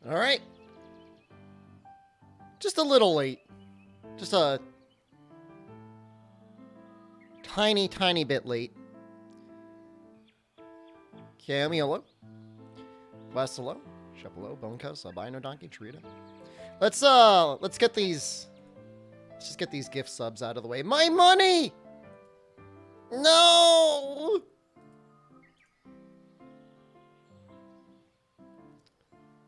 All right. Just a little late. Just a tiny, tiny bit late. Camiolo. Westelo. Shepelo. Bonecus. Albino Donkey. Trita. Let's get these... Let's just get these gift subs out of the way. My money! No!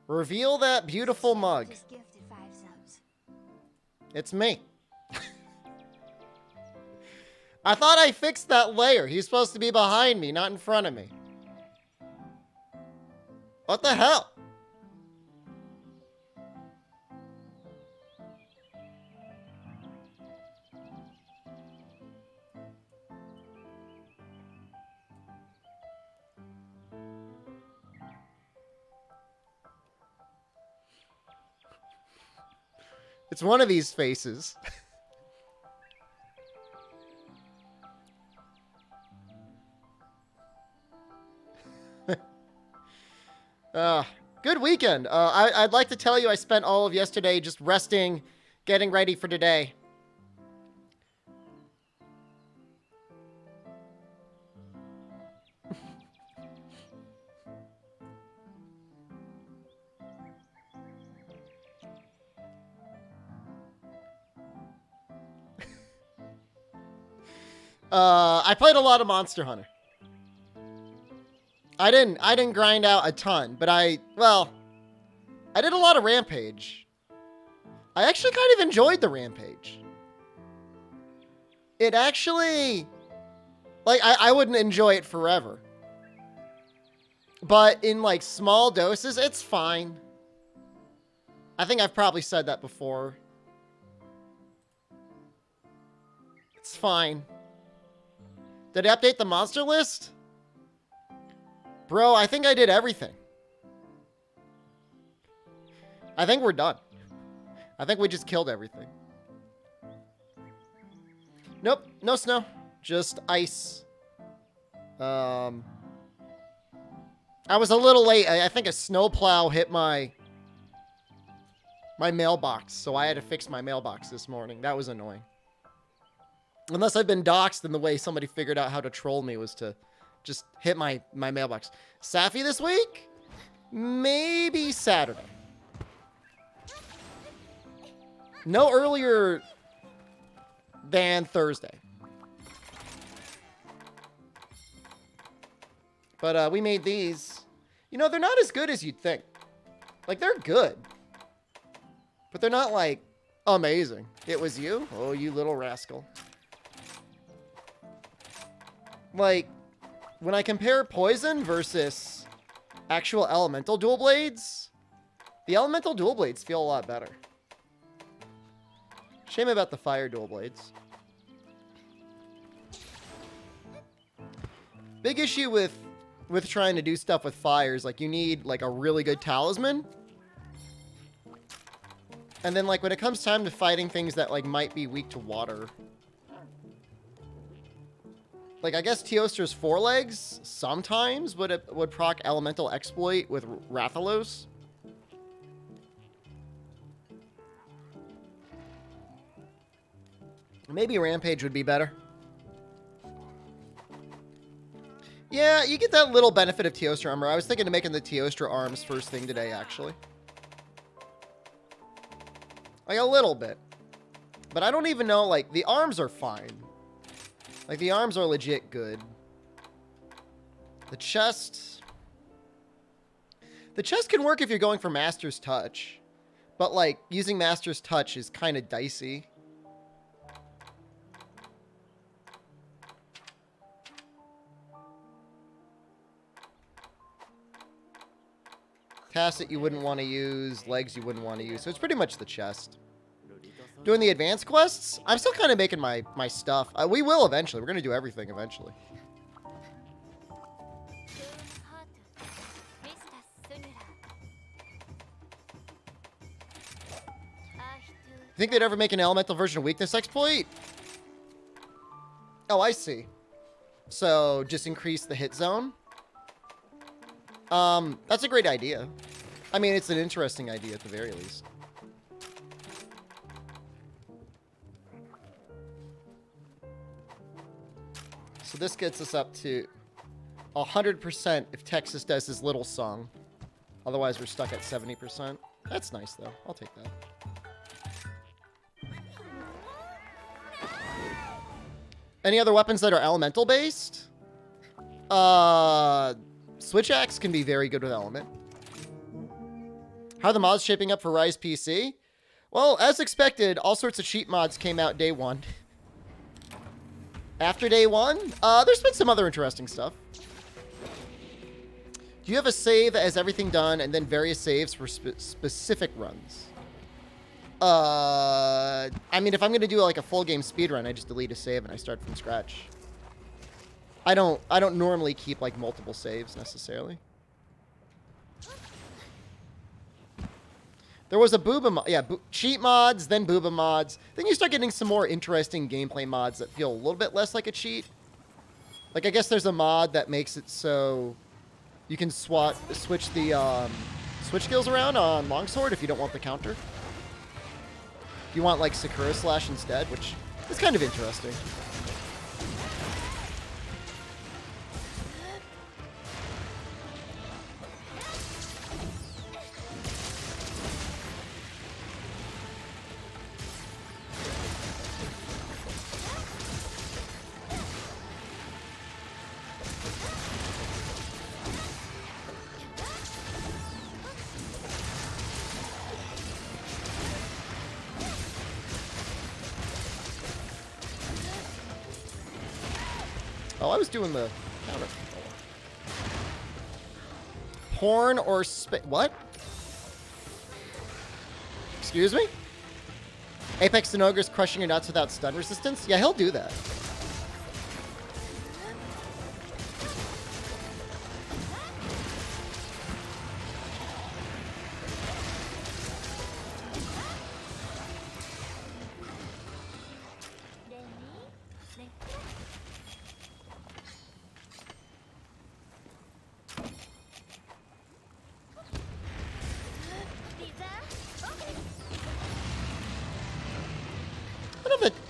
Reveal that beautiful mug. It's me. I thought I fixed that layer. He's supposed to be behind me, not in front of me. What the hell? It's one of these faces. Good weekend. I'd like to tell you I spent all of yesterday just resting, getting ready for today. I played a lot of Monster Hunter. I didn't grind out a ton, but I did a lot of Rampage. I actually kind of enjoyed the Rampage. It actually, like, I wouldn't enjoy it forever. But in, like, small doses, it's fine. I think I've probably said that before. It's fine. Did I update the monster list? Bro, I think I did everything. I think we're done. I think we just killed everything. Nope, no snow. Just ice. I was a little late. I think a snowplow hit my mailbox, so I had to fix my mailbox this morning. That was annoying. Unless I've been doxxed, and the way somebody figured out how to troll me was to just hit my mailbox. Safi this week? Maybe Saturday. No earlier than Thursday. But we made these. You know, they're not as good as you'd think. Like, they're good. But they're not, like, amazing. It was you? Oh, you little rascal. Like, when I compare poison versus actual elemental dual blades, the elemental dual blades feel a lot better. Shame about the fire dual blades. Big issue with trying to do stuff with fires, like, you need, like, a really good talisman. And then, like, when it comes time to fighting things that, like, might be weak to water, like, I guess Teostra's forelegs sometimes would proc elemental exploit with Rathalos. Maybe Rampage would be better. Yeah, you get that little benefit of Teostra armor. I was thinking of making the Teostra arms first thing today, actually. Like, a little bit. But I don't even know, like, the arms are fine. Like, the arms are legit good. The chest... The chest can work if you're going for Master's Touch. But, like, using Master's Touch is kind of dicey. Tacit you wouldn't want to use. Legs you wouldn't want to use. So it's pretty much the chest. Doing the advanced quests, I'm still kind of making my stuff. We will eventually. We're going to do everything eventually. Think they'd ever make an elemental version of weakness exploit? Oh, I see. So just increase the hit zone. That's a great idea. I mean, it's an interesting idea at the very least. So this gets us up to 100% if Texas does his little song. Otherwise, we're stuck at 70%. That's nice, though. I'll take that. Any other weapons that are elemental-based? Switch Axe can be very good with element. How are the mods shaping up for Rise PC? Well, as expected, all sorts of cheat mods came out day one. After day one, there's been some other interesting stuff. Do you have a save that has everything done and then various saves for specific runs? I mean, if I'm going to do like a full game speed run, I just delete a save and I start from scratch. I don't normally keep like multiple saves necessarily. There was a booba mod, yeah, cheat mods, then booba mods. Then you start getting some more interesting gameplay mods that feel a little bit less like a cheat. Like, I guess there's a mod that makes it so you can switch the switch skills around on longsword if you don't want the counter. If you want like Sakura Slash instead, which is kind of interesting. Oh, I was doing the counter. Horn or what? Excuse me? Apex and Ogre's crushing your nuts without stun resistance? Yeah, he'll do that.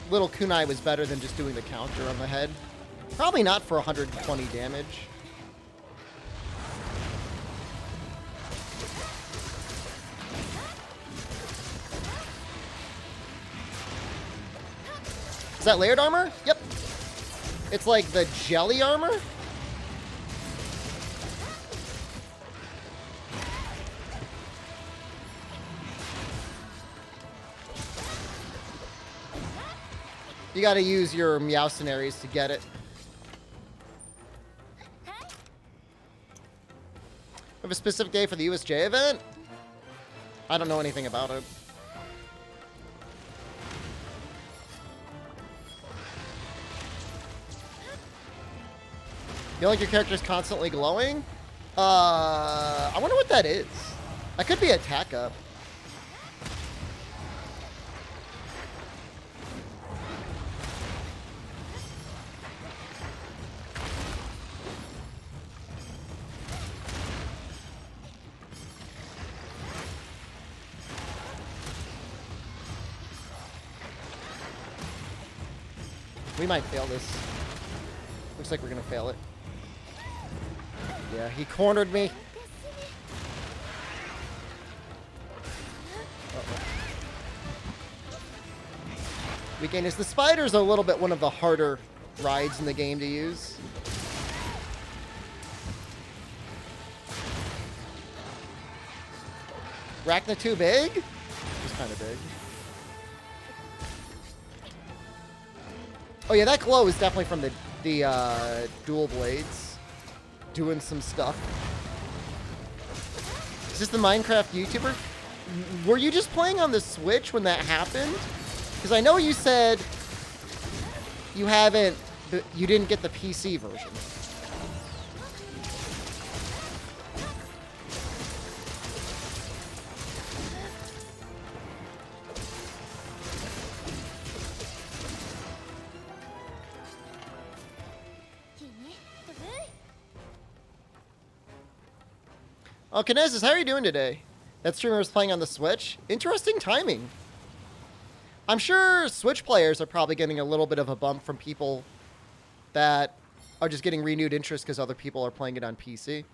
Little kunai was better than just doing the counter on the head. Probably not for 120 damage. Is that layered armor? Yep. It's like the jelly armor. You gotta use your Meowcenaries to get it. We have a specific day for the USJ event? I don't know anything about it. You feel like your character's constantly glowing? I wonder what that is. That could be attack up. We might fail this. Looks like we're gonna fail it. Yeah, he cornered me. Uh-oh. Weekend is the spiders are a little bit one of the harder rides in the game to use. Rachna too big? It's kind of big. Oh yeah, that glow is definitely from the dual blades. Doing some stuff. Is this the Minecraft YouTuber? Were you just playing on the Switch when that happened? Because I know you said you didn't get the PC version. Oh, Kinesis, how are you doing today? That streamer was playing on the Switch. Interesting timing. I'm sure Switch players are probably getting a little bit of a bump from people that are just getting renewed interest because other people are playing it on PC.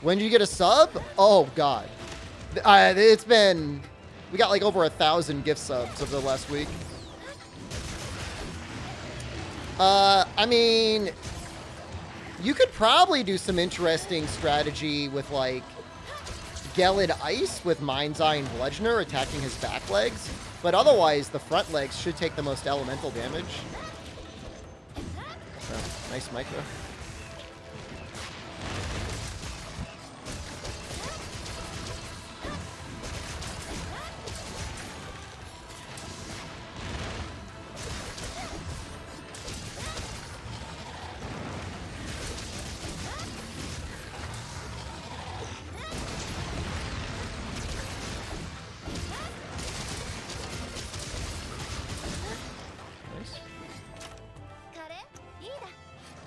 When did you get a sub? Oh, God. It's been... We got like over 1,000 gift subs over the last week. I mean... You could probably do some interesting strategy with, like, Gelid Ice with Mind's Eye and Bludgeoner attacking his back legs. But otherwise, the front legs should take the most elemental damage. So, nice micro.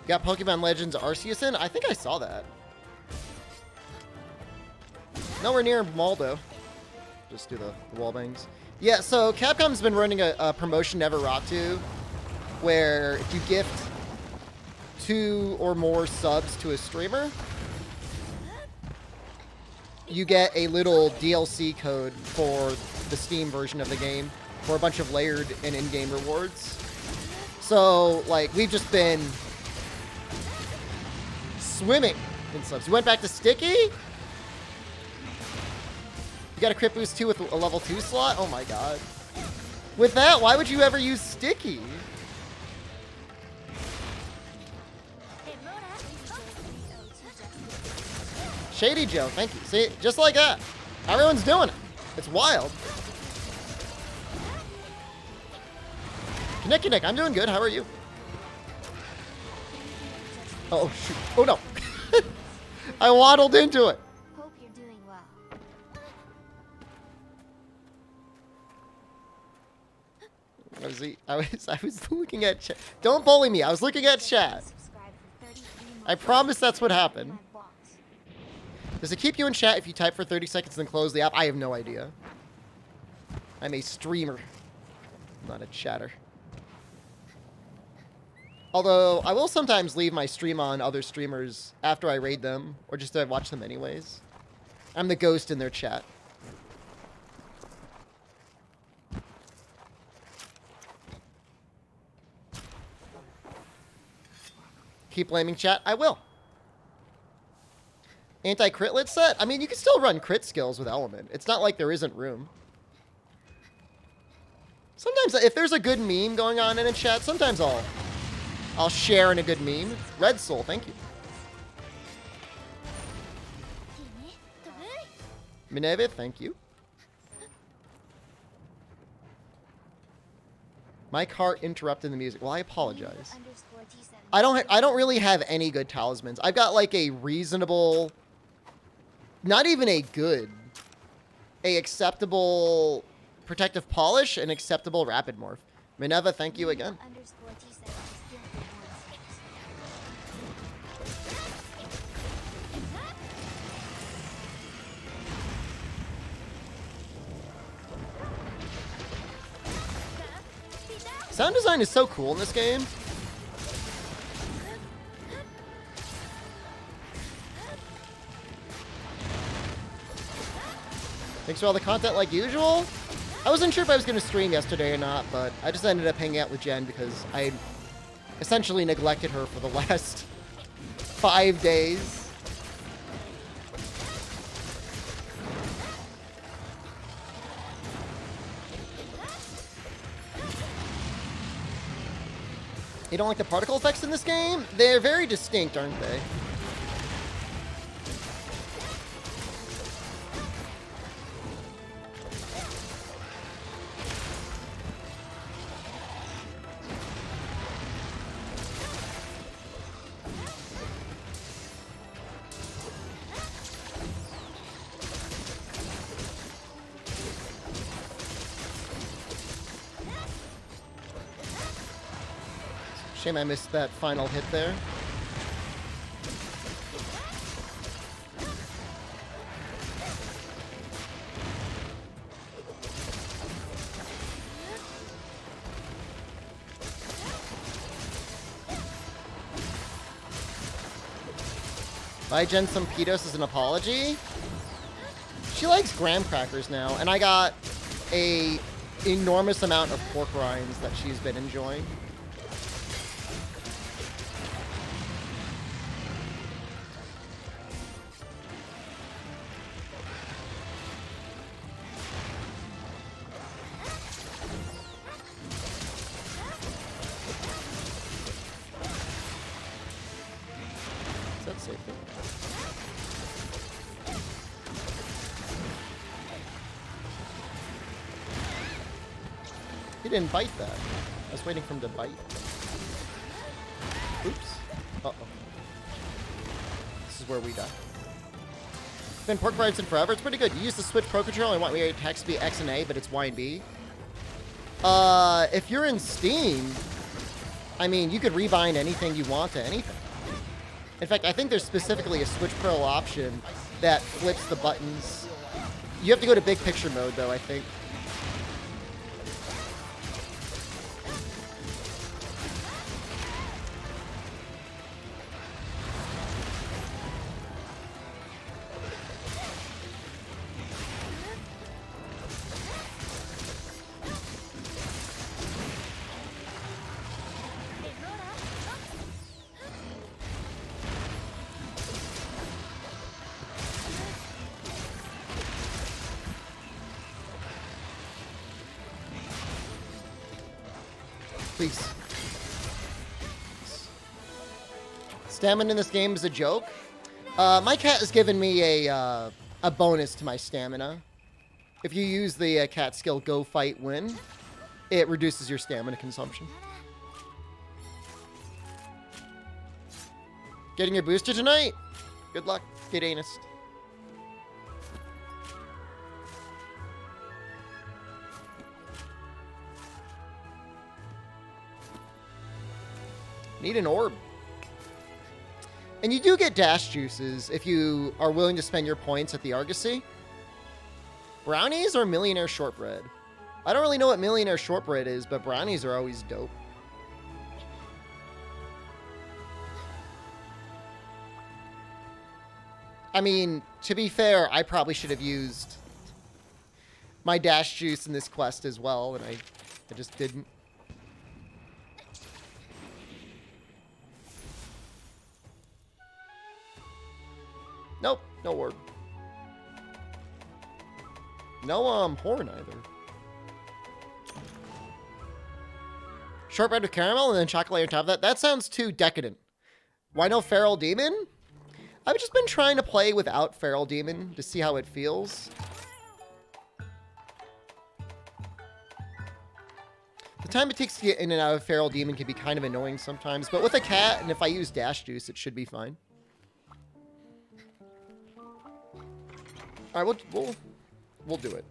Got Pokemon Legends Arceus in? I think I saw that. Nowhere near Maldo. Just do the wall bangs. Yeah, so Capcom's been running a promotion Never Rock to, where if you gift 2 or more subs to a streamer, you get a little DLC code for the Steam version of the game for a bunch of layered and in-game rewards. So, like, we've just been swimming in subs. You went back to Sticky? You got a crit boost too with a level 2 slot? Oh my god. With that, why would you ever use Sticky? Shady Joe, thank you. See, just like that. Everyone's doing it. It's wild. Nick, I'm doing good. How are you? Oh, shoot. Oh, no. I waddled into it. Hope you're doing well. I was looking at chat. Don't bully me. I was looking at chat. I promise that's what happened. Does it keep you in chat if you type for 30 seconds and then close the app? I have no idea. I'm a streamer, not a chatter. Although, I will sometimes leave my stream on other streamers after I raid them, or just to watch them anyways. I'm the ghost in their chat. Keep blaming chat? I will. Anti-critlet set? I mean, you can still run crit skills with Element. It's not like there isn't room. Sometimes, if there's a good meme going on in a chat, sometimes I'll share in a good meme. Red Soul, thank you. Mineve, thank you. My car interrupted the music. Well, I apologize. I don't really have any good talismans. I've got like a reasonable, not even a good, a acceptable protective polish and acceptable rapid morph. Minerva, thank you again. Sound design is so cool in this game. Thanks for all the content like usual. I wasn't sure if I was going to stream yesterday or not, but I just ended up hanging out with Jen because I essentially neglected her for the last 5 days. You don't like the particle effects in this game? They're very distinct, aren't they? Shame I missed that final hit there. Buy Jen some Pitos as an apology. She likes graham crackers now, and I got a enormous amount of pork rinds that she's been enjoying. Is that safe? He didn't bite that. I was waiting for him to bite. Oops. Uh-oh. This is where we die. Been pork rinds in forever. It's pretty good. You use the Switch Pro Controller. I want your attacks to be X and A, but it's Y and B. If you're in Steam, I mean, you could rebind anything you want to anything. In fact, I think there's specifically a Switch Pro option that flips the buttons. You have to go to big picture mode, though, I think. Please. Stamina in this game is a joke. My cat has given me a bonus to my stamina. If you use the cat skill Go Fight Win, it reduces your stamina consumption. Getting your booster tonight? Good luck, Kid Anist. Need an orb. And you do get dash juices if you are willing to spend your points at the Argosy. Brownies or Millionaire Shortbread? I don't really know what Millionaire Shortbread is, but brownies are always dope. I mean, to be fair, I probably should have used my dash juice in this quest as well, and I just didn't. Nope, no word. No horn either. Shortbread with caramel and then chocolate on top of that. That sounds too decadent. Why no Feral Demon? I've just been trying to play without Feral Demon to see how it feels. The time it takes to get in and out of Feral Demon can be kind of annoying sometimes, but with a cat and if I use dash juice, it should be fine. All right, we'll do it.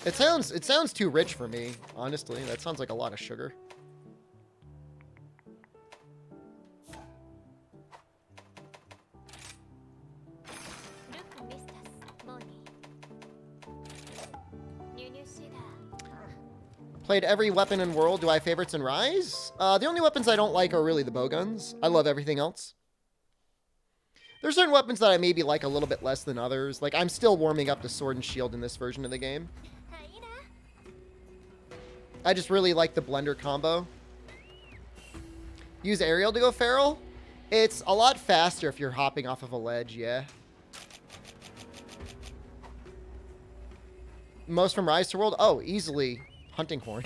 It sounds too rich for me, honestly. That sounds like a lot of sugar. Played every weapon in World. Do I have favorites in Rise? The only weapons I don't like are really the bowguns. I love everything else. There's certain weapons that I maybe like a little bit less than others. Like, I'm still warming up to Sword and Shield in this version of the game. I just really like the blender combo. Use aerial to go feral? It's a lot faster if you're hopping off of a ledge, yeah. Most from Rise to World? Oh, easily Hunting Horn.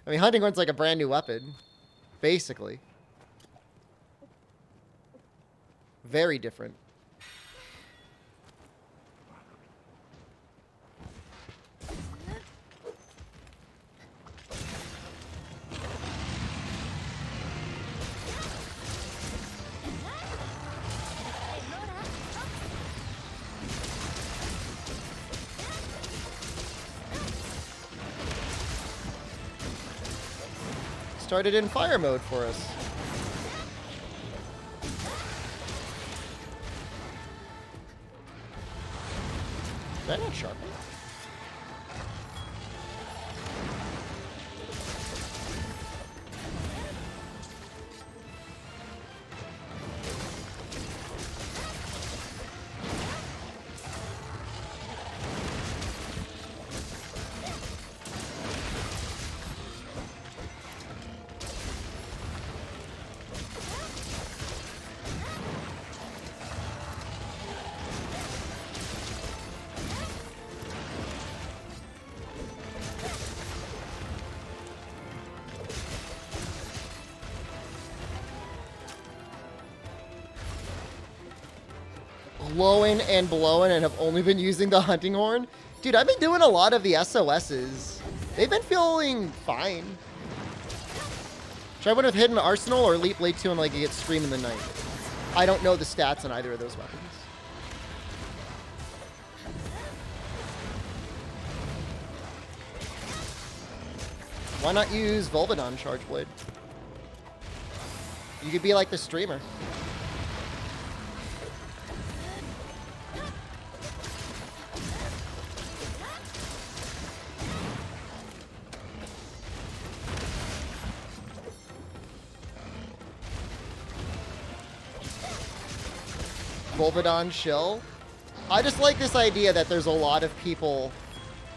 I mean, Hunting Horn's like a brand new weapon. Basically. Very different. started in fire mode for us. Did I not sharpen? Blowing and blowing and have only been using the hunting horn. Dude, I've been doing a lot of the SOSs. They've been feeling fine. Try one with Hidden Arsenal or Leap Blade 2 and like you get Scream in the Night. I don't know the stats on either of those weapons. Why not use Volvidon Charge Blade? You could be like the streamer. Volvidon Shill. I just like this idea that there's a lot of people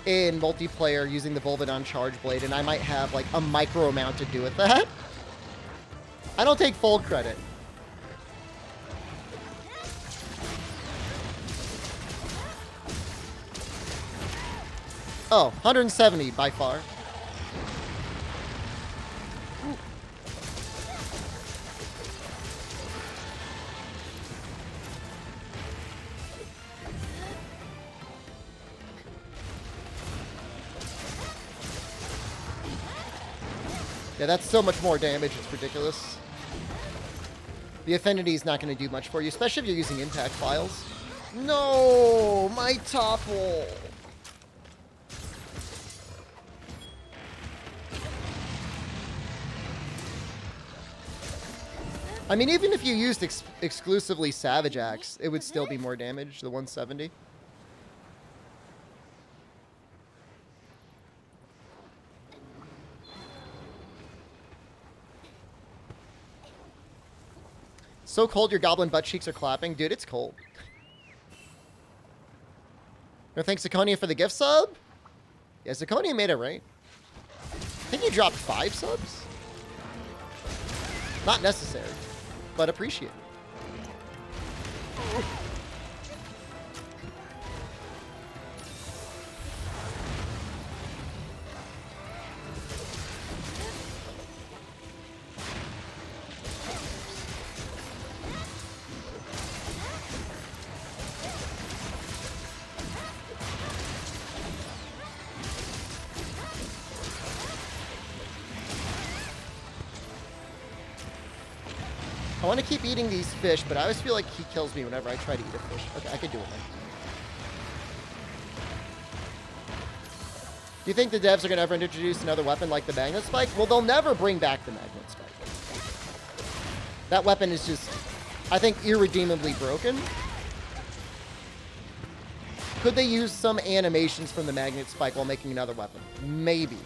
in multiplayer using the Volvidon Charge Blade, and I might have like a micro amount to do with that. I don't take full credit. Oh, 170 by far. Yeah, that's so much more damage, it's ridiculous. The affinity is not going to do much for you, especially if you're using impact files. No, my topple. I mean, even if you used exclusively Savage Axe, it would still be more damage, the 170. So cold your goblin butt cheeks are clapping. Dude, it's cold. No thanks, Zaconia, for the gift sub. Yeah, Zaconia made it right. I think you dropped 5 subs. Not necessary, but appreciate it. I want to keep eating these fish, but I always feel like he kills me whenever I try to eat a fish. Okay, I can do it then. Do you think the devs are going to ever introduce another weapon like the Magnet Spike? Well, they'll never bring back the Magnet Spike. That weapon is just, I think, irredeemably broken. Could they use some animations from the Magnet Spike while making another weapon? Maybe.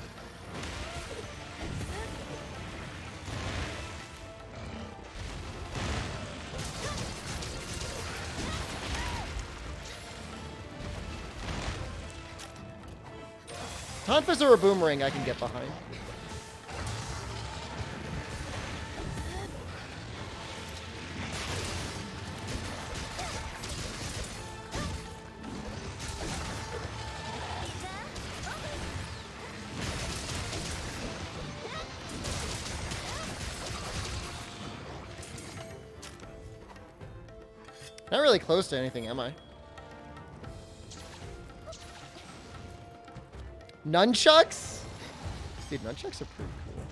Tonfas or a boomerang I can get behind. Not really close to anything, am I? Nunchucks? Dude, nunchucks are pretty cool.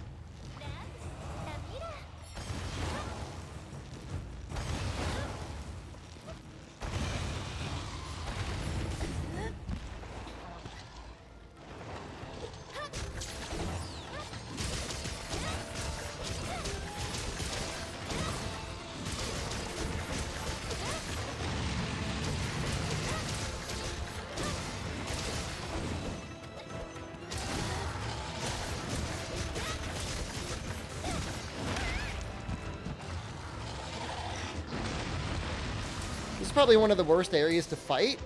probably one of the worst areas to fight.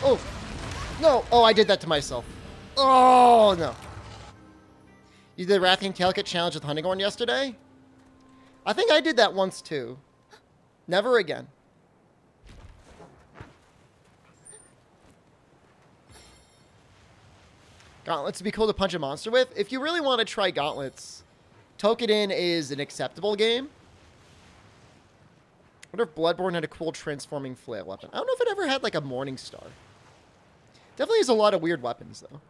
Oh, no. Oh, I did that to myself. Oh, no. You did the Wrathing Tailkit challenge with Huntinghorn yesterday? I think I did that once, too. Never again. Gauntlets would be cool to punch a monster with. If you really want to try Gauntlets, Tokiden is an acceptable game. I wonder if Bloodborne had a cool transforming flail weapon. I don't know if it ever had, like, a Morning Star. Definitely has a lot of weird weapons, though.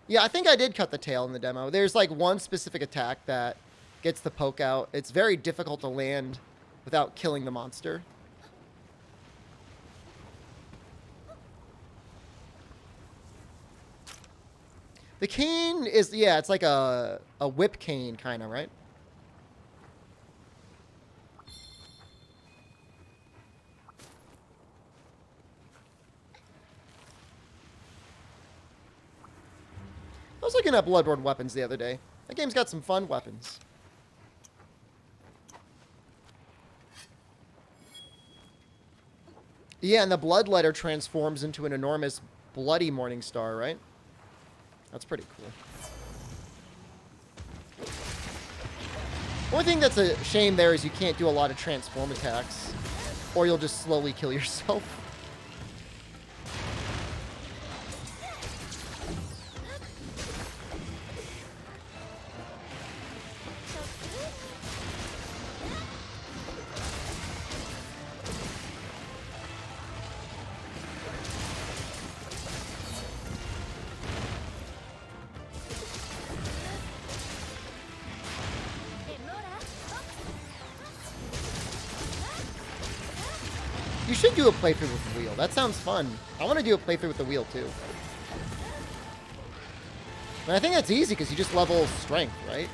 Yeah, I think I did cut the tail in the demo. There's, like, one specific attack that gets the poke out. It's very difficult to land without killing the monster. The cane is, yeah, it's like a whip cane, kind of, right? I was looking at Bloodborne weapons the other day. That game's got some fun weapons. Yeah, and the Bloodletter transforms into an enormous bloody Morning Star, right? That's pretty cool. Only thing that's a shame there is you can't do a lot of transform attacks, or you'll just slowly kill yourself. You should do a playthrough with the wheel. That sounds fun. I want to do a playthrough with the wheel, too. And I think that's easy, because you just level strength, right?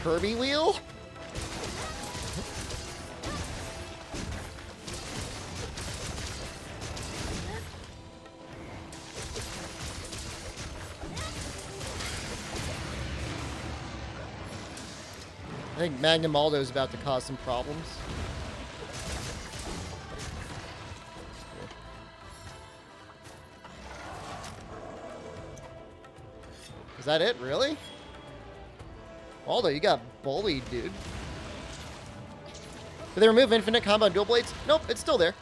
Kirby wheel? I think Magnum Aldo is about to cause some problems. Is that it, really? Aldo, you got bullied, dude. Did they remove infinite combo on dual blades? Nope, it's still there.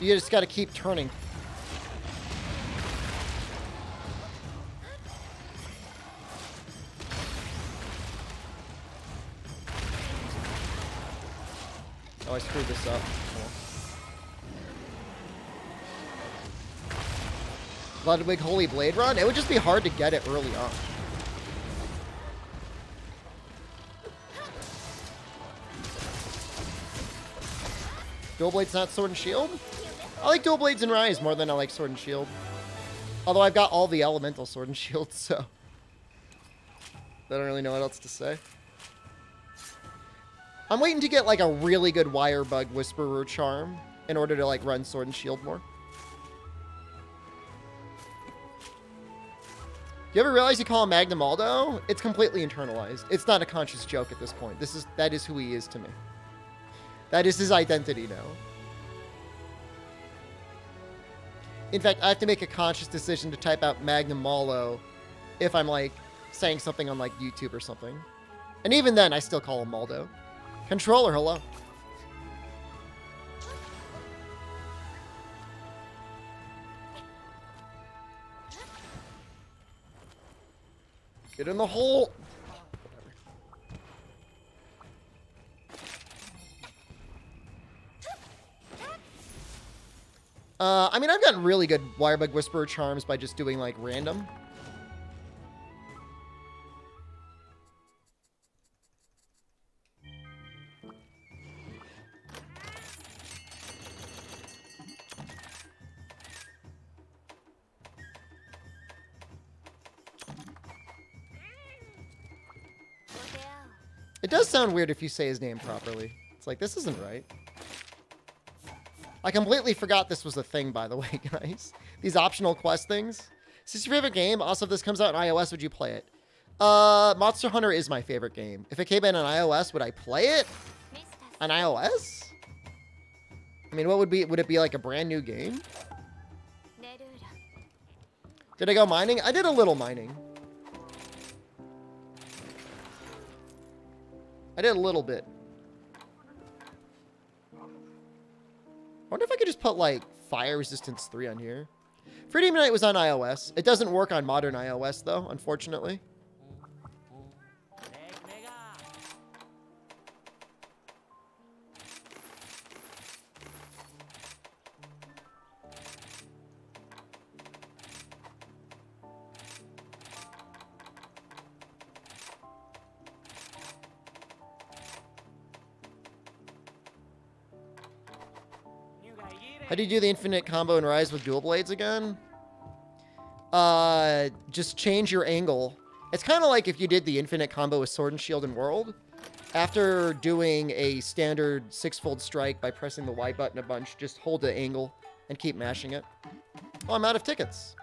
You just gotta keep turning. Oh, I screwed this up. Ludwig Holy Blade Run? It would just be hard to get it early on. Dual Blade's not Sword and Shield? I like Dual Blades and Rise more than I like Sword and Shield. Although I've got all the elemental Sword and Shield, so I don't really know what else to say. I'm waiting to get like a really good Wire Bug Whisperer charm in order to like run Sword and Shield more. You ever realize you call him Magnum Aldo? It's completely internalized. It's not a conscious joke at this point. That is who he is to me. That is his identity now. In fact, I have to make a conscious decision to type out Magnum Aldo if I'm like saying something on like YouTube or something. And even then, I still call him Aldo. Controller, hello. Get in the hole. I mean, I've gotten really good Wirebug Whisperer charms by just doing, like, random. It does sound weird if you say his name properly. It's like, this isn't right. I completely forgot this was a thing, by the way, guys. These optional quest things. Is this your favorite game? Also, if this comes out on iOS, would you play it? Monster Hunter is my favorite game. If it came in on iOS, would I play it? On iOS? I mean, would it be like a brand new game? Did I go mining? I did a little mining. I did a little bit. I wonder if I could just put, like, Fire Resistance 3 on here. Freedom Unite was on iOS. It doesn't work on modern iOS, though, unfortunately. How do you do the infinite combo in Rise with dual blades again? Just change your angle. It's kind of like if you did the infinite combo with Sword and Shield in World. After doing a standard 6-fold strike by pressing the Y button a bunch, just hold the angle and keep mashing it. Oh, I'm out of tickets.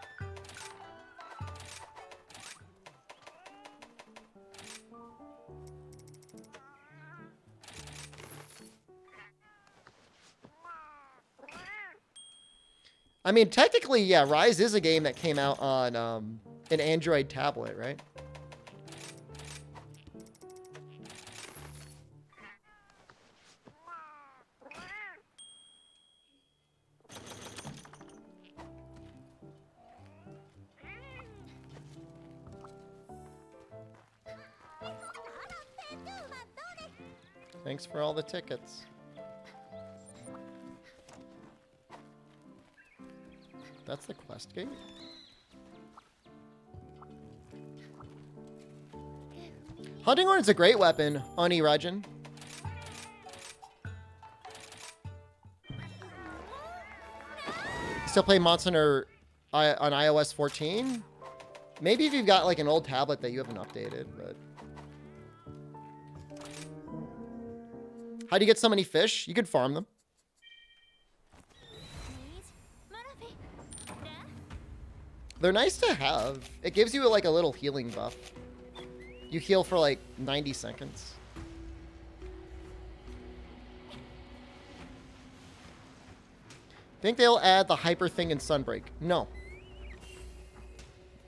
I mean, technically, yeah, Rise is a game that came out on an Android tablet, right? Thanks for all the tickets. That's the quest gate? Hunting Horn's a great weapon, Oni Rajin. Still play Monster Hunter on iOS 14? Maybe if you've got like an old tablet that you haven't updated, but... How do you get so many fish? You could farm them. They're nice to have. It gives you like a little healing buff. You heal for like 90 seconds. Think they'll add the hyper thing in Sunbreak? No.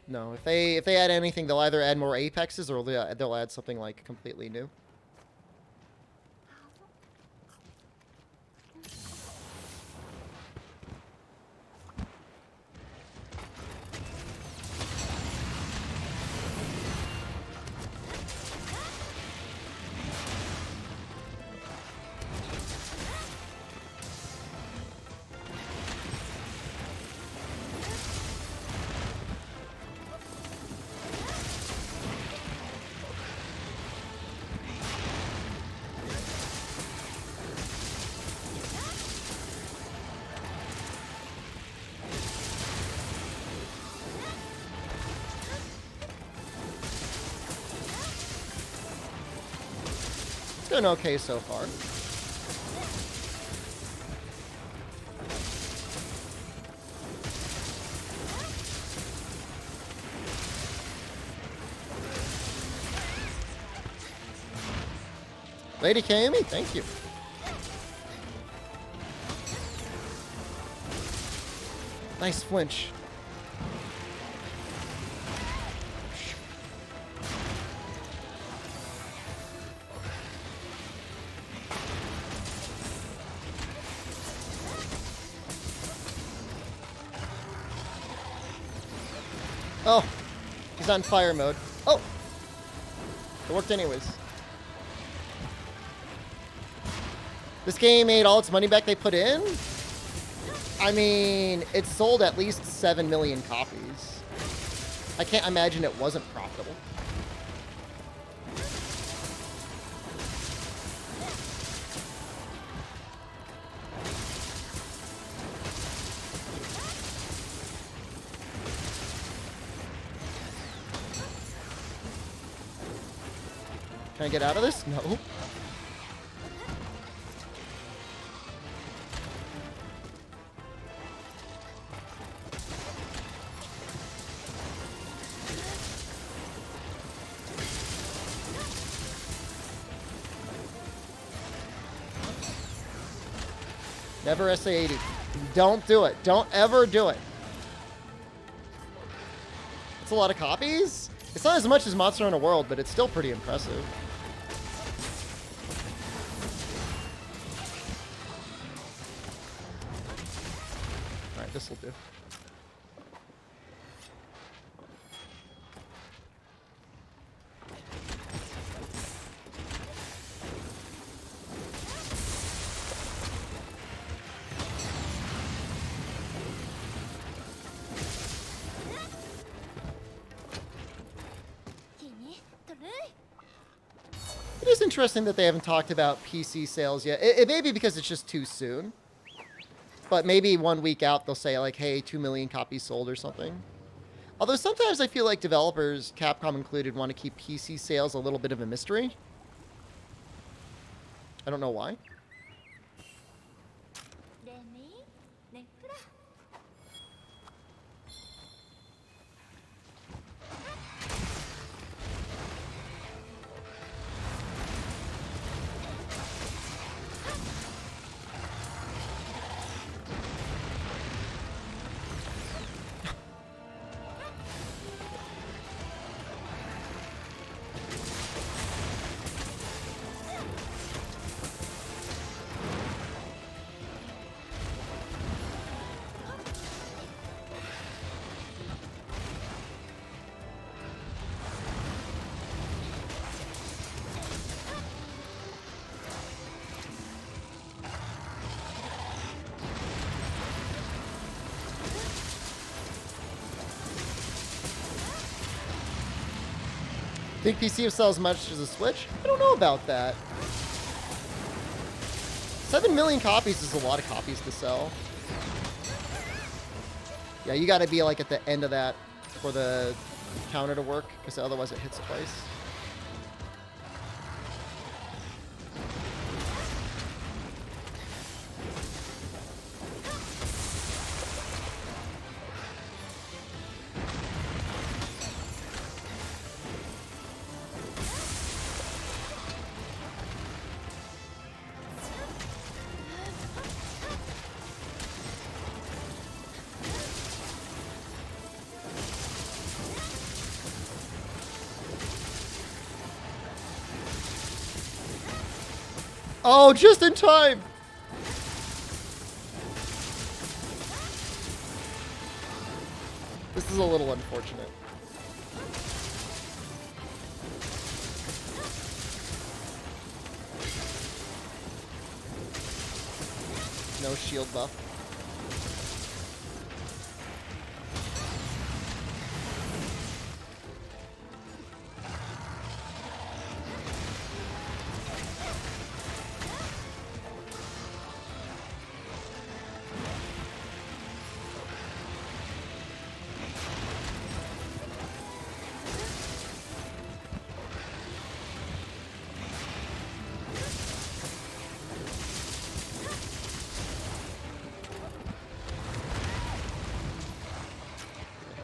No, if they add anything, they'll either add more apexes or they'll add something like completely new. Doing okay so far. Lady Kami, thank you. Nice flinch. Oh, he's on fire mode. Oh, It worked anyways. This game made all its money back they put in? I mean, it sold at least 7 million copies. I can't imagine it wasn't profitable. Can I get out of this? No. Never SA80. Don't do it. Don't ever do it. It's a lot of copies. It's not as much as Monster Hunter World, but it's still pretty impressive. Alright, this will do. It is interesting that they haven't talked about PC sales yet. It may be because it's just too soon. But maybe 1 week out they'll say like, hey, 2 million copies sold or something. Although sometimes I feel like developers, Capcom included, want to keep PC sales a little bit of a mystery. I don't know why. Think PC will sell as much as a Switch? I don't know about that. 7 million copies is a lot of copies to sell. Yeah, you gotta be like at the end of that for the counter to work, because otherwise it hits twice. Oh, just in time! This is a little unfortunate. No shield buff.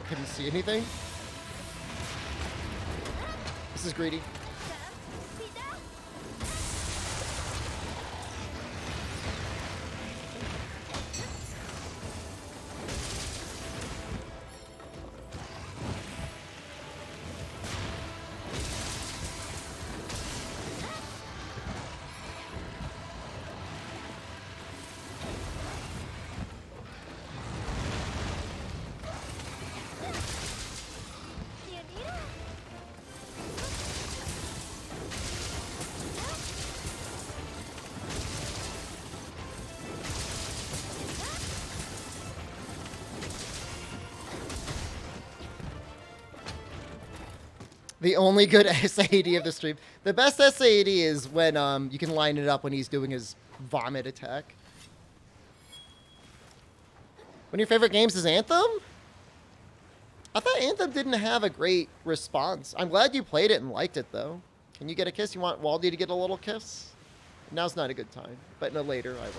Couldn't see anything. This is greedy. The only good SAD of the stream. The best SAD is when you can line it up when he's doing his vomit attack. One of your favorite games is Anthem? I thought Anthem didn't have a great response. I'm glad you played it and liked it, though. Can you get a kiss? You want Waldy to get a little kiss? Now's not a good time, but no, later I will.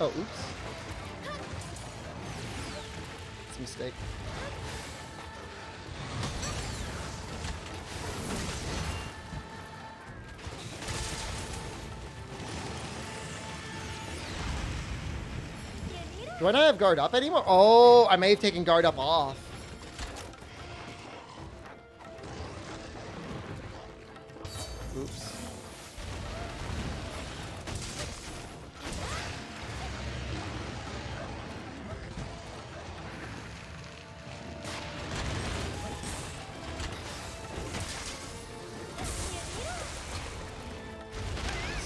Oh, oops. It's a mistake. Do I not have guard up anymore? Oh, I may have taken guard up off. Oops.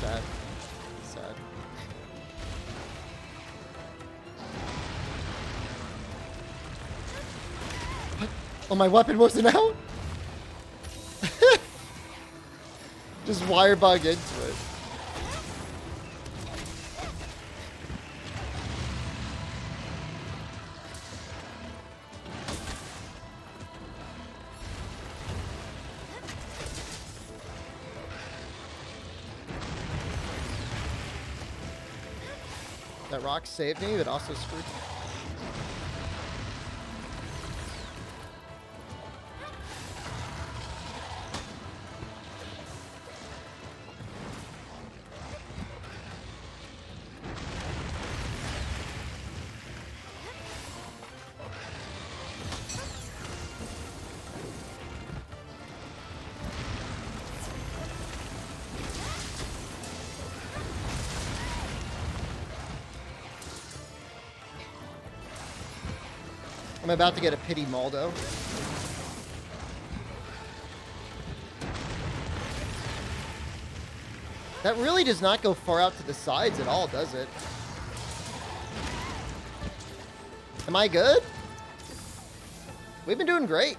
Sad. Sad. What? Oh, my weapon wasn't out? Just wire bug into it. That rock saved me, but also screwed me. I'm about to get a pity Maldo. That really does not go far out to the sides at all, does it? Am I good? We've been doing great.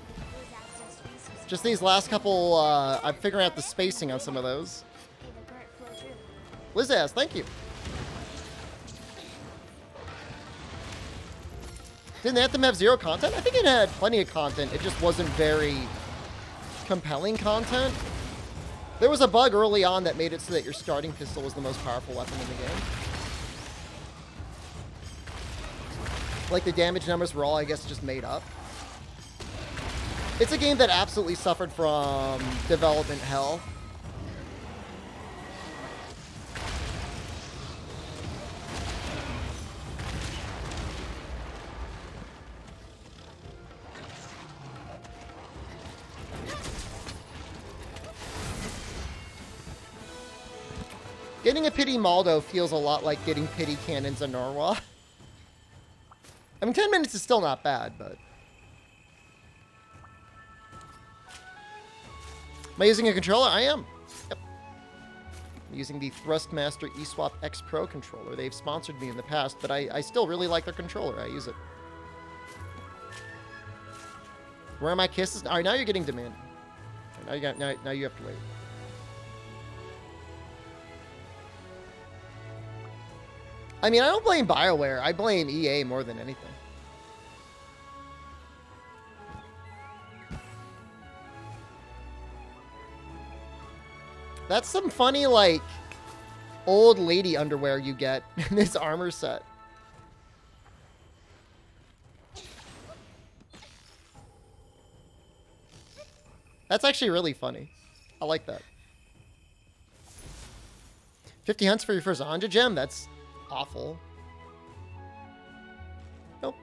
Just these last couple, I'm figuring out the spacing on some of those. Liz-Ass, thank you. Didn't Anthem have zero content? I think it had plenty of content. It just wasn't very compelling content. There was a bug early on that made it so that your starting pistol was the most powerful weapon in the game. Like the damage numbers were all, I guess, just made up. It's a game that absolutely suffered from development hell. Getting a pity Maldo feels a lot like getting pity cannons in Norwa. I mean, 10 minutes is still not bad, but... Am I using a controller? I am. Yep. I'm using the Thrustmaster eSwap X Pro controller. They've sponsored me in the past, but I still really like their controller. I use it. Where are my kisses? All right, now you're getting demanding. Now you have to wait. I mean, I don't blame BioWare. I blame EA more than anything. That's some funny, like, old lady underwear you get in this armor set. That's actually really funny. I like that. 50 hunts for your first Anja gem? That's awful. Nope.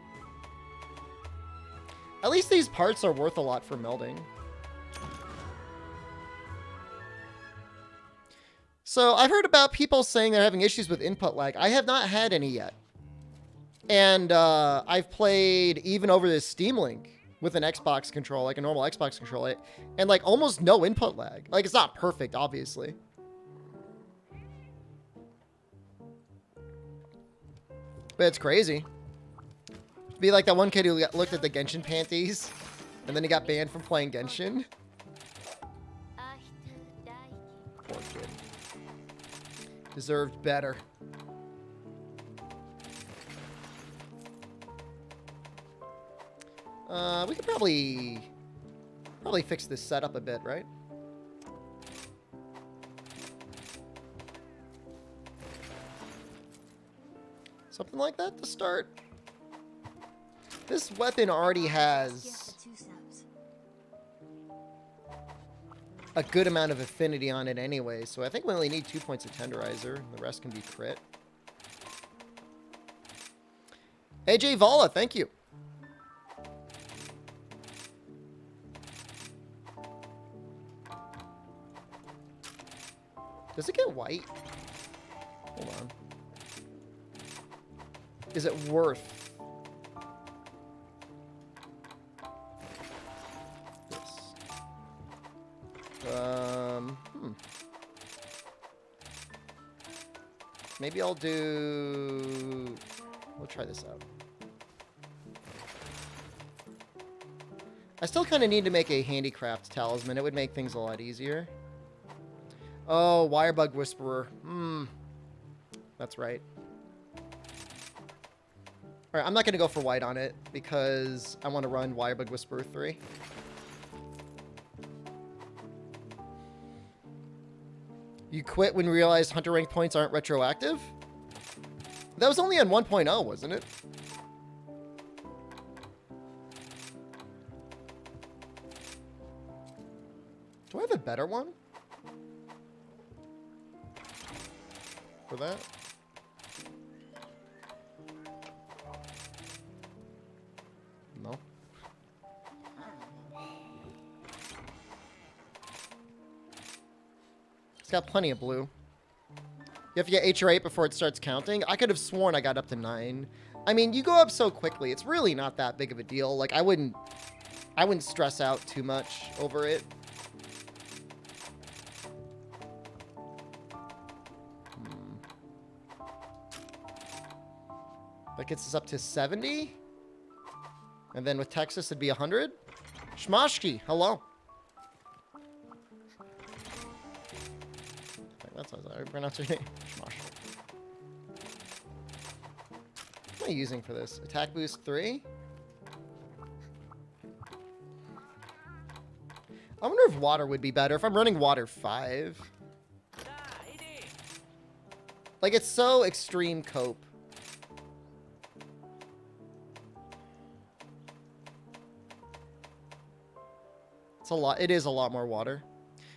At least these parts are worth a lot for melding. So I've heard about people saying they're having issues with input lag. I have not had any yet. And I've played even over this Steam Link with an Xbox controller, like a normal Xbox controller, and like almost no input lag. Like, it's not perfect, obviously. But it's crazy. It'd be like that one kid who looked at the Genshin panties, and then he got banned from playing Genshin. Poor kid. Deserved better. We could probably fix this setup a bit, right? Something like that to start. This weapon already has a good amount of affinity on it anyway, so I think we only need 2 points of tenderizer. The rest can be crit. AJ Vala, thank you. Does it get white? Hold on. Is it worth this? Maybe I'll do... We'll try this out. I still kind of need to make a handicraft talisman. It would make things a lot easier. Oh, Wirebug Whisperer. That's right. Alright, I'm not going to go for white on it because I want to run Wirebug Whisperer 3. You quit when you realized Hunter rank points aren't retroactive? That was only on 1.0, wasn't it? Do I have a better one? For that? No. It's got plenty of blue. You have to get H or 8 before it starts counting. I could have sworn I got up to 9. I mean, you go up so quickly. It's really not that big of a deal. Like, I wouldn't stress out too much over it. That gets us up to 70. And then with Texas, it'd be 100. Shmashki, hello. That's how I pronounce your name. Shmashki. What am I using for this? Attack boost 3? I wonder if water would be better. If I'm running water 5. Like, it's so extreme cope. It's a lot. It is a lot more water.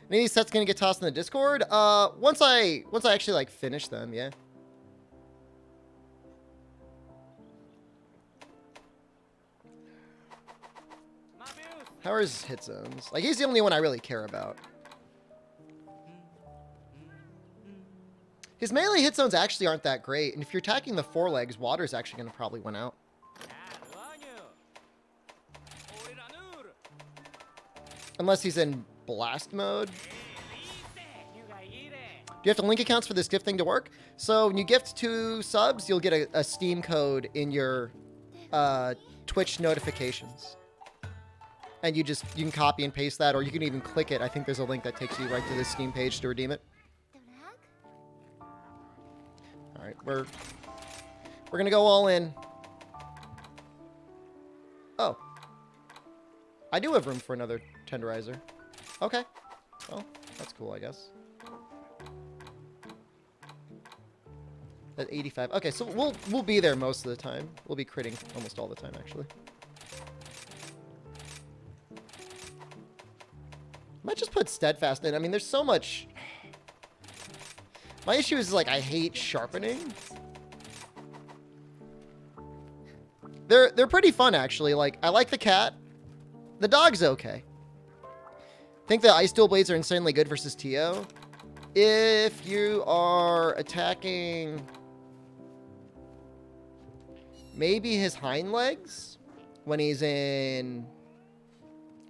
Any of these sets gonna get tossed in the Discord? Once I actually like finish them, yeah. How are his hit zones? Like, he's the only one I really care about. His melee hit zones actually aren't that great, and if you're attacking the forelegs, water's actually gonna probably win out. Unless he's in blast mode. Do you have to link accounts for this gift thing to work? So when you gift 2 subs, you'll get a Steam code in your Twitch notifications. And you can copy and paste that, or you can even click it. I think there's a link that takes you right to the Steam page to redeem it. Alright, we're gonna go all in. Oh. I do have room for another tenderizer. Okay. Well, that's cool, I guess. At 85. Okay, so we'll be there most of the time. We'll be critting almost all the time, actually. Might just put steadfast in. I mean, there's so much. My issue is, like, I hate sharpening. They're pretty fun, actually. Like, I like the cat. The dog's okay. Think the Ice Dual Blades are insanely good versus TO. If you are attacking maybe his hind legs when he's in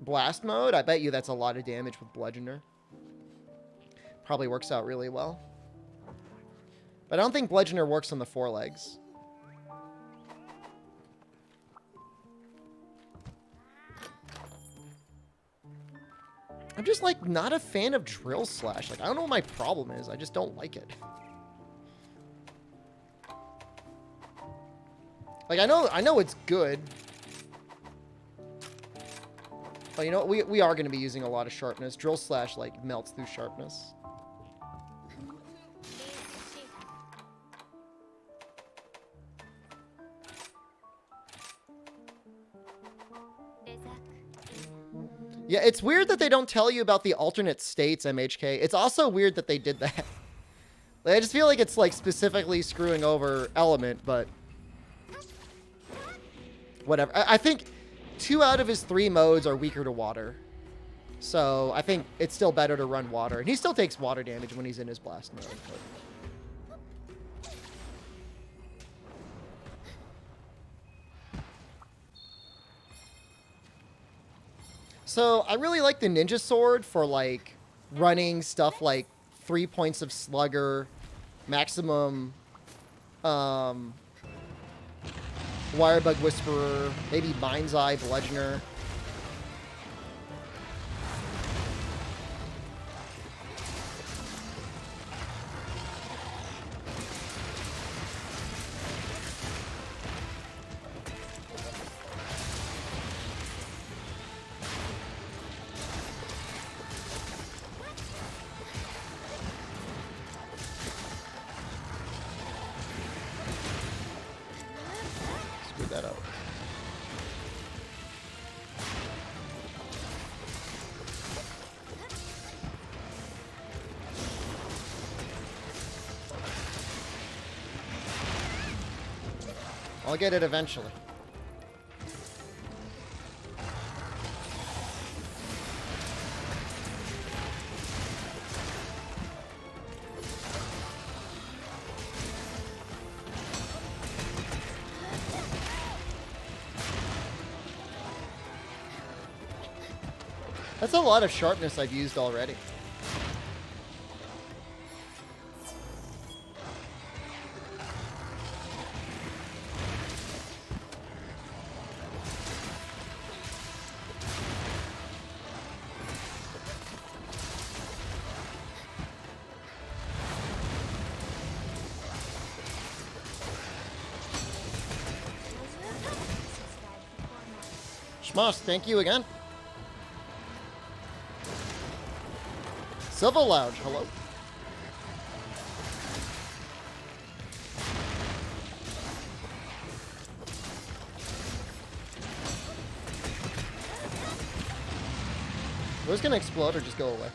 blast mode, I bet you that's a lot of damage with Bludgeoner. Probably works out really well. But I don't think Bludgeoner works on the forelegs. I'm just, like, not a fan of Drill Slash. Like, I don't know what my problem is. I just don't like it. Like, I know it's good. But you know what? We are going to be using a lot of sharpness. Drill Slash, like, melts through sharpness. Yeah, it's weird that they don't tell you about the alternate states, MHK. It's also weird that they did that. Like, I just feel like it's, like, specifically screwing over Element, but... whatever. I think 2 out of his 3 modes are weaker to water. So, I think it's still better to run water. And he still takes water damage when he's in his blast mode. But... so, I really like the Ninja Sword for, like, running stuff like 3 points of Slugger, maximum, Wirebug Whisperer, maybe Mind's Eye Bludgeoner. That out. I'll get it eventually. That's a lot of sharpness I've used already. Schmoss, thank you again. Silva Lounge, hello. Was gonna explode or just go away?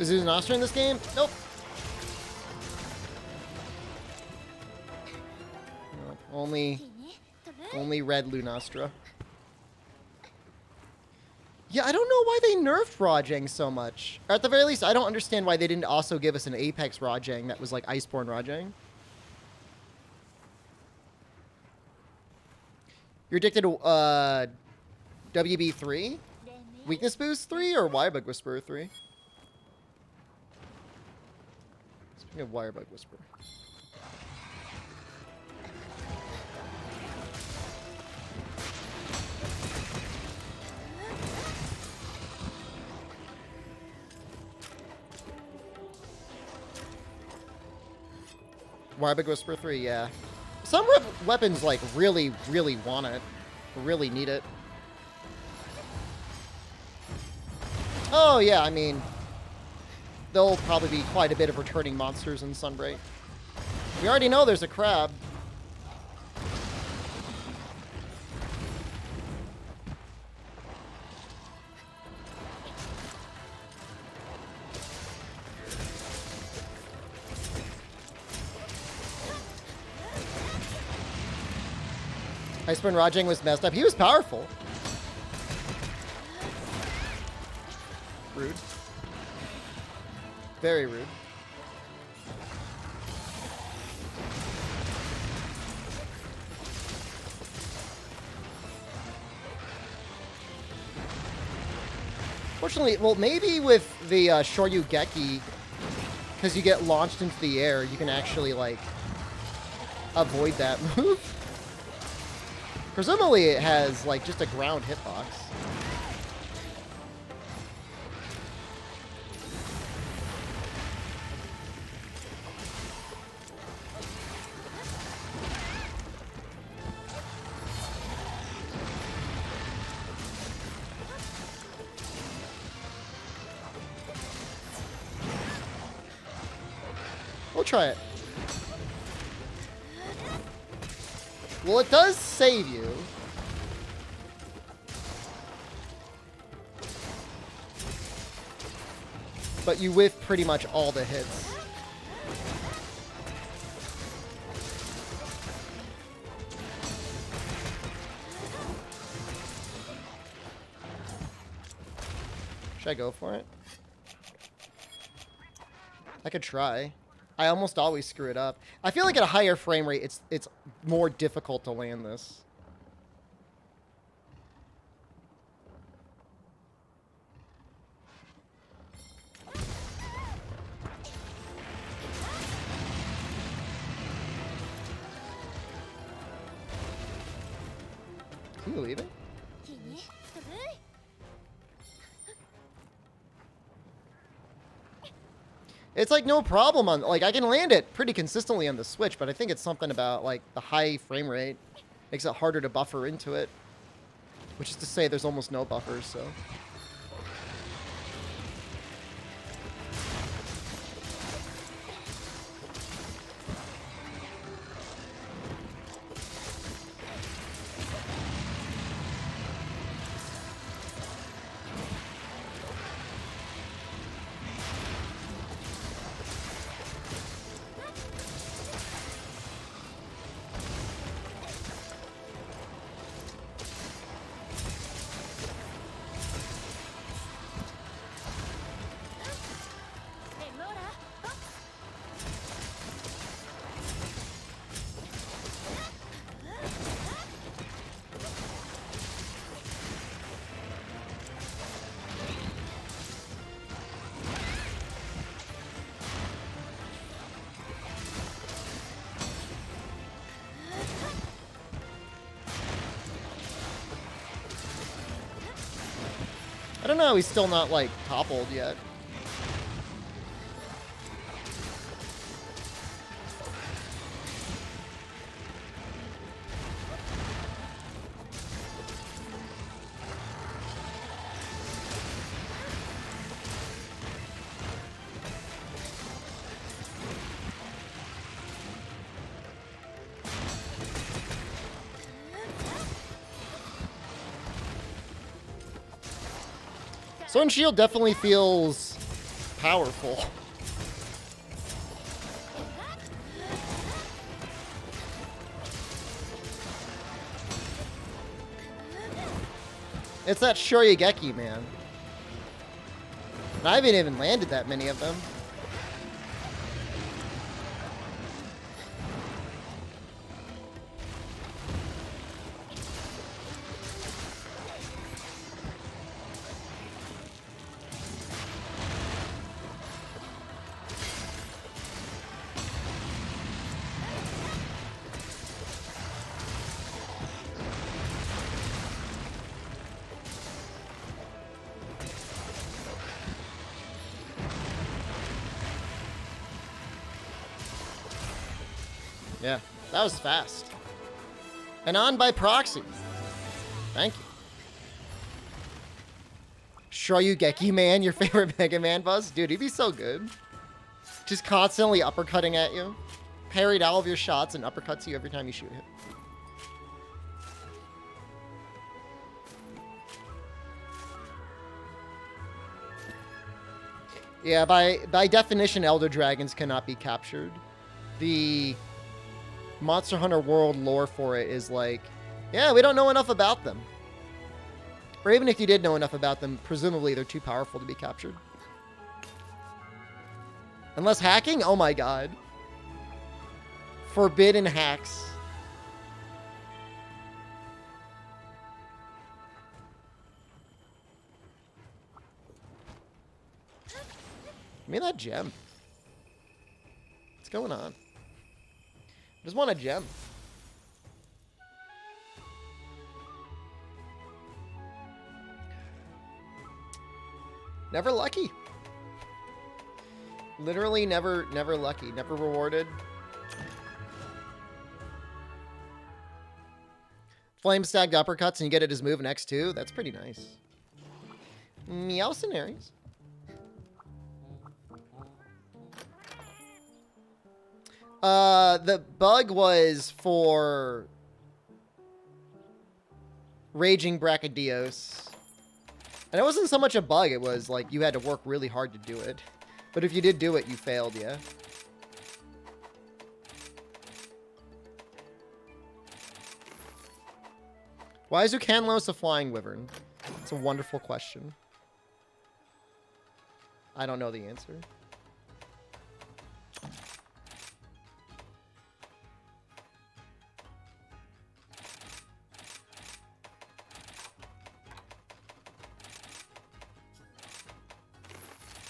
Is Lunastra in this game? Nope. Nope. Only red Lunastra. Yeah, I don't know why they nerfed Rajang so much. Or at the very least, I don't understand why they didn't also give us an Apex Rajang that was like Iceborne Rajang. You're addicted to WB 3? Weakness Boost 3 or Wirebug Whisperer 3? Speaking of Wirebug Whisperer. Wirebug Whisperer 3, yeah. Some weapons, like, really, really want it. Really need it. Oh, yeah, I mean... there'll probably be quite a bit of returning monsters in Sunbreak. We already know there's a crab. Iceburn Rajang was messed up. He was powerful. Rude. Very rude. Fortunately, well, maybe with the Shoryugeki, because you get launched into the air, you can actually, like, avoid that move. Presumably it has, like, just a ground hitbox. We'll try it. Well, it does save you. But you whiff pretty much all the hits. Should I go for it? I could try. I almost always screw it up. I feel like at a higher frame rate, it's more difficult to land this. Can you leave it? It's like no problem on, like, I can land it pretty consistently on the Switch, but I think it's something about, like, the high frame rate makes it harder to buffer into it. Which is to say there's almost no buffers, so. I don't know, he's still not, like, toppled yet. Sword and Shield definitely feels powerful. It's that Shoryugeki, man. And I haven't even landed that many of them. Yeah, that was fast. And on by proxy. Thank you. Shoryugeki Man, your favorite Mega Man boss? Dude, he'd be so good. Just constantly uppercutting at you. parried all of your shots and uppercuts you every time you shoot him. Yeah, by definition, Elder Dragons cannot be captured. The Monster Hunter World lore for it is like, yeah, we don't know enough about them. Or even if you did know enough about them, presumably they're too powerful to be captured. Unless hacking? Oh my god. Forbidden hacks. Give me that gem. What's going on? I just want a gem. Never lucky. Literally never lucky. Never rewarded. Flame stacked uppercuts and you get it as move in X2. That's pretty nice. Meowcenaries. The bug was for Raging Brachydios. And it wasn't so much a bug, it was like you had to work really hard to do it. But if you did do it, you failed, yeah. Why is Ucanlos a flying wyvern? It's a wonderful question. I don't know the answer.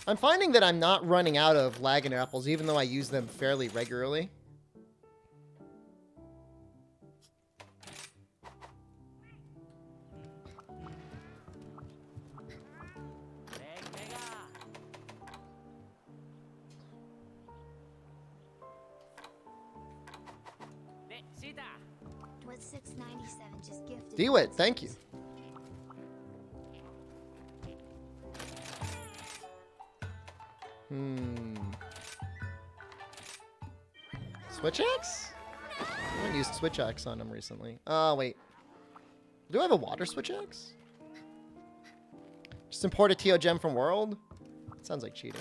I'm finding that I'm not running out of lagging apples, even though I use them fairly regularly. DeWitt, thank you. Switch axe? I haven't used switch axe on him recently. Oh, wait. Do I have a water switch axe? Just import a TO gem from World? Sounds like cheating.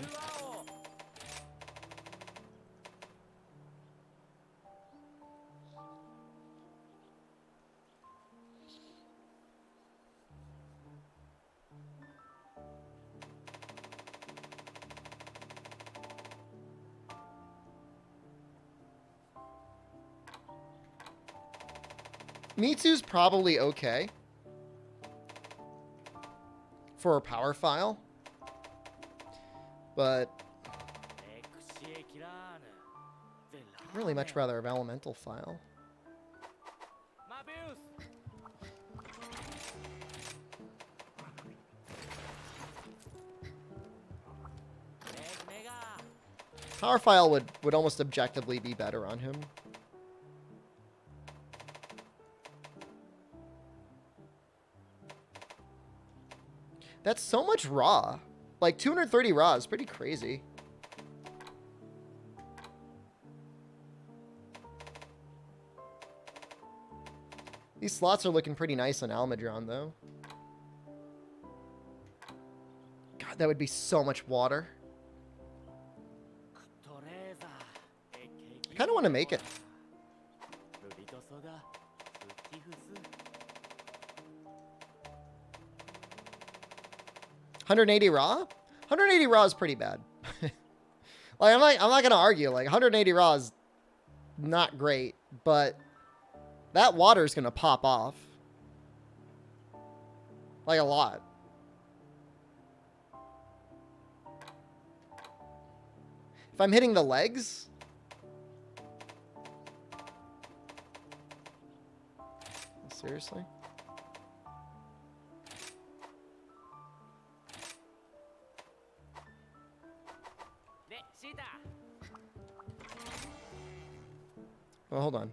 Mitsu's probably okay for a power file, but I'd really much rather have elemental file. Power file would almost objectively be better on him. That's so much raw. Like, 230 raw is pretty crazy. These slots are looking pretty nice on Almudron, though. God, that would be so much water. I kind of want to make it. 180 raw? 180 raw is pretty bad. Like, I'm not gonna argue. Like, 180 raw is not great, but that water is gonna pop off. Like, a lot. If I'm hitting the legs... Seriously? Well, hold on.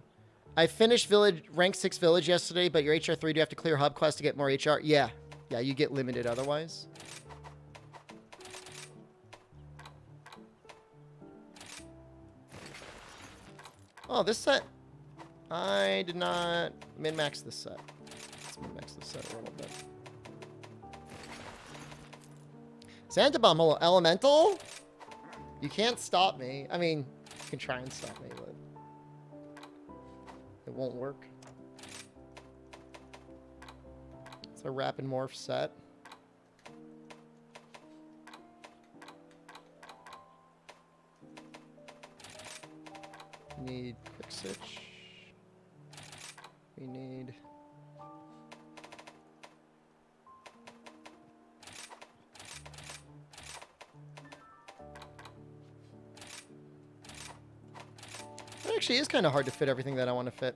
I finished rank 6 village yesterday, but your HR3, do you have to clear hub quest to get more HR? Yeah. Yeah, you get limited otherwise. Oh, this set. I did not min-max this set. Let's min-max this set a little bit. Santa Bomb Elemental? You can't stop me. I mean, you can try and stop me, but it won't work. It's a Rapid Morph set. Need Quick Stitch. We need... It actually is kind of hard to fit everything that I want to fit.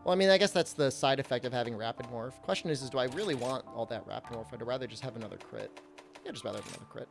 Well, I mean, I guess that's the side effect of having Rapid Morph. Question is do I really want all that Rapid Morph? I'd rather just have another crit. Yeah, I'd just rather have another crit.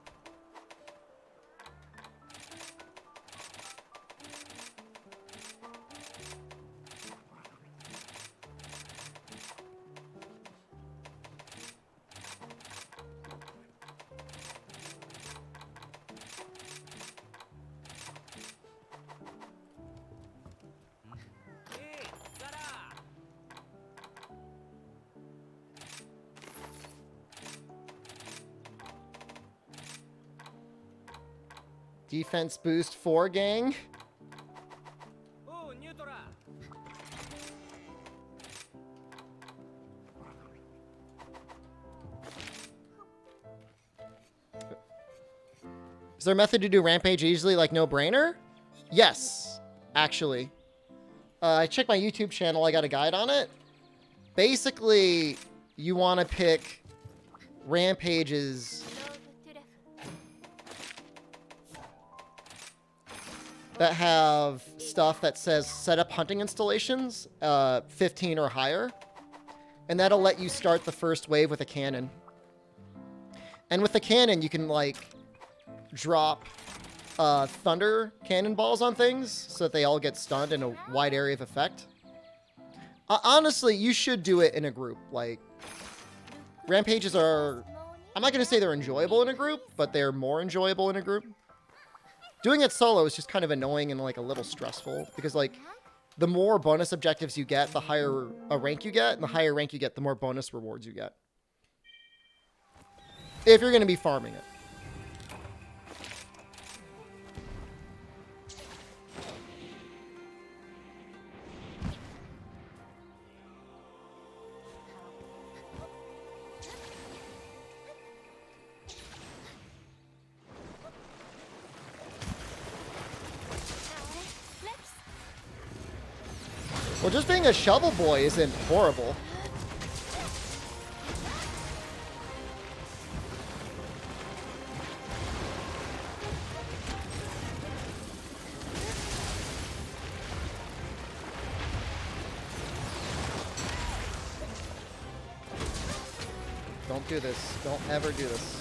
Defense boost 4, gang. Is there a method to do Rampage easily, like no brainer? Yes, actually. I checked my YouTube channel. I got a guide on it. Basically, you want to pick Rampages that have stuff that says set up hunting installations, 15 or higher. And that'll let you start the first wave with a cannon. And with the cannon, you can, like, drop thunder cannonballs on things so that they all get stunned in a wide area of effect. Honestly, you should do it in a group. Like, Rampages are... I'm not going to say they're enjoyable in a group, but they're more enjoyable in a group. Doing it solo is just kind of annoying and, like, a little stressful. Because, like, the more bonus objectives you get, the higher a rank you get. And the higher rank you get, the more bonus rewards you get. If you're going to be farming it. Well, just being a shovel boy isn't horrible. Don't do this. Don't ever do this.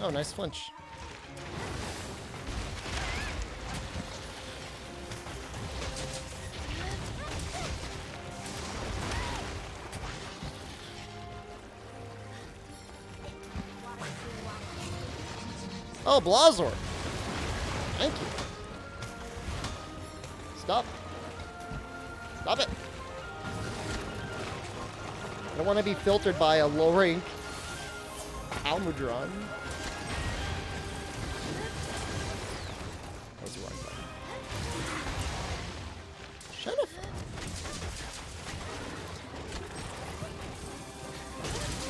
Oh, nice flinch. Oh, Blazor. Thank you. Stop. Stop it. I don't want to be filtered by a low rank Almudron. That was the wrong button. Shut up.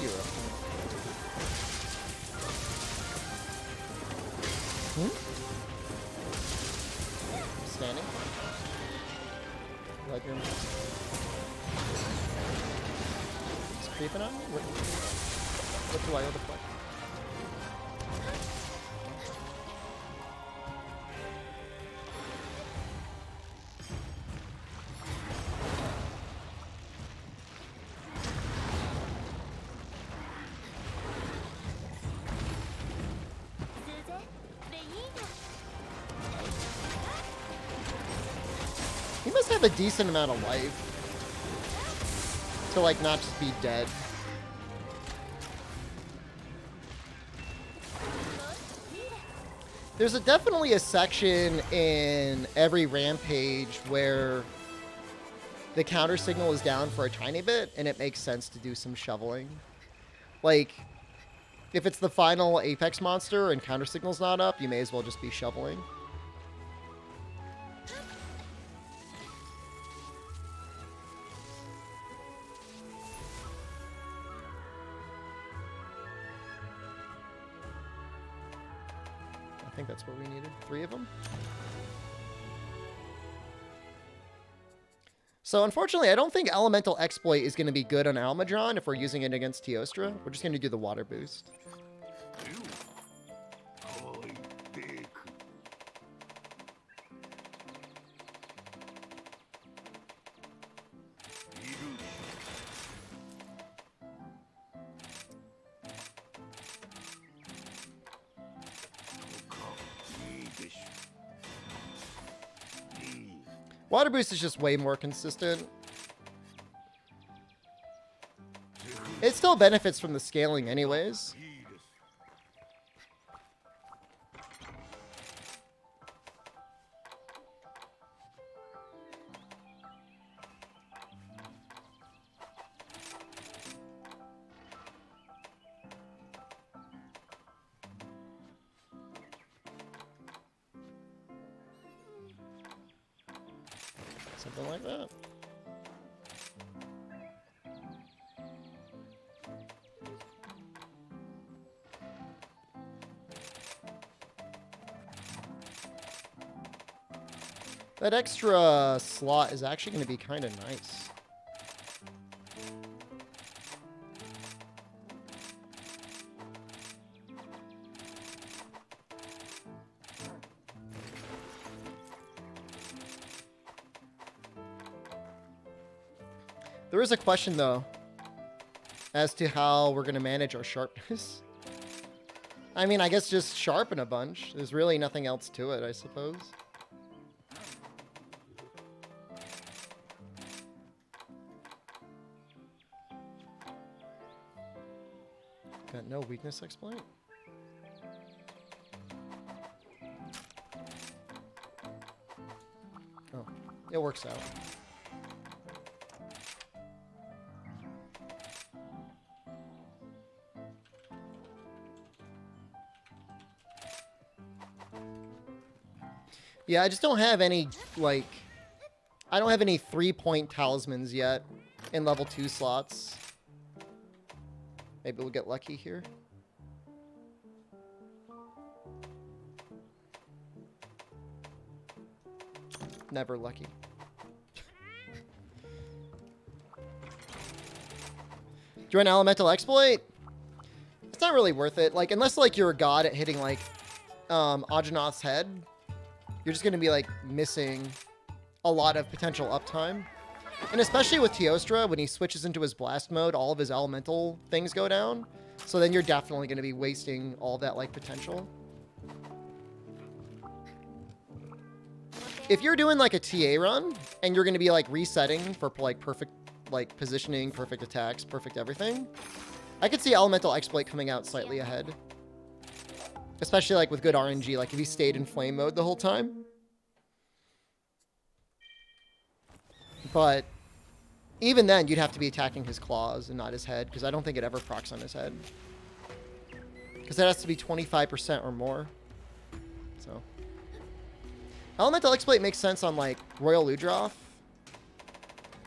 Zero. Standing. Like you're it's creeping on me? What do I owe the fuck? have a decent amount of life to, like, not just be dead. There's definitely a section in every rampage where the counter signal is down for a tiny bit, and it makes sense to do some shoveling. Like, if it's the final Apex monster and counter signal's not up, you may as well just be shoveling. I think that's what we needed. 3 of them. So unfortunately, I don't think Elemental Exploit is going to be good on Almadron if we're using it against Teostra. We're just going to do the water boost. Water boost is just way more consistent. It still benefits from the scaling anyways. Something like that. That extra slot is actually going to be kind of nice. There is a question, though, as to how we're going to manage our sharpness. I mean, I guess just sharpen a bunch. There's really nothing else to it, I suppose. Got no weakness exploit? Oh, it works out. Yeah, I just don't have any, like, I don't have any 3-point talismans yet in level 2 slots. Maybe we'll get lucky here. Never lucky. Do you want Elemental Exploit? It's not really worth it. Like, unless, like, you're a god at hitting, like, Ajanoth's head, you're just going to be, like, missing a lot of potential uptime. And especially with Teostra, when he switches into his blast mode, all of his elemental things go down. So then you're definitely going to be wasting all that, like, potential. If you're doing, like, a TA run, and you're going to be, like, resetting for, like, perfect, like, positioning, perfect attacks, perfect everything, I could see Elemental Exploit coming out slightly ahead. Especially, like, with good RNG, like, if he stayed in flame mode the whole time. But even then, you'd have to be attacking his claws and not his head, because I don't think it ever procs on his head. Because that has to be 25% or more. So Elemental Exploit makes sense on, like, Royal Ludroth.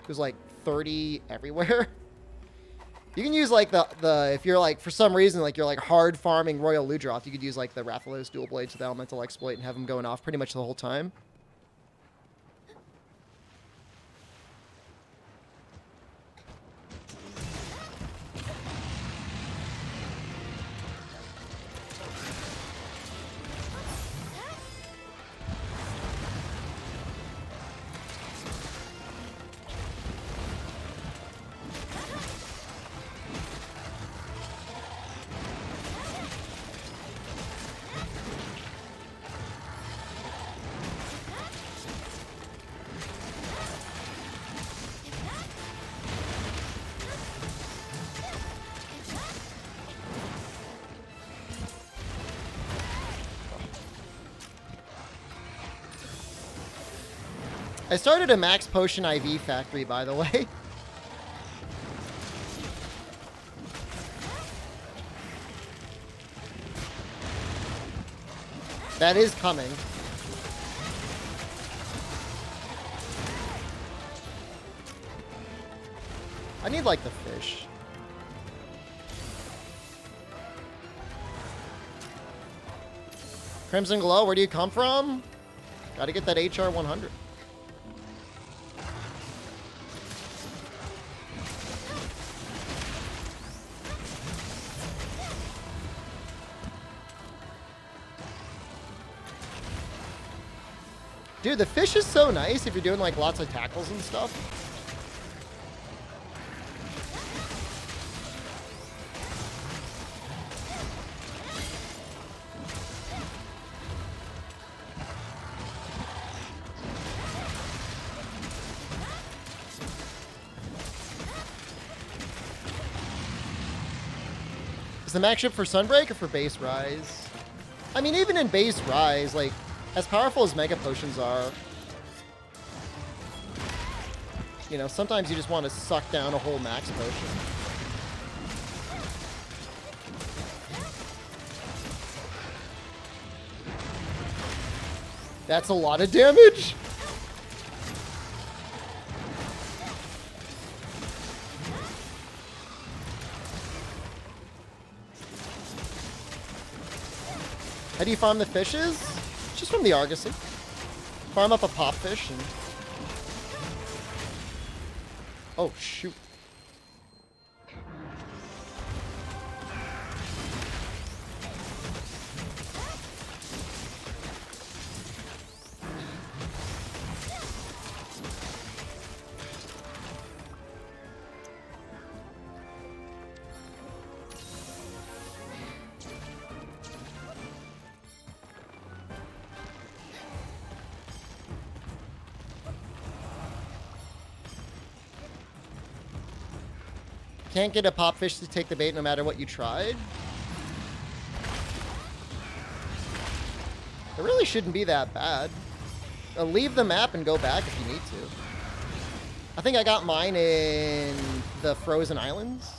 There's, like, 30 everywhere. You can use, like, the if you're, like, for some reason, like, you're, like, hard farming Royal Ludroth, you could use, like, the Rathalos Dual Blades with Elemental Exploit and have them going off pretty much the whole time. I started a max potion IV factory, by the way. That is coming. I need, like, the fish. Crimson Glow, where do you come from? Gotta get that HR 100. Dude, the fish is so nice if you're doing, like, lots of tackles and stuff. Is the max ship for Sunbreak or for base Rise? I mean, even in base Rise, like, as powerful as Mega Potions are, you know, sometimes you just want to suck down a whole max potion. That's a lot of damage! How do you farm the fishes? Just from the Argosy. Farm up a pop fish and... Oh, shoot. Can't get a pop fish to take the bait no matter what you tried. It really shouldn't be that bad. Leave the map and go back if you need to. I think I got mine in the Frozen Islands.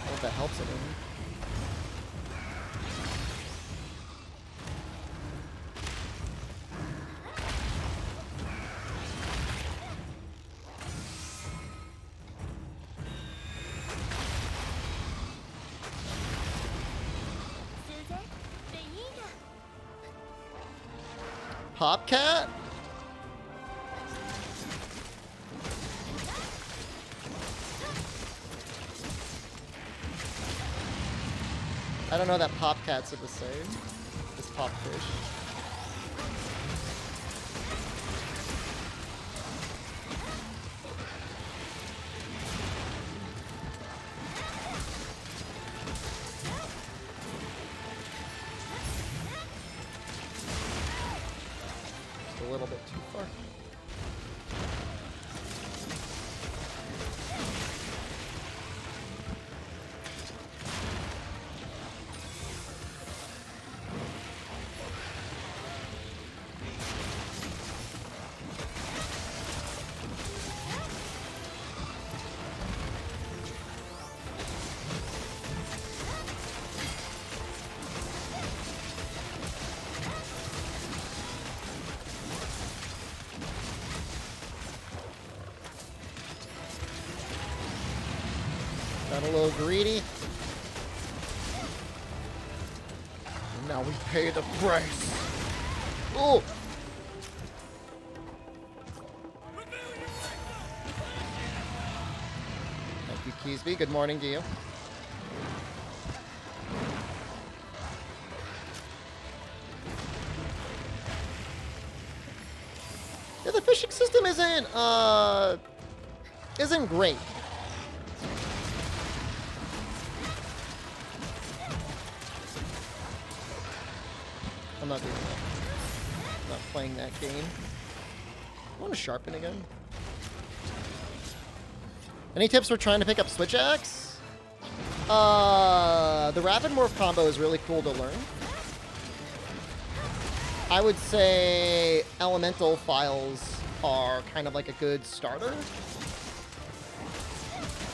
I hope that helps anyone. Popcat? I don't know that Popcats are the same as Popfish. A little bit too far. Got a little greedy. And now we pay the price. Oh! Thank you, Keysby. Good morning to you. Yeah, the fishing system isn't great. I'm not doing that. I'm not playing that game. I want to sharpen again. Any tips for trying to pick up Switch Axe? The Rapid Morph combo is really cool to learn. I would say elemental files are kind of like a good starter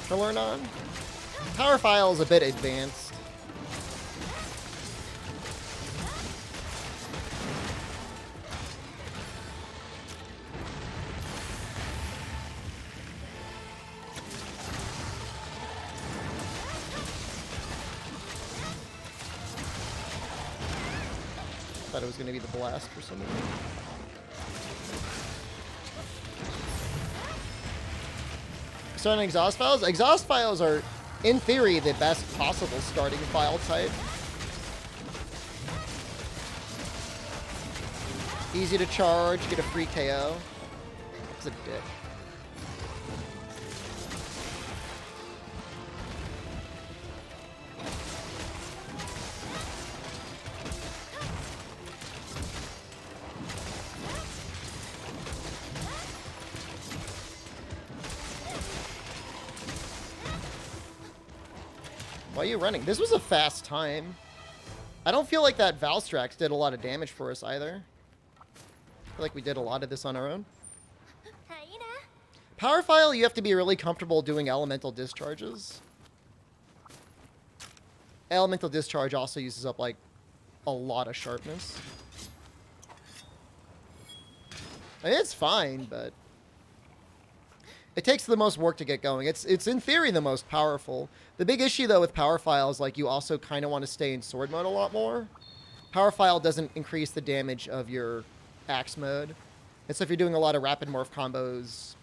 to learn on. Power file is a bit advanced. Thought it was going to be the blast for some reason. Starting exhaust files? Exhaust files are, in theory, the best possible starting file type. Easy to charge, get a free KO. It's a dick. Why are you running? This was a fast time. I don't feel like that Valstrax did a lot of damage for us either. I feel like we did a lot of this on our own. Power file, you have to be really comfortable doing elemental discharges. Elemental discharge also uses up like a lot of sharpness. I mean, it's fine, but it takes the most work to get going. It's in theory the most powerful. The big issue though with power file is like you also kind of want to stay in sword mode a lot more. Power file doesn't increase the damage of your axe mode. And so if you're doing a lot of rapid morph combos,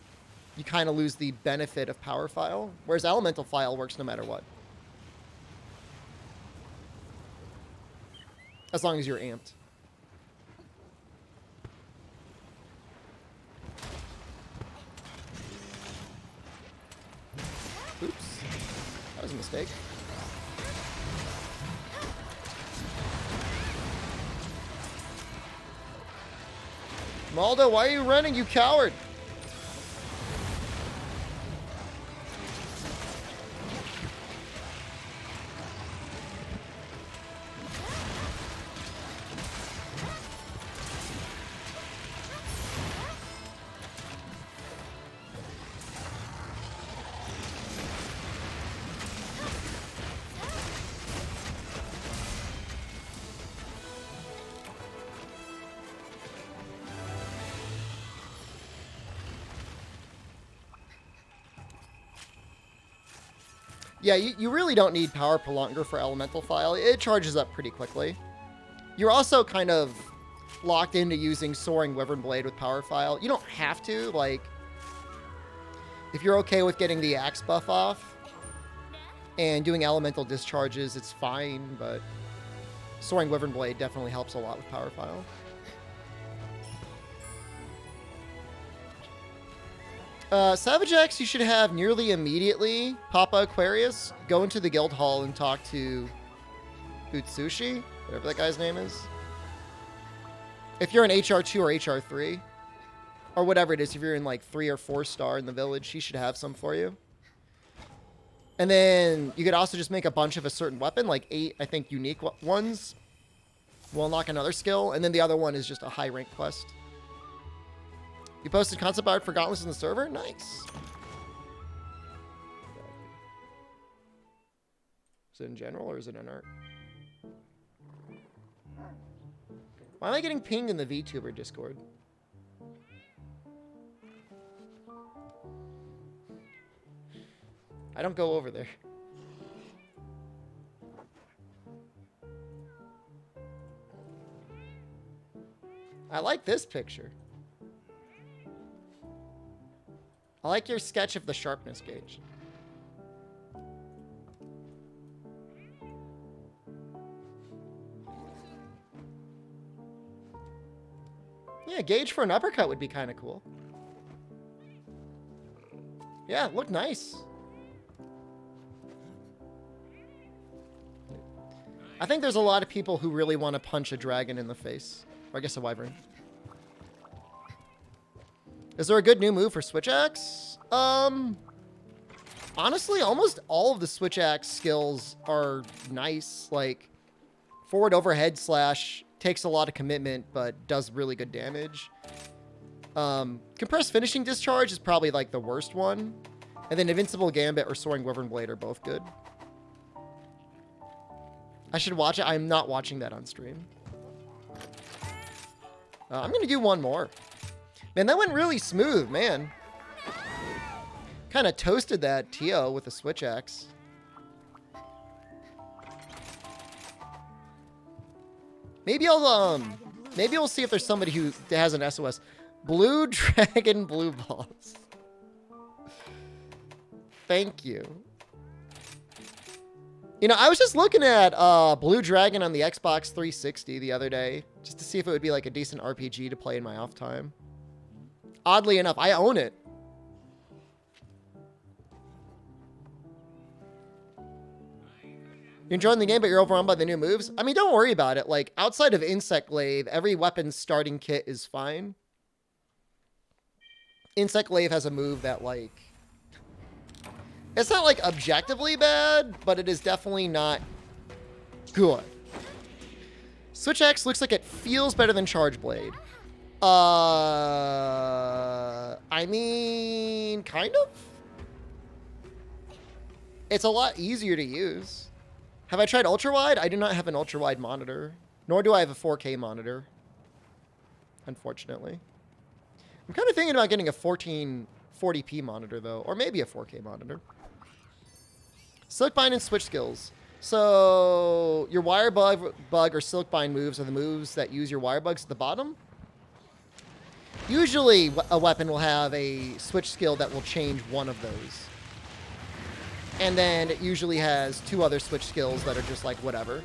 you kind of lose the benefit of power file. Whereas elemental file works no matter what. As long as you're amped. Oops. That was a mistake. Maldo, why are you running, you coward? Yeah, you really don't need Power Prolonger for Elemental File. It charges up pretty quickly. You're also kind of locked into using Soaring Wyvern Blade with Power File. You don't have to, like, if you're okay with getting the Axe buff off and doing Elemental Discharges, it's fine, but Soaring Wyvern Blade definitely helps a lot with Power File. Savage X you should have nearly immediately. Papa Aquarius, go into the guild hall and talk to Utsushi, whatever that guy's name is. If you're in HR2 or HR3, or whatever it is, if you're in like 3 or 4 star in the village, he should have some for you. And then you could also just make a bunch of a certain weapon, like 8, I think, unique ones. Will unlock another skill, and then the other one is just a high rank quest. You posted concept art for Gauntless in the server? Nice. Is it in general or is it in art? Why am I getting pinged in the VTuber Discord? I don't go over there. I like this picture. I like your sketch of the sharpness gauge. Yeah, gauge for an uppercut would be kind of cool. Yeah, look nice. I think there's a lot of people who really want to punch a dragon in the face. Or I guess a wyvern. Is there a good new move for Switch Axe? Honestly, almost all of the Switch Axe skills are nice. Like, forward overhead slash takes a lot of commitment, but does really good damage. Compressed Finishing Discharge is probably like the worst one. And then Invincible Gambit or Soaring Wyvern Blade are both good. I should watch it. I'm not watching that on stream. I'm going to do one more. Man, that went really smooth, man. Kind of toasted that Tio with a switch axe. Maybe we'll see if there's somebody who has an SOS. Blue Dragon Blue Balls. Thank you. You know, I was just looking at Blue Dragon on the Xbox 360 the other day, just to see if it would be like a decent RPG to play in my off time. Oddly enough, I own it. You're enjoying the game, but you're overwhelmed by the new moves? I mean, don't worry about it. Like, outside of Insect Glaive, every weapon's starting kit is fine. Insect Glaive has a move that, like... It's not, like, objectively bad, but it is definitely not good. Switch Axe looks like it feels better than Charge Blade. I mean, kind of? It's a lot easier to use. Have I tried ultra-wide? I do not have an ultra-wide monitor, nor do I have a 4K monitor, unfortunately. I'm kind of thinking about getting a 1440p monitor, though, or maybe a 4K monitor. Silkbind and switch skills. So your wire bug or silkbind moves are the moves that use your wire bugs at the bottom. Usually a weapon will have a switch skill that will change one of those. And then it usually has two other switch skills that are just like whatever.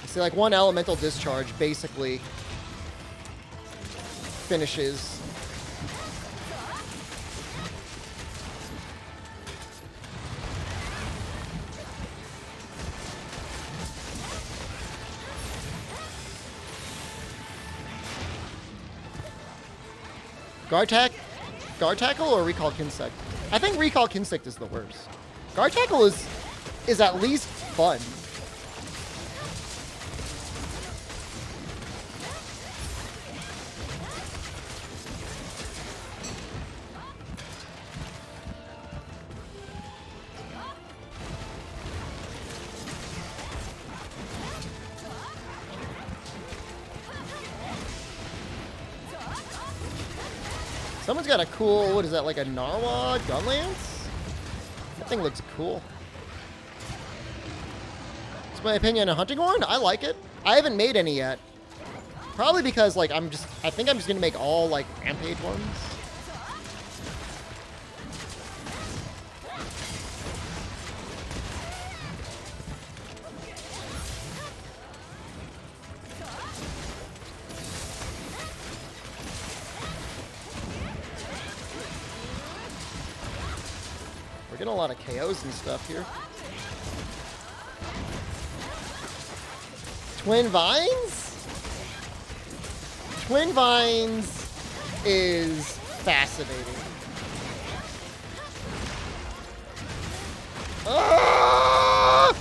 See, like one elemental discharge basically finishes. Guard Tackle or Recall Kinsect? I think Recall Kinsect is the worst. Guard Tackle is at least fun. Someone's got a cool, what is that, like a Narwhal gun lance? That thing looks cool. It's my opinion on a hunting horn. I like it. I haven't made any yet. Probably because, like, I think I'm just going to make all, like, rampage ones. Getting a lot of KOs and stuff here. Twin Vines? Twin Vines is fascinating. Ah!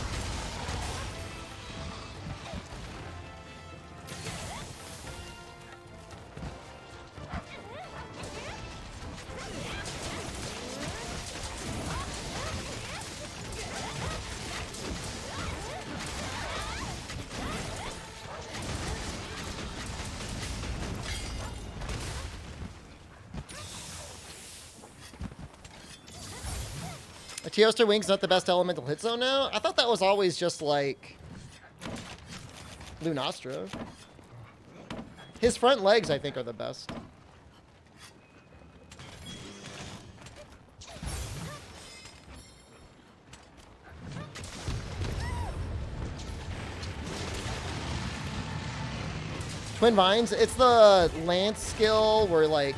A Teoster Wing's not the best elemental hit zone now? I thought that was always just like Lunastra. His front legs, I think, are the best. Twin Vines, it's the lance skill where, like,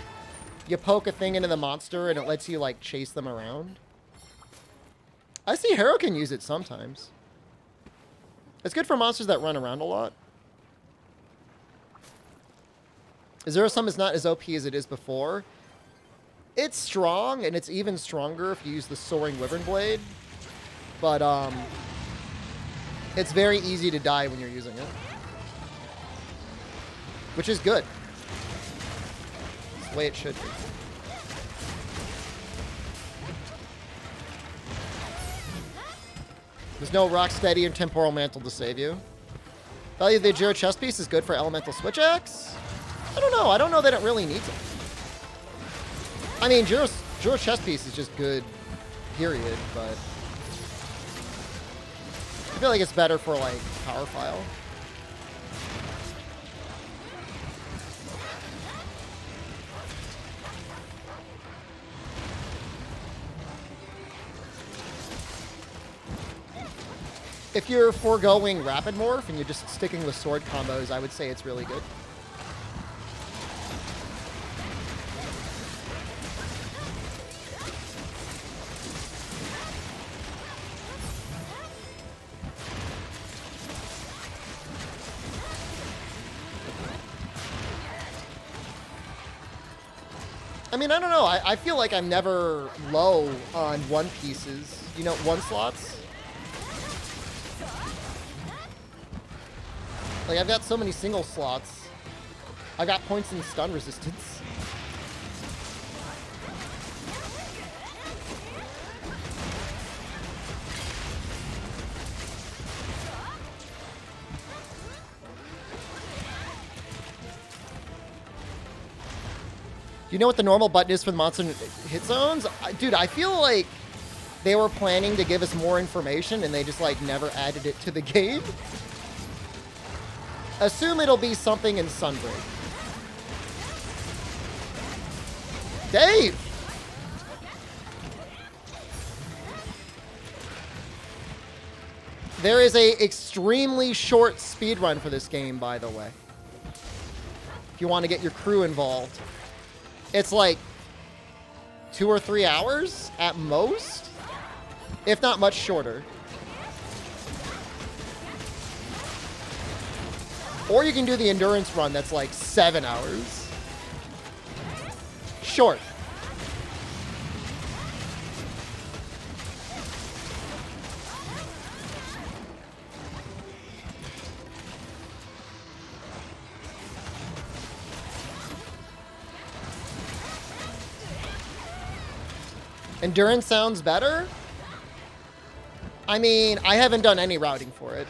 you poke a thing into the monster and it lets you, like, chase them around. I see Hero can use it sometimes. It's good for monsters that run around a lot. Zero Sum is not as OP as it is before. It's strong, and it's even stronger if you use the Soaring Wyvern Blade. But, it's very easy to die when you're using it. Which is good. It's the way it should be. There's no Rocksteady and Temporal Mantle to save you. Value of the Jiro chest piece is good for Elemental Switch Axe? I don't know. I don't know that it really needs it. I mean, Jiro chest piece is just good, period, but I feel like it's better for, like, Power File. If you're foregoing Rapid Morph and you're just sticking with sword combos, I would say it's really good. I mean, I don't know. I feel like I'm never low on one pieces. You know, one slots. Like, I've got so many single slots. I've got points in stun resistance. Do you know what the normal button is for the monster hit zones? Dude, I feel like they were planning to give us more information and they just, like, never added it to the game. Assume it'll be something in Sunbreak. Dave! There is a extremely short speedrun for this game, by the way. If you want to get your crew involved. It's like 2 or 3 hours at most, if not much shorter. Or you can do the endurance run that's like 7 hours. Short. Endurance sounds better? I mean, I haven't done any routing for it.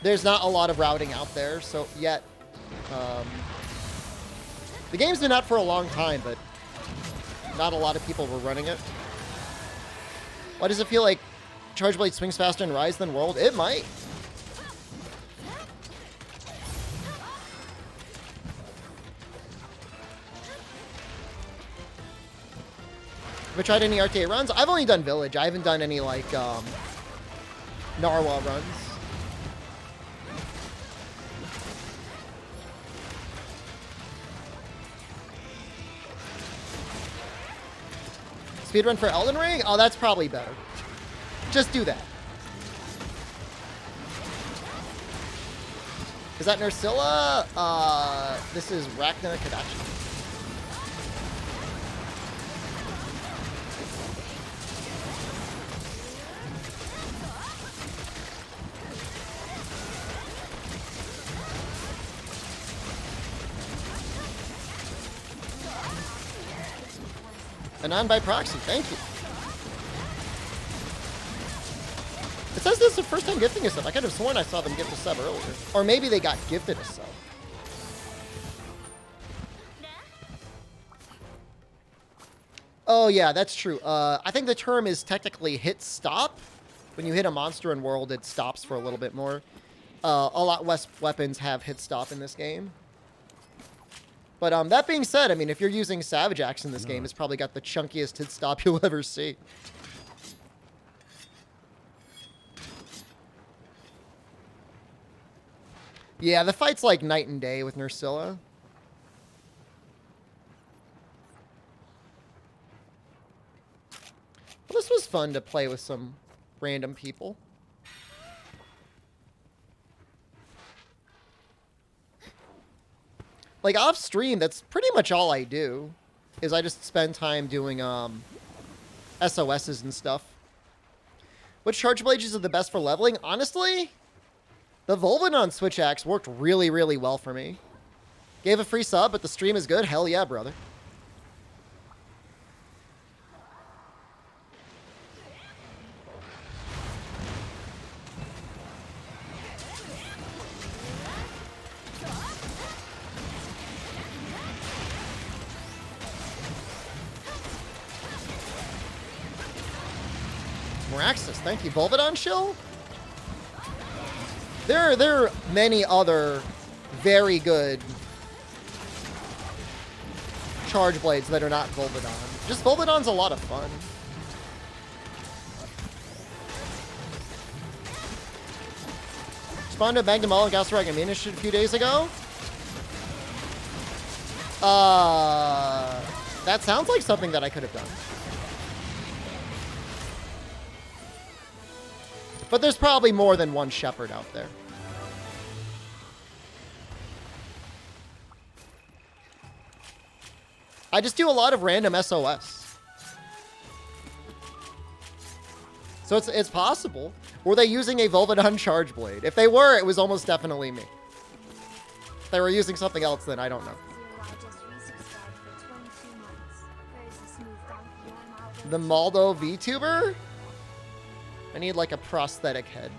There's not a lot of routing out there, so yet. The game's been out for a long time, but not a lot of people were running it. Why does it feel like Charge Blade swings faster in Rise than World? It might. Have I tried any RTA runs? I've only done Village. I haven't done any, like, Narwhal runs. Speedrun for Elden Ring? Oh, that's probably better. Just do that. Is that Nursilla? This is Rachna Kadachi. Anon by proxy, thank you. It says this is the first time gifting a sub. I could have sworn I saw them gift a sub earlier. Or maybe they got gifted a sub. Oh yeah, that's true. I think the term is technically hit stop. When you hit a monster in World, it stops for a little bit more. A lot less weapons have hit stop in this game. But that being said, I mean, if you're using Savage Axe in this game, it's probably got the chunkiest hit stop you'll ever see. Yeah, the fight's like night and day with Nursilla. Well, this was fun to play with some random people. Like, off stream, that's pretty much all I do. is I just spend time doing SOSs and stuff. Which charge blades are the best for leveling? Honestly, the Volvanon switch axe worked really, really well for me. Gave a free sub, but the stream is good? Hell yeah, brother. Moraxis, thank you. Volvadon shill? There are many other very good charge blades that are not Volvadon. Just Volvadon's a lot of fun. Spawned to Magnum All and Gasrag Ammunition a few days ago? That sounds like something that I could have done. But there's probably more than one Shepherd out there. I just do a lot of random SOS. So it's possible. Were they using a Volvadon charge blade? If they were, it was almost definitely me. If they were using something else, then I don't know. The Maldo VTuber? I need like a prosthetic head.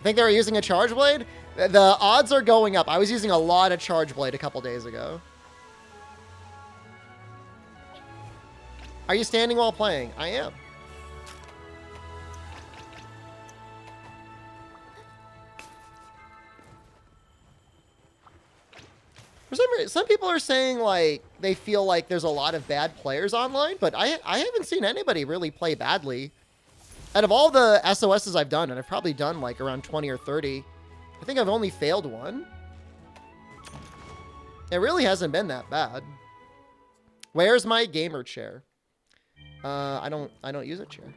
Think they were using a charge blade? The odds are going up. I was using a lot of charge blade a couple days ago. Are you standing while playing? I am. For some reason, some people are saying like they feel like there's a lot of bad players online, but I haven't seen anybody really play badly. Out of all the SOSs I've done, and I've probably done like around 20 or 30, I think I've only failed one. It really hasn't been that bad. Where's my gamer chair? I don't use a chair.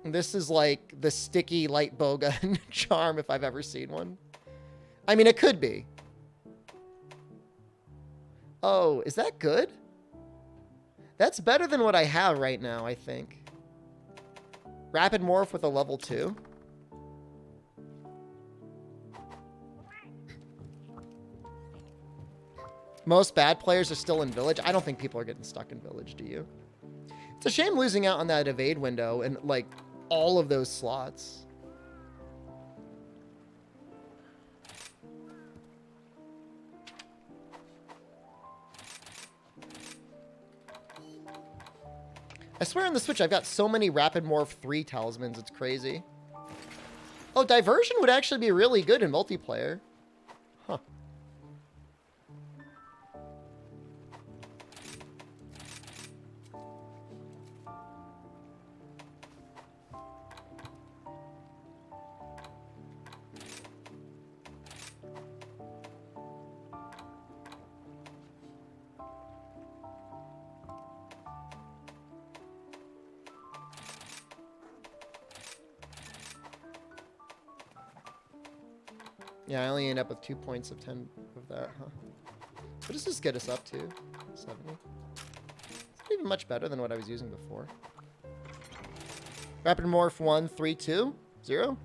This is like the sticky light bowgun charm if I've ever seen one. I mean, it could be. Oh, is that good? That's better than what I have right now, I think. Rapid morph with a level 2. Most bad players are still in village. I don't think people are getting stuck in village, do you? It's a shame losing out on that evade window and like all of those slots. I swear on the Switch I've got so many Rapid Morph 3 talismans, it's crazy. Oh, Diversion would actually be really good in multiplayer. Huh. Yeah, I only end up with 2 points of 10 of that, huh? What does this get us up to? 70? It's not even much better than what I was using before. Rapid Morph 1, 3, 2, 0?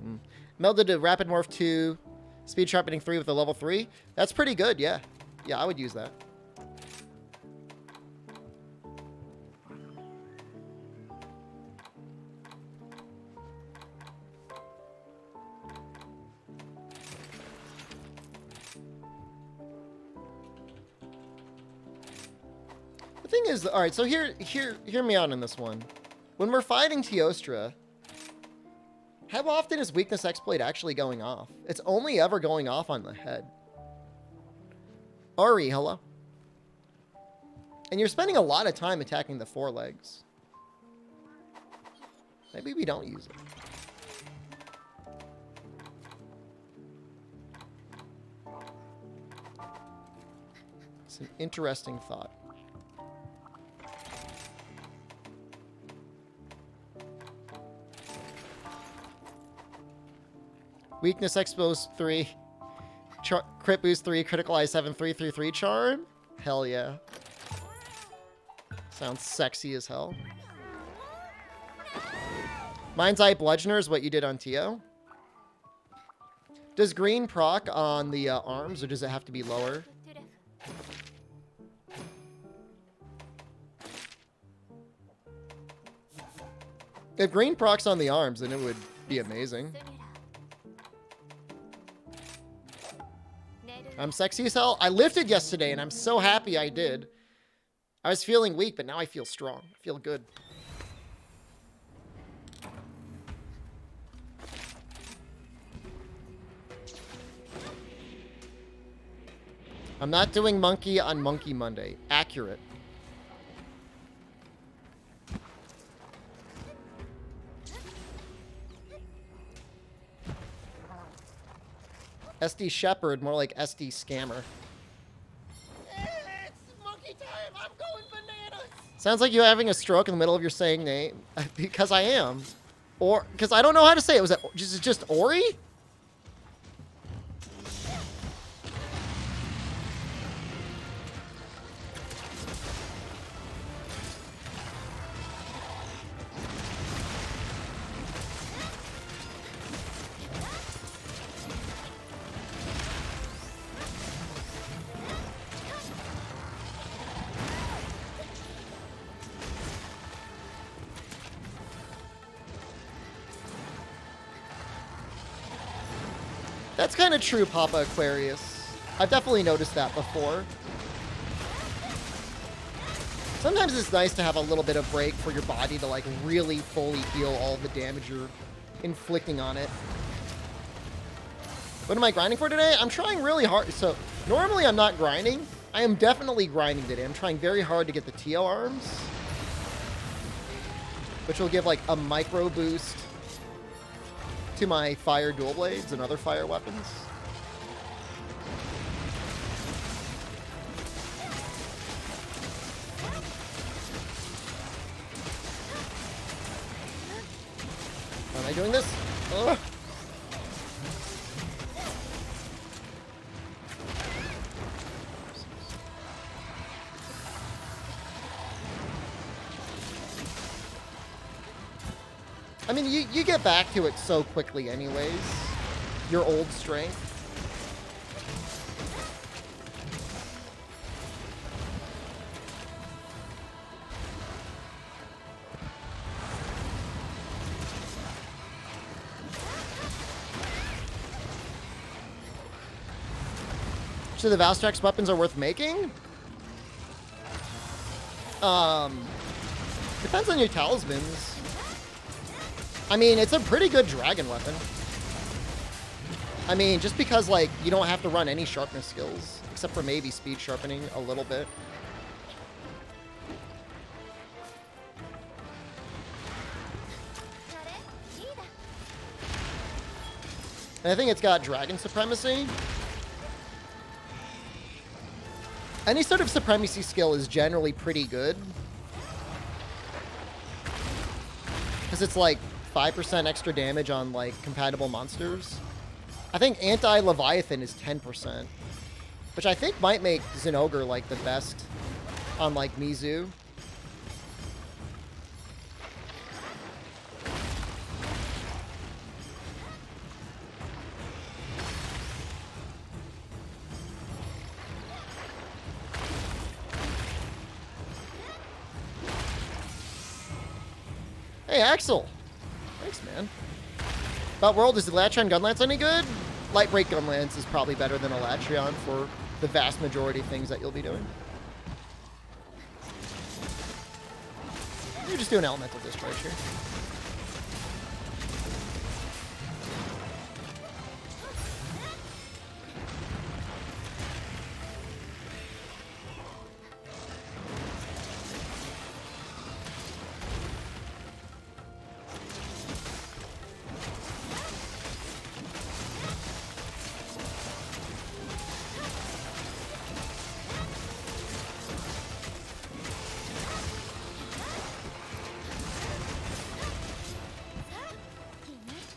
Melded to Rapid Morph 2, Speed Sharpening 3 with a level 3. That's pretty good, yeah. Yeah, I would use that. Thing is, all right, so hear me out on this one. When we're fighting Teostra, how often is Weakness Exploit actually going off? It's only ever going off on the head. Ari, hello. And you're spending a lot of time attacking the forelegs. Maybe we don't use it. It's an interesting thought. Weakness expose 3. Crit boost 3. Critical eye 7. 3/3/3 charm. Hell yeah. Sounds sexy as hell. Mind's Eye Bludgeoner is what you did on Tio. Does green proc on the arms, or does it have to be lower? If green procs on the arms, then it would be amazing. I'm sexy as hell. I lifted yesterday, and I'm so happy I did. I was feeling weak, but now I feel strong. I feel good. I'm not doing monkey on Monkey Monday. Accurate. SDShepard, more like SD Scammer. It's monkey time. I'm going bananas. Sounds like you're having a stroke in the middle of your saying name. Because I am. Or, because I don't know how to say it. Was it just Ori? That's kind of true, Papa Aquarius. I've definitely noticed that before. Sometimes it's nice to have a little bit of break for your body to like really fully heal all the damage you're inflicting on it. What am I grinding for today? I'm trying really hard. So normally I'm not grinding. I am definitely grinding today. I'm trying very hard to get the TO arms, which will give like a micro boost to my fire dual blades and other fire weapons. Am I doing this? Ugh. I mean, you get back to it so quickly anyways. Your old strength. So the Valstrax weapons are worth making? Depends on your talismans. I mean, it's a pretty good dragon weapon. I mean, just because, like, you don't have to run any sharpness skills, except for maybe speed sharpening a little bit. And I think it's got dragon supremacy. Any sort of supremacy skill is generally pretty good. Because it's like 5% extra damage on, like, compatible monsters. I think anti-Leviathan is 10%. Which I think might make Zinogre, like, the best on, like, Mizu. Hey, Axel! Thanks, man. About World, is the Latreon Gunlance any good? Lightbreak Gunlance is probably better than a Latreon for the vast majority of things that you'll be doing. You just do an Elemental Discharge here.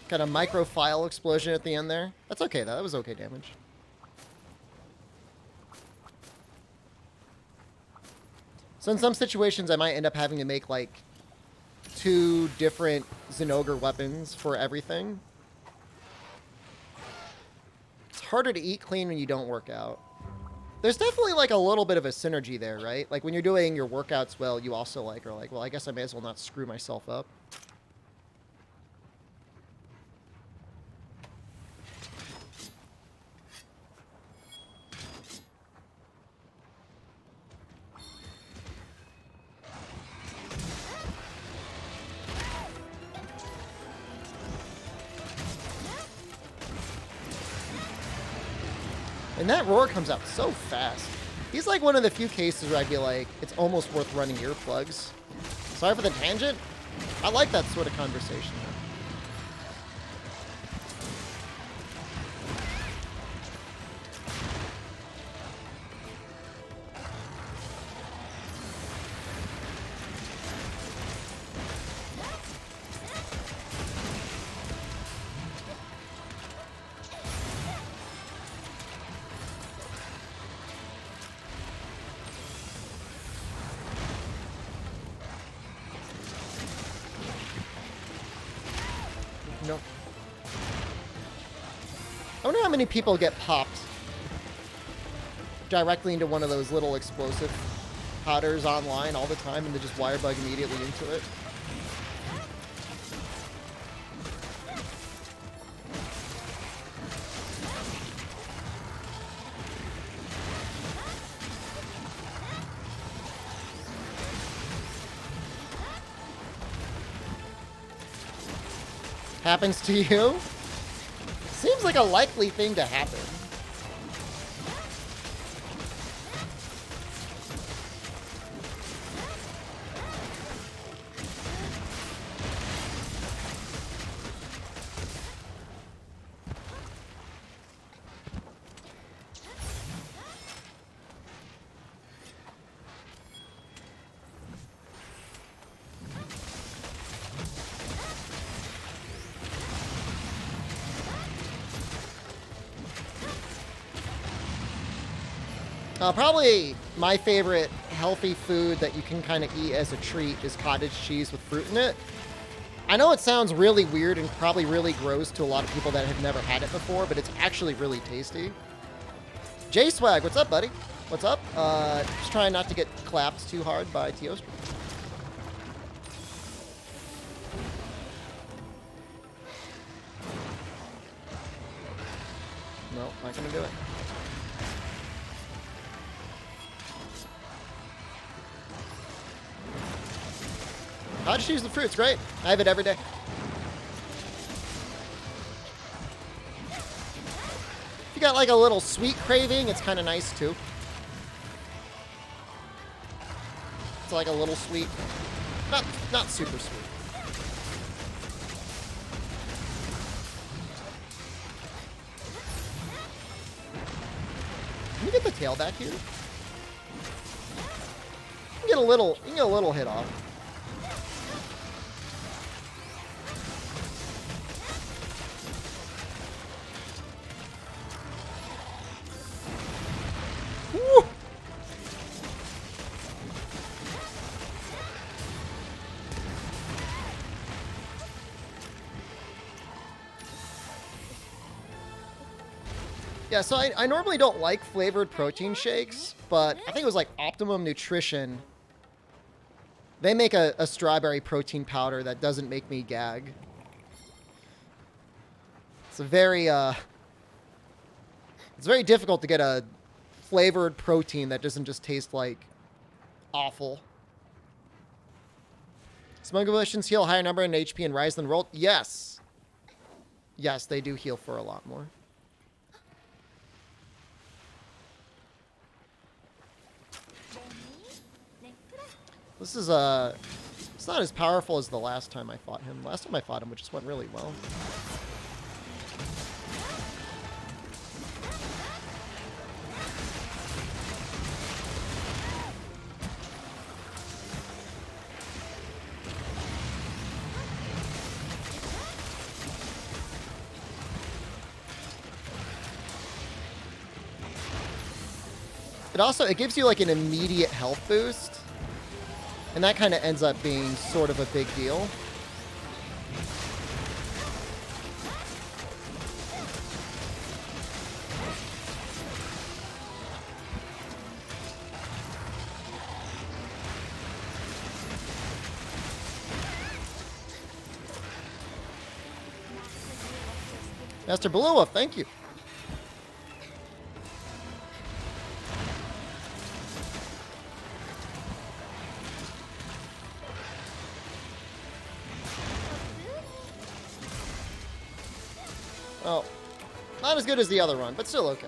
Kind of micro-file explosion at the end there. That's okay, though. That was okay damage. So in some situations, I might end up having to make, like, 2 different Zinogre weapons for everything. It's harder to eat clean when you don't work out. There's definitely, like, a little bit of a synergy there, right? Like, when you're doing your workouts well, you also, like, are like, well, I guess I may as well not screw myself up. And that roar comes out so fast. He's like one of the few cases where I'd be like, it's almost worth running earplugs. Sorry for the tangent. I like that sort of conversation. Nope. I wonder how many people get popped directly into one of those little explosive powders online all the time and they just wire bug immediately into it. Happens to you? Seems like a likely thing to happen. Probably my favorite healthy food that you can kind of eat as a treat is cottage cheese with fruit in it. I know it sounds really weird and probably really gross to a lot of people that have never had it before, but it's actually really tasty. J-Swag, what's up, buddy? What's up? Just trying not to get clapped too hard by Teostra. No, not gonna do it. I'll just use the fruits, great. I have it every day. If you got like a little sweet craving, it's kind of nice too. It's like a little sweet. Not super sweet. Can you get the tail back here? You can get a little hit off. Woo! Yeah, so I normally don't like flavored protein shakes, but I think it was like Optimum Nutrition. They make a strawberry protein powder that doesn't make me gag. It's a very, it's very difficult to get a flavored protein that doesn't just taste like awful. Smug evolutions heal a higher number in HP and Rise than Roll. Yes. Yes, they do heal for a lot more. This is it's not as powerful as the last time I fought him. Last time I fought him, it just went really well. It gives you like an immediate health boost. And that kind of ends up being sort of a big deal. Master Balua, thank you. Oh, not as good as the other run, but still okay.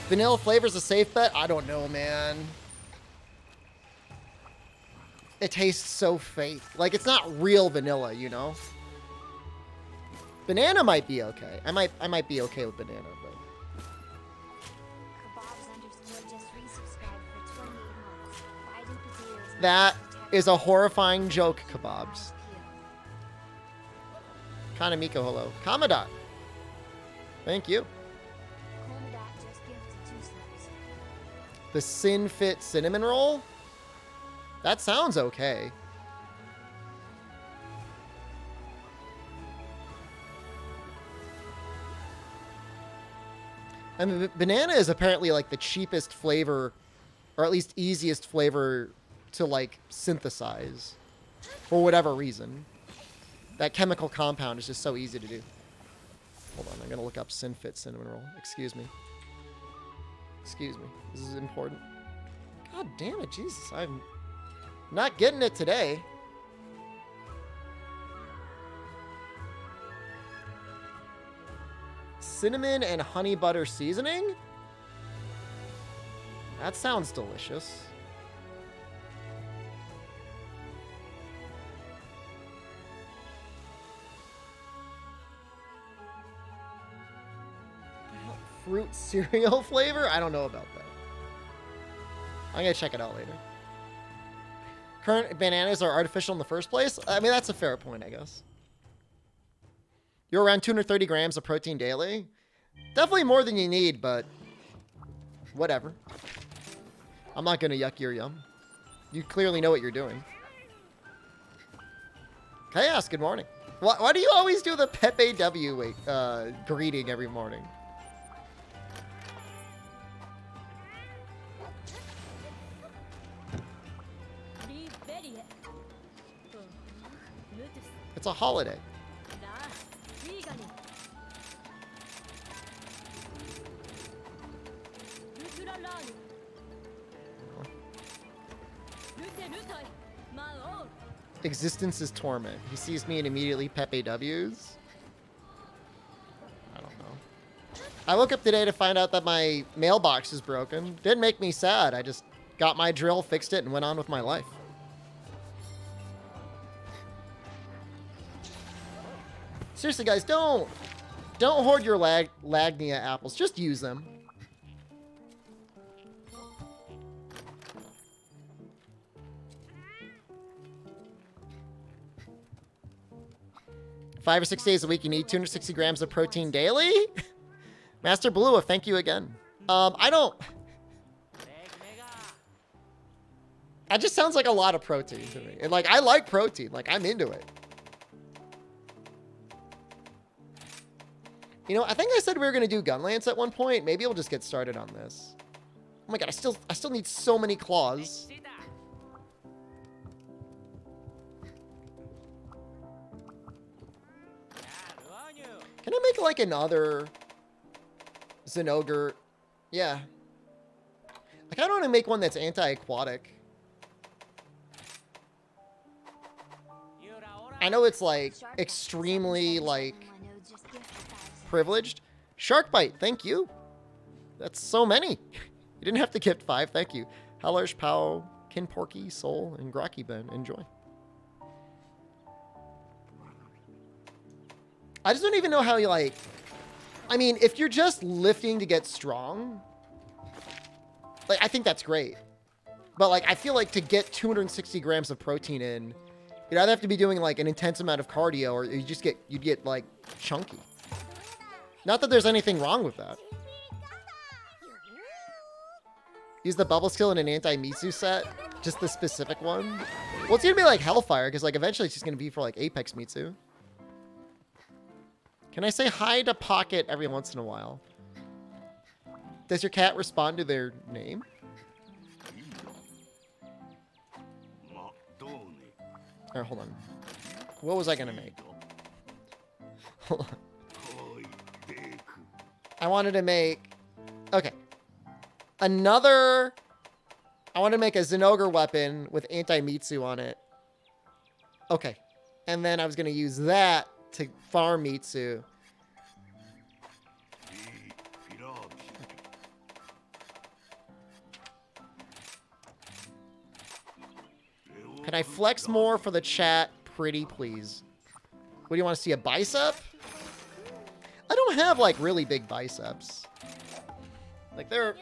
Vanilla flavor's a safe bet? I don't know, man. It tastes so fake. Like, it's not real vanilla, you know? Banana might be okay. I might be okay with banana, but... That is a horrifying joke, Kebabs. Kanamiko, hello. Kamadot. Thank you. The Sin Fit cinnamon roll? That sounds okay. I mean, banana is apparently like the cheapest flavor, or at least easiest flavor to like synthesize for whatever reason. That chemical compound is just so easy to do. Hold on, I'm gonna look up Sinfit cinnamon roll. Excuse me. Excuse me. This is important. God damn it, Jesus. I'm not getting it today. Cinnamon and honey butter seasoning? That sounds delicious. Fruit cereal flavor? I don't know about that. I'm gonna check it out later. Current bananas are artificial in the first place? I mean, that's a fair point, I guess. You're around 230 grams of protein daily? Definitely more than you need, but whatever. I'm not gonna yuck your yum. You clearly know what you're doing. Chaos, good morning. Why do you always do the Pepe W greeting every morning? It's a holiday. Existence is torment. He sees me and immediately Pepe W's. I don't know. I woke up today to find out that my mailbox is broken. Didn't make me sad. I just got my drill, fixed it, and went on with my life. Seriously, guys, don't hoard your Lagnia apples. Just use them. Five or 6 days a week, you need 260 grams of protein daily? Master Balua, thank you again. That just sounds like a lot of protein to me. And, like, I like protein. Like, I'm into it. You know, I think I said we were going to do Gunlance at one point. Maybe we'll just get started on this. Oh my god, I still need so many claws. Can I make, like, another Zenogre? Yeah. Like, I don't want to make one that's anti-aquatic. I know it's, like, extremely, like, privileged. Sharkbite, thank you. That's so many. You didn't have to gift 5, thank you. Hallersh, Pao, Kinporky, Soul, and Graki Ben. Enjoy. I just don't even know how you, like... I mean, if you're just lifting to get strong, like, I think that's great. But, like, I feel like to get 260 grams of protein in, you'd either have to be doing, like, an intense amount of cardio, or you'd get, like, chunky. Not that there's anything wrong with that. Use the bubble skill in an anti-Mitsu set. Just the specific one. Well, it's gonna be like Hellfire, because like eventually it's just gonna be for like Apex Mitsu. Can I say hi to Pocket every once in a while? Does your cat respond to their name? Alright, hold on. What was I gonna make? Hold on. I wanted to make... Okay. I want to make a Zenogre weapon with anti-Mitsu on it. Okay. And then I was going to use that to farm Mitsu. Can I flex more for the chat? Pretty please. What do you want to see? A bicep? I don't have like really big biceps. Like they're...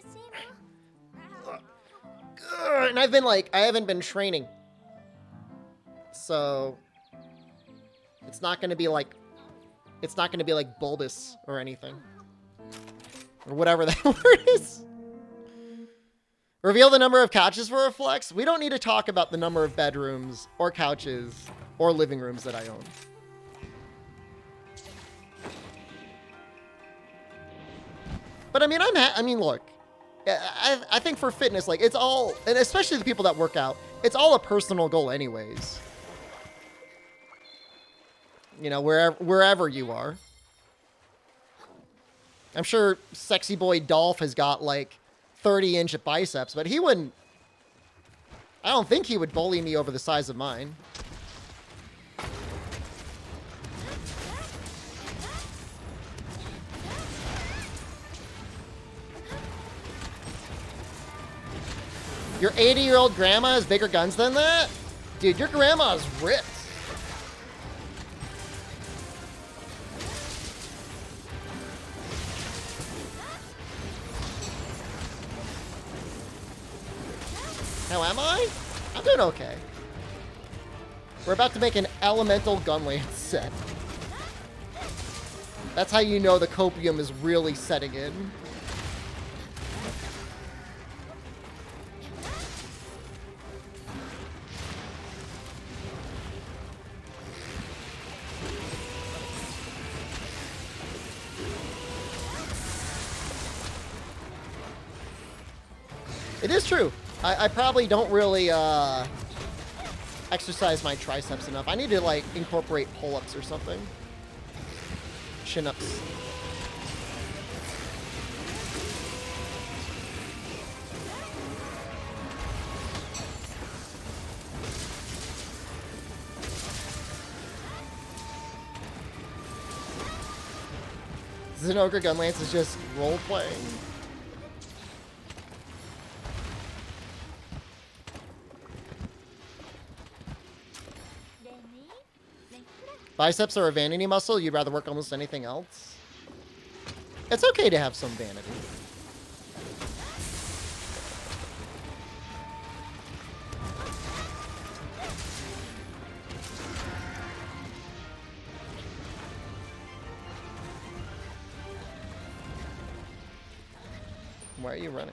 And I've been like, I haven't been training. So it's not going to be like, it's not going to be like bulbous or anything. Or whatever that word is. Reveal the number of couches for a flex. We don't need to talk about the number of bedrooms or couches or living rooms that I own. But I mean, I mean, look, I think for fitness, like it's all, and especially the people that work out, it's all a personal goal anyways. You know, wherever you are. I'm sure sexy boy Dolph has got like 30-inch biceps, but he wouldn't, I don't think he would bully me over the size of mine. Your 80-year-old grandma has bigger guns than that? Dude, your grandma's ripped. How am I? I'm doing okay. We're about to make an elemental gunlance set. That's how you know the copium is really setting in. It is true. I probably don't really exercise my triceps enough. I need to like incorporate pull-ups or something. Chin-ups. Zenogre Gunlance is just role-playing. Biceps are a vanity muscle. You'd rather work almost anything else. It's okay to have some vanity. Why are you running?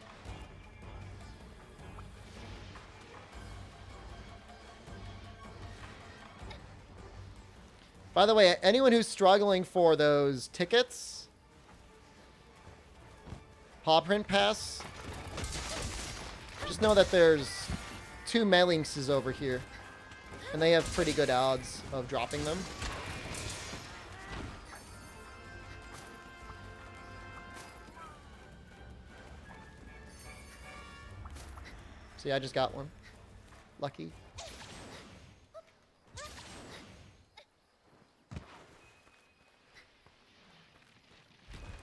By the way, anyone who's struggling for those tickets, Paw Print Pass, just know that there's 2 Melinxes over here, and they have pretty good odds of dropping them. See, I just got one. Lucky.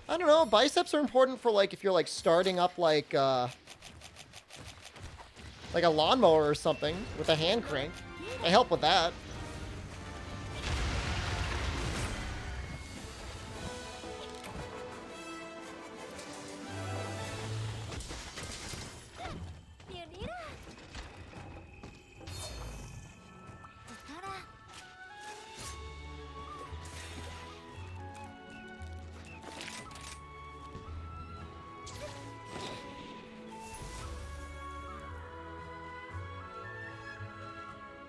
I don't know, biceps are important for like if you're like starting up like a lawnmower or something with a hand crank. They help with that.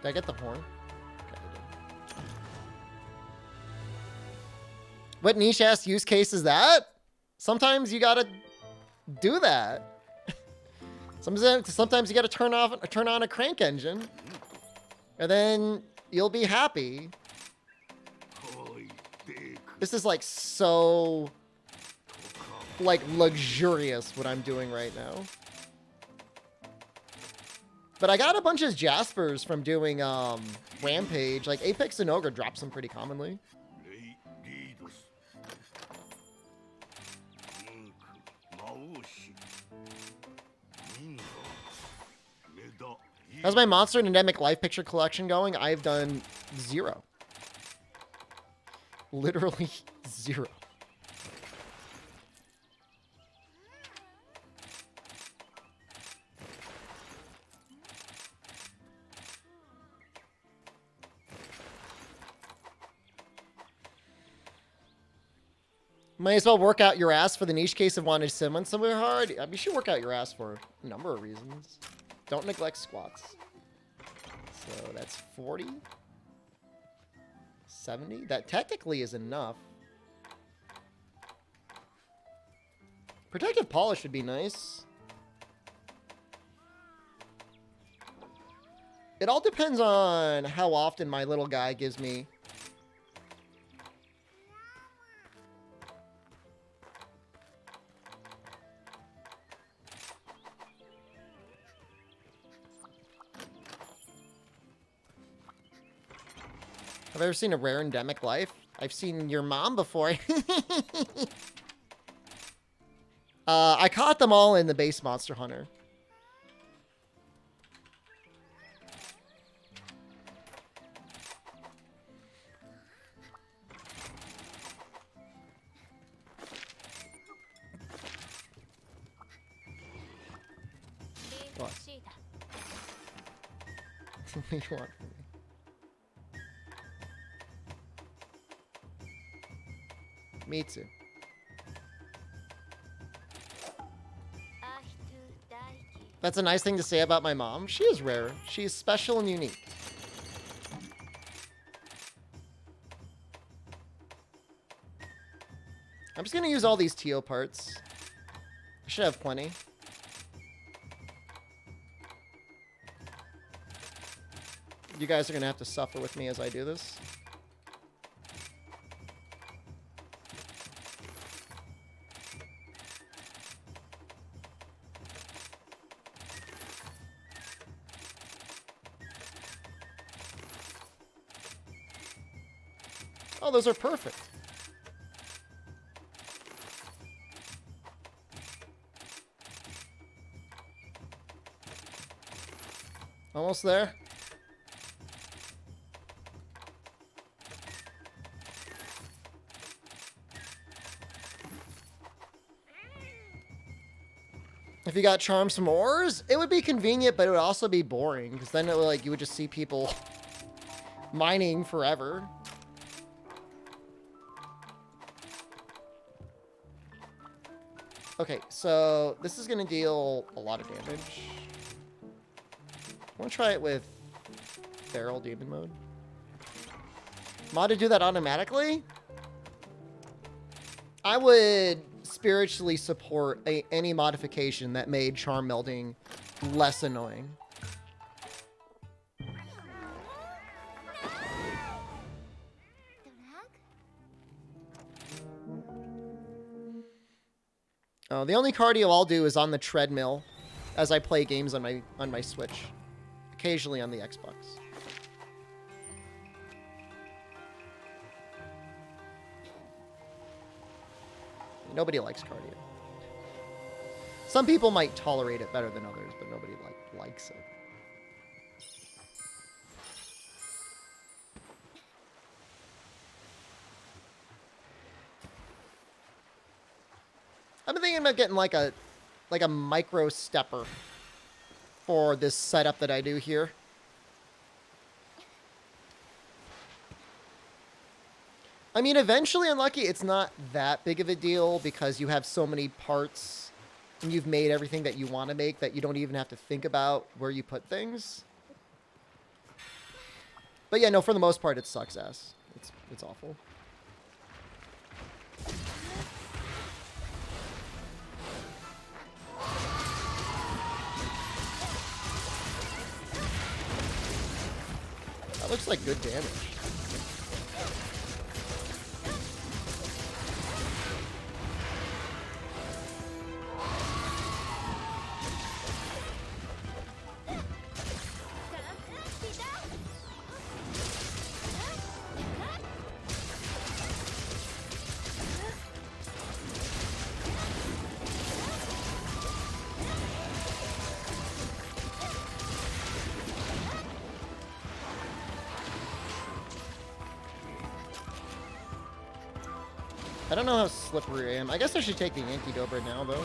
Did I get the horn? Okay, I did. What niche-ass use case is that? Sometimes you gotta do that. Sometimes you gotta turn on a crank engine, and then you'll be happy. This is like so like luxurious what I'm doing right now. But I got a bunch of Jaspers from doing Rampage. Like Apex and Ogre drops them pretty commonly. How's my Monster and Endemic Life Picture collection going? I've done 0. Literally 0. Might as well work out your ass for the niche case of wanting to sim on somewhere hard. I mean, you should work out your ass for a number of reasons. Don't neglect squats. So that's 40. 70. That technically is enough. Protective polish would be nice. It all depends on how often my little guy gives me. Have I ever seen a rare endemic life? I've seen your mom before. I caught them all in the base Monster Hunter. What? What do you want from me? Me too. That's a nice thing to say about my mom. She is rare. She's special and unique. I'm just gonna use all these TO parts. I should have plenty. You guys are gonna have to suffer with me as I do this. Oh, those are perfect. Almost there. If you got charms from ores, it would be convenient, but it would also be boring, because then it would, like, you would just see people mining forever. Okay, so this is going to deal a lot of damage. I want to try it with Feral Demon Mode. Mod to do that automatically? I would spiritually support any modification that made charm melding less annoying. The only cardio I'll do is on the treadmill as I play games on my Switch. Occasionally on the Xbox. Nobody likes cardio. Some people might tolerate it better than others, but nobody likes it. I've been thinking about getting like a micro stepper for this setup that I do here. I mean, eventually, Unlucky, it's not that big of a deal because you have so many parts and you've made everything that you want to make that you don't even have to think about where you put things. But yeah, no, for the most part, it sucks ass. It's awful. That looks like good damage. I don't know how slippery I am. I guess I should take the anti-dope right now, though.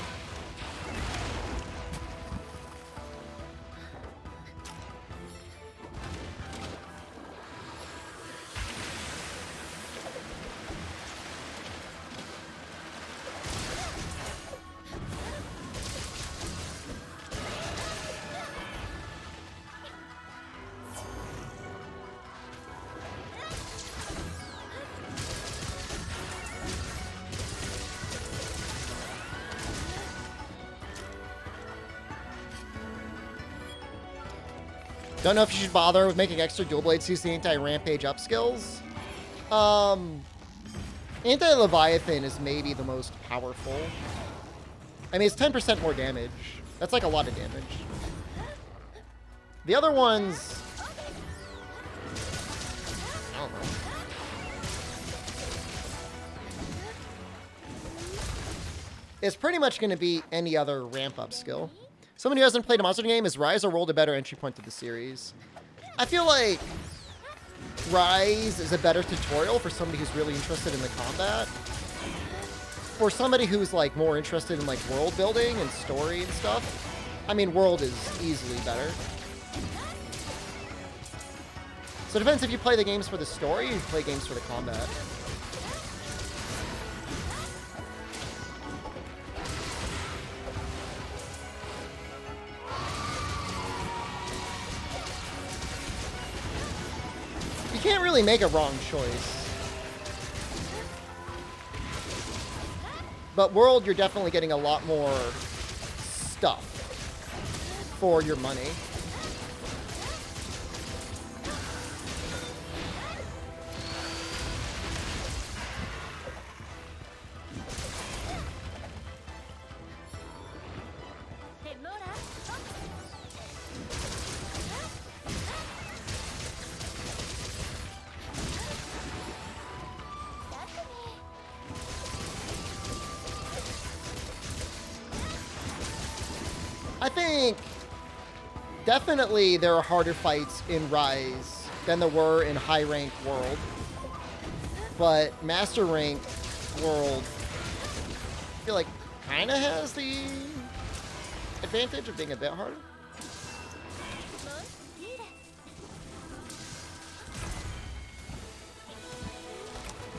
Don't know if you should bother with making extra dual blades to use the anti-rampage up skills. Anti-Leviathan is maybe the most powerful. I mean, it's 10% more damage. That's like a lot of damage. The other ones... I don't know. It's pretty much going to be any other ramp-up skill. Someone who hasn't played a monster game, is Rise or World a better entry point to the series? I feel like Rise is a better tutorial for somebody who's really interested in the combat. For somebody who's like more interested in like world building and story and stuff, I mean, World is easily better. So it depends if you play the games for the story or you play games for the combat. You can't really make a wrong choice. But World, you're definitely getting a lot more stuff for your money. I think definitely there are harder fights in Rise than there were in high rank World. But Master Rank World, I feel like kind of has the advantage of being a bit harder.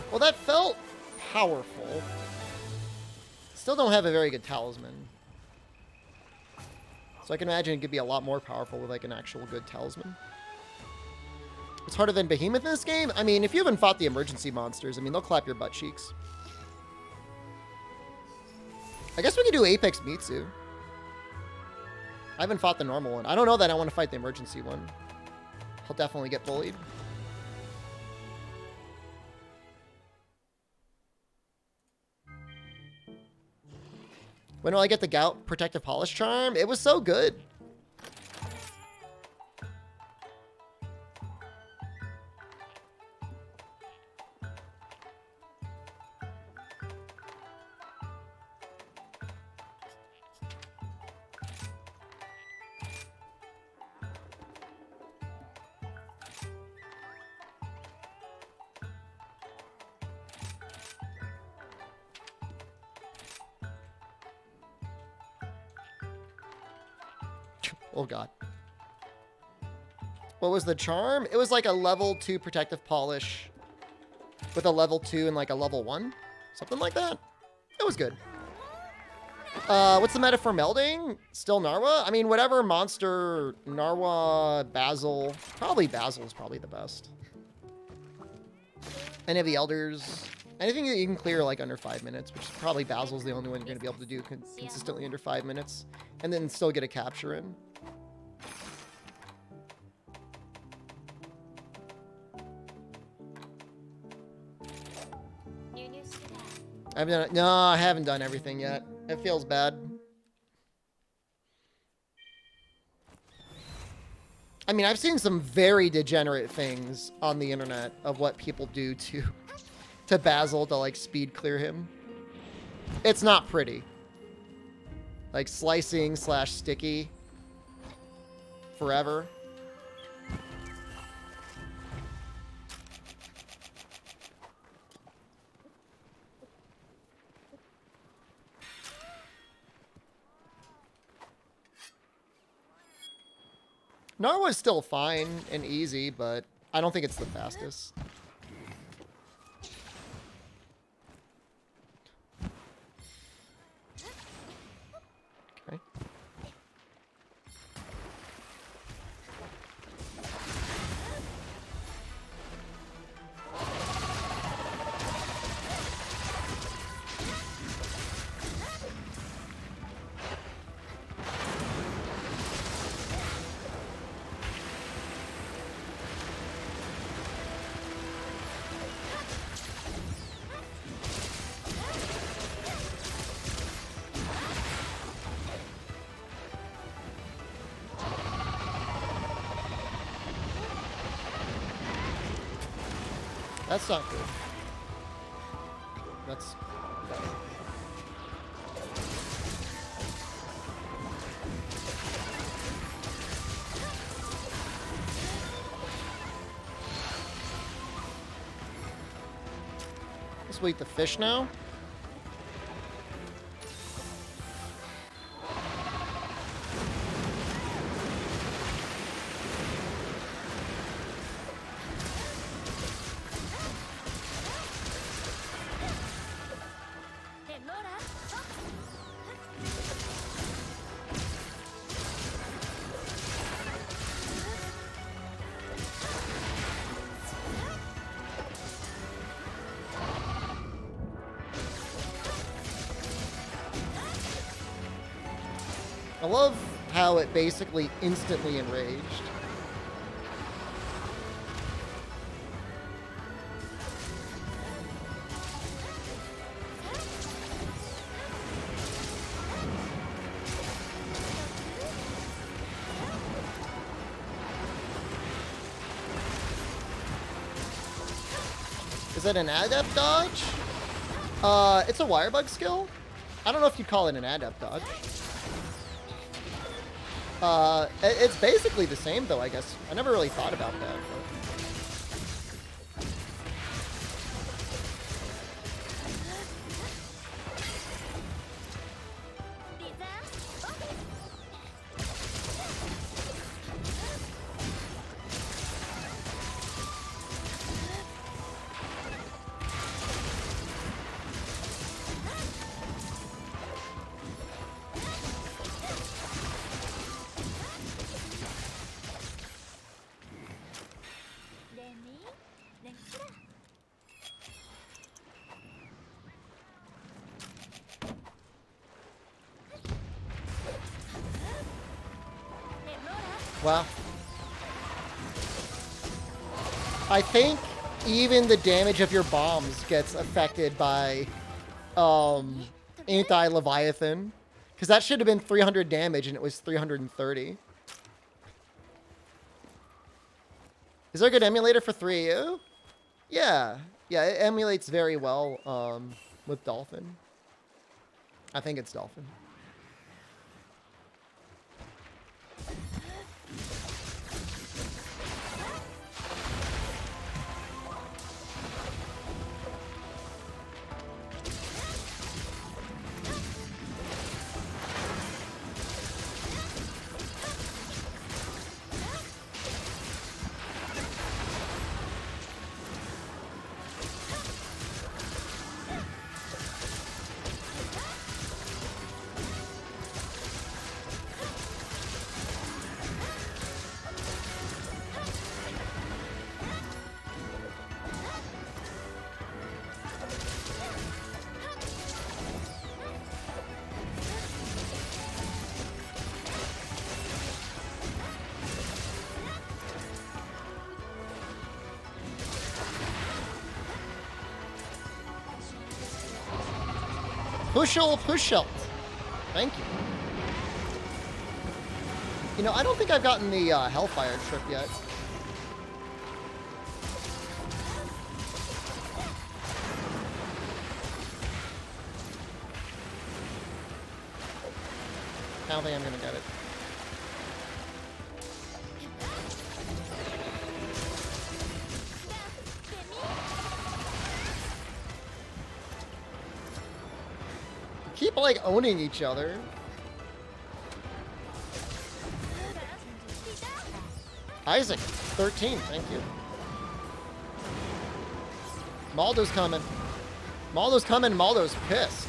Well, that felt powerful. Still don't have a very good talisman. So I can imagine it could be a lot more powerful with like an actual good talisman. It's harder than Behemoth in this game? I mean, if you haven't fought the emergency monsters, I mean, they'll clap your butt cheeks. I guess we could do Apex Mitsu. I haven't fought the normal one. I don't know that I want to fight the emergency one. I'll definitely get bullied. When will I get the Gout Protective Polish Charm? It was so good. Oh god. What was the charm? It was like a level 2 protective polish with a level 2 and like a level 1. Something like that. It was good. What's the meta for melding? Still Narwa? I mean, whatever monster, Narwa, Basil. Probably Basil is probably the best. Any of the elders, anything that you can clear like under 5 minutes, which is probably Basil's the only one you're going to be able to do consistently under 5 minutes, and then still get a capture in. I've done it. No, I haven't done everything yet. It feels bad. I mean, I've seen some very degenerate things on the internet of what people do to Basil to like speed clear him. It's not pretty. Like slicing / sticky forever. Narwa's still fine and easy, but I don't think it's the fastest. Okay. That's not good. That's better. Let's wait the fish now. I love how it basically instantly enraged. Is that an adept dodge? It's a wire bug skill. I don't know if you'd call it an adept dodge. It's basically the same, though, I guess. I never really thought about that. Wow. I think even the damage of your bombs gets affected by anti-Leviathan. Because that should have been 300 damage and it was 330. Is there a good emulator for 3U? Yeah. Yeah, it emulates very well with Dolphin. I think it's Dolphin. Pushelt. Thank you. You know, I don't think I've gotten the Hellfire trip yet. I don't think I'm gonna get it. Keep like owning each other. Isaac, 13, thank you. Maldo's coming. Maldo's coming, Maldo's pissed.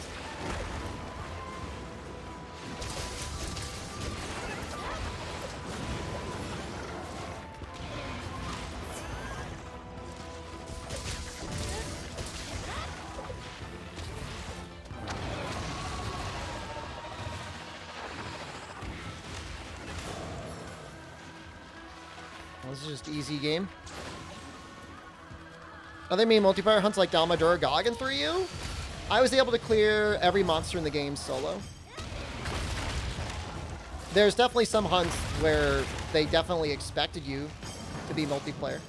This is just easy game. Other main multiplayer hunts like Dalmadura Goggin 3U. I was able to clear every monster in the game solo. There's definitely some hunts where they definitely expected you to be multiplayer.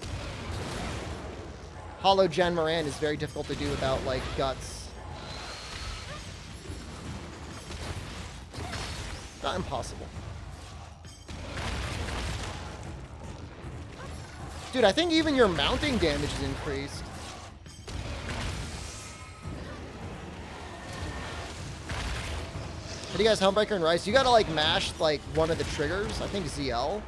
Hollow Gen Moran is very difficult to do without like guts. Not impossible. Dude, I think even your mounting damage is increased. How do you guys Homebreaker and Rice? You gotta like mash like one of the triggers. I think ZL.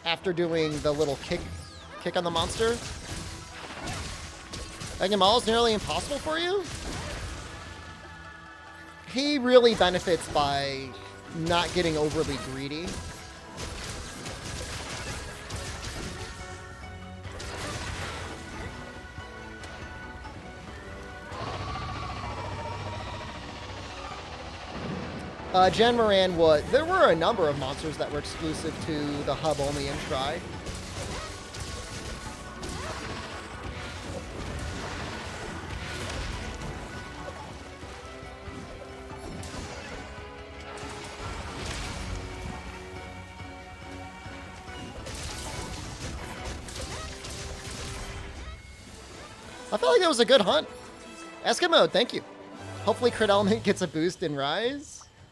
After doing the little kick on the monster. Agamal is nearly impossible for you? He really benefits by not getting overly greedy. Gen Moran was... There were a number of monsters that were exclusive to the hub only in Try. I felt like that was a good hunt. Eskimo, thank you. Hopefully Crit Element gets a boost in Rise.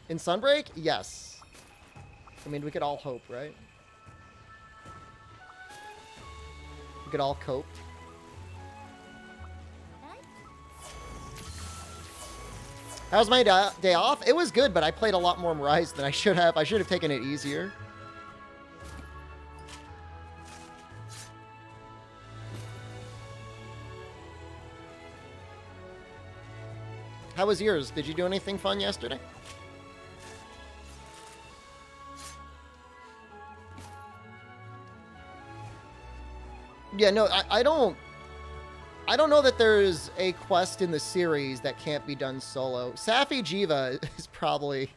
In Sunbreak? Yes. I mean, we could all hope, right? We could all cope. How was my day off? It was good, but I played a lot more Rise than I should have. I should have taken it easier. How was yours? Did you do anything fun yesterday? Yeah, no, I don't know that there's a quest in the series that can't be done solo. Safi Jiva is probably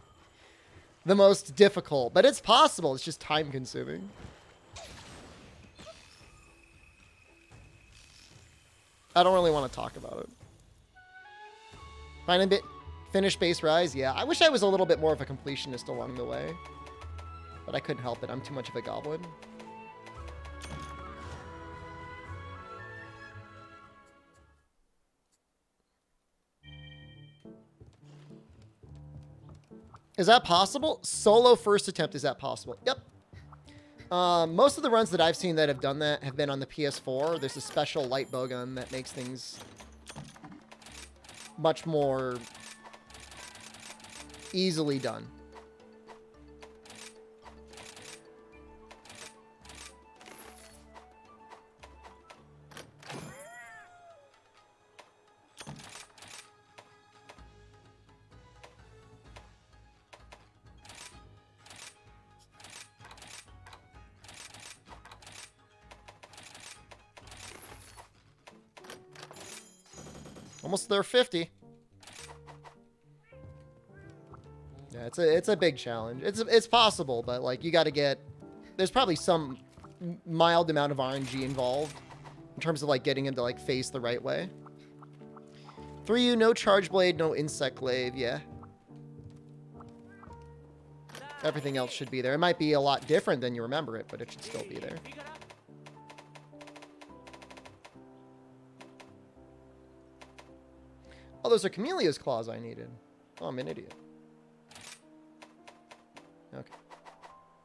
the most difficult, but it's possible. It's just time consuming. I don't really want to talk about it. Finish base Rise? Yeah, I wish I was a little bit more of a completionist along the way. But I couldn't help it. I'm too much of a goblin. Is that possible? Solo first attempt, is that possible? Yep. Most of the runs that I've seen that have done that have been on the PS4. There's a special light bowgun that makes things much more easily done. Almost there, 50. Yeah, it's a big challenge. It's possible, but like you got to get. There's probably some mild amount of RNG involved in terms of like getting him to like face the right way. 3U, no Charge Blade, no Insect Glaive, yeah. Everything else should be there. It might be a lot different than you remember it, but it should still be there. Oh, those are Camellia's Claws I needed. Oh, I'm an idiot. Okay.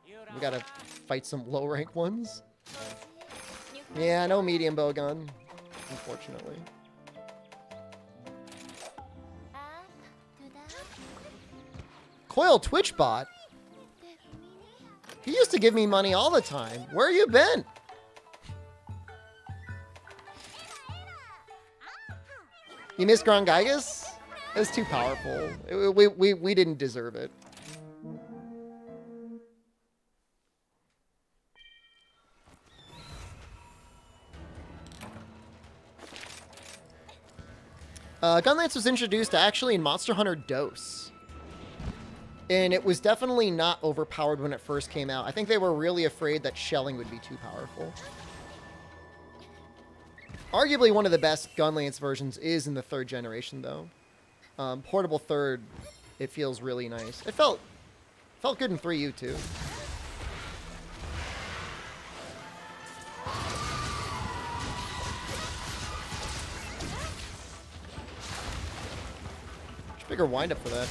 We gotta fight some low-rank ones. Yeah, no medium bow gun, unfortunately. Coil Twitch bot? He used to give me money all the time. Where you been? You missed Grongigus? It was too powerful. We didn't deserve it. Gunlance was introduced actually in Monster Hunter DOS. And it was definitely not overpowered when it first came out. I think they were really afraid that shelling would be too powerful. Arguably one of the best Gunlance versions is in the 3rd generation, though. Portable 3rd, it feels really nice. It felt good in 3U, too. Much bigger windup for that.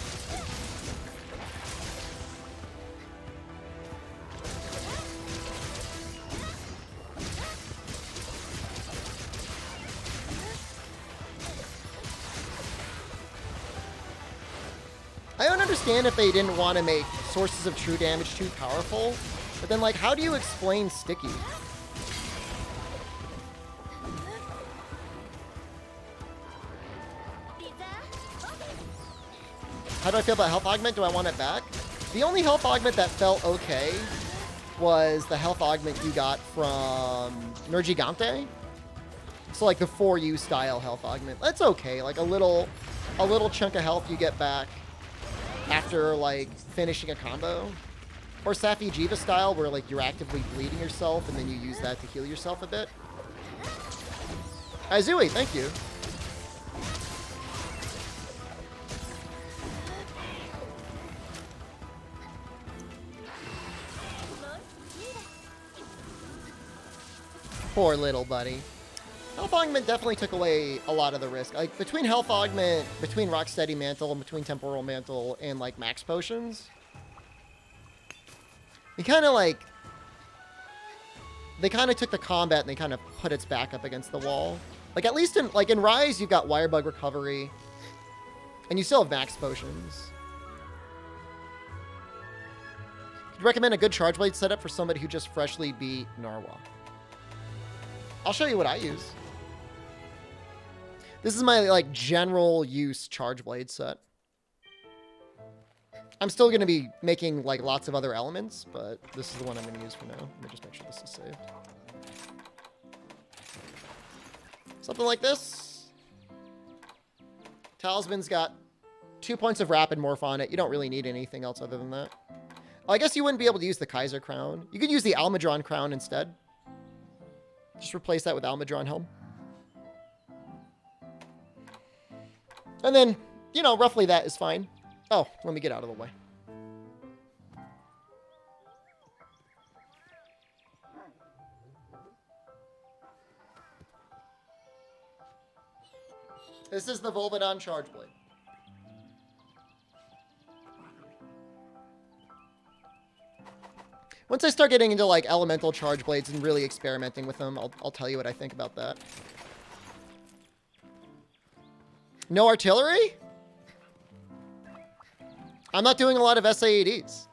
I don't understand if they didn't want to make sources of true damage too powerful, but then, like, how do you explain sticky? How do I feel about health augment? Do I want it back? The only health augment that felt okay was the health augment you got from Nergigante. So, like, the 4U style health augment. That's okay. Like, a little chunk of health you get back after, like, finishing a combo. Or Safi Jiva style, where, like, you're actively bleeding yourself, and then you use that to heal yourself a bit. Izui, thank you. Poor little buddy. Health Augment definitely took away a lot of the risk. Like, between Health Augment, between Rocksteady Mantle, and between Temporal Mantle, and, like, Max Potions, you kind of, like... They kind of took the combat and they kind of put its back up against the wall. Like, at least in Rise, you've got Wirebug Recovery, and you still have Max Potions. Could you recommend a good Charge Blade setup for somebody who just freshly beat Narwa? I'll show you what I use. This is my, like, general use Charge Blade set. I'm still going to be making, like, lots of other elements, but this is the one I'm going to use for now. Let me just make sure this is saved. Something like this. Talisman's got 2 points of Rapid Morph on it. You don't really need anything else other than that. Oh, I guess you wouldn't be able to use the Kaiser Crown. You could use the Almudron Crown instead. Just replace that with Almudron Helm. And then, you know, roughly that is fine. Oh, let me get out of the way. This is the Volvidon Charge Blade. Once I start getting into, like, elemental Charge Blades and really experimenting with them, I'll tell you what I think about that. No artillery? I'm not doing a lot of SAADs.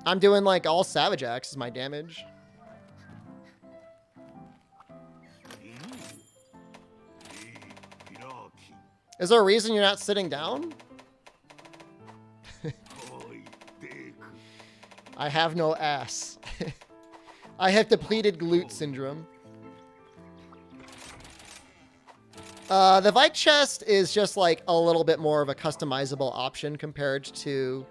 I'm doing, like, all Savage Axe is my damage. Is there a reason you're not sitting down? I have no ass. I have depleted glute syndrome. The Vike chest is just like a little bit more of a customizable option compared to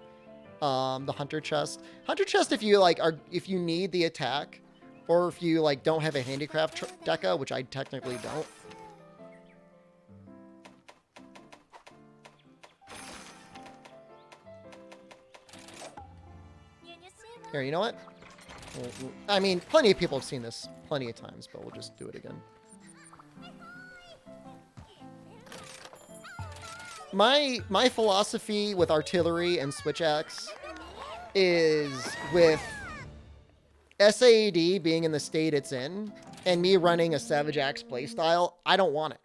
the Hunter chest. Hunter chest, if you like if you need the attack, or if you like don't have a handicraft deca, which I technically don't, Here, you know what? I mean, plenty of people have seen this plenty of times, but we'll just do it again. My philosophy with artillery and switch axe is with SAAD being in the state it's in and me running a Savage Axe playstyle, I don't want it.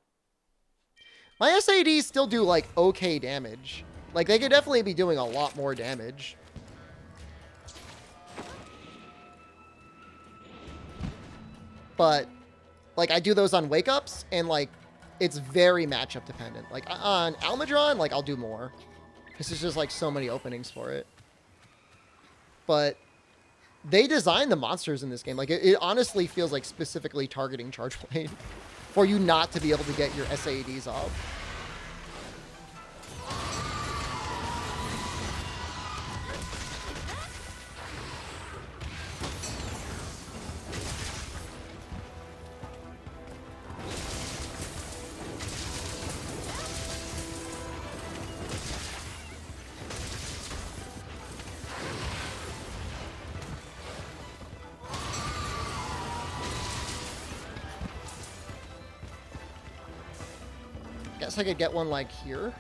My SAADs still do like okay damage. Like they could definitely be doing a lot more damage. But like I do those on wake ups and like it's very matchup dependent. Like on Almudron, like I'll do more. Because there's just like so many openings for it. But they designed the monsters in this game. Like it honestly feels like specifically targeting Charge Blade for you not to be able to get your SAADs off. Guess I could get one like here.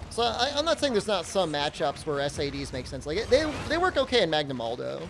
So I'm not saying there's not some matchups where SADs make sense. Like they work okay in Magnum Aldo.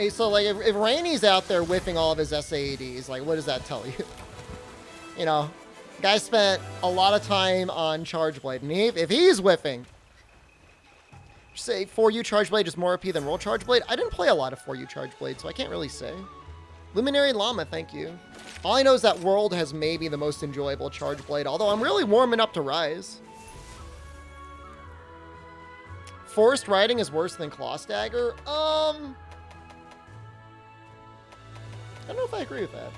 So, like, if Rainy's out there whiffing all of his SAADs, like, what does that tell you? You know, guy spent a lot of time on Charge Blade, and if he's whiffing, say 4U Charge Blade is more OP than Roll Charge Blade. I didn't play a lot of 4U Charge Blade, so I can't really say. Luminary Llama, thank you. All I know is that World has maybe the most enjoyable Charge Blade, although I'm really warming up to Rise. Forced Riding is worse than Claw Stagger? I don't know if I agree with that.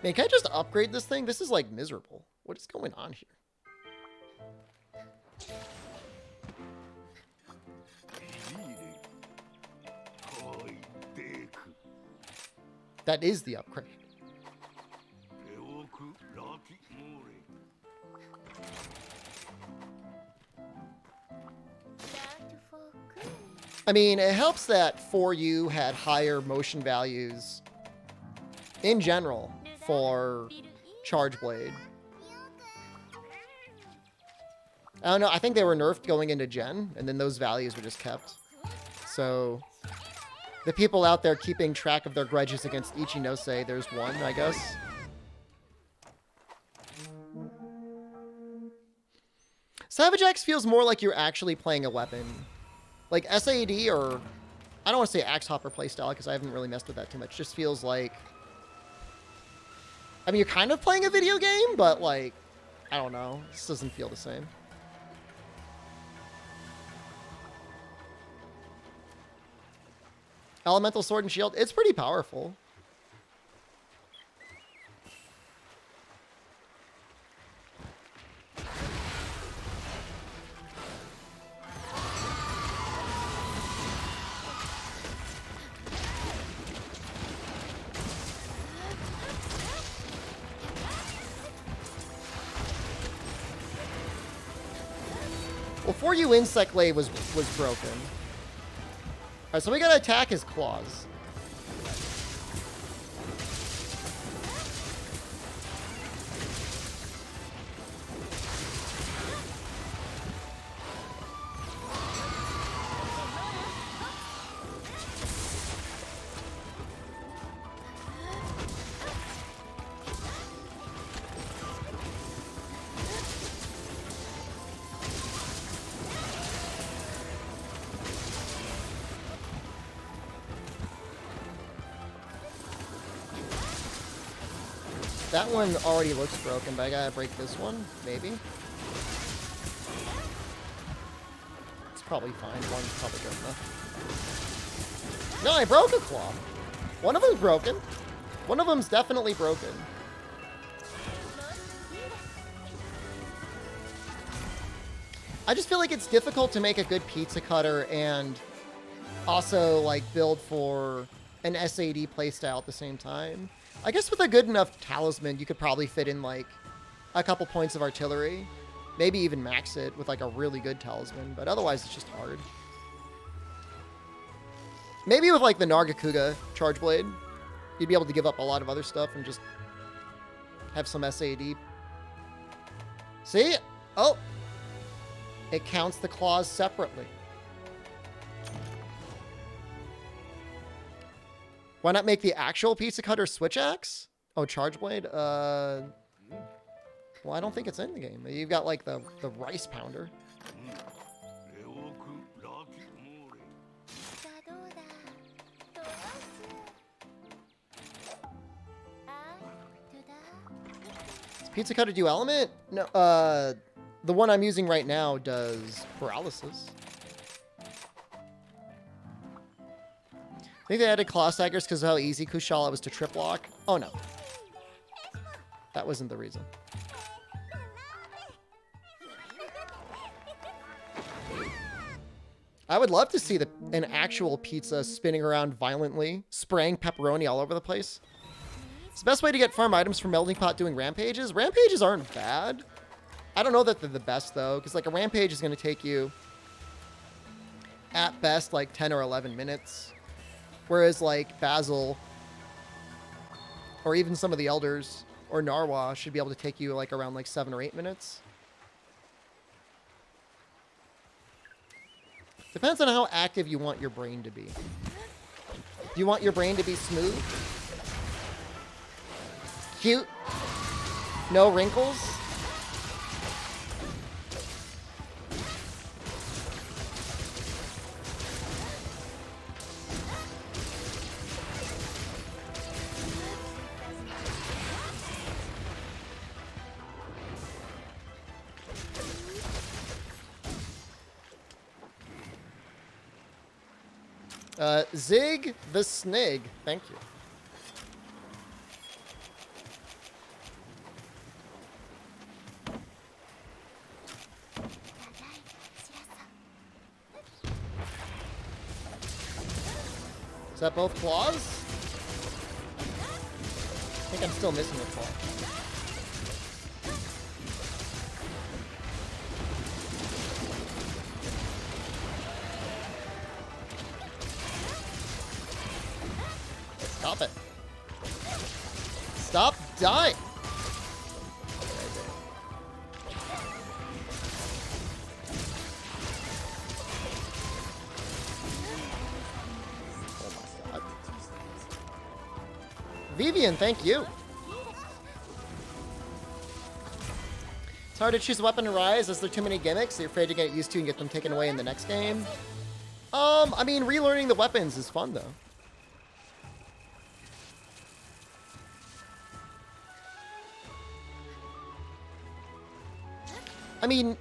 Man, can I just upgrade this thing? This is, like, miserable. What is going on here? That is the upgrade. I mean, it helps that 4U had higher motion values in general for Charge Blade. I don't know. I think they were nerfed going into Gen, and then those values were just kept. So the people out there keeping track of their grudges against Ichinose, there's one, I guess. Savage Axe feels more like you're actually playing a weapon. Like SAD or, I don't want to say Axe Hopper playstyle because I haven't really messed with that too much. Just feels like, I mean, you're kind of playing a video game, but like, I don't know. This doesn't feel the same. Elemental Sword and Shield, it's pretty powerful. Well, 4U Insect Glaive was broken. Alright, so we gotta attack his claws. That one already looks broken, but I gotta break this one, maybe. It's probably fine. One's probably good enough. No, I broke a claw. One of them's broken. One of them's definitely broken. I just feel like it's difficult to make a good pizza cutter and also, like, build for an SAD playstyle at the same time. I guess with a good enough talisman, you could probably fit in, like, a couple points of artillery. Maybe even max it with, like, a really good talisman. But otherwise, it's just hard. Maybe with, like, the Nargacuga Charge Blade, you'd be able to give up a lot of other stuff and just have some SAD. See? Oh! It counts the claws separately. Why not make the actual pizza cutter switch axe? Oh, Charge Blade? Well, I don't think it's in the game. You've got, like, the rice pounder. Does pizza cutter do element? No, the one I'm using right now does paralysis. I think they added claw staggers because of how easy Kushala was to trip lock. Oh no. That wasn't the reason. I would love to see an actual pizza spinning around violently, spraying pepperoni all over the place. It's the best way to get farm items from Melting Pot doing rampages. Rampages aren't bad. I don't know that they're the best though, because like a rampage is going to take you at best like 10 or 11 minutes. Whereas like Basil or even some of the elders or Narwa should be able to take you like around like 7 or 8 minutes. Depends on how active you want your brain to be. Do you want your brain to be smooth? Cute? No wrinkles? Zig the Snig, thank you. Is that both claws? I think I'm still missing a claw. Stop it. Stop dying. Oh my god. Vivian, thank you. It's hard to choose a weapon to rise as there are too many gimmicks. You're afraid to get used to and get them taken away in the next game. I mean, relearning the weapons is fun though. I mean,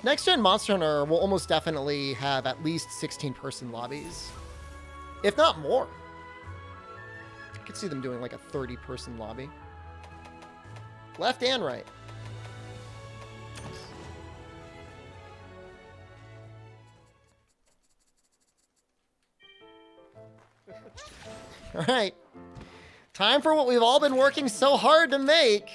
next-gen Monster Hunter will almost definitely have at least 16-person lobbies. If not more. I could see them doing like a 30-person lobby. Left and right. All right. Time for what we've all been working so hard to make.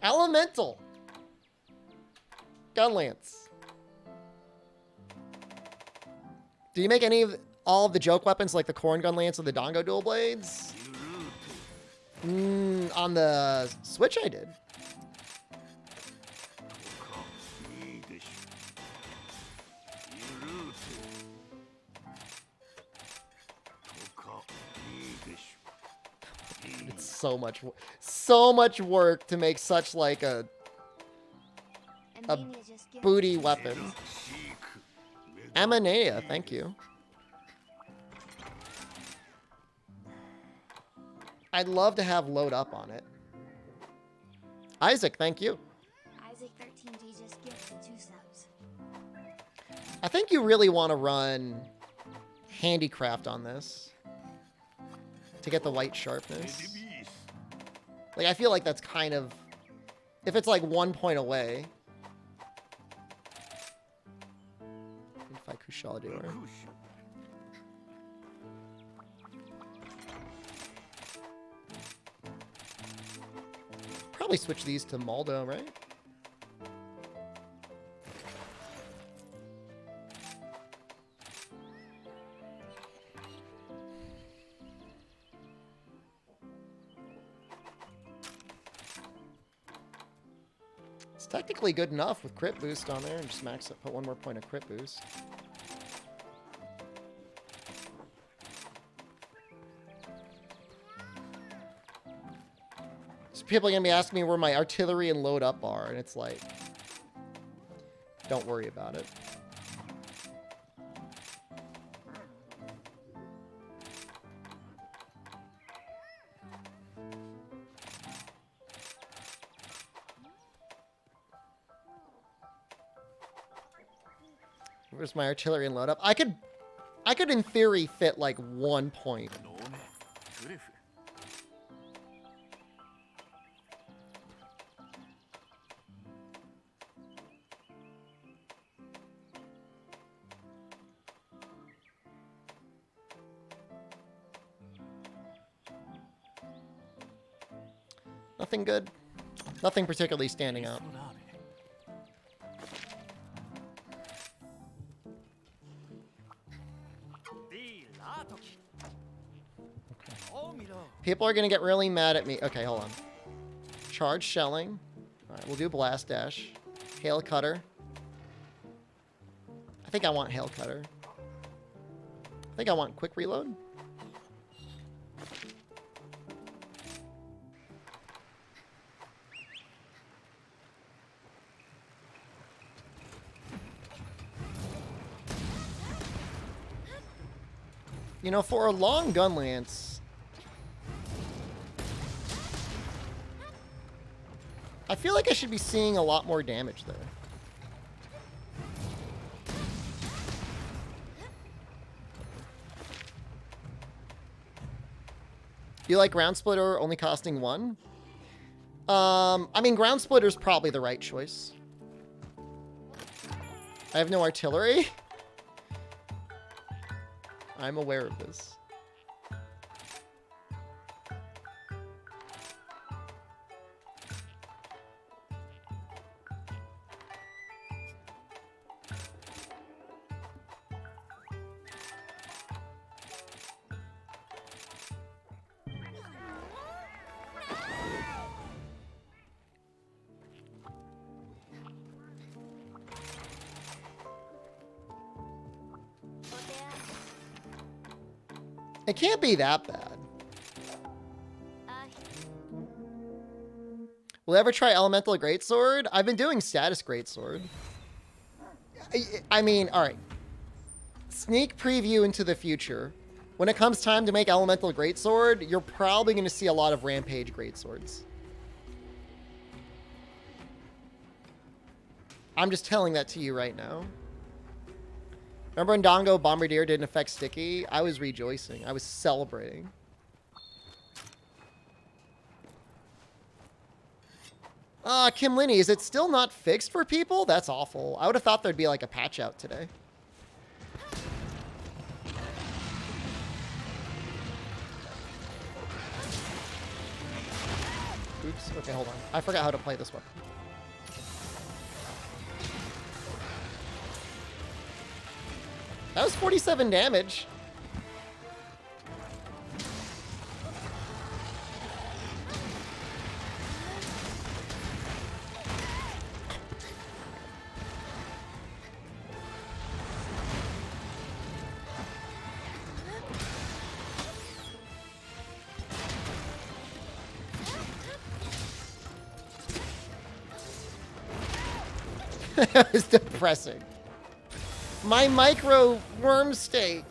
Elemental. Gunlance. Do you make all of the joke weapons like the Corn Gunlance or the Dongo Dual Blades? On the Switch I did. It's so much work to make such like a booty weapon. Amanea, thank you. I'd love to have load up on it. Isaac, thank you. Isaac 13G just gifted 2 subs. I think you really want to run handicraft on this to get the white sharpness. Like, I feel like that's kind of, if it's like 1 point away. If I Kushal do it. Probably switch these to Maldo, right? It's technically good enough with crit boost on there, and just max it, put 1 more point of crit boost. So people are gonna be asking me where my artillery and load up are, and it's like, don't worry about it. Where's my artillery and load up? I could in theory fit like 1 point. Nothing good. Nothing particularly standing out. People are going to get really mad at me. Okay, hold on. Charge shelling. All right, we'll do blast dash. Hail cutter. I think I want hail cutter. I think I want quick reload. You know, for a long gun lance, I feel like I should be seeing a lot more damage there. You like Ground Splitter only costing 1? I mean, Ground Splitter's probably the right choice. I have no artillery. I'm aware of this. It can't be that bad. Will I ever try Elemental Greatsword? I've been doing Status Greatsword. I mean, alright. Sneak preview into the future. When it comes time to make Elemental Greatsword, you're probably going to see a lot of Rampage Greatswords. I'm just telling that to you right now. Remember when Dongo Bombardier didn't affect Sticky? I was rejoicing. I was celebrating. Kim Linney, is it still not fixed for people? That's awful. I would have thought there'd be like a patch out today. Oops. Okay, hold on. I forgot how to play this weapon. That was 47 damage. That was depressing. My micro worm steak.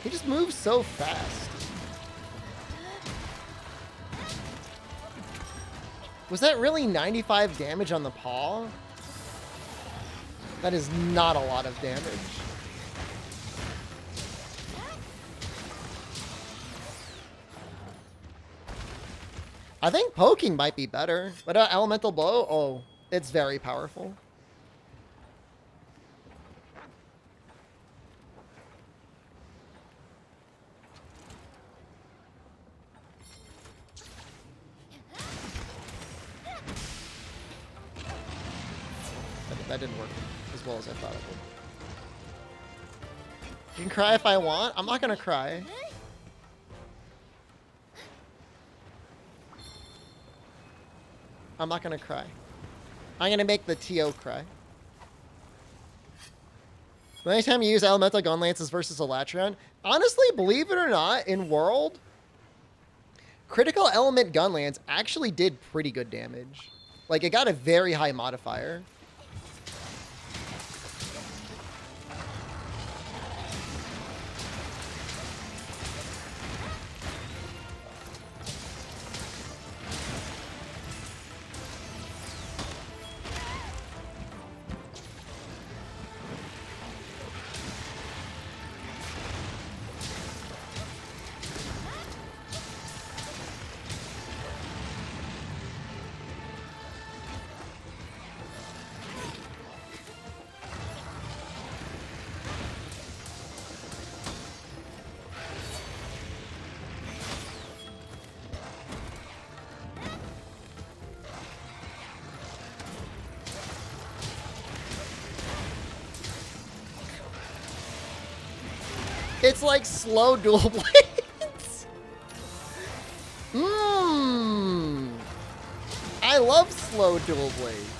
He just moves so fast. Was that really 95 damage on the paw? That is not a lot of damage. I think poking might be better, but elemental blow, oh, it's very powerful. That didn't work as well as I thought it would. You can cry if I want. I'm not gonna cry. I'm not gonna cry. I'm gonna make the TO cry. The next time you use elemental gun lances versus Elytron, honestly, believe it or not, in World, critical element gun lance actually did pretty good damage. Like, it got a very high modifier. It's like slow dual blades. I love slow dual blades.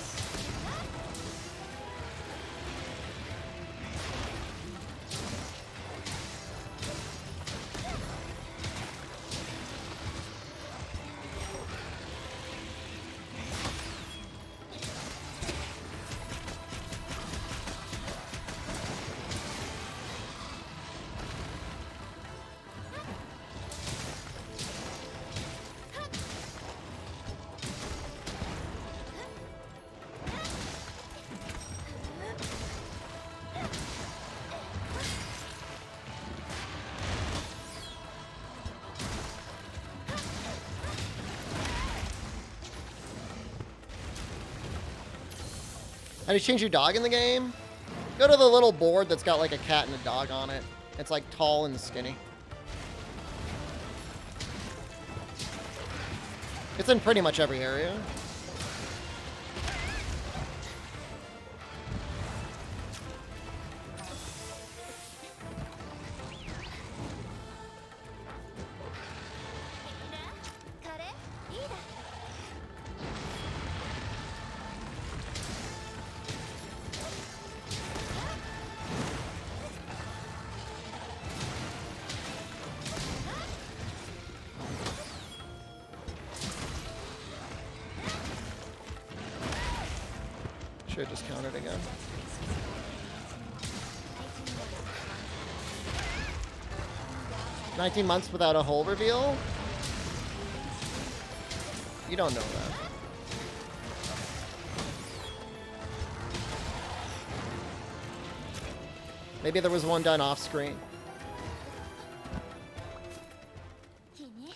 How do you change your dog in the game? Go to the little board that's got like a cat and a dog on it. It's like tall and skinny. It's in pretty much every area. Should just count it again. "19 months without a hole reveal?" You don't know that. Maybe there was one done off screen.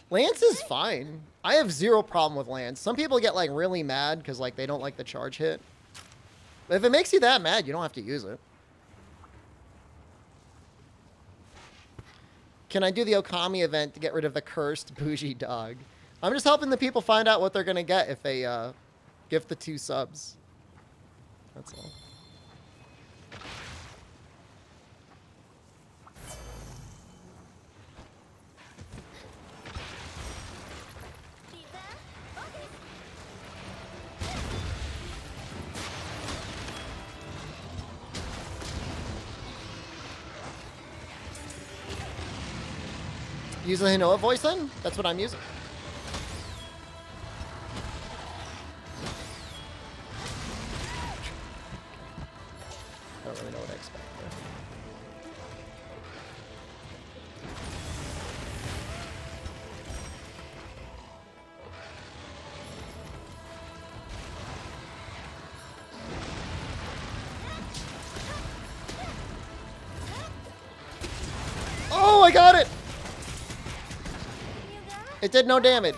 Lance is fine. I have zero problem with Lance. Some people get like really mad because like they don't like the charge hit. But if it makes you that mad, you don't have to use it. Can I do the Okami event to get rid of the cursed bougie dog? I'm just helping the people find out what they're going to get if they gift the 2 subs. That's all. Use the Hinoa voice then? That's what I'm using. I don't really know what I expect there. I got it! It did no damage.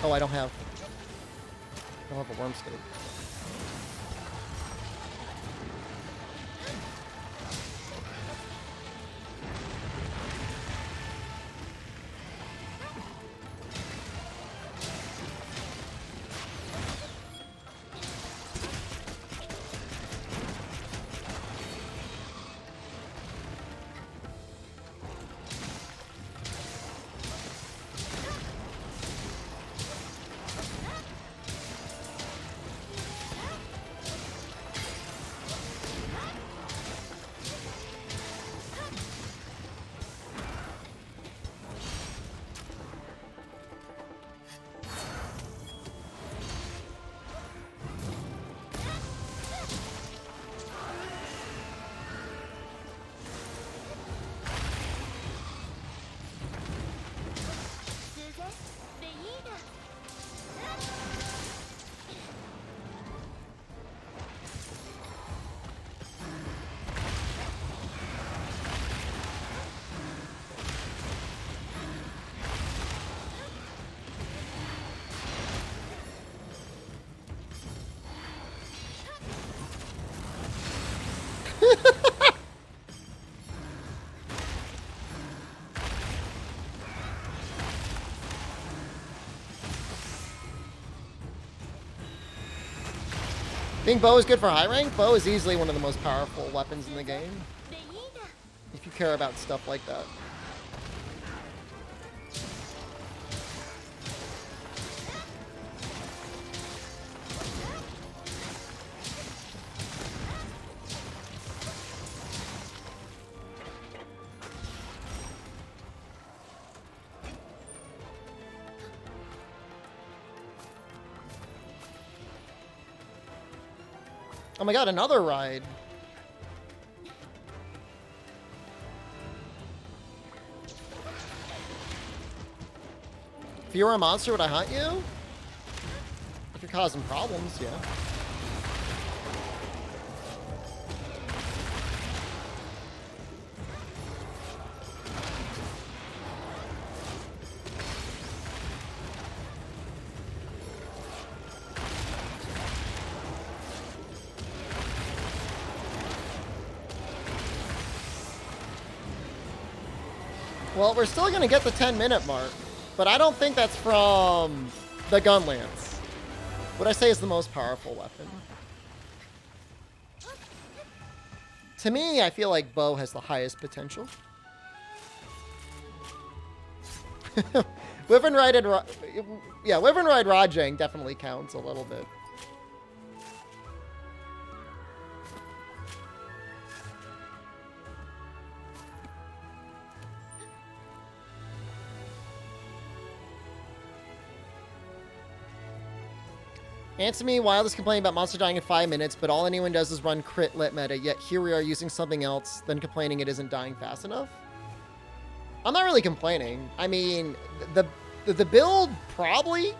Oh, I don't have a worm scope. Think bow is good for high rank? Bow is easily one of the most powerful weapons in the game. If you care about stuff like that. Oh my god, another ride. If you were a monster, would I hunt you? If you're causing problems, yeah. Well, we're still going to get the 10-minute mark, but I don't think that's from the gun lance. What I say is the most powerful weapon. To me, I feel like bow has the highest potential. Wyvern Ride Rajang definitely counts a little bit. Answer me, Wild is complaining about monster dying in 5 minutes, but all anyone does is run crit lit meta, yet here we are using something else, then complaining it isn't dying fast enough? I'm not really complaining. I mean, the build probably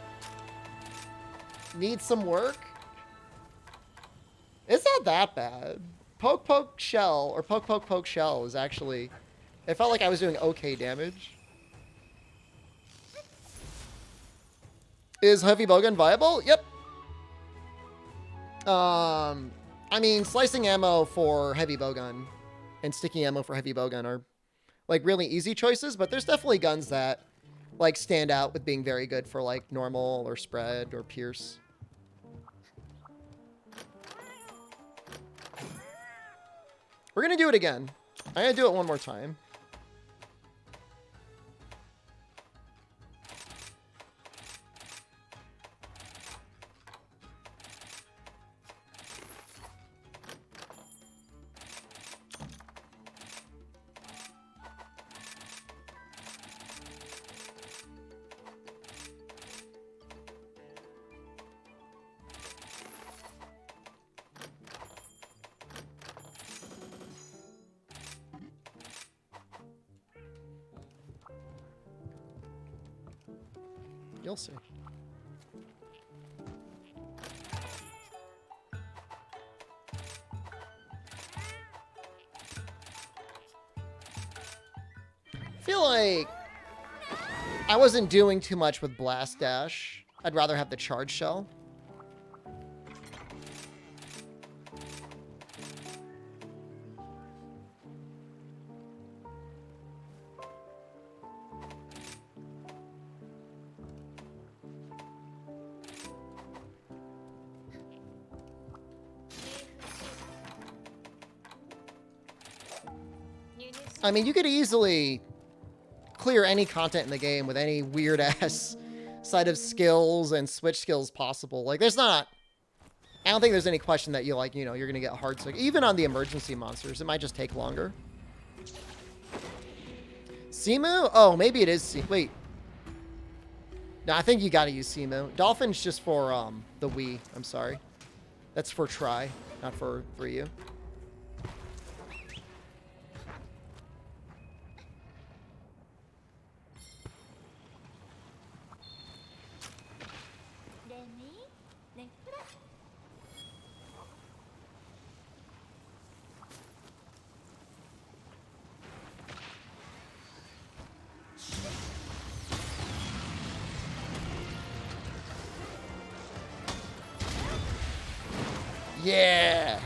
needs some work. It's not that bad. Poke Poke Shell, or Poke Poke Poke Shell is actually... It felt like I was doing okay damage. Is heavy bowgun viable? Yep. I mean, slicing ammo for heavy bowgun and sticky ammo for heavy bowgun are, like, really easy choices, but there's definitely guns that, like, stand out with being very good for, like, normal or spread or pierce. We're gonna do it again. I'm gonna do it one more time. You'll see. I feel like I wasn't doing too much with Blast Dash. I'd rather have the Charge Shell. I mean, you could easily clear any content in the game with any weird-ass set of skills and switch skills possible. Like, there's not... I don't think there's any question that you, like, you know, you're gonna get hard sick. Even on the emergency monsters, it might just take longer. Simu? Oh, maybe it is Simu. Wait. No, I think you gotta use Simu. Dolphin's just for, the Wii. I'm sorry. That's for try, not for you. Yeah.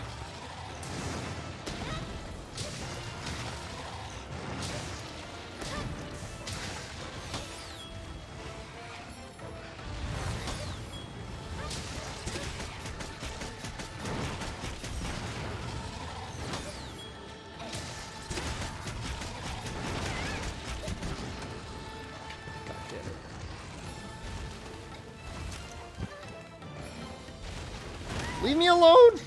God damn it. Leave me alone.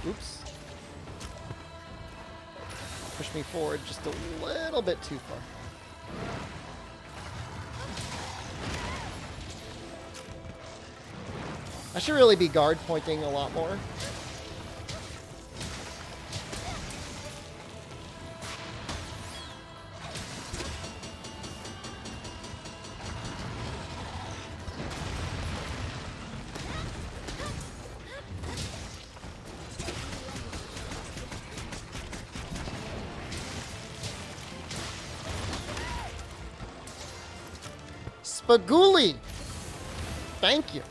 Oops. Push me forward just a little bit too far. I should really be guard pointing a lot more. Spaguli! Thank you.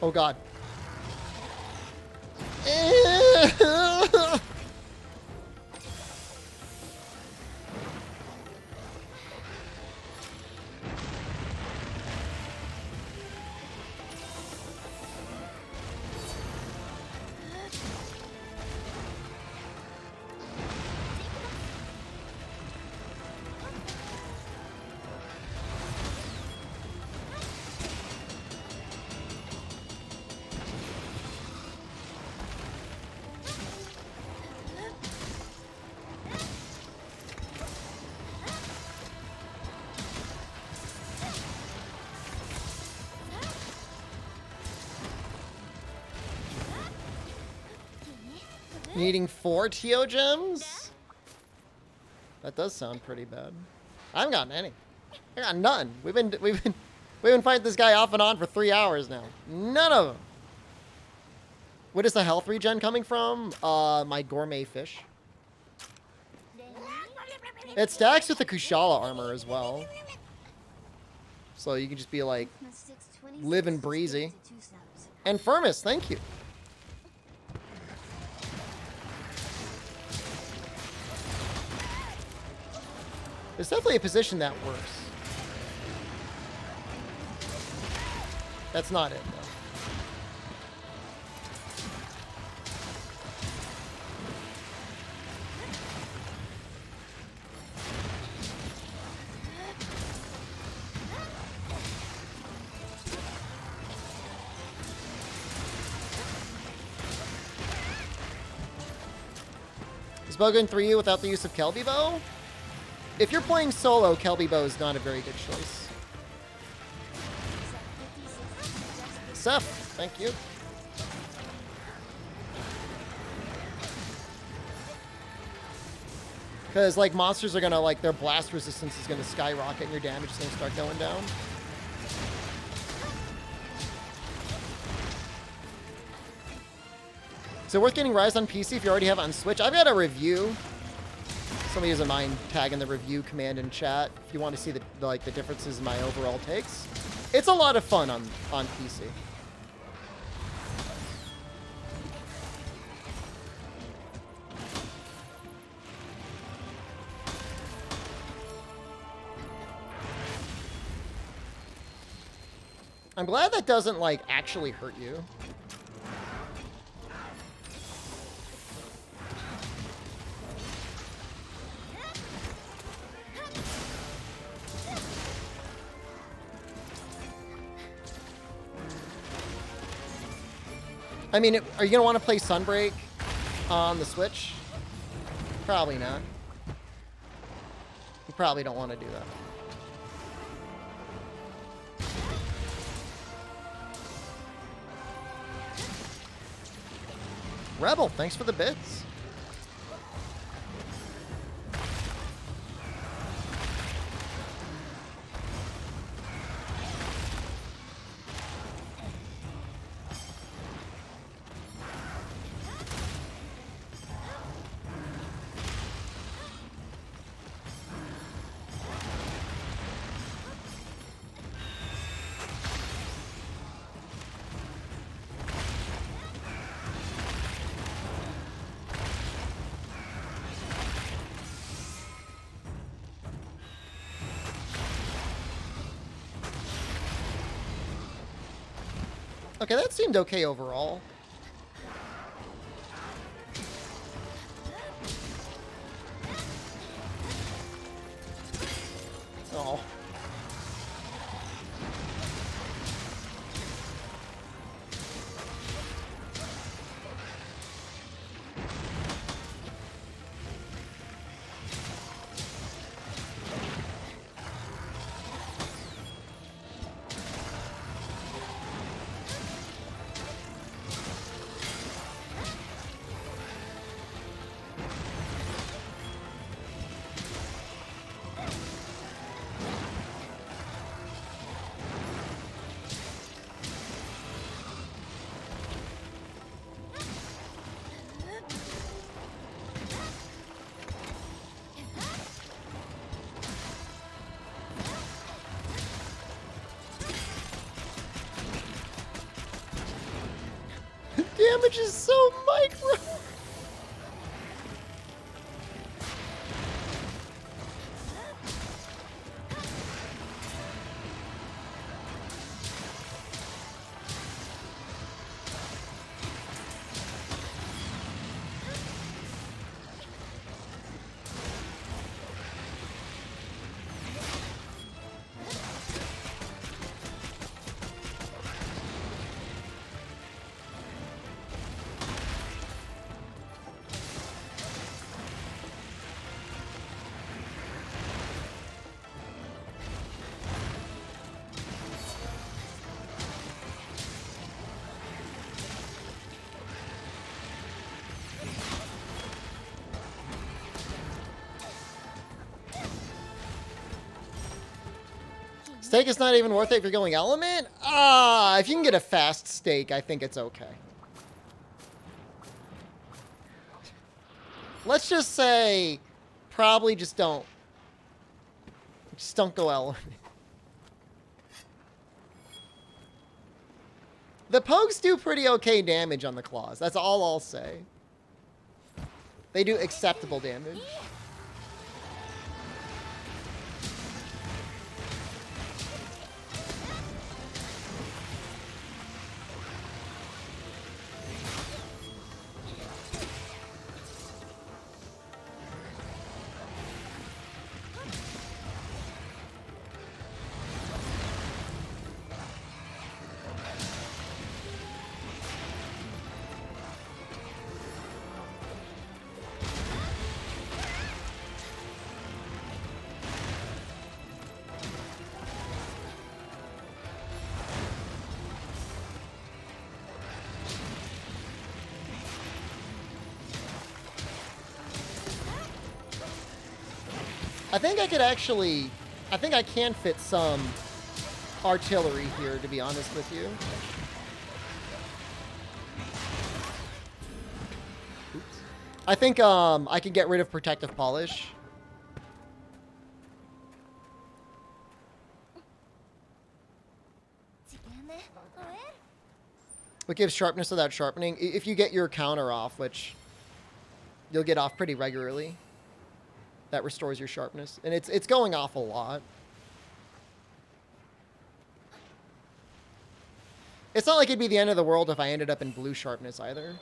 Oh god. Needing 4 TO gems? That does sound pretty bad. I haven't gotten any. I got none. We've been fighting this guy off and on for 3 hours now. None of them. What is the health regen coming from? My gourmet fish. It stacks with the Kushala armor as well. So you can just be like, living breezy. And Firmus, thank you. There's definitely a position that works. That's not it, though. Is Bogan 3 without the use of Kelby Bow? If you're playing solo, Kelby Bow is not a very good choice. Seth, thank you. Because, like, monsters are gonna, like, their blast resistance is gonna skyrocket and your damage is gonna start going down. So worth getting Rise on PC if you already have it on Switch. I've got a review. Somebody doesn't mind tagging the review command in chat if you want to see the differences in my overall takes. It's a lot of fun on PC. I'm glad that doesn't, like, actually hurt you. I mean, are you going to want to play Sunbreak on the Switch? Probably not. You probably don't want to do that. Rebel, thanks for the bits. Okay, that seemed okay overall. Oh. Damage is so micro. Steak is not even worth it if you're going element? If you can get a fast steak, I think it's okay. let's just say probably just don't go L. The pokes do pretty okay damage on the claws. That's all I'll say. They do acceptable damage. I think I could actually... I think I can fit some artillery here, to be honest with you. Oops. I think I can get rid of Protective Polish. What gives sharpness without sharpening? If you get your counter off, which you'll get off pretty regularly. That restores your sharpness. And it's going off a lot. It's not like it'd be the end of the world if I ended up in blue sharpness either.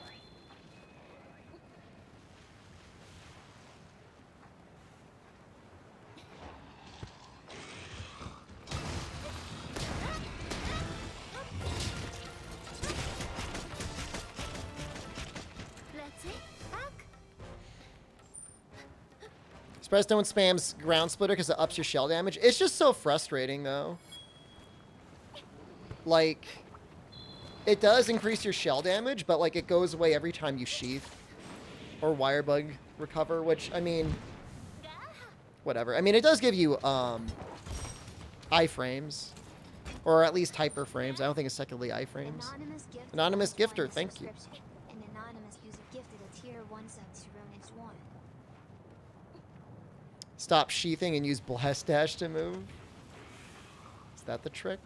Surprised no one spams ground splitter because it ups your shell damage. It's just so frustrating though. Like, it does increase your shell damage, but like it goes away every time you sheath or wire bug recover, which I mean, whatever. I mean, it does give you iframes, or at least hyper frames. I don't think it's technically iframes. Anonymous gifter, thank you. An anonymous user gifted a tier 1 sub to Ronin's 1. Stop sheathing and use Blast Dash to move. Is that the trick?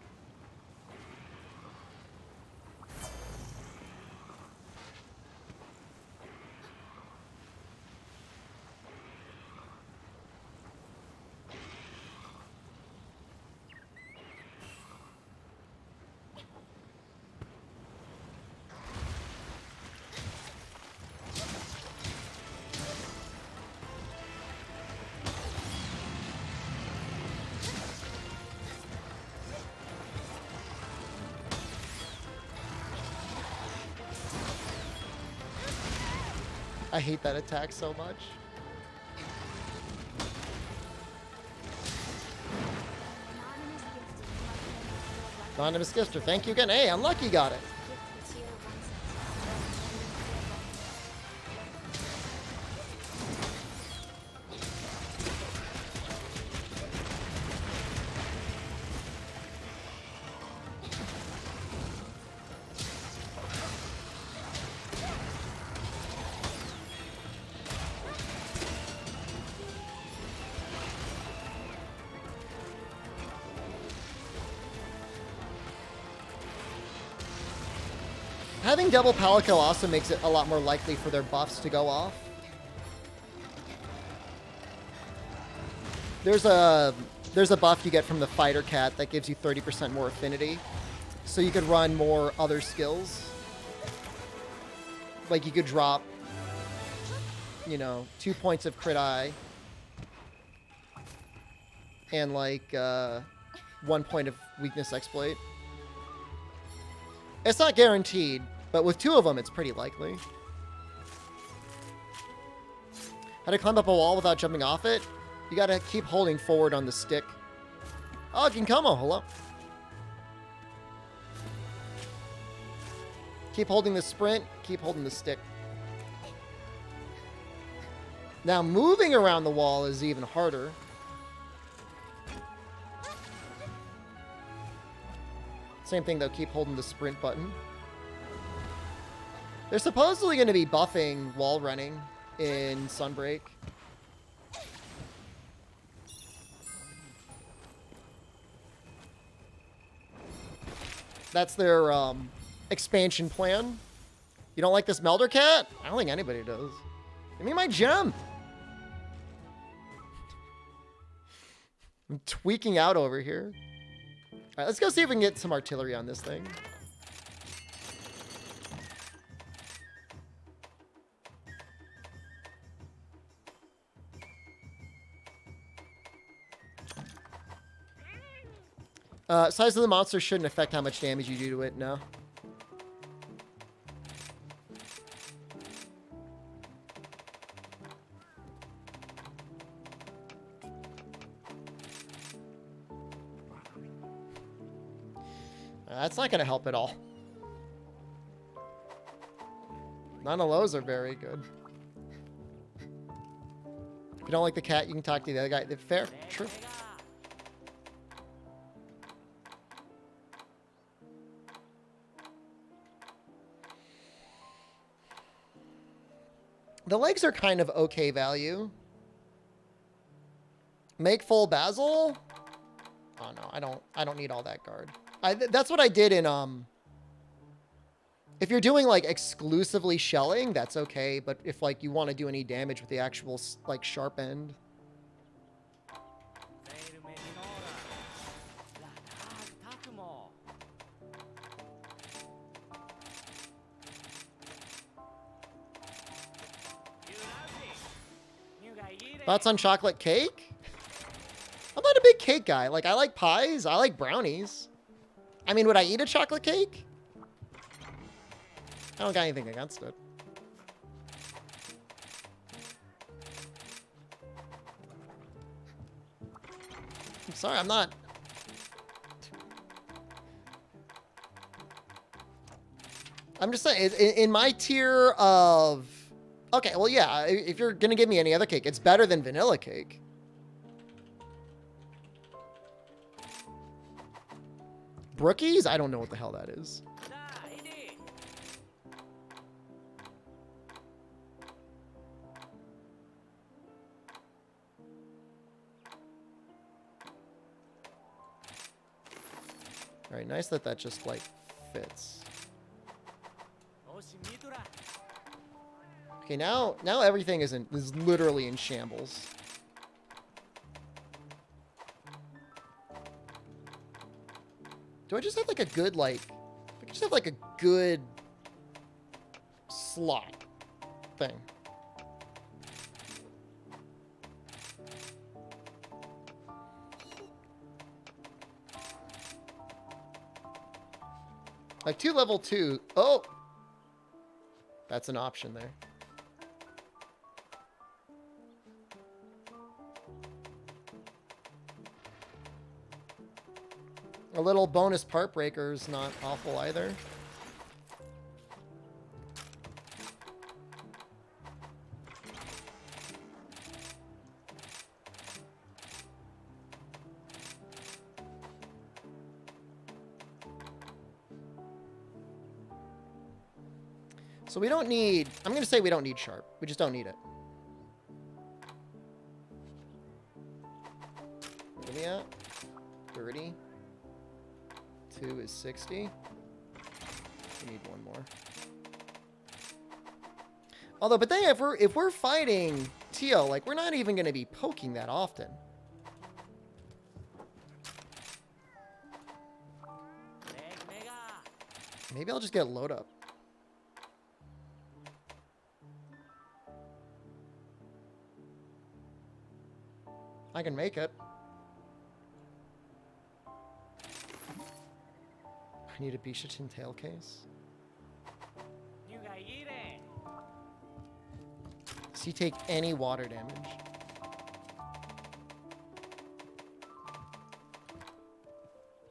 I hate that attack so much. Anonymous gifter, thank you again. Hey, Unlucky got it. Having double Palico also makes it a lot more likely for their buffs to go off. There's a buff you get from the Fighter Cat that gives you 30% more affinity. So you could run more other skills. Like you could drop, you know, 2 points of crit eye. And like 1 point of weakness exploit. It's not guaranteed, but with 2 of them, it's pretty likely. How to climb up a wall without jumping off it? You gotta keep holding forward on the stick. Oh, Ginkamo, hello. Keep holding the sprint, keep holding the stick. Now, moving around the wall is even harder. Same thing though, keep holding the sprint button. They're supposedly going to be buffing wall running in Sunbreak. That's their expansion plan. You don't like this Melder Cat? I don't think anybody does. Give me my gem. I'm tweaking out over here. All right, let's go see if we can get some artillery on this thing. Size of the monster shouldn't affect how much damage you do to it, no. That's not going to help at all. None of those are very good. If you don't like the cat, you can talk to the other guy. Fair, true. The legs are kind of okay value. Make full basil? Oh no, I don't need all that guard. That's what I did in if you're doing like exclusively shelling, that's okay, but if like you want to do any damage with the actual like sharp end. Thoughts on chocolate cake? I'm not a big cake guy. Like, I like pies. I like brownies. I mean, would I eat a chocolate cake? I don't got anything against it. I'm sorry, I'm not... I'm just saying, in my tier of... Okay, well, yeah, if you're going to give me any other cake, it's better than vanilla cake. Brookies? I don't know what the hell that is. All right, nice that that just, like, fits. Okay, now everything is literally in shambles. Do I just have like a good I just have like a good slot thing? Like 2 level 2. Oh, that's an option there. A little bonus part breaker is not awful either. So we don't need, I'm going to say we don't need sharp. We just don't need it. What are we at? 30. 2 is 60. We need one more. Although, but then if we're fighting Tio, like we're not even going to be poking that often. Maybe I'll just get load up. I can make it. I need a Bishatin tail case. Does he take any water damage?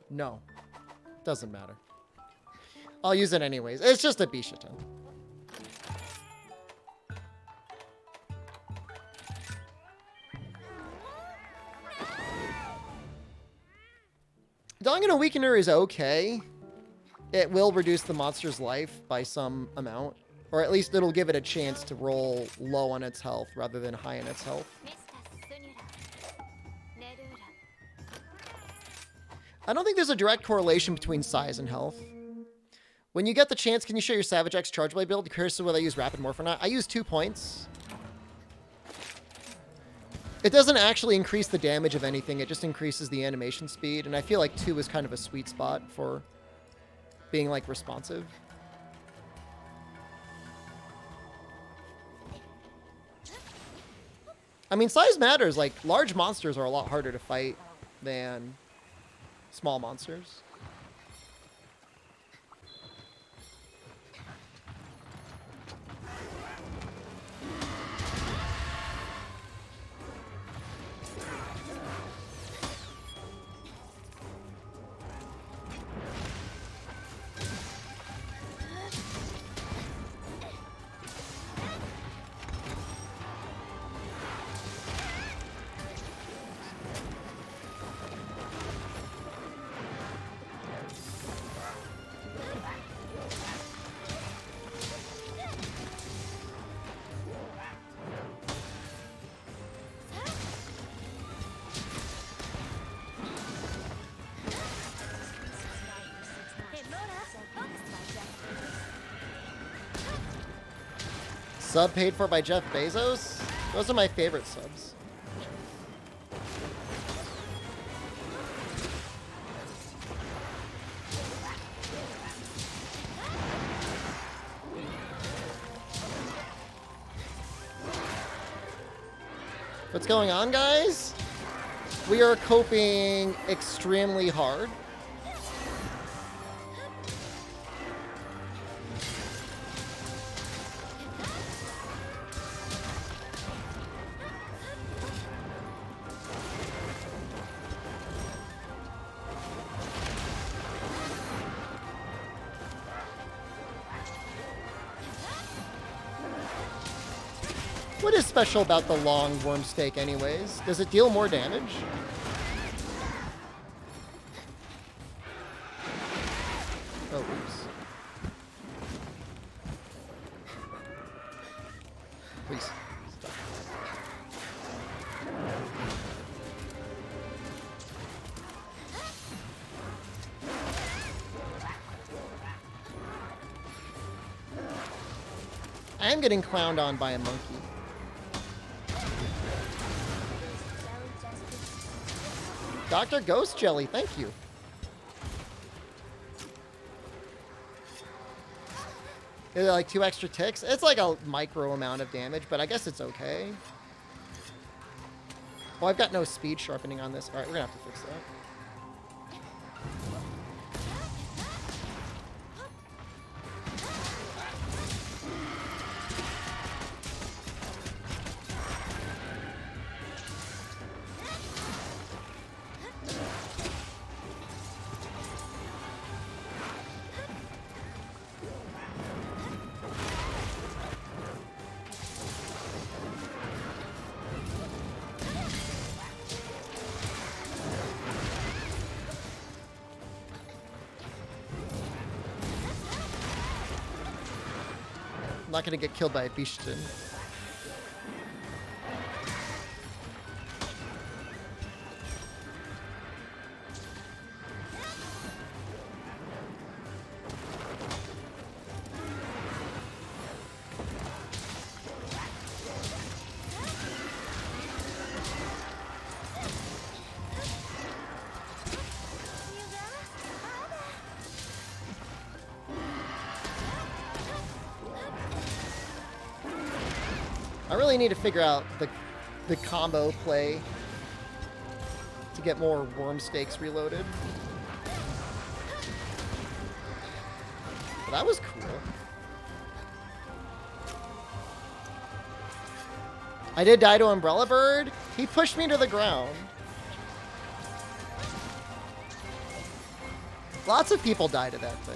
No. Doesn't matter. I'll use it anyways. It's just a Bishatin. Dongano Weakener is okay. It will reduce the monster's life by some amount. Or at least it'll give it a chance to roll low on its health rather than high on its health. I don't think there's a direct correlation between size and health. When you get the chance, can you show your Savage X Charge Blade build? Curious to whether I use Rapid Morph or not. I use 2 points. It doesn't actually increase the damage of anything. It just increases the animation speed. And I feel like 2 is kind of a sweet spot for being, like, responsive. I mean, size matters. Like, large monsters are a lot harder to fight than small monsters. Sub paid for by Jeff Bezos? Those are my favorite subs. What's going on, guys? We are coping extremely hard. What is special about the long worm stake anyways? Does it deal more damage? Oh, oops. Please. Stop. I am getting clowned on by a monkey. Dr. Ghost Jelly, thank you. Is it like 2 extra ticks? It's like a micro amount of damage, but I guess it's okay. Well, I've got no speed sharpening on this. All right, we're gonna have to fix that. I'm not gonna get killed by a Bishtin. I really need to figure out the combo play to get more worm stakes reloaded. But that was cool. I did die to Umbrella Bird. He pushed me to the ground. Lots of people died to that thing.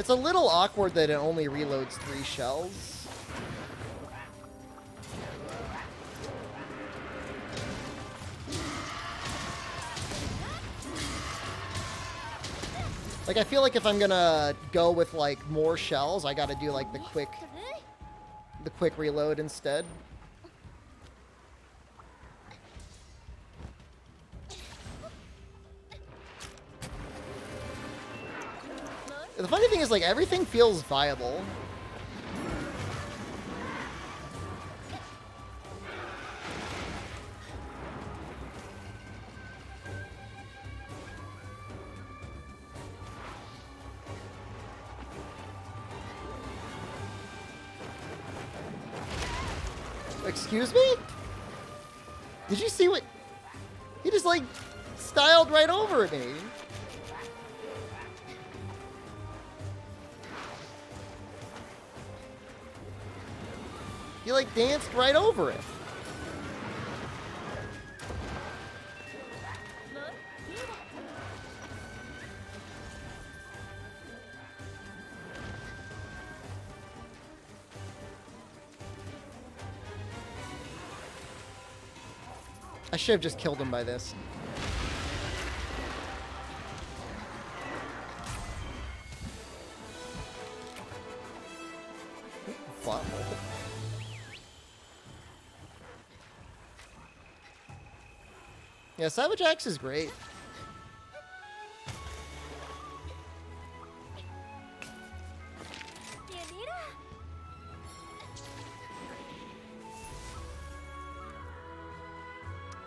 It's a little awkward that it only reloads 3 shells. Like, I feel like if I'm gonna go with, like, more shells, I gotta do, like, the quick reload instead. The funny thing is, like, everything feels viable. Excuse me? Did you see what... He just, like, styled right over me. He, like, danced right over it. I should have just killed him by this. Plot hole. Yeah, Savage Axe is great.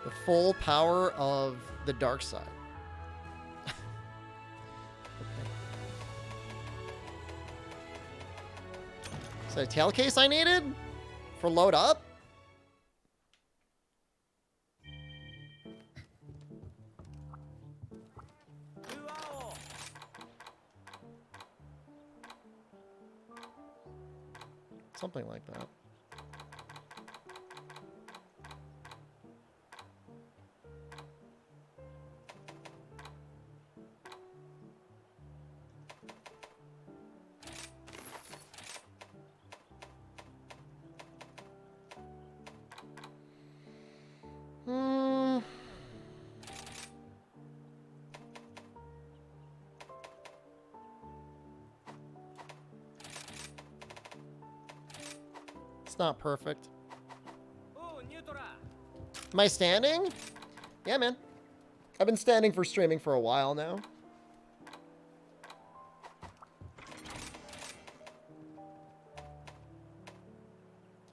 The full power of the dark side. Okay. Is that a tail case I needed? For load up? Something like that. It's not perfect. Am I standing? Yeah, man. I've been standing for streaming for a while now.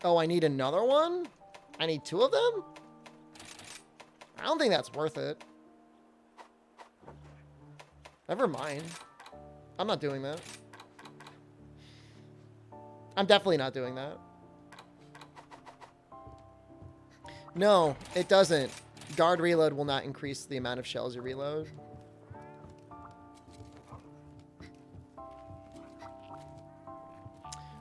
Oh, I need another one? I need 2 of them? I don't think that's worth it. Never mind. I'm not doing that. I'm definitely not doing that. No, it doesn't. Guard reload will not increase the amount of shells you reload.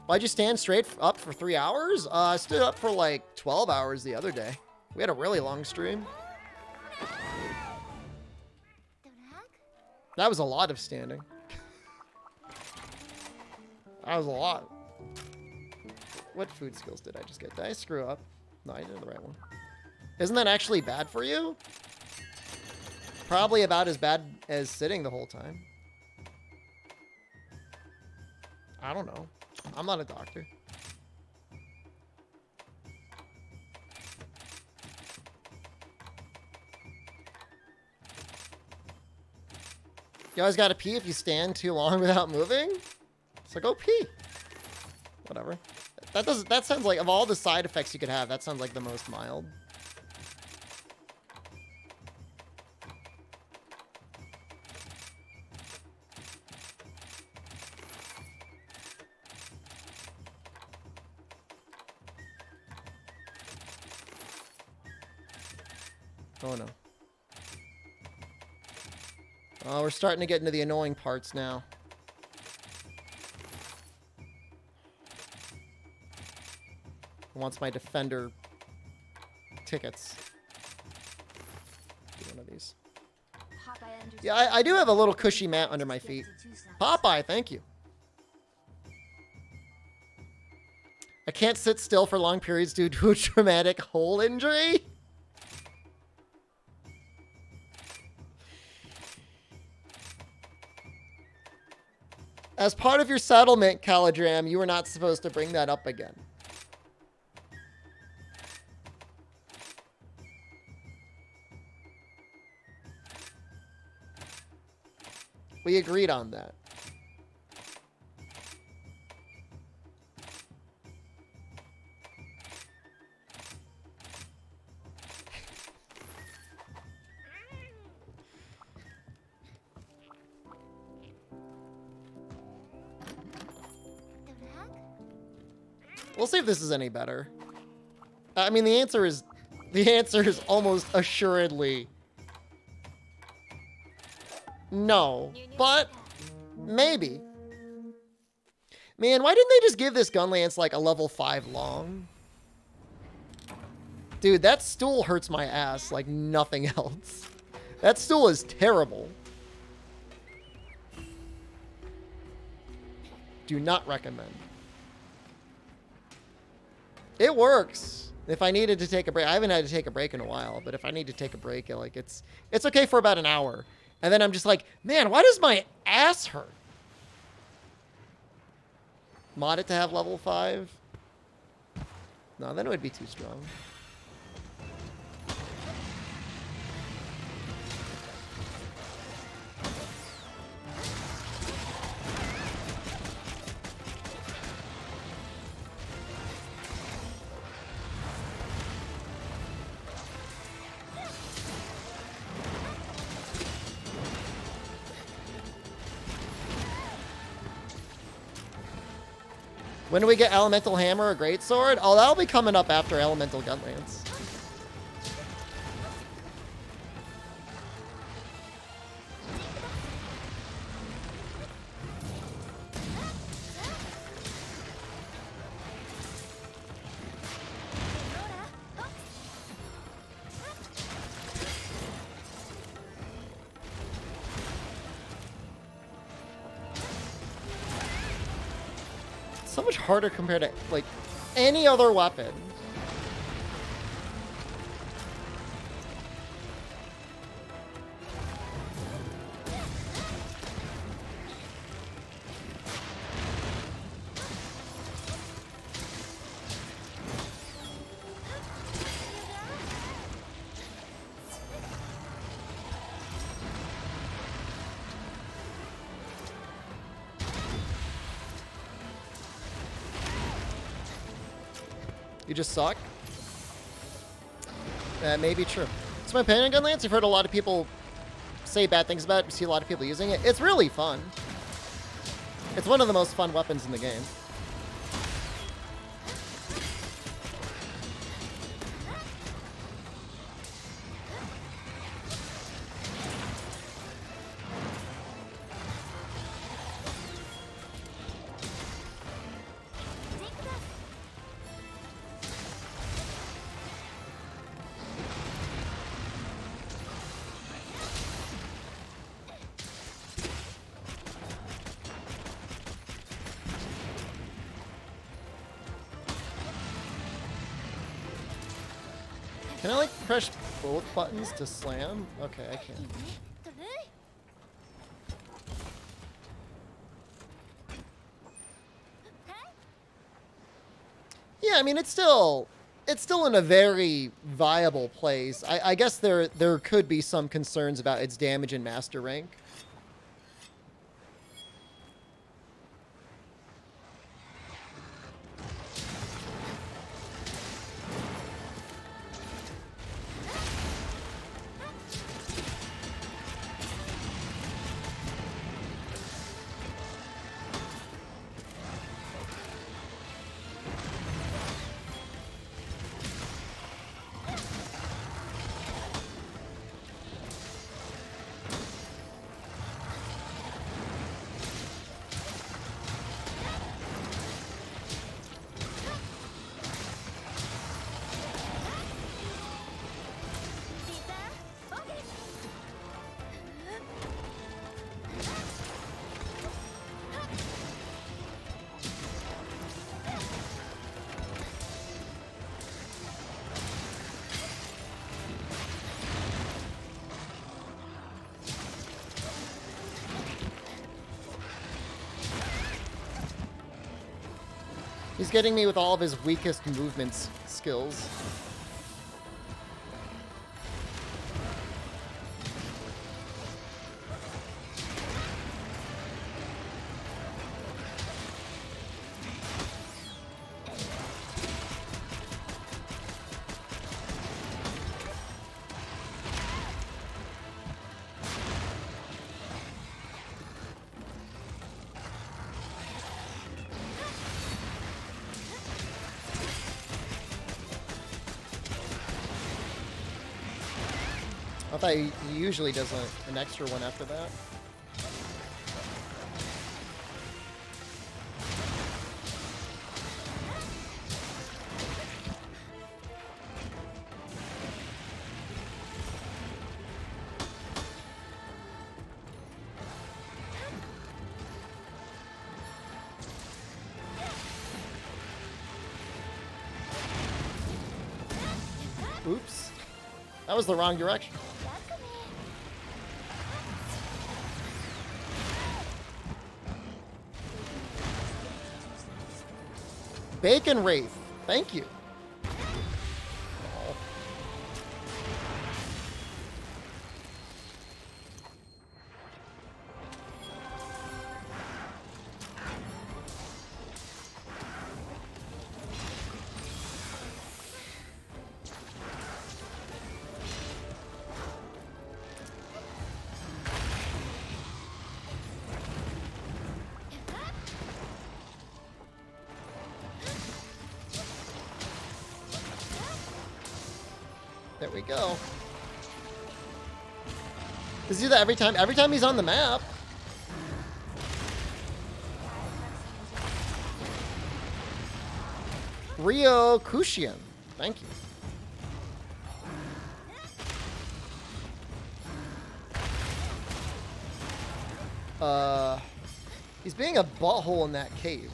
Why'd you stand straight up for 3 hours? I stood up for like 12 hours the other day. We had a really long stream. That was a lot of standing. That was a lot. What food skills did I just get? Did I screw up? No, I did the right one. Isn't that actually bad for you? Probably about as bad as sitting the whole time. I don't know. I'm not a doctor. You always gotta pee if you stand too long without moving? So go pee. Whatever. That sounds like, of all the side effects you could have, that sounds like the most mild. Oh no. Oh, we're starting to get into the annoying parts now. Wants my defender tickets. Get one of these. Yeah, I do have a little cushy mat under my feet. Popeye, thank you. I can't sit still for long periods due to a traumatic hole injury. As part of your settlement, Calidram, you were not supposed to bring that up again. We agreed on that. We'll see if this is any better. I mean, the answer is almost assuredly no, but maybe. Man, why didn't they just give this gun lance like a level 5 long? Dude, that stool hurts my ass like nothing else. That stool is terrible. Do not recommend. It works. If I needed to take a break, I haven't had to take a break in a while, but if I need to take a break, like it's okay for about an hour. And then I'm just like, man, why does my ass hurt? Mod it to have level 5? No, then it would be too strong. When do we get Elemental Hammer or Greatsword? Oh, that'll be coming up after Elemental Gunlance. So much harder compared to, like, any other weapon. You just suck? That may be true. It's my opinion on gun lance. I've heard a lot of people say bad things about it. You see a lot of people using it. It's really fun. It's one of the most fun weapons in the game. Can I, like, press both buttons to slam? Okay, I can. Yeah, I mean, it's still in a very viable place. I guess there could be some concerns about its damage in Master Rank. He's getting me with all of his weakest movements skills. I thought he usually does an extra one after that. Oops. That was the wrong direction. Bacon Wraith. Thank you. Oh. There we go. Does he do that every time? Every time he's on the map. Rio Kushian. Thank you. He's being a butthole in that cave.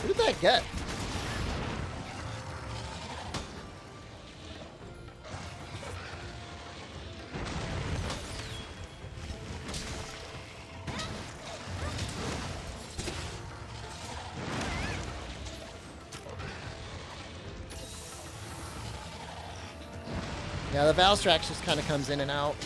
Who did that get? Yeah, the Valstrax just kind of comes in and out.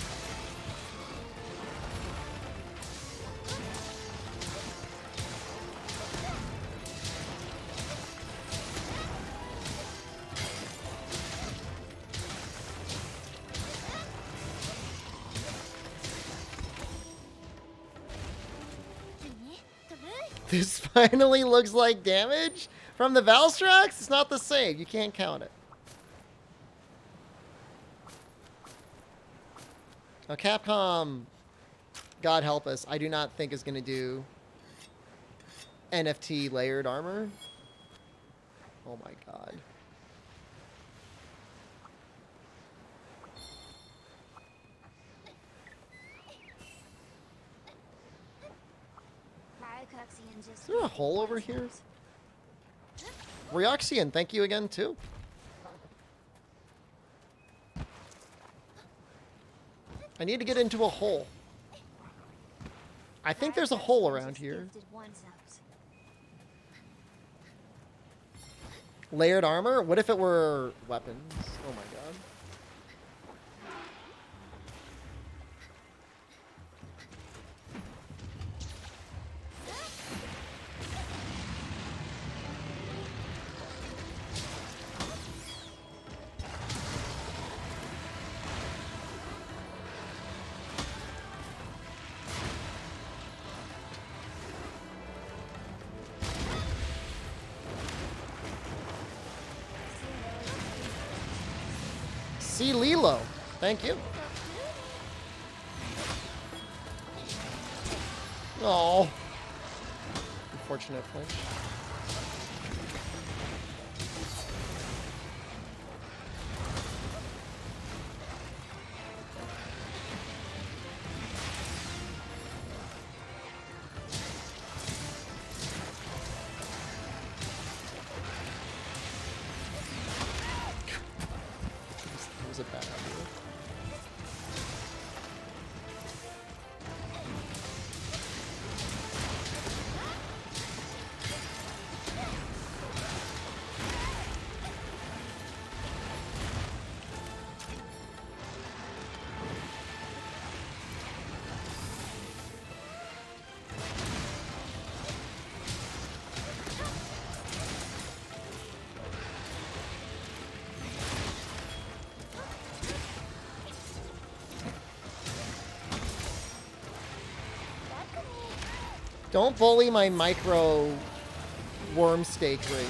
This finally looks like damage from the Valstrax? It's not the same. You can't count it. Now, Capcom, God help us, I do not think is going to do NFT layered armor. Oh my god. Is there a hole over here? Ryoxian, thank you again too. I need to get into a hole. I think there's a hole around here. Layered armor? What if it were weapons? Oh my god. C. Lilo, thank you. Oh. Unfortunate flinch. That was a bad idea. Don't bully my micro worm stake range.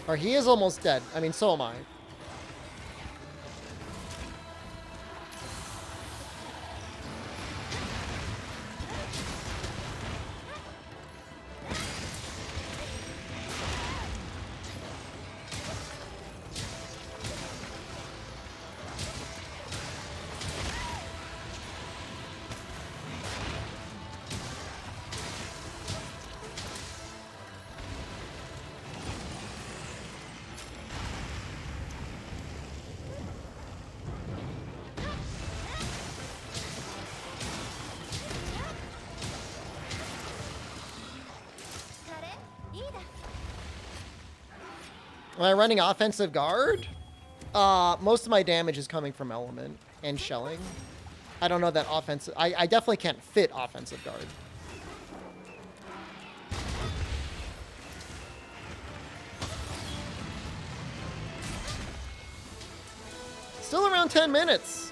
Or he is almost dead. I mean, so am I. Am I running offensive guard? Most of my damage is coming from element and shelling. I don't know that offensive... I definitely can't fit offensive guard. Still around 10 minutes.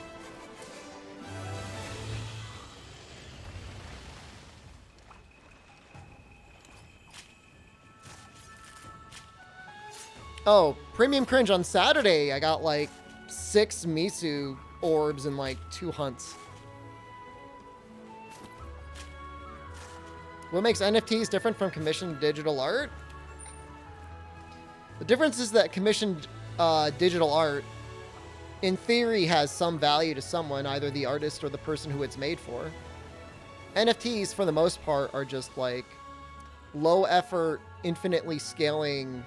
Oh, Premium Cringe on Saturday. I got like 6 Misu orbs and like 2 hunts. What makes NFTs different from commissioned digital art? The difference is that commissioned digital art, in theory, has some value to someone, either the artist or the person who it's made for. NFTs, for the most part, are just like low effort, infinitely scaling,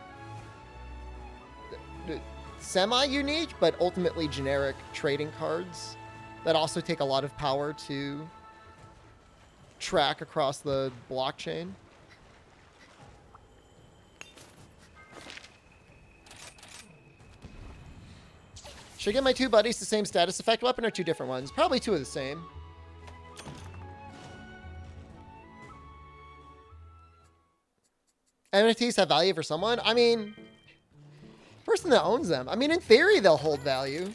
semi-unique, but ultimately generic trading cards that also take a lot of power to track across the blockchain. Should I get my 2 buddies the same status effect weapon or 2 different ones? Probably 2 of the same. NFTs have value for someone? I mean, person that owns them. I mean, in theory, they'll hold value.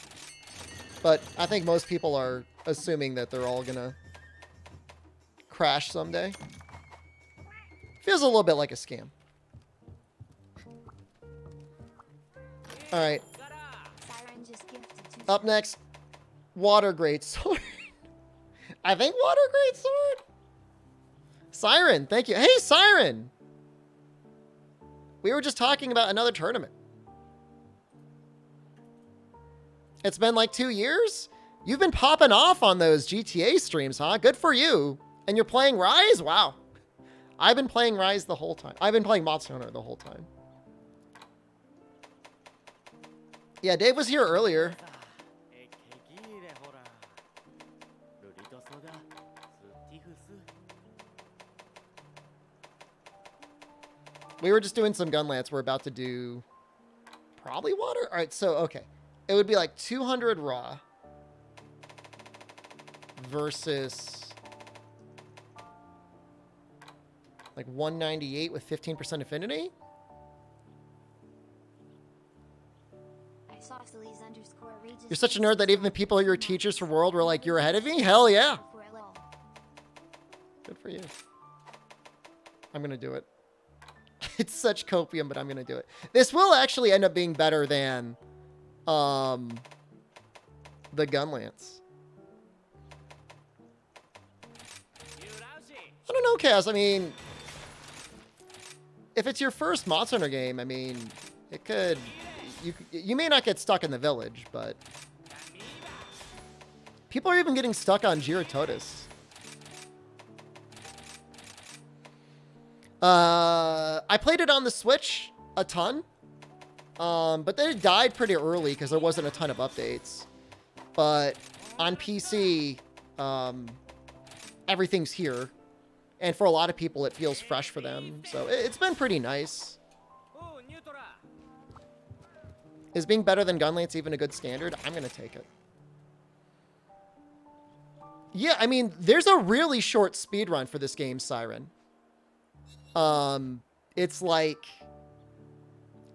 But I think most people are assuming that they're all gonna crash someday. Feels a little bit like a scam. Alright. Up next, Water Great Sword. I think Water Great Sword? Siren, thank you. Hey, Siren! We were just talking about another tournament. It's been like 2 years? You've been popping off on those GTA streams, huh? Good for you. And you're playing Rise? Wow. I've been playing Rise the whole time. I've been playing Monster Hunter the whole time. Yeah, Dave was here earlier. We were just doing some Gunlance. We're about to do probably water. All right, so, okay. It would be like 200 raw versus like 198 with 15% affinity. I saw Isosceles _ Raging You're such a nerd that even the people who are your teachers for World were like, you're ahead of me? Hell yeah. Good for you. I'm going to do it. It's such copium, but I'm going to do it. This will actually end up being better than the gun lance. I don't know, Kaz. I mean, if it's your first Monster Hunter game, I mean, it could... You may not get stuck in the village, but... People are even getting stuck on Giratotus. I played it on the Switch a ton. But then it died pretty early because there wasn't a ton of updates. But on PC, everything's here. And for a lot of people, it feels fresh for them. So it's been pretty nice. Is being better than Gunlance even a good standard? I'm going to take it. Yeah, I mean, there's a really short speed run for this game, Siren. It's like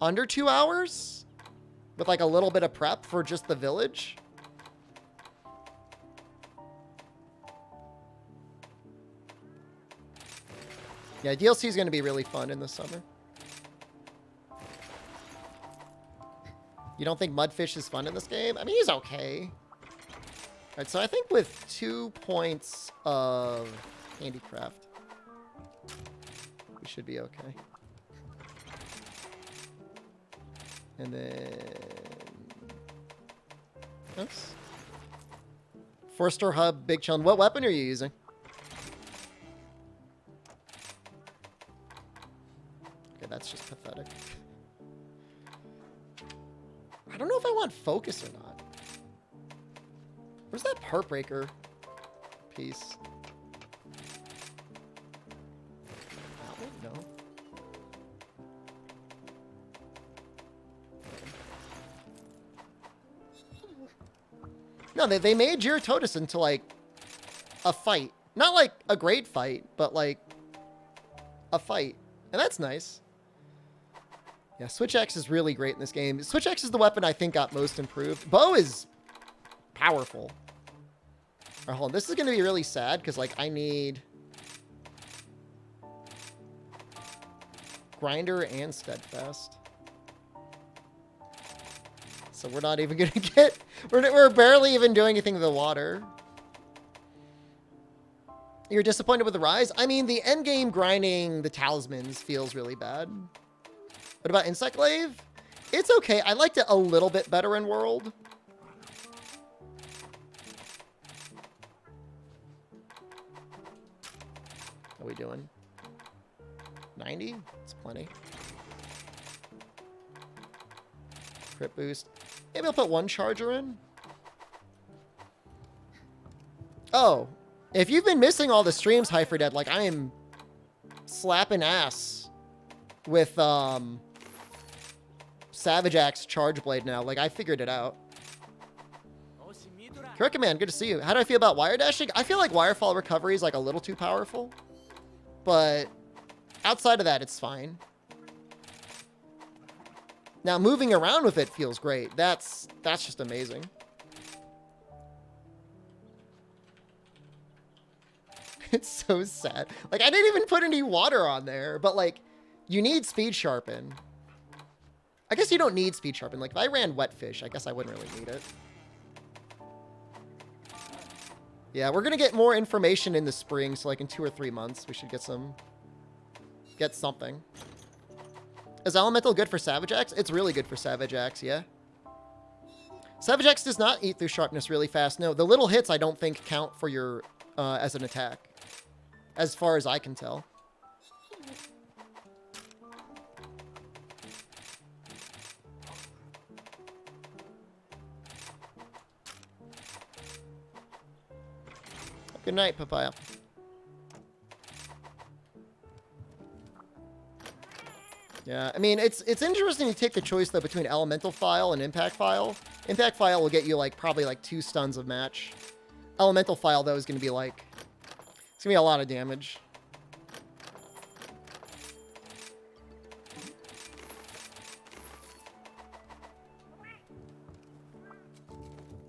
under 2 hours with like a little bit of prep for just the village. Yeah, DLC is going to be really fun in the summer. You don't think Mudfish is fun in this game? I mean, he's okay. All right, so I think with 2 points of handicraft, we should be okay. And then... Oops. 4-star hub, Big Chillin. What weapon are you using? Okay, that's just pathetic. I don't know if I want focus or not. Where's that Heartbreaker piece? No. No, they made Giratotus into, like, a fight. Not, like, a great fight, but, like, a fight. And that's nice. Yeah, Switch X is really great in this game. Switch X is the weapon I think got most improved. Bow is powerful. All right, hold on. This is going to be really sad because, like, I need Grinder and Steadfast. So we're not even going to get... We're barely even doing anything to the water. You're disappointed with the Rise? I mean, the endgame grinding the talismans feels really bad. What about Insect Glaive? It's okay. I liked it a little bit better in World. How are we doing? 90? It's plenty. Crit boost. Maybe I'll put 1 charger in. Oh. If you've been missing all the streams, Hyperdead, like I am slapping ass with Savage Axe Charge Blade now. Like I figured it out. Kirkaman, good to see you. How do I feel about wire dashing? I feel like wirefall recovery is like a little too powerful. But outside of that, it's fine. Now moving around with it feels great. That's just amazing. It's so sad. Like, I didn't even put any water on there, but, like, you need Speed Sharpen. I guess you don't need Speed Sharpen. Like, if I ran Wet Fish, I guess I wouldn't really need it. Yeah, we're going to get more information in the spring, so, like, in 2 or 3 months, we should get something. Is Elemental good for Savage Axe? It's really good for Savage Axe, yeah. Savage Axe does not eat through sharpness really fast. No, the little hits I don't think count for your... as an attack, as far as I can tell. Good night, Papaya. Yeah, I mean, it's interesting to take the choice, though, between Elemental File and Impact File. Impact File will get you, like, probably, like, 2 stuns of match. Elemental File, though, is going to be, like... It's going to be a lot of damage.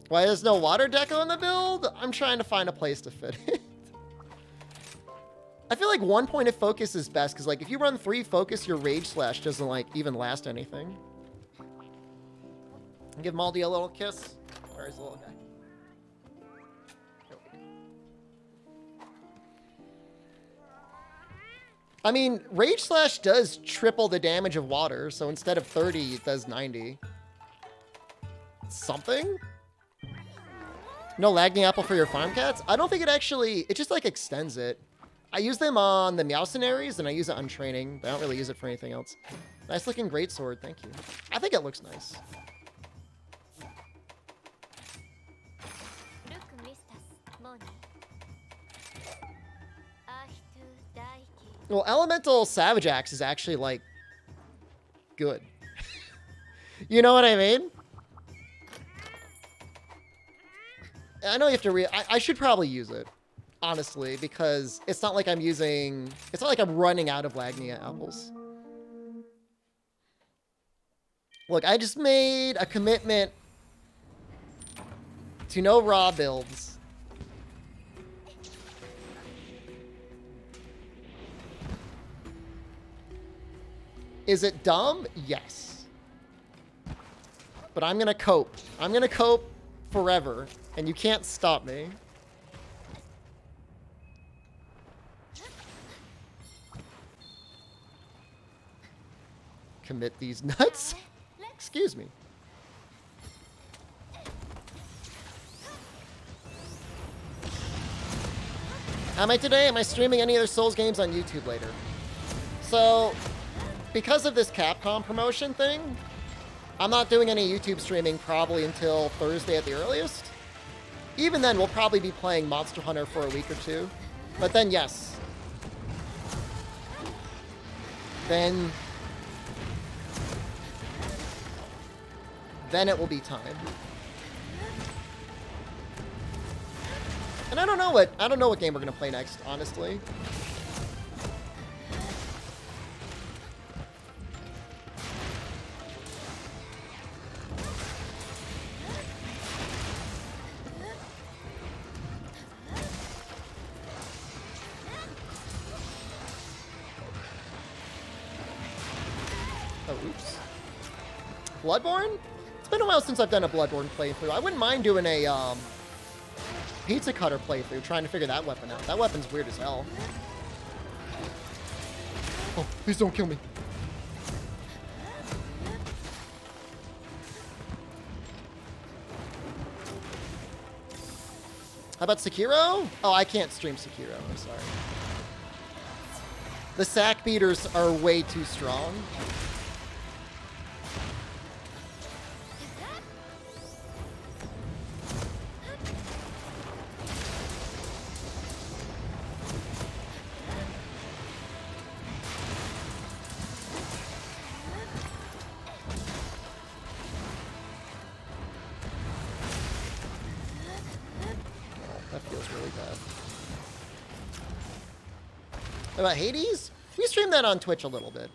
Why there's no water deco in the build? I'm trying to find a place to fit it. I feel like 1 point of focus is best, because like if you run 3 focus, your rage slash doesn't like even last anything. Give Maldi a little kiss. Where's the little guy? I mean, rage slash does triple the damage of water, so instead of 30, it does 90. Something? No lagging apple for your farm cats? I don't think it actually, it just like extends it. I use them on the Meowcenaries, and I use it on training, but I don't really use it for anything else. Nice looking greatsword, thank you. I think it looks nice. Well, Elemental Savage Axe is actually, like, good. You know what I mean? I know you have to I should probably use it, honestly, because it's not like I'm using... It's not like I'm running out of Lagnia apples. Look, I just made a commitment to no raw builds. Is it dumb? Yes. But I'm gonna cope. I'm gonna cope forever, and you can't stop me. Commit these nuts? Excuse me. How am I today? Am I streaming any other Souls games on YouTube later? So... because of this Capcom promotion thing, I'm not doing any YouTube streaming probably until Thursday at the earliest. Even then, we'll probably be playing Monster Hunter for a week or two. But then, yes. Then it will be time. And I don't know what game we're gonna play next, honestly. Bloodborne? It's been a while since I've done a Bloodborne playthrough. I wouldn't mind doing a pizza cutter playthrough, trying to figure that weapon out. That weapon's weird as hell. Oh, please don't kill me. How about Sekiro? Oh, I can't stream Sekiro. I'm sorry. The sack beaters are way too strong. About Hades? We streamed that on Twitch a little bit.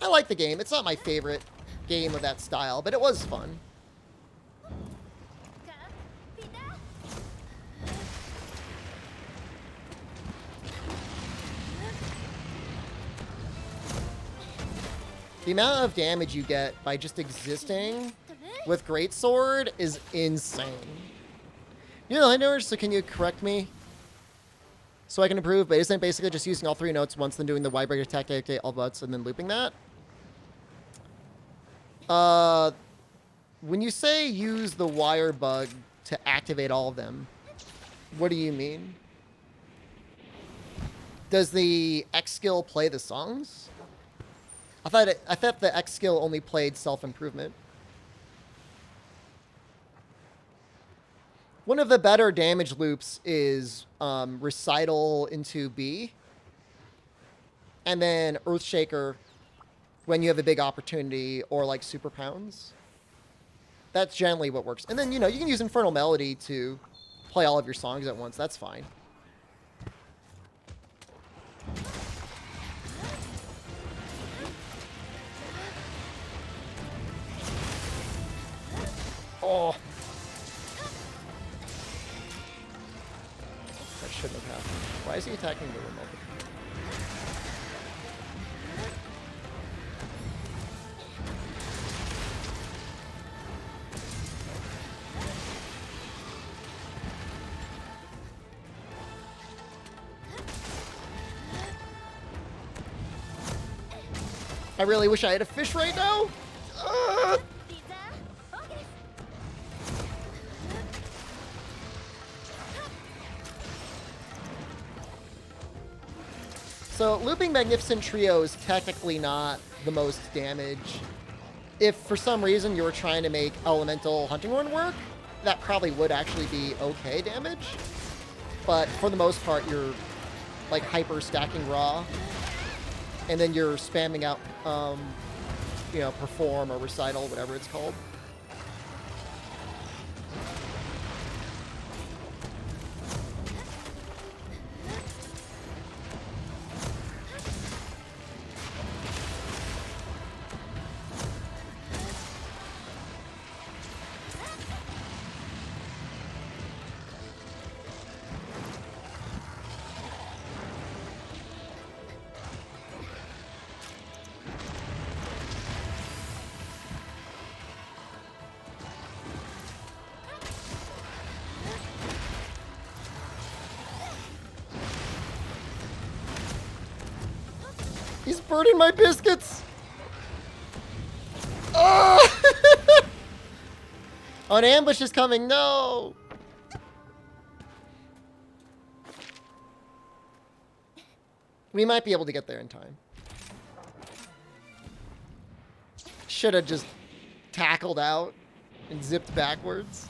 I like the game. It's not my favorite game of that style, but it was fun. The amount of damage you get by just existing with Greatsword is insane. You know, I know, so can you correct me? So I can improve, but isn't it basically just using all 3 notes once, then doing the Y break attack, activate all butts, and then looping that? When you say use the wire bug to activate all of them, what do you mean? Does the X skill play the songs? I thought the X skill only played self-improvement. One of the better damage loops is Recital into B. And then Earthshaker when you have a big opportunity, or like Super Pounds. That's generally what works. And then, you know, you can use Infernal Melody to play all of your songs at once. That's fine. Oh. shouldn't have happened. Why is he attacking the remote? I really wish I had a fish right now. So looping Magnificent Trio is technically not the most damage. If for some reason you were trying to make Elemental Hunting Horn work, that probably would actually be okay damage. But for the most part, you're like hyper stacking raw, and then you're spamming out, you know, perform or recital, whatever it's called. He's burning my biscuits! Oh! An ambush is coming, no! We might be able to get there in time. Should have just tackled out and zipped backwards.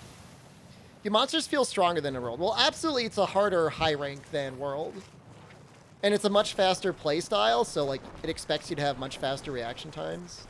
Do monsters feel stronger than a world? Well, absolutely, it's a harder high rank than world. And it's a much faster play style, so like it expects you to have much faster reaction times.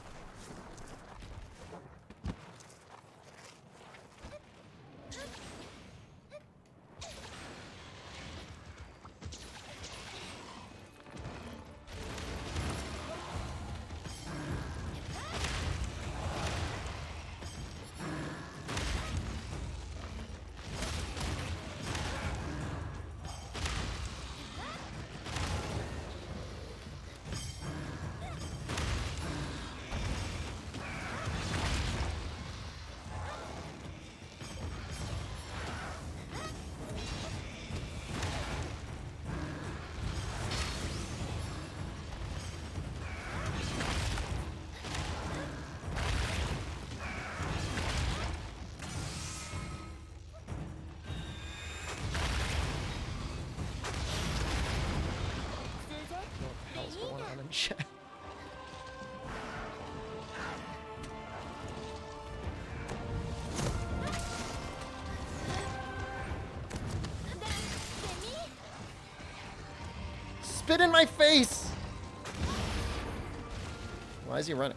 Chat. Spit in my face! Why is he running?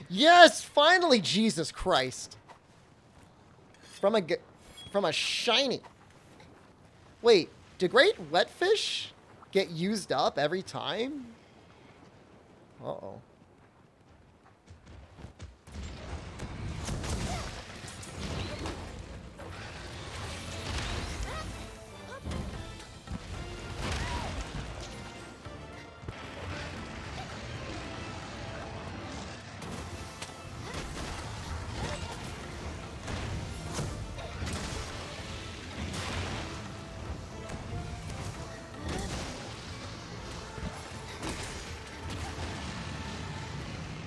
Yes! Finally! Jesus Christ! From a shiny. Wait, do great wetfish get used up every time? Uh-oh.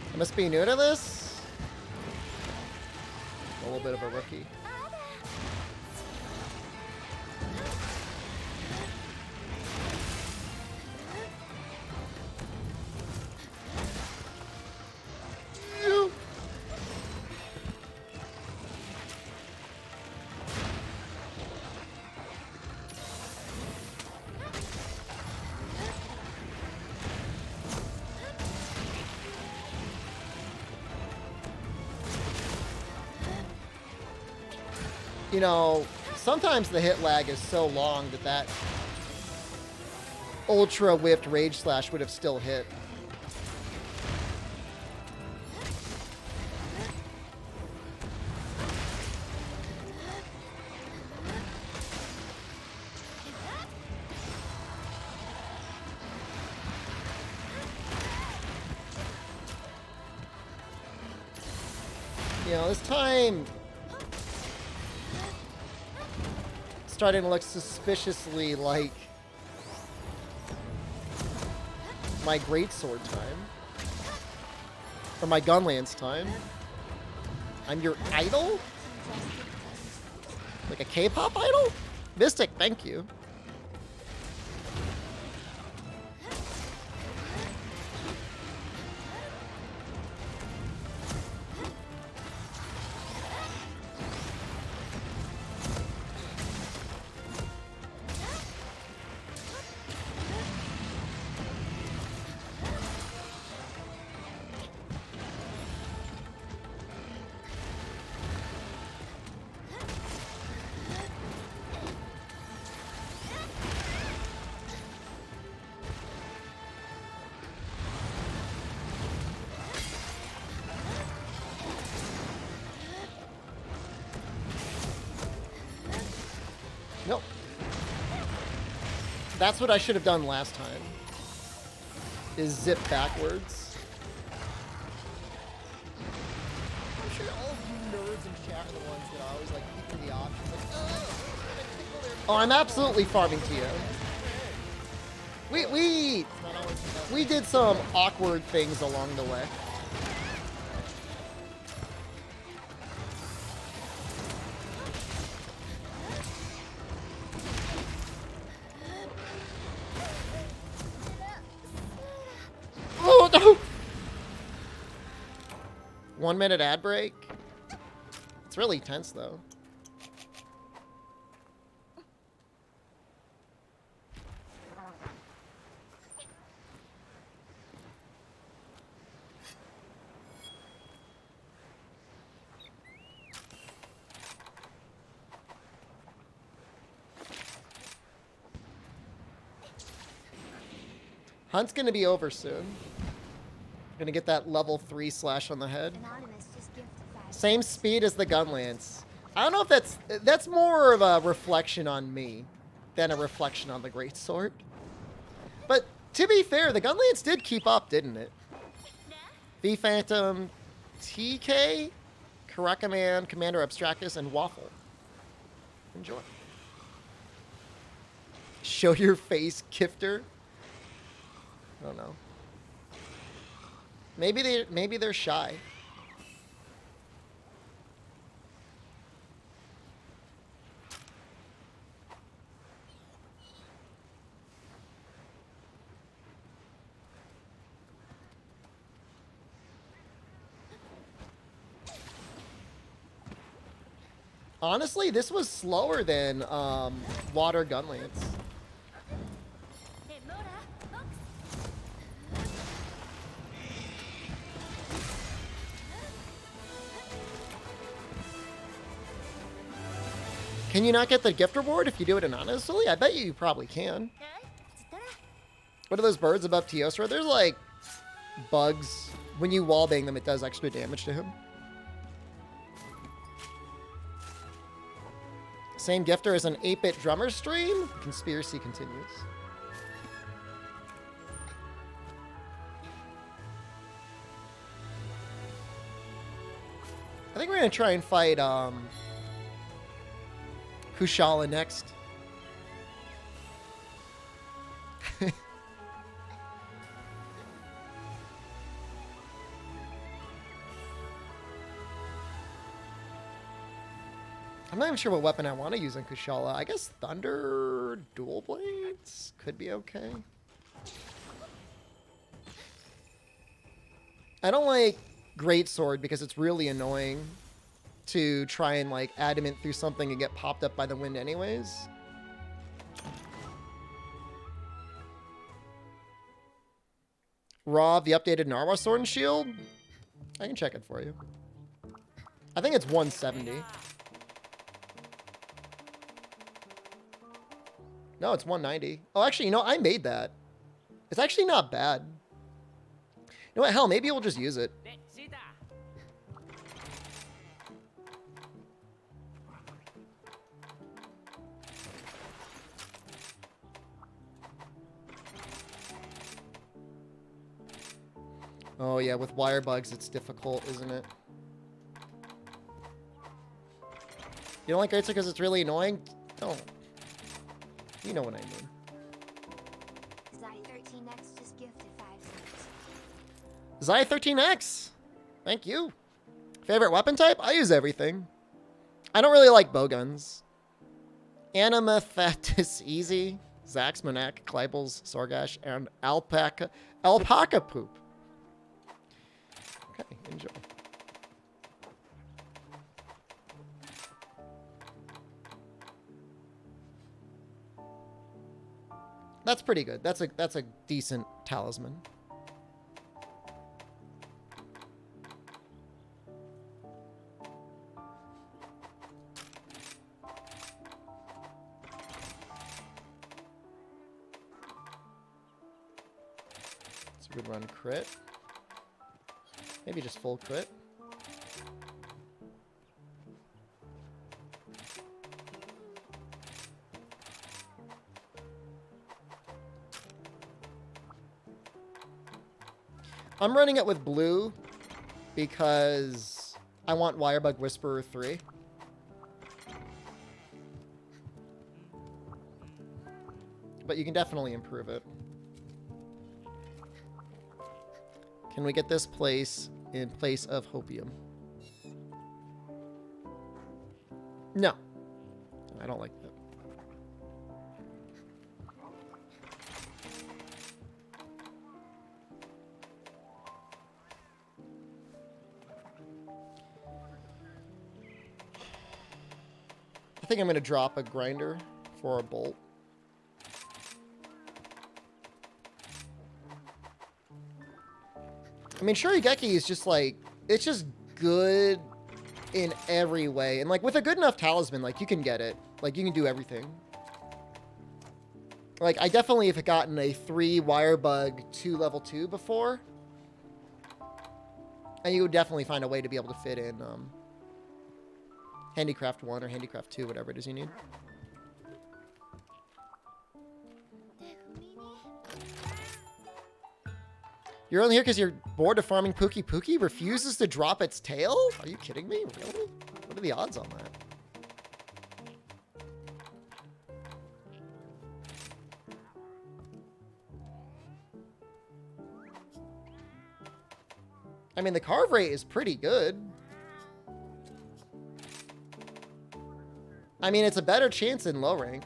I must be new to this. A little bit of a rookie. You know, sometimes the hit lag is so long that that ultra whiffed rage slash would have still hit. You know, this time starting to look suspiciously like my greatsword time. Or my gunlance time. I'm your idol? Like a K-pop idol? Mystic, thank you. Nope. That's what I should have done last time. Is zip backwards. I'm sure all of you nerds in chat are the ones that are always like picking the options. Like, oh, I'm absolutely farming to you. We did some awkward things along the way. Oh no! 1 minute ad break. It's really tense though. Hunt's gonna be over soon. Gonna get that level 3 slash on the head. Anonymous just gifted 5 Same speed as the Gunlance. I don't know if that's more of a reflection on me than a reflection on the Greatsword. But to be fair, the Gunlance did keep up, didn't it? V Phantom, TK, Karakoman, Commander Abstractus, and Waffle. Enjoy. Show your face, Kifter. I don't know. Maybe they're shy. Honestly, this was slower than Water Gunlance. Can you not get the gift reward if you do it anonymously? I bet you probably can. What are those birds above Teostra? There's like bugs. When you wallbang them, it does extra damage to him. Same gifter as an 8-bit drummer stream? Conspiracy continues. I think we're gonna try and fight Kushala next. I'm not even sure what weapon I want to use on Kushala. I guess Thunder Dual Blades could be okay. I don't like Greatsword because it's really annoying to try and like adamant through something and get popped up by the wind anyways. Rob, the updated Narwa Sword and Shield? I can check it for you. I think it's 170. No, it's 190. Oh, actually, you know, I made that. It's actually not bad. You know what? Hell, maybe we'll just use it. Oh, yeah, with wire bugs, it's difficult, isn't it? You don't like Greatsword because it's really annoying? Don't. You know what I mean. Zy13X just gifted 5 cents. Zy13X! Thank you. Favorite weapon type? I use everything. I don't really like bowguns. Animathatus Easy, Zax, Monak, Kleibels, Sorgash, and Alpaca Poop. Okay, enjoy. That's pretty good. That's a decent talisman. It's a good run crit. Maybe just full crit. I'm running it with blue because I want Wirebug Whisperer 3. But you can definitely improve it. Can we get this place in place of Hopium? No. I don't like that. I think I'm going to drop a grinder for a bolt. I mean, Shurigeki is just like, it's just good in every way. And like with a good enough talisman, like you can get it. Like you can do everything. Like I definitely have gotten a 3 Wirebug 2 level 2 before. And you would definitely find a way to be able to fit in Handicraft 1 or Handicraft 2, whatever it is you need. You're only here because you're bored of farming Pookie Pookie? Refuses to drop its tail? Are you kidding me? Really? What are the odds on that? I mean, the carve rate is pretty good. I mean, it's a better chance in low rank.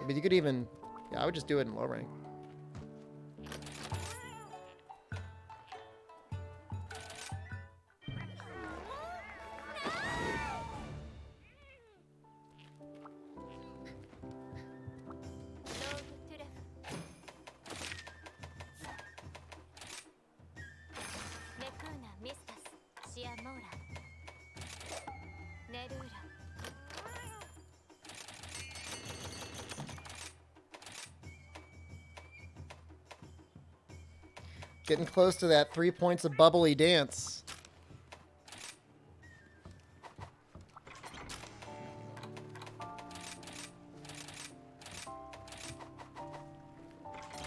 But you could even... Yeah, I would just do it in low rank. Getting close to that 3 points of bubbly dance.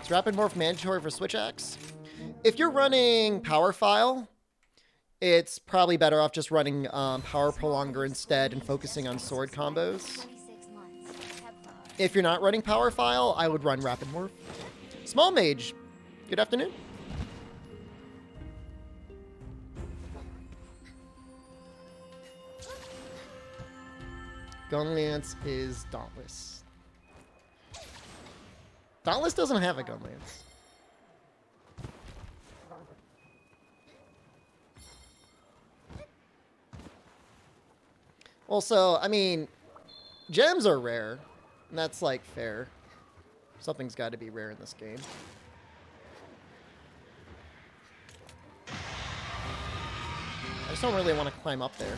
Is Rapid Morph mandatory for Switch Axe? If you're running Power File, it's probably better off just running Power Prolonger instead and focusing on sword combos. If you're not running Power File, I would run Rapid Morph. Small Mage, good afternoon. Gunlance is Dauntless. Dauntless doesn't have a Gunlance. Also, I mean, gems are rare. And that's, like, fair. Something's got to be rare in this game. I just don't really want to climb up there.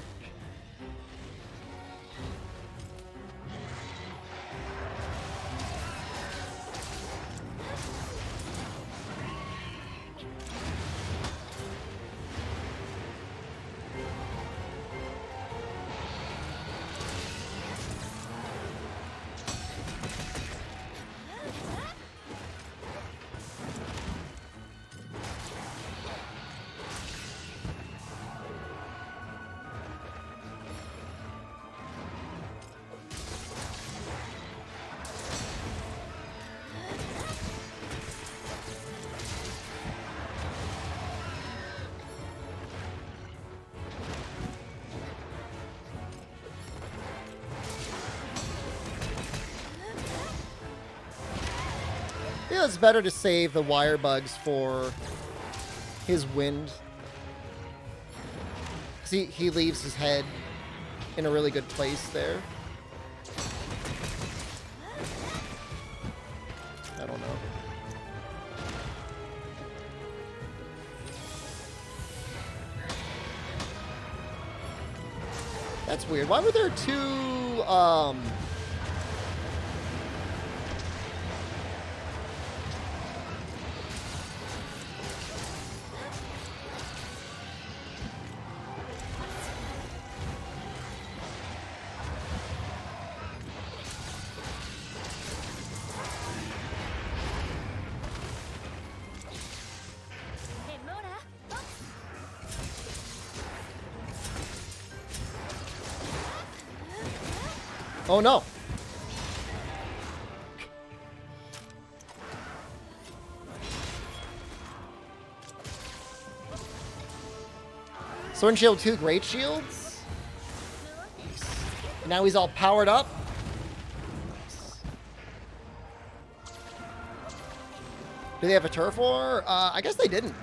feel it's better to save the wire bugs for his wind. See, he leaves his head in a really good place there. I don't know. That's weird. Why were there two, oh no. Sword and Shield 2 Great Shields. Now he's all powered up. Do they have a turf war? I guess they didn't.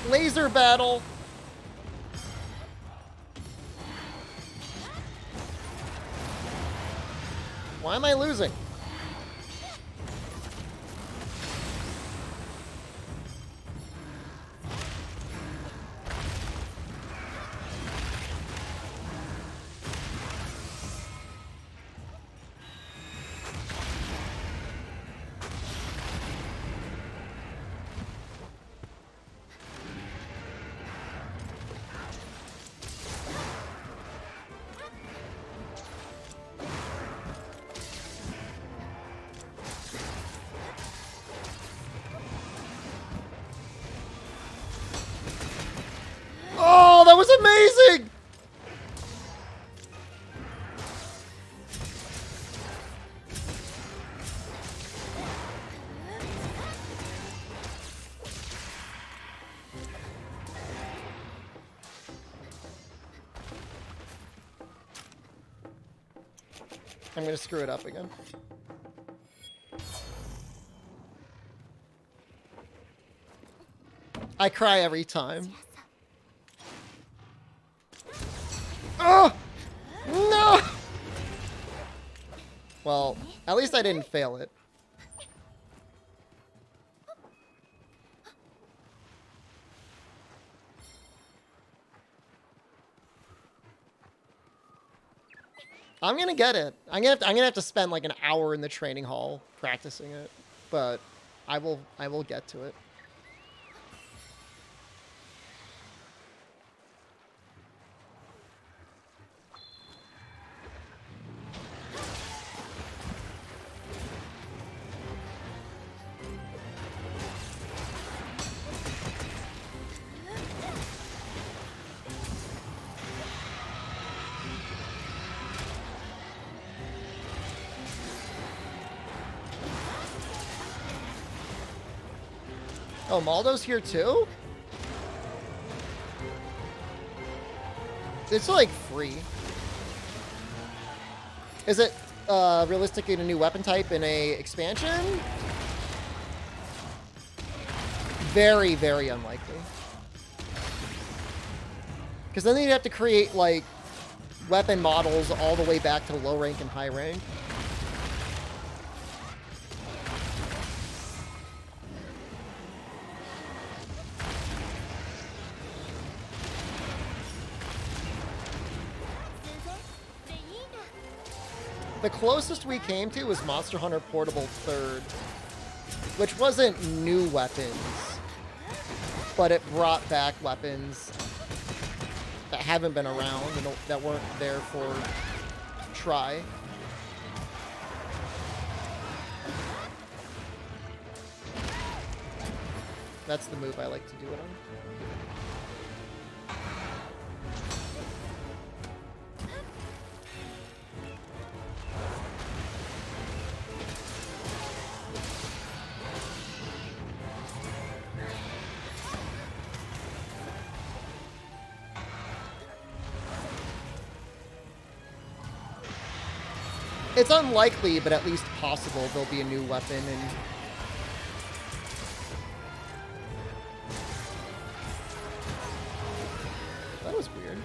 Laser battle. Why am I losing? Oh, that was amazing! I'm gonna screw it up again. I cry every time. Oh! No! Well, at least I didn't fail it. I'm gonna get it. I'm gonna have to spend like an hour in the training hall practicing it, but I will get to it. Oh, Maldo's here too? It's like free. Is it realistically a new weapon type in a expansion? Very, very unlikely. Because then you'd have to create like weapon models all the way back to low rank and high rank. The closest we came to was Monster Hunter Portable 3rd, which wasn't new weapons, but it brought back weapons that haven't been around and that weren't there for try. That's the move I like to do it on. It's unlikely, but at least possible there'll be a new weapon. And that was weird.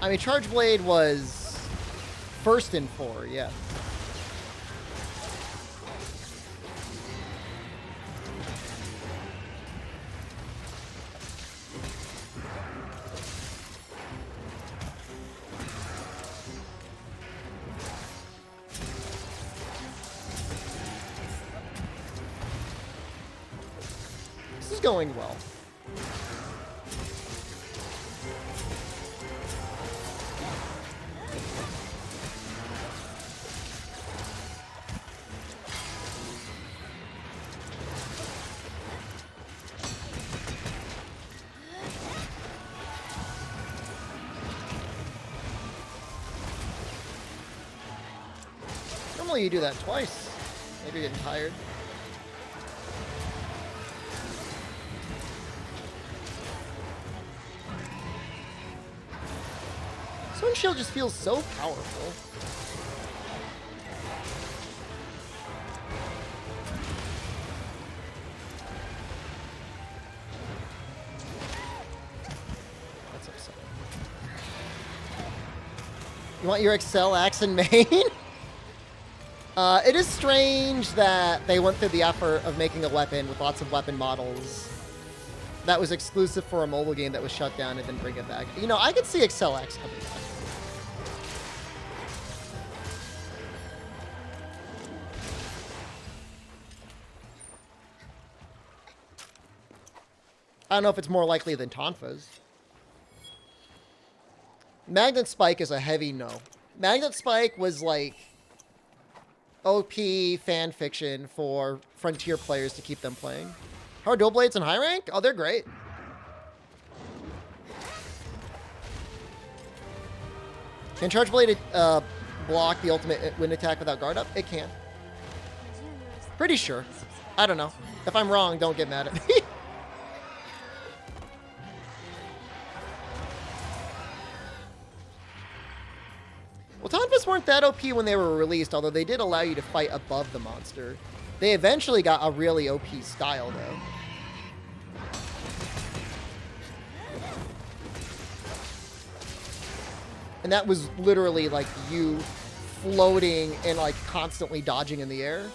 I mean, Charge Blade was first in 4, yeah. This is going well. Normally you do that twice. Maybe you're getting tired. Swing Shield just feels so powerful. That's upsetting. You want your Excel axe and main? It is strange that they went through the effort of making a weapon with lots of weapon models that was exclusive for a mobile game that was shut down and then bring it back. You know, I could see Excel X coming back. I don't know if it's more likely than Tonfa's. Magnet Spike is a heavy no. Magnet Spike was like OP fan fiction for Frontier players to keep them playing. How are dual blades in high rank? Oh, they're great. Can Charge Blade block the ultimate wind attack without guard up? It can. Pretty sure. I don't know. If I'm wrong, don't get mad at me. Well, Tonfas weren't that OP when they were released, although they did allow you to fight above the monster. They eventually got a really OP style, though. And that was literally, like, you floating and, like, constantly dodging in the air.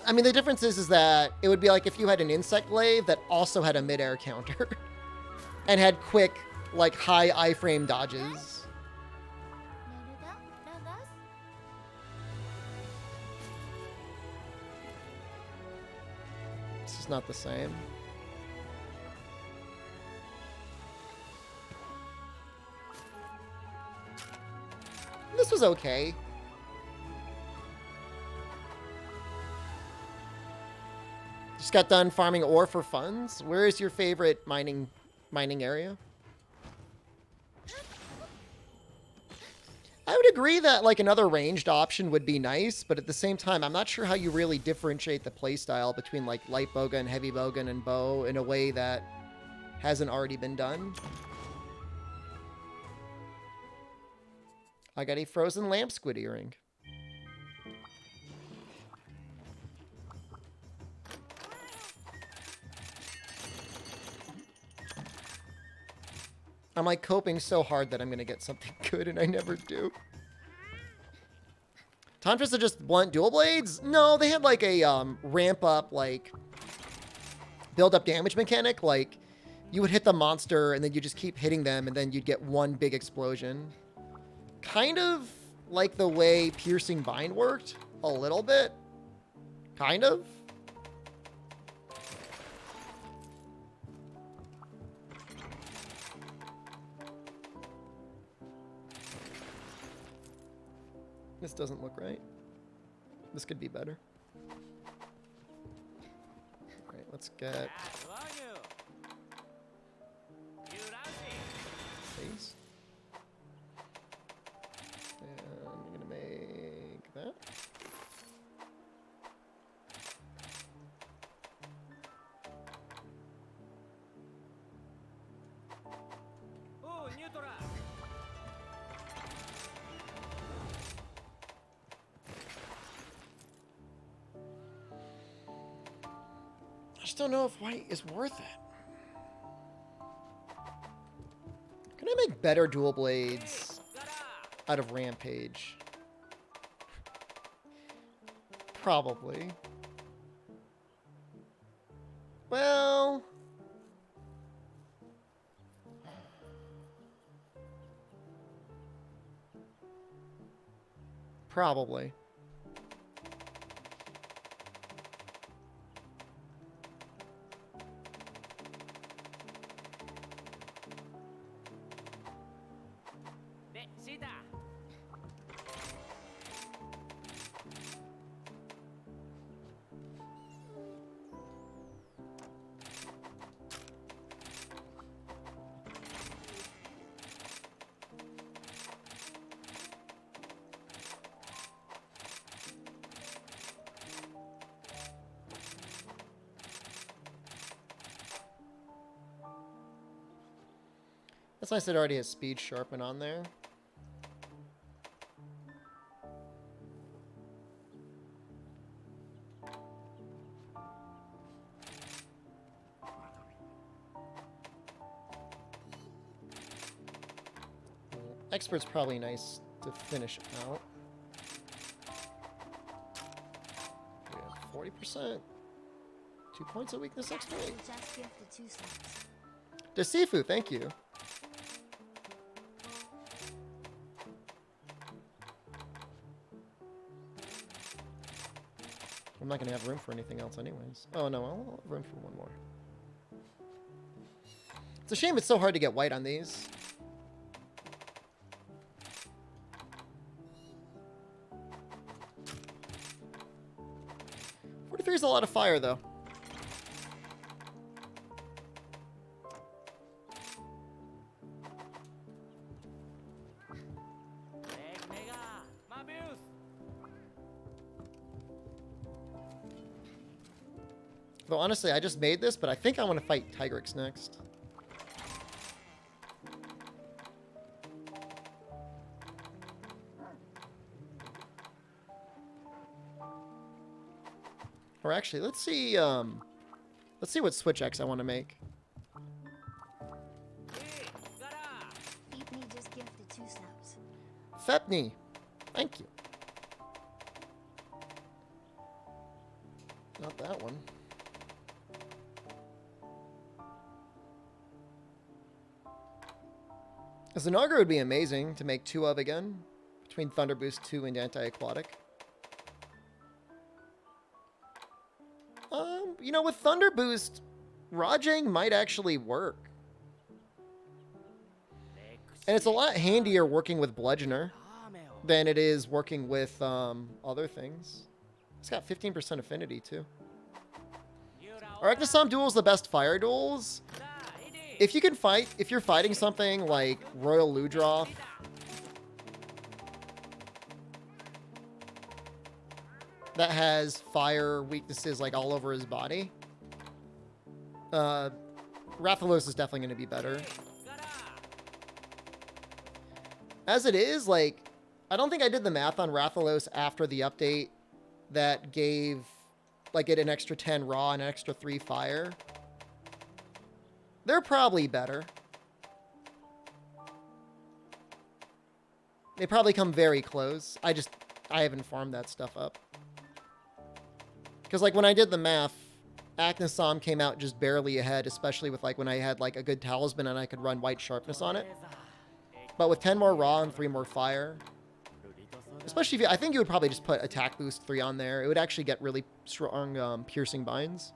I mean, the difference is that it would be like if you had an insect glaive that also had a mid-air counter and had quick, like, high iframe dodges. This is not the same. This was okay. Just got done farming ore for funds. Where is your favorite mining area? I would agree that like another ranged option would be nice, but at the same time, I'm not sure how you really differentiate the playstyle between like light bowgun, heavy bowgun, and bow in a way that hasn't already been done. I got a frozen lamp squid earring. I'm like coping so hard that I'm going to get something good and I never do. Tantras are just blunt dual blades? No, they had like a ramp up, like build up damage mechanic. Like you would hit the monster and then you just keep hitting them and then you'd get one big explosion. Kind of like the way Piercing Vine worked a little bit. Kind of. This doesn't look right. This could be better. All right, let's get these. And I'm gonna make that. I just don't know if white is worth it. Can I make better dual blades out of Rampage? Probably. Well... Probably. That's nice it already has speed sharpen on there. Expert's probably nice to finish out. We have 40%. 2 points of weakness expert. Just gifted 2 slots. Desifu, thank you. I'm not going to have room for anything else anyways. Oh no, I'll have room for one more. It's a shame it's so hard to get white on these. There's a lot of fire, though. Though, honestly, I just made this, but I think I want to fight Tigrix next. Or actually, let's see what Switch X I want to make. Feepney just gifted 2 snaps. Fepney, thank you. Not that one. Xanagar would be amazing to make 2 of again, between Thunder Boost 2 and Anti-Aquatic. You know, with Thunder Boost, Rajang might actually work. And it's a lot handier working with Bludgeoner than it is working with other things. It's got 15% affinity, too. Arachnosom Duel is the best fire duels. If you can fight, if you're fighting something like Royal Ludroth, that has fire weaknesses like all over his body, Rathalos is definitely going to be better. As it is, like, I don't think I did the math on Rathalos after the update that gave, like, it an extra 10 raw and an extra 3 fire. They're probably better. They probably come very close. I haven't farmed that stuff up. Because, like, when I did the math, Arachnosom came out just barely ahead, especially with, like, when I had, like, a good talisman and I could run white sharpness on it. But with 10 more raw and 3 more fire, Especially if you, I think you would probably just put attack boost 3 on there. It would actually get really strong piercing binds.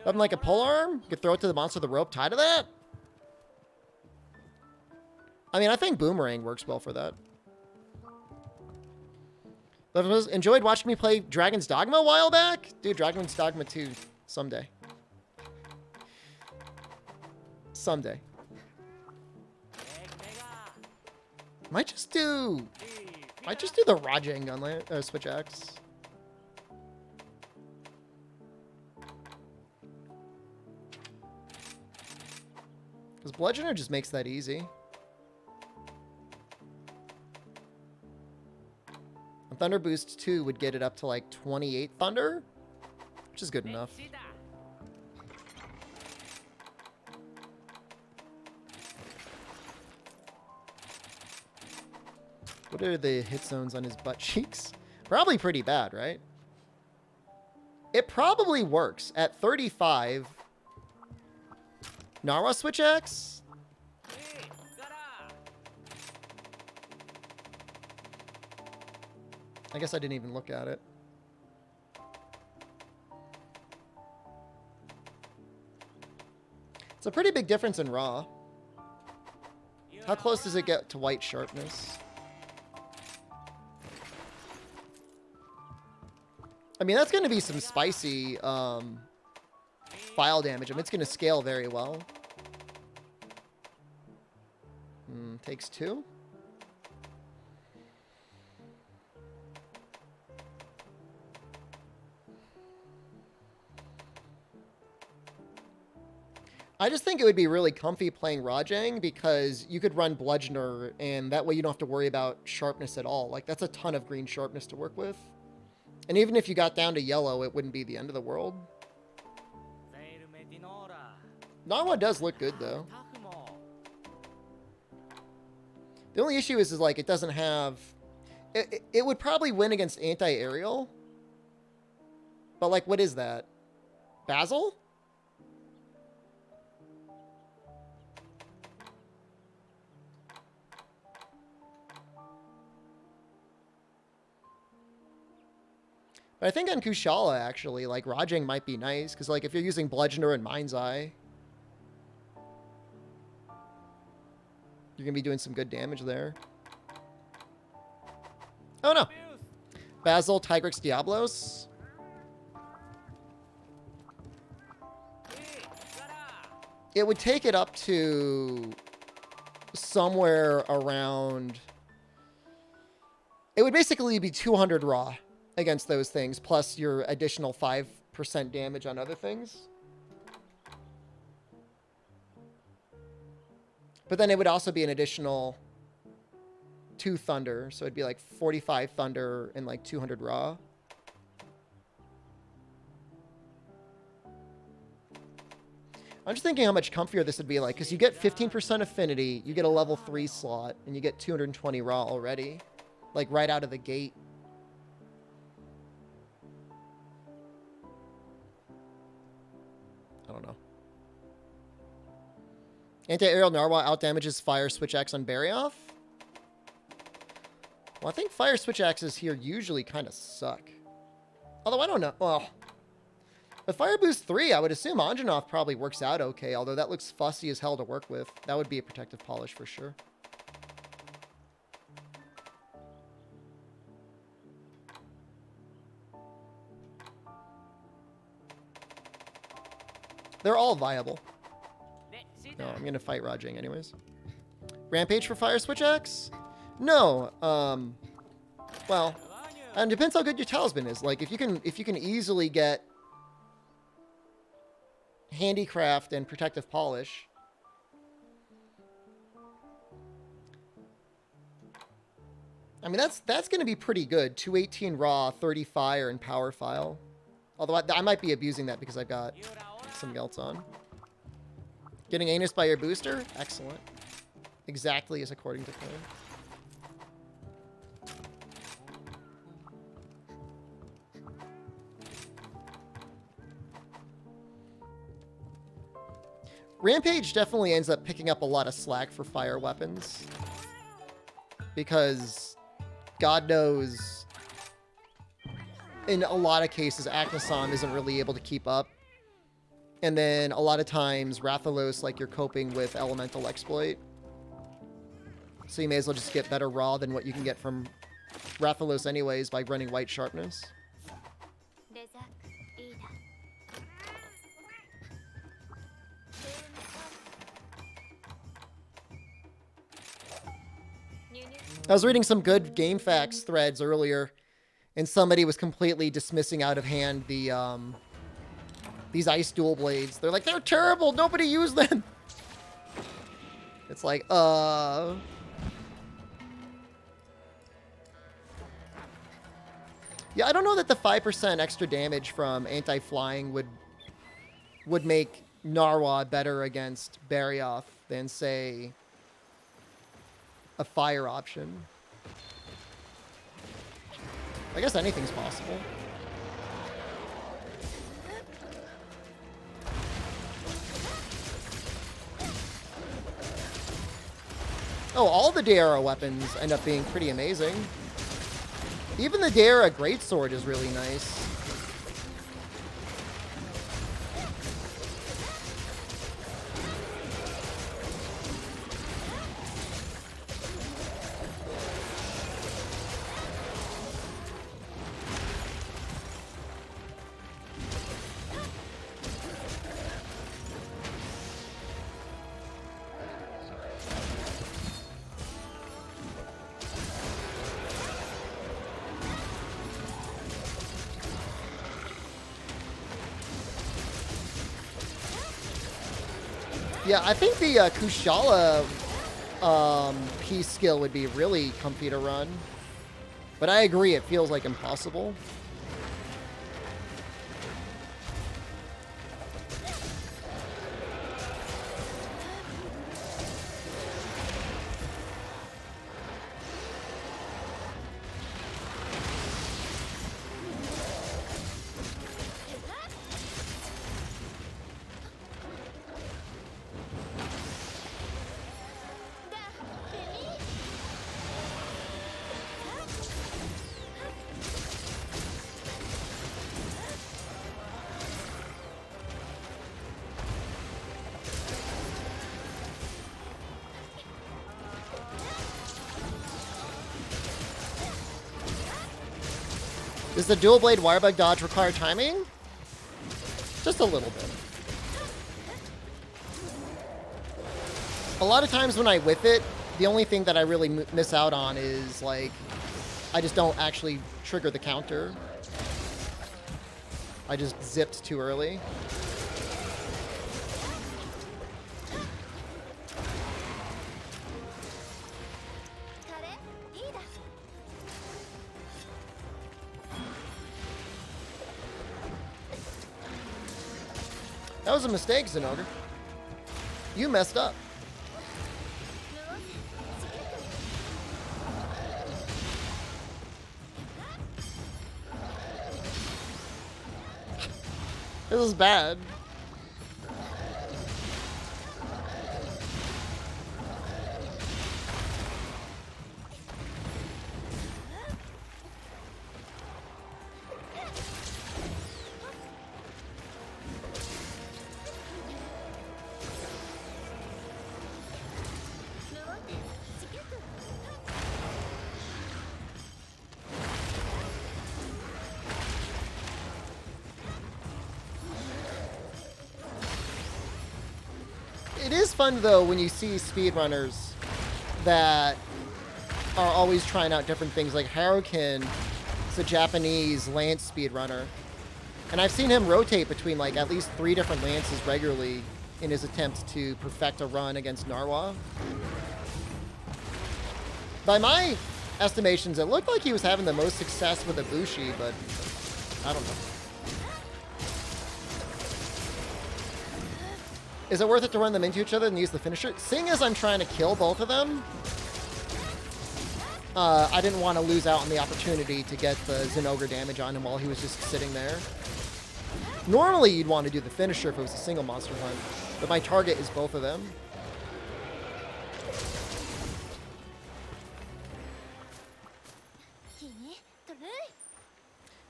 Something like a polearm? You could throw it to the monster with the rope tied to that? I mean, I think Boomerang works well for that. But enjoyed watching me play Dragon's Dogma a while back? Dude, Dragon's Dogma 2 someday. Someday. Might just do the Rajang gun switch axe. Because Bludgeoner just makes that easy. And Thunder Boost 2 would get it up to like 28 Thunder, which is good enough. What are the hit zones on his butt cheeks? Probably pretty bad, right? It probably works. At 35... Narwa switch axe? I guess I didn't even look at it. It's a pretty big difference in raw. How close does it get to white sharpness? I mean, that's going to be some spicy file damage. I mean, it's going to scale very well. Takes 2. I just think it would be really comfy playing Rajang because you could run Bludgeoner and that way you don't have to worry about sharpness at all. Like, that's a ton of green sharpness to work with. And even if you got down to yellow, it wouldn't be the end of the world. Narwa does look good, though. The only issue is like, it doesn't have... It would probably win against anti-aerial. But, like, what is that? Basil? But I think on Kushala, actually, like, Rajang might be nice. Because, like, if you're using Bludgeoner and Mind's Eye, you're going to be doing some good damage there. Oh, no. Basil, Tigrex, Diablos. It would take it up to somewhere around... It would basically be 200 raw against those things, plus your additional 5% damage on other things. But then it would also be an additional 2 thunder, so it'd be like 45 thunder and like 200 raw. I'm just thinking how much comfier this would be like, because you get 15% affinity, you get a level 3 slot, and you get 220 raw already, like right out of the gate. I don't know. Anti-aerial Narwhal outdamages Fire Switch Axe on Barryoff? Well, I think Fire Switch Axes here usually kind of suck. Although I don't know. Well, with Fire Boost 3, I would assume Anjanath probably works out okay, although that looks fussy as hell to work with. That would be a protective polish for sure. They're all viable. No, I'm going to fight Rajang anyways. Rampage for Fire Switch Axe? No. Well, it depends how good your talisman is. Like, if you can easily get Handicraft and Protective Polish, I mean, that's going to be pretty good. 218 raw, 30 fire, and power file. Although I might be abusing that because I've got something else on. Getting anus by your booster? Excellent. Exactly as according to plan. Rampage definitely ends up picking up a lot of slack for fire weapons. Because God knows, in a lot of cases, Aknasom isn't really able to keep up. And then a lot of times, Rathalos, like, you're coping with Elemental Exploit. So you may as well just get better raw than what you can get from Rathalos anyways by running White Sharpness. I was reading some good GameFAQs threads earlier, and somebody was completely dismissing out of hand the these Ice Dual Blades. They're like, they're terrible, nobody use them. It's like, Yeah, I don't know that the 5% extra damage from anti-flying would make Narwa better against Barioth than, say, a fire option. I guess anything's possible. Oh, all the Daera weapons end up being pretty amazing. Even the Daera Greatsword is really nice. Yeah, I think the Kushala piece skill would be really comfy to run. But I agree, it feels like impossible. Does the dual blade wirebug dodge require timing? Just a little bit. A lot of times when I whiff it, the only thing that I really miss out on is, like, I just don't actually trigger the counter. I just zipped too early. That was a mistake, Zenogre. You messed up. This is bad. It is fun, though, when you see speedrunners that are always trying out different things. Like Harukin is a Japanese lance speedrunner. And I've seen him rotate between, like, at least 3 different lances regularly in his attempt to perfect a run against Narwa. By my estimations, it looked like he was having the most success with Ibushi, but I don't know. Is it worth it to run them into each other and use the finisher? Seeing as I'm trying to kill both of them, I didn't want to lose out on the opportunity to get the Zenogre damage on him while he was just sitting there. Normally, you'd want to do the finisher if it was a single monster hunt, but my target is both of them.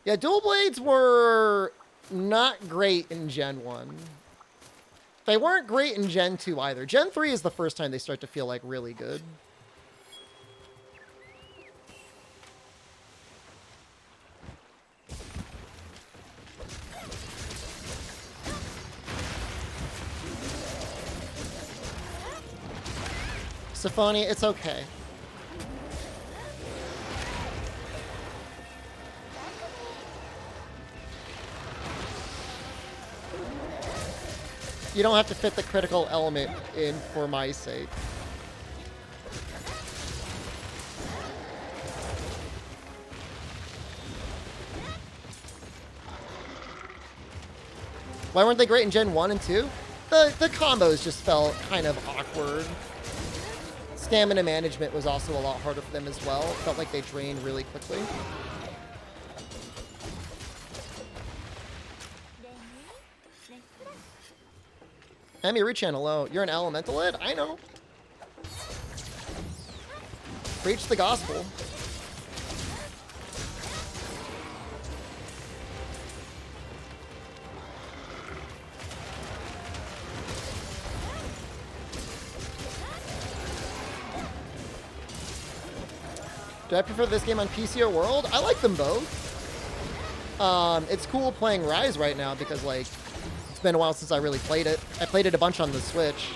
Yeah, dual blades were not great in Gen 1. They weren't great in Gen 2 either. Gen 3 is the first time they start to feel like really good. Symphonia, it's okay. You don't have to fit the critical element in for my sake. Why weren't they great in Gen 1 and 2? The combos just felt kind of awkward. Stamina management was also a lot harder for them as well. Felt like they drained really quickly. Emmy Richan, hello. You're an elemental ed? I know. Preach the gospel. Do I prefer this game on PC or World? I like them both. It's cool playing Rise right now because, like, it's been a while since I really played it. I played it a bunch on the Switch.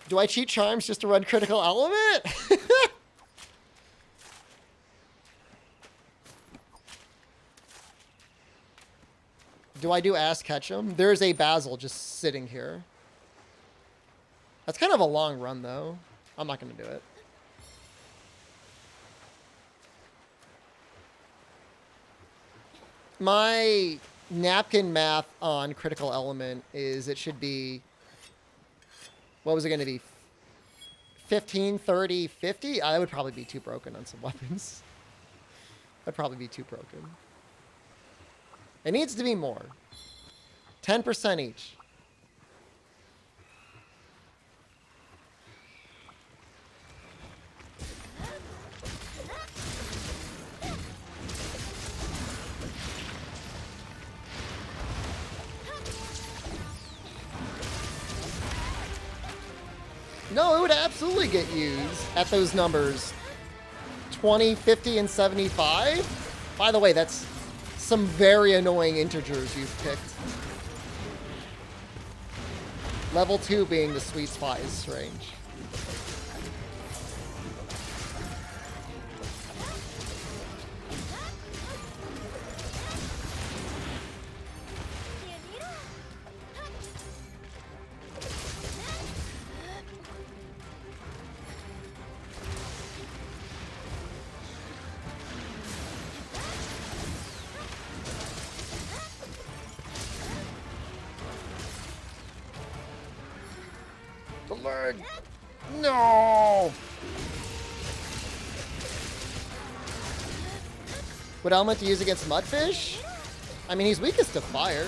Do I cheat charms just to run critical element? Do I do Ass Ketchum? There's a Basil just sitting here. That's kind of a long run, though. I'm not going to do it. My napkin math on critical element is it should be... What was it going to be? 15, 30, 50? That would probably be too broken on some weapons. That'd probably be too broken. It needs to be more. 10% each. No, it would absolutely get used at those numbers. 20, 50, and 75? By the way, that's some very annoying integers you've picked. Level 2 being the sweet spot is strange. The leg! No! What element to use against Mudfish? I mean, he's weakest to fire.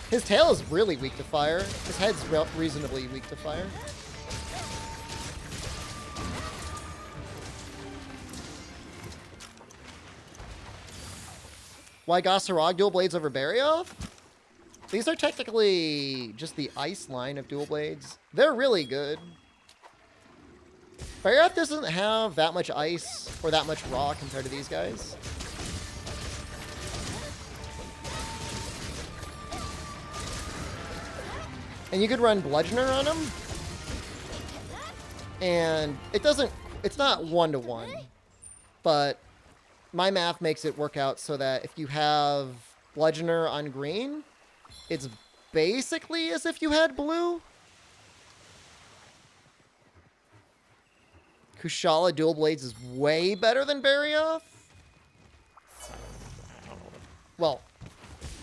His tail is really weak to fire. His head's reasonably weak to fire. Why Gossarog dual blades over Barioth? These are technically just the ice line of dual blades. They're really good. Barioth doesn't have that much ice or that much raw compared to these guys. And you could run Bludgeoner on him. And it's not 1-to-1. But my math makes it work out so that if you have Bludgeoner on green, it's basically as if you had blue. Kushala dual blades is way better than Barioth. Well,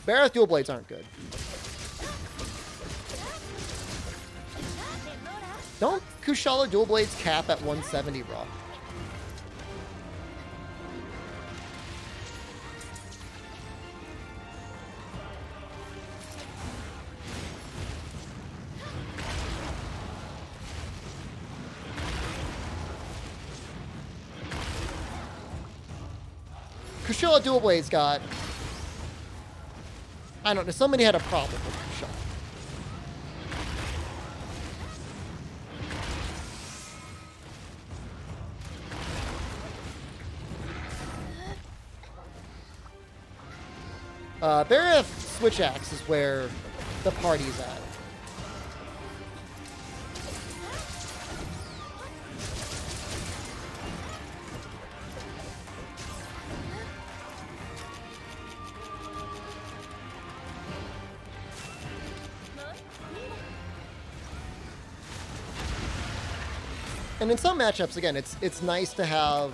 Barioth dual blades aren't good. Don't Kushala dual blades cap at 170 raw? Kushala Dual Blades got... I don't know, somebody had a problem with Kushala. Bareth Switch Axe is where the party's at. And in some matchups, again, it's nice to have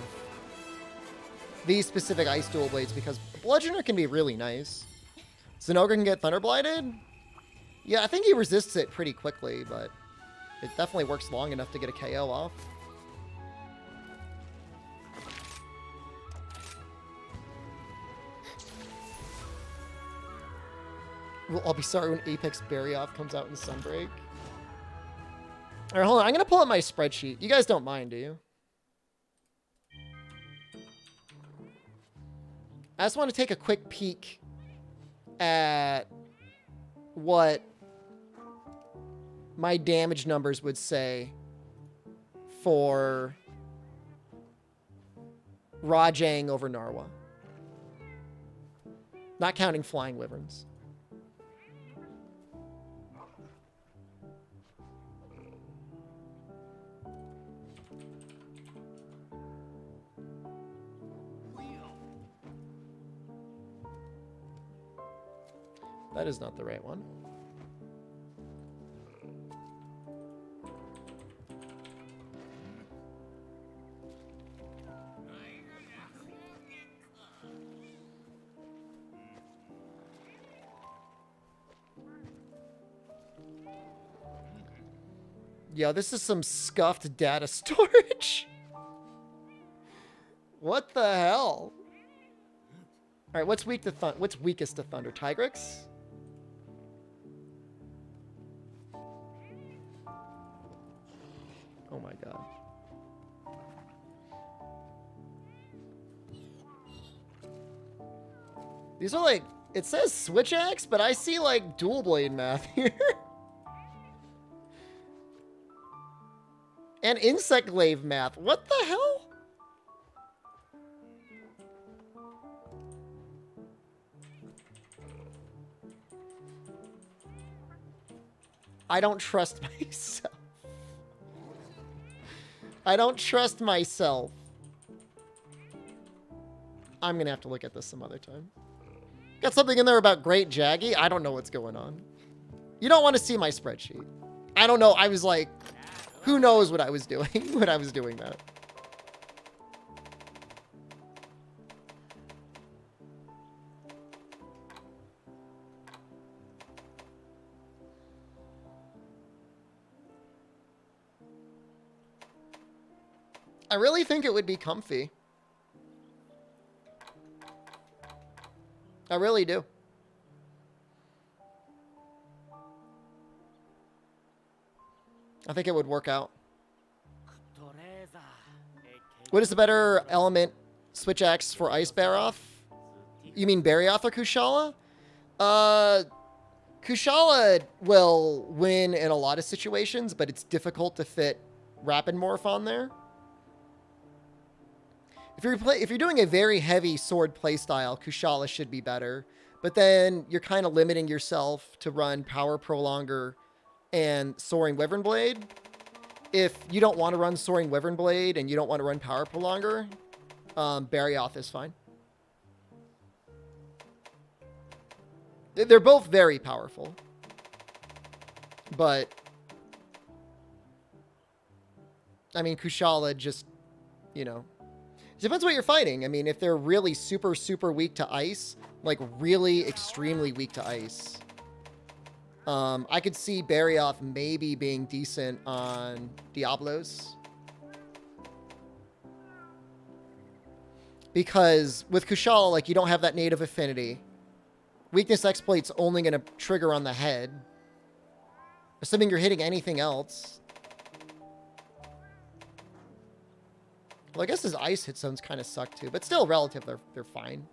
these specific Ice Dual Blades because Bludgeoner can be really nice. Zinogre can get Thunder Blighted. Yeah, I think he resists it pretty quickly, but it definitely works long enough to get a KO off. Well, I'll be sorry when Apex Barioth comes out in Sunbreak. All right, hold on. I'm going to pull up my spreadsheet. You guys don't mind, do you? I just want to take a quick peek at what my damage numbers would say for Rajang over Narwa. Not counting Flying Wyverns. That is not the right one. Yo, this is some scuffed data storage. What the hell? All right, what's weakest to Thunder? Tigrex? Oh my god. These are like, it says Switch Axe, but I see like Dual Blade math here. And Insect Glaive math. What the hell? I don't trust myself. I don't trust myself. I'm gonna have to look at this some other time. Got something in there about Great Jaggy? I don't know what's going on. You don't want to see my spreadsheet. I don't know. I was like, who knows what I was doing when I was doing that. I really think it would be comfy. I really do. I think it would work out. What is the better element Switch Axe for Ice Barioth? You mean Barioth or Kushala? Kushala will win in a lot of situations, but it's difficult to fit Rapid Morph on there. If you're doing a very heavy sword playstyle, Kushala should be better. But then you're kind of limiting yourself to run Power Prolonger and Soaring Wyvern Blade. If you don't want to run Soaring Wyvern Blade and you don't want to run Power Prolonger, Barioth is fine. They're both very powerful. But, I mean, Kushala just, you know, it depends what you're fighting. I mean, if they're really super, super weak to ice, like really extremely weak to ice, I could see Barioth maybe being decent on Diablos. Because with Kushala, like, you don't have that native affinity. Weakness Exploit's only going to trigger on the head. Assuming you're hitting anything else. Well, I guess his ice hit zones kind of suck too, but still relative, they're fine.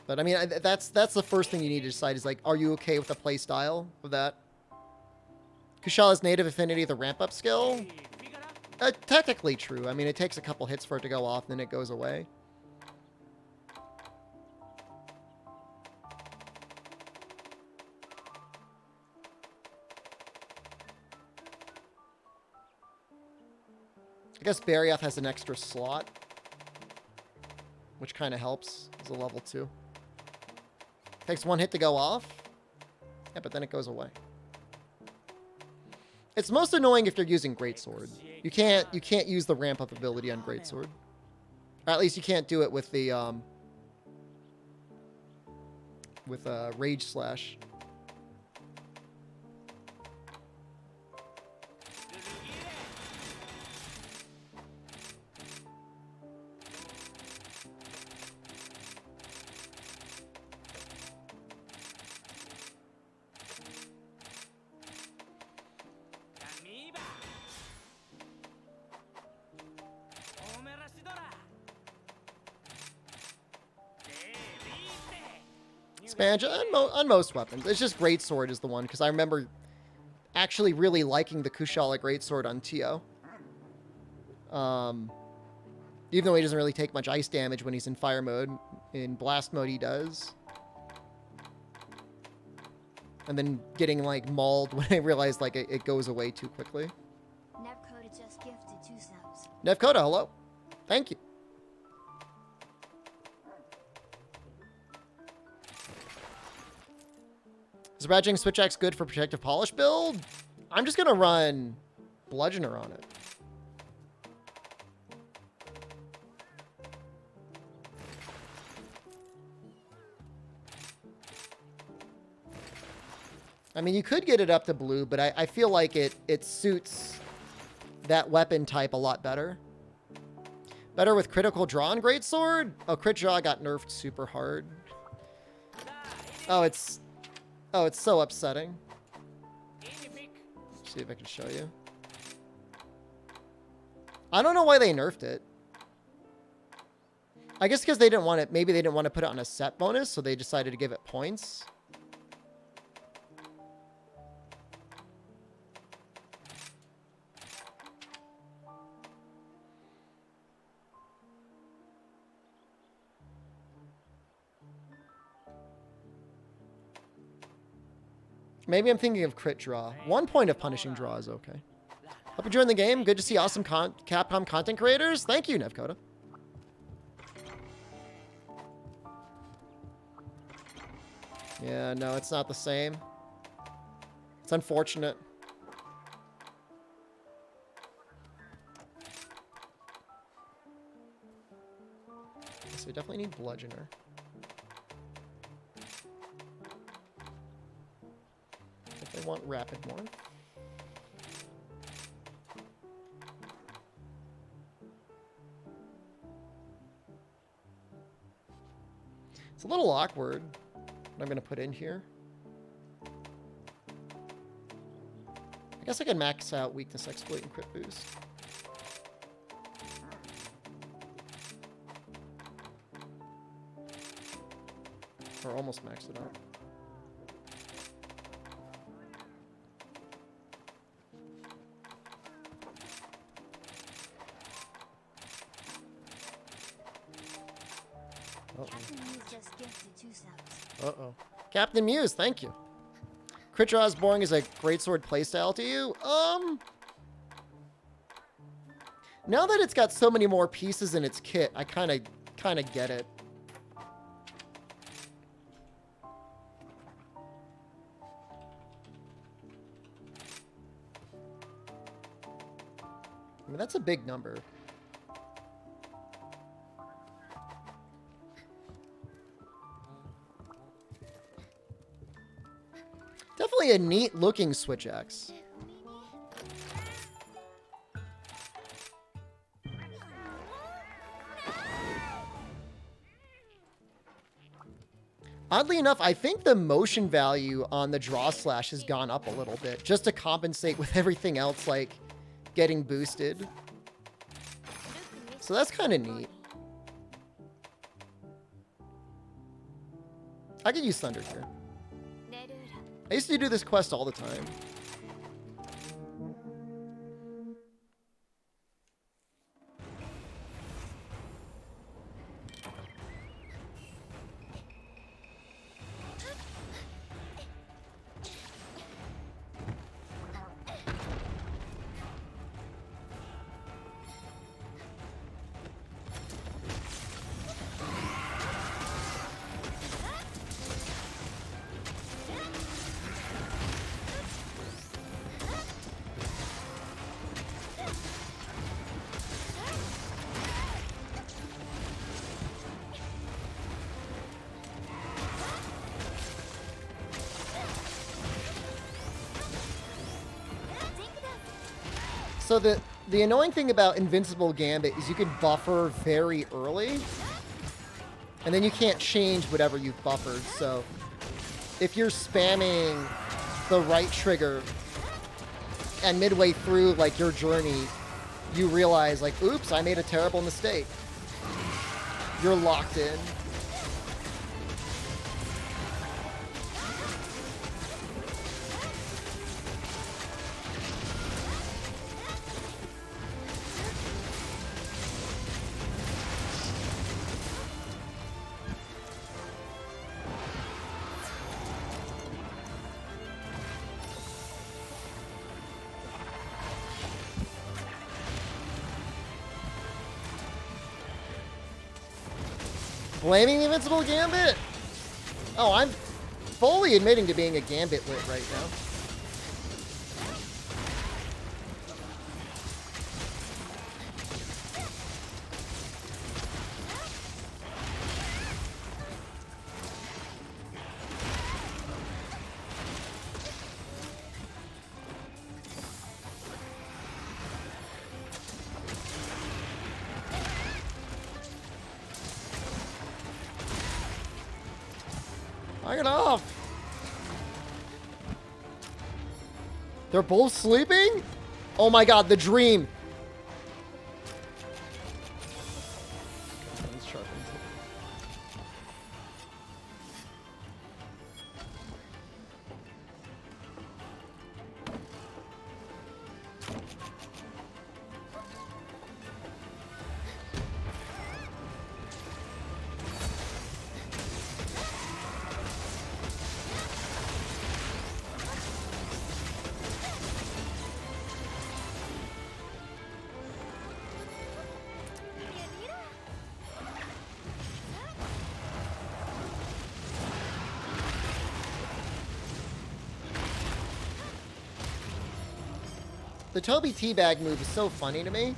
But I mean, that's the first thing you need to decide is like, are you okay with the play style of that? Kushala's native affinity, the ramp up skill? Technically true. I mean, it takes a couple hits for it to go off, then it goes away. I guess Barioth has an extra slot, which kind of helps as a level 2. Takes 1 hit to go off. Yeah, but then it goes away. It's most annoying if you're using Greatsword. You can't use the ramp up ability on Greatsword. Or at least you can't do it with the Rage Slash. Expansion on most weapons. It's just Greatsword is the one, because I remember actually really liking the Kushala Greatsword on Tio. Even though he doesn't really take much ice damage when he's in fire mode. In blast mode he does. And then getting like mauled when I realized like it goes away too quickly. Nevcoda just gifted 2 subs. Nevcoda, hello. Thank you. Is Badging Switch Axe good for Protective Polish build? I'm just going to run Bludgeoner on it. I mean, you could get it up to blue, but I feel like it suits that weapon type a lot better. Better with Critical Draw on Greatsword? Oh, Crit Draw got nerfed super hard. Oh, it's so upsetting. See if I can show you. I don't know why they nerfed it. I guess because they didn't want it. Maybe they didn't want to put it on a set bonus, so they decided to give it points. Maybe I'm thinking of Crit Draw. 1 point of Punishing Draw is okay. Hope you enjoying the game. Good to see awesome Capcom content creators. Thank you, Nevcoda. Yeah, no, it's not the same. It's unfortunate. So we definitely need Bludgeoner. If they want Rapid Morph. It's a little awkward what I'm going to put in here. I guess I can max out Weakness Exploit and Crit Boost. Or almost max it out. Captain Muse just gifted 2 subs. Uh-oh. Captain Muse, thank you. Crit Draw is boring as a greatsword playstyle to you? Now that it's got so many more pieces in its kit, I kind of get it. I mean, that's a big number. Definitely a neat looking Switch Axe. Oddly enough, I think the motion value on the draw slash has gone up a little bit just to compensate with everything else like getting boosted. So that's kind of neat. I could use Thunder here. I used to do this quest all the time. So the annoying thing about Invincible Gambit is you can buffer very early, and then you can't change whatever you've buffered. So if you're spamming the right trigger and midway through like your journey, you realize like, oops, I made a terrible mistake. You're locked in. Blaming the Invincible Gambit? Oh, I'm fully admitting to being a Gambit lit right now. Knock it off! They're both sleeping? Oh my god, the dream! Let's sharpen. The Toby teabag move is so funny to me.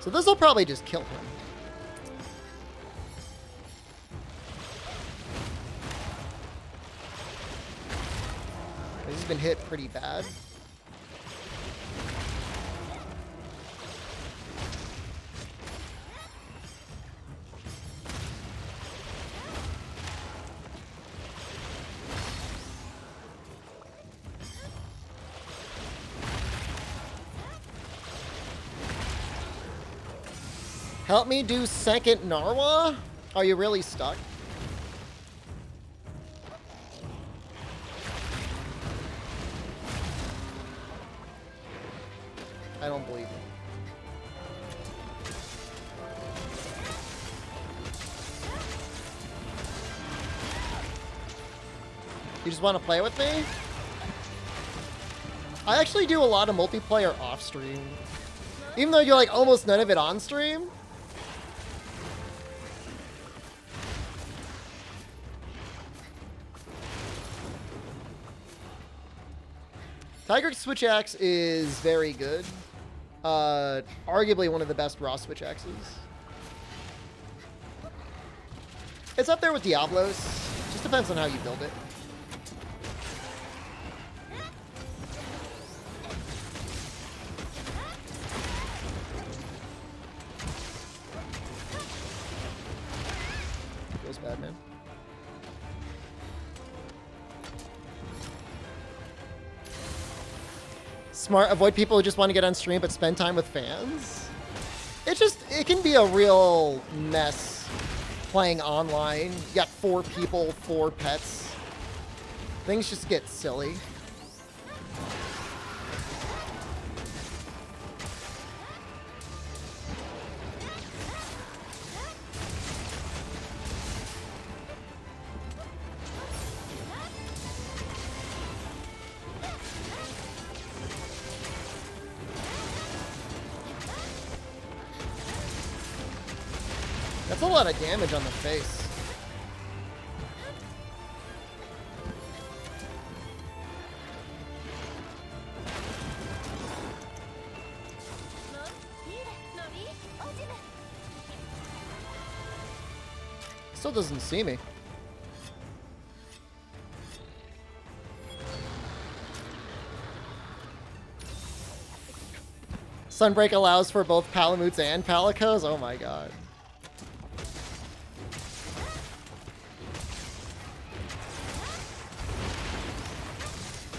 So this will probably just kill him. He's been hit pretty bad. Help me do second Narwa? Are you really stuck? I don't believe it. You just want to play with me? I actually do a lot of multiplayer off stream. Even though you're like almost none of it on stream. Tiger Switch Axe is very good. Arguably one of the best raw Switch Axes. It's up there with Diablos. Just depends on how you build it. Feels bad, man. Smart. Avoid people who just want to get on stream but spend time with fans. It can be a real mess playing online. You got 4 people, 4 pets. Things just get silly. That's a lot of damage on the face. Still doesn't see me. Sunbreak allows for both Palamutes and Palicos? Oh my god.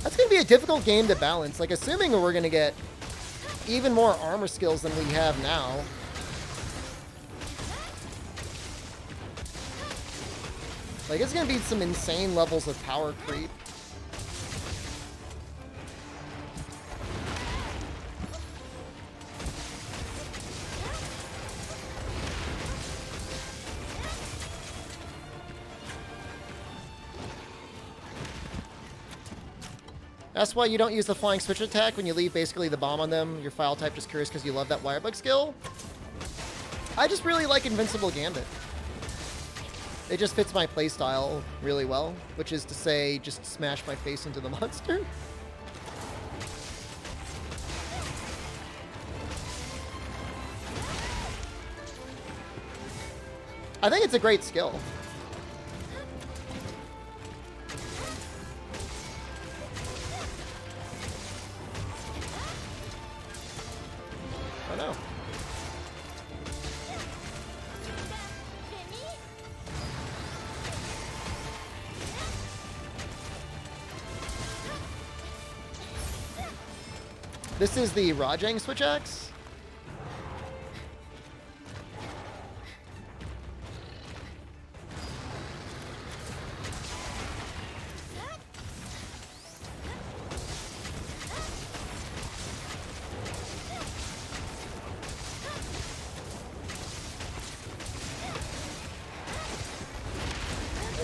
That's going to be a difficult game to balance. Like, assuming we're going to get even more armor skills than we have now. Like, it's going to be some insane levels of power creep. That's why you don't use the flying switch attack when you leave basically the bomb on them. Your file type just curious because you love that wirebug skill. I just really like Invincible Gambit. It just fits my playstyle really well, which is to say, just smash my face into the monster. I think it's a great skill. Oh no. This is the Rajang switch axe.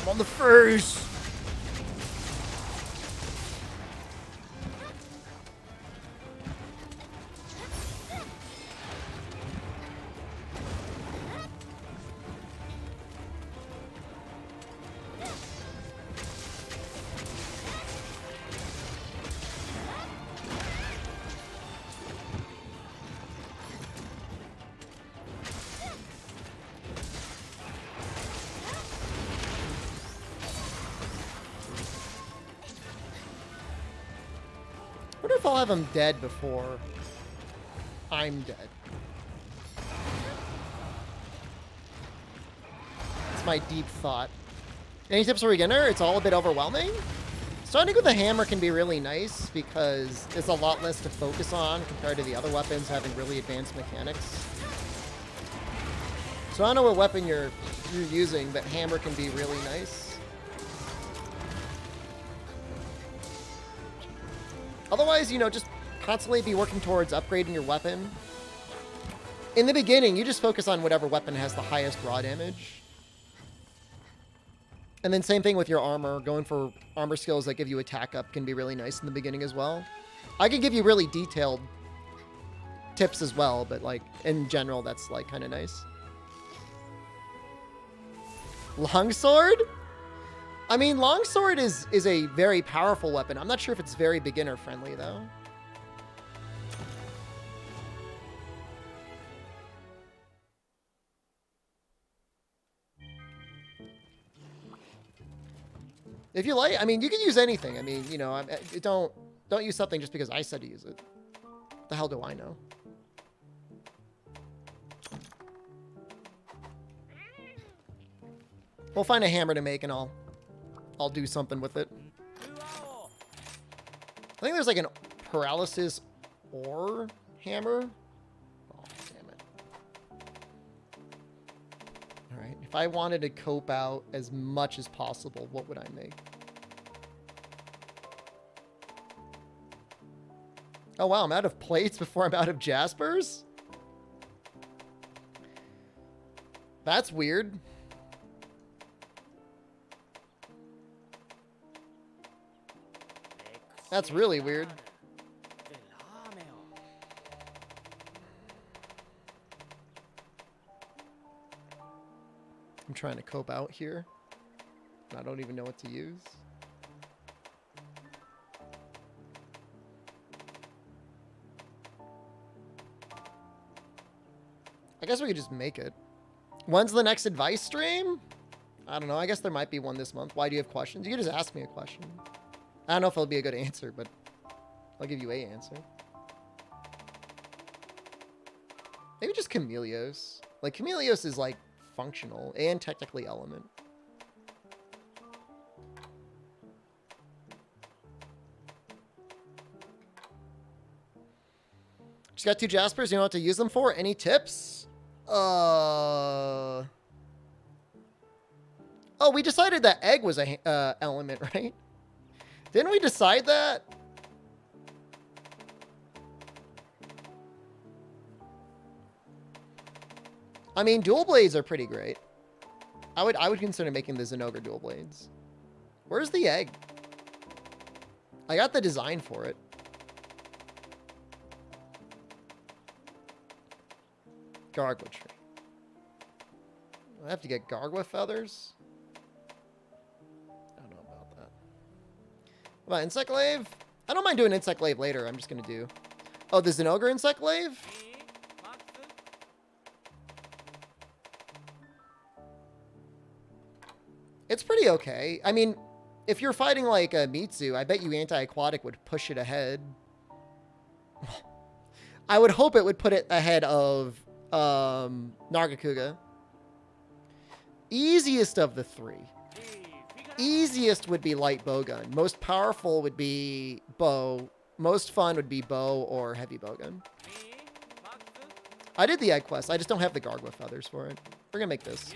I'm on the face. I wonder if I'll have him dead before I'm dead. That's my deep thought. Any tips for beginner? It's all a bit overwhelming. Starting with a hammer can be really nice because there's a lot less to focus on compared to the other weapons having really advanced mechanics. So I don't know what weapon you're using, but hammer can be really nice. Otherwise, you know, just constantly be working towards upgrading your weapon. In the beginning, you just focus on whatever weapon has the highest raw damage. And then same thing with your armor. Going for armor skills that give you attack up can be really nice in the beginning as well. I can give you really detailed tips as well, but like in general, that's like kind of nice. Longsword? I mean, longsword is a very powerful weapon. I'm not sure if it's very beginner friendly though. If you like, I mean, you can use anything. I mean, you know, don't use something just because I said to use it. The hell do I know? We'll find a hammer to make, and I'll do something with it. I think there's like an paralysis ore hammer. Oh, damn it. All right. If I wanted to cope out as much as possible, what would I make? Oh, wow. I'm out of plates before I'm out of Jaspers? That's weird. That's really weird. I'm trying to cope out here. I don't even know what to use. I guess we could just make it. When's the next advice stream? I don't know. I guess there might be one this month. Why do you have questions? You can just ask me a question. I don't know if it'll be a good answer, but I'll give you a answer. Maybe just Chameleos. Like, Chameleos is, like, functional and technically element. Just got 2 Jaspers. You know what to use them for? Any tips? Oh, we decided that egg was a element, right? Didn't we decide that? I mean, dual blades are pretty great. I would consider making the Zinogre dual blades. Where's the egg? I got the design for it. Gargwa tree. I have to get Gargwa feathers. I don't know about that. What about insect glaive? I don't mind doing insect glaive later. I'm just gonna do. Oh, the Zinogre insect glaive? It's pretty okay. I mean, if you're fighting like a Mitsu, I bet you anti-aquatic would push it ahead. I would hope it would put it ahead of Nargacuga. Easiest of the 3. Easiest would be light bowgun. Most powerful would be bow. Most fun would be bow or heavy bowgun. I did the egg quest. I just don't have the Gargwa feathers for it. We're gonna make this.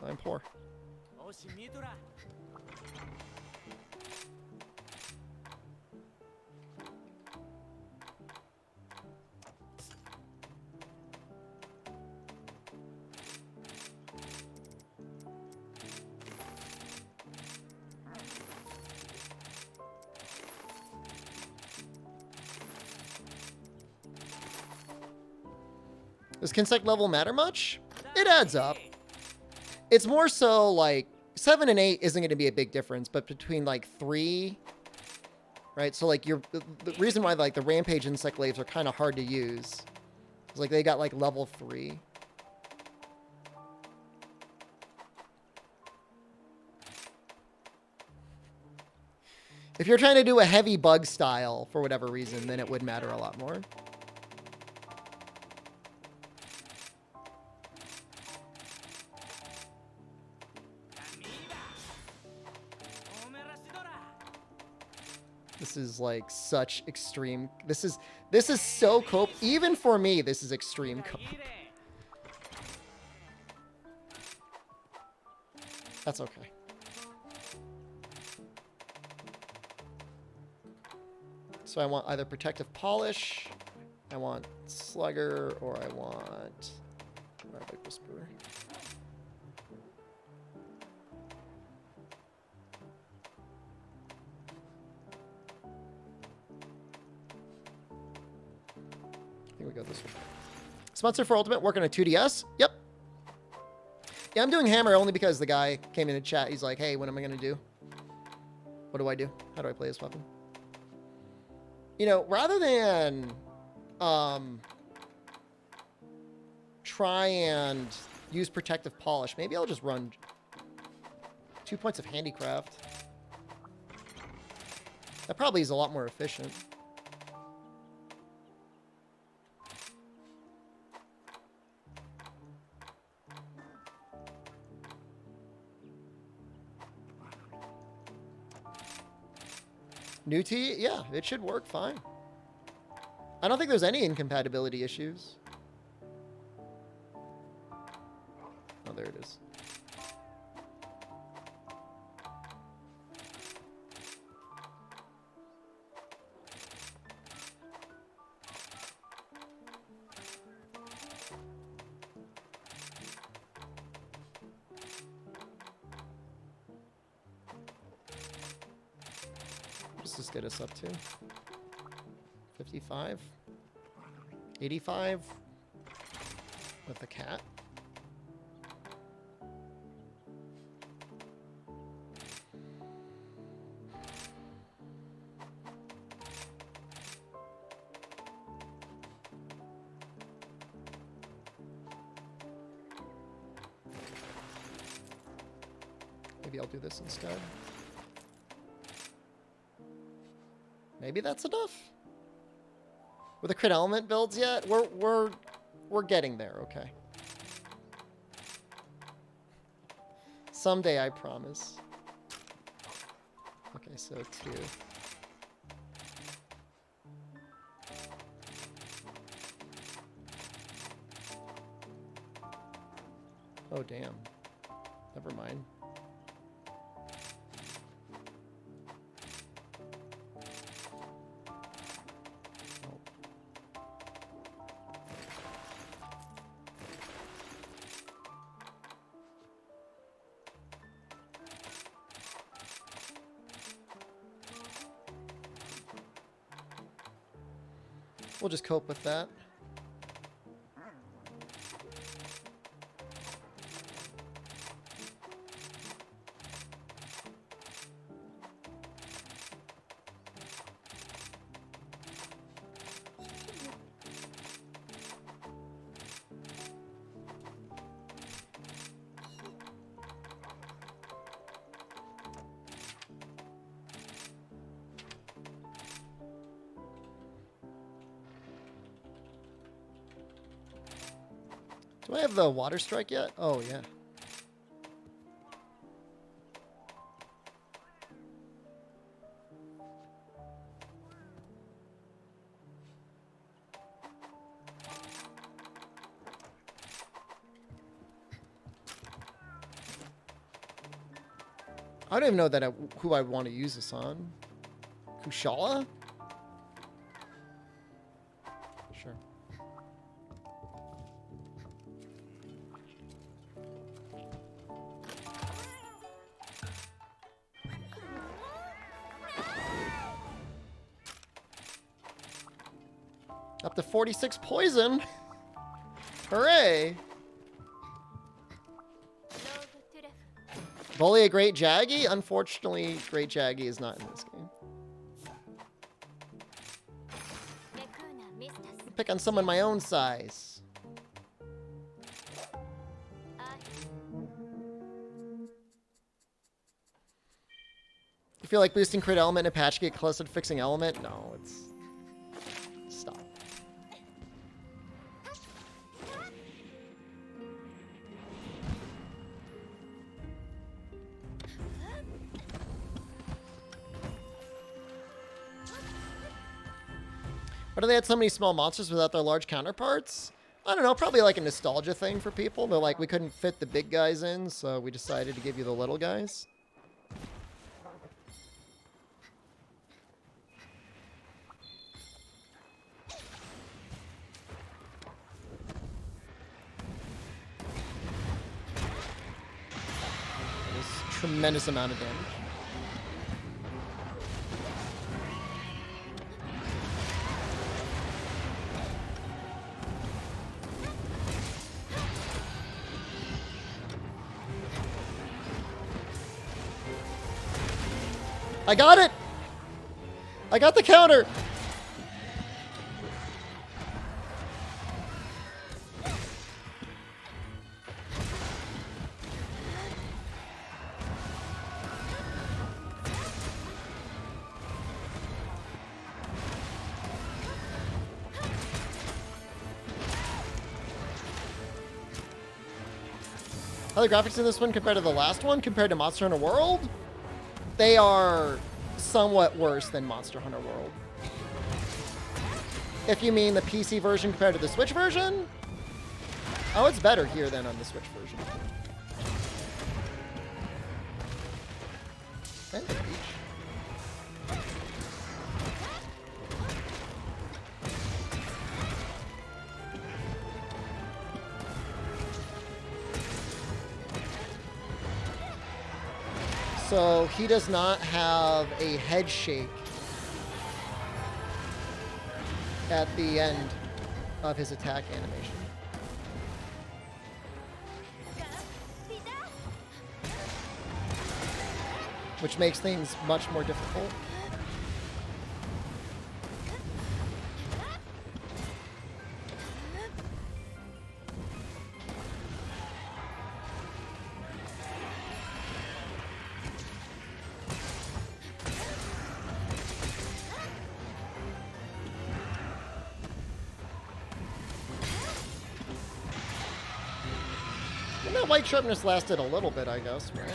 I'm poor. Does Kinsect level matter much? It adds up. It's more so like 7 and 8 isn't going to be a big difference, but between like 3, right? So like the reason why like the Rampage insect glaives are kind of hard to use is like they got like level 3. If you're trying to do a heavy bug style for whatever reason, then it would matter a lot more. This is like such extreme. This is so cope. Even for me, this is extreme cope. That's okay. So I want either protective polish, I want slugger, or I want Arabic whisperer. I think we go this way. Sponsor for Ultimate, working on 2DS. Yep. Yeah, I'm doing Hammer only because the guy came in the chat. He's like, hey, what am I going to do? What do I do? How do I play this weapon? You know, rather than try and use protective polish, maybe I'll just run 2 points of handicraft. That probably is a lot more efficient. New T, yeah, it should work fine. I don't think there's any incompatibility issues. Oh, there it is. What's this get us up to? 55? 85? With the cat? Maybe I'll do this instead. Maybe that's enough. With the crit element builds yet? We're getting there, okay. Someday, I promise. Okay, so 2. Oh, damn. Never mind. We'll just cope with that. Do I have the water strike yet? Oh, yeah. I don't even know that who I want to use this on. Kushala? Sure. Up to 46 poison. Hooray. Bully a Great Jaggy? Unfortunately, Great Jaggy is not in this game. Pick on someone my own size. You feel like boosting crit element in a patch get closer to fixing element? No, it's... Stop. Why do they add so many small monsters without their large counterparts? I don't know, probably like a nostalgia thing for people. They're like, we couldn't fit the big guys in, so we decided to give you the little guys. That is a tremendous amount of damage. I got it! I got the counter! How are the graphics in this one compared to the last one? Compared to Monster Hunter World? They are somewhat worse than Monster Hunter World. If you mean the PC version compared to the Switch version? Oh, it's better here than on the Switch version. And the beach. So he does not have a head shake at the end of his attack animation. Which makes things much more difficult. And that white sharpness lasted a little bit, I guess, right?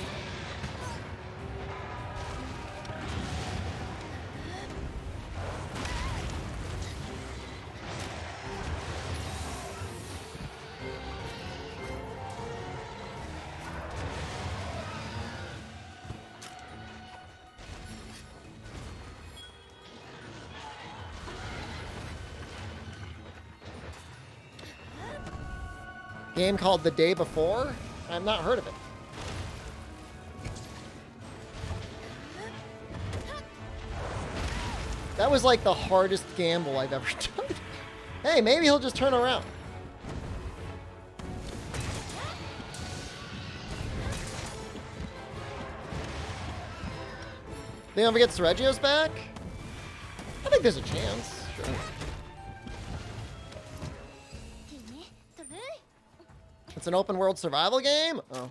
Game called The Day Before? I've not heard of it. That was like the hardest gamble I've ever done. Hey, maybe he'll just turn around. Think I'll ever get Sergio's back? I think there's a chance. Sure. It's an open world survival game? Oh.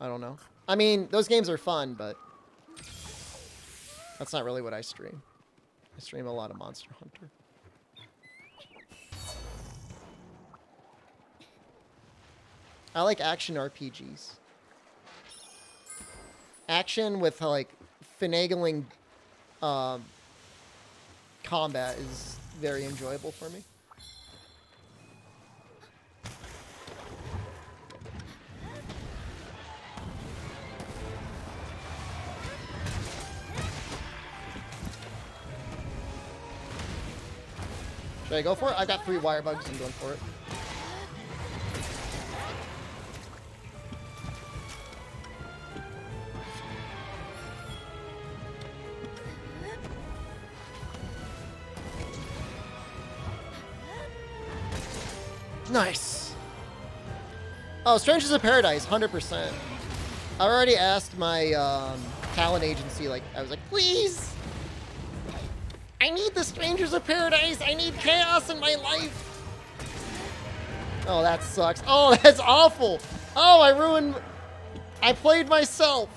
I don't know. I mean, those games are fun, but that's not really what I stream. I stream a lot of Monster Hunter. I like action RPGs. Action with, like, finagling combat is very enjoyable for me. Should I go for it? I've got 3 wire bugs. I'm going for it. Nice. Oh, Strangers of Paradise, 100%. I already asked my talent agency, like, I was like, please! I need the Strangers of Paradise. I need chaos in my life. Oh, that sucks. Oh, that's awful. Oh, I played myself.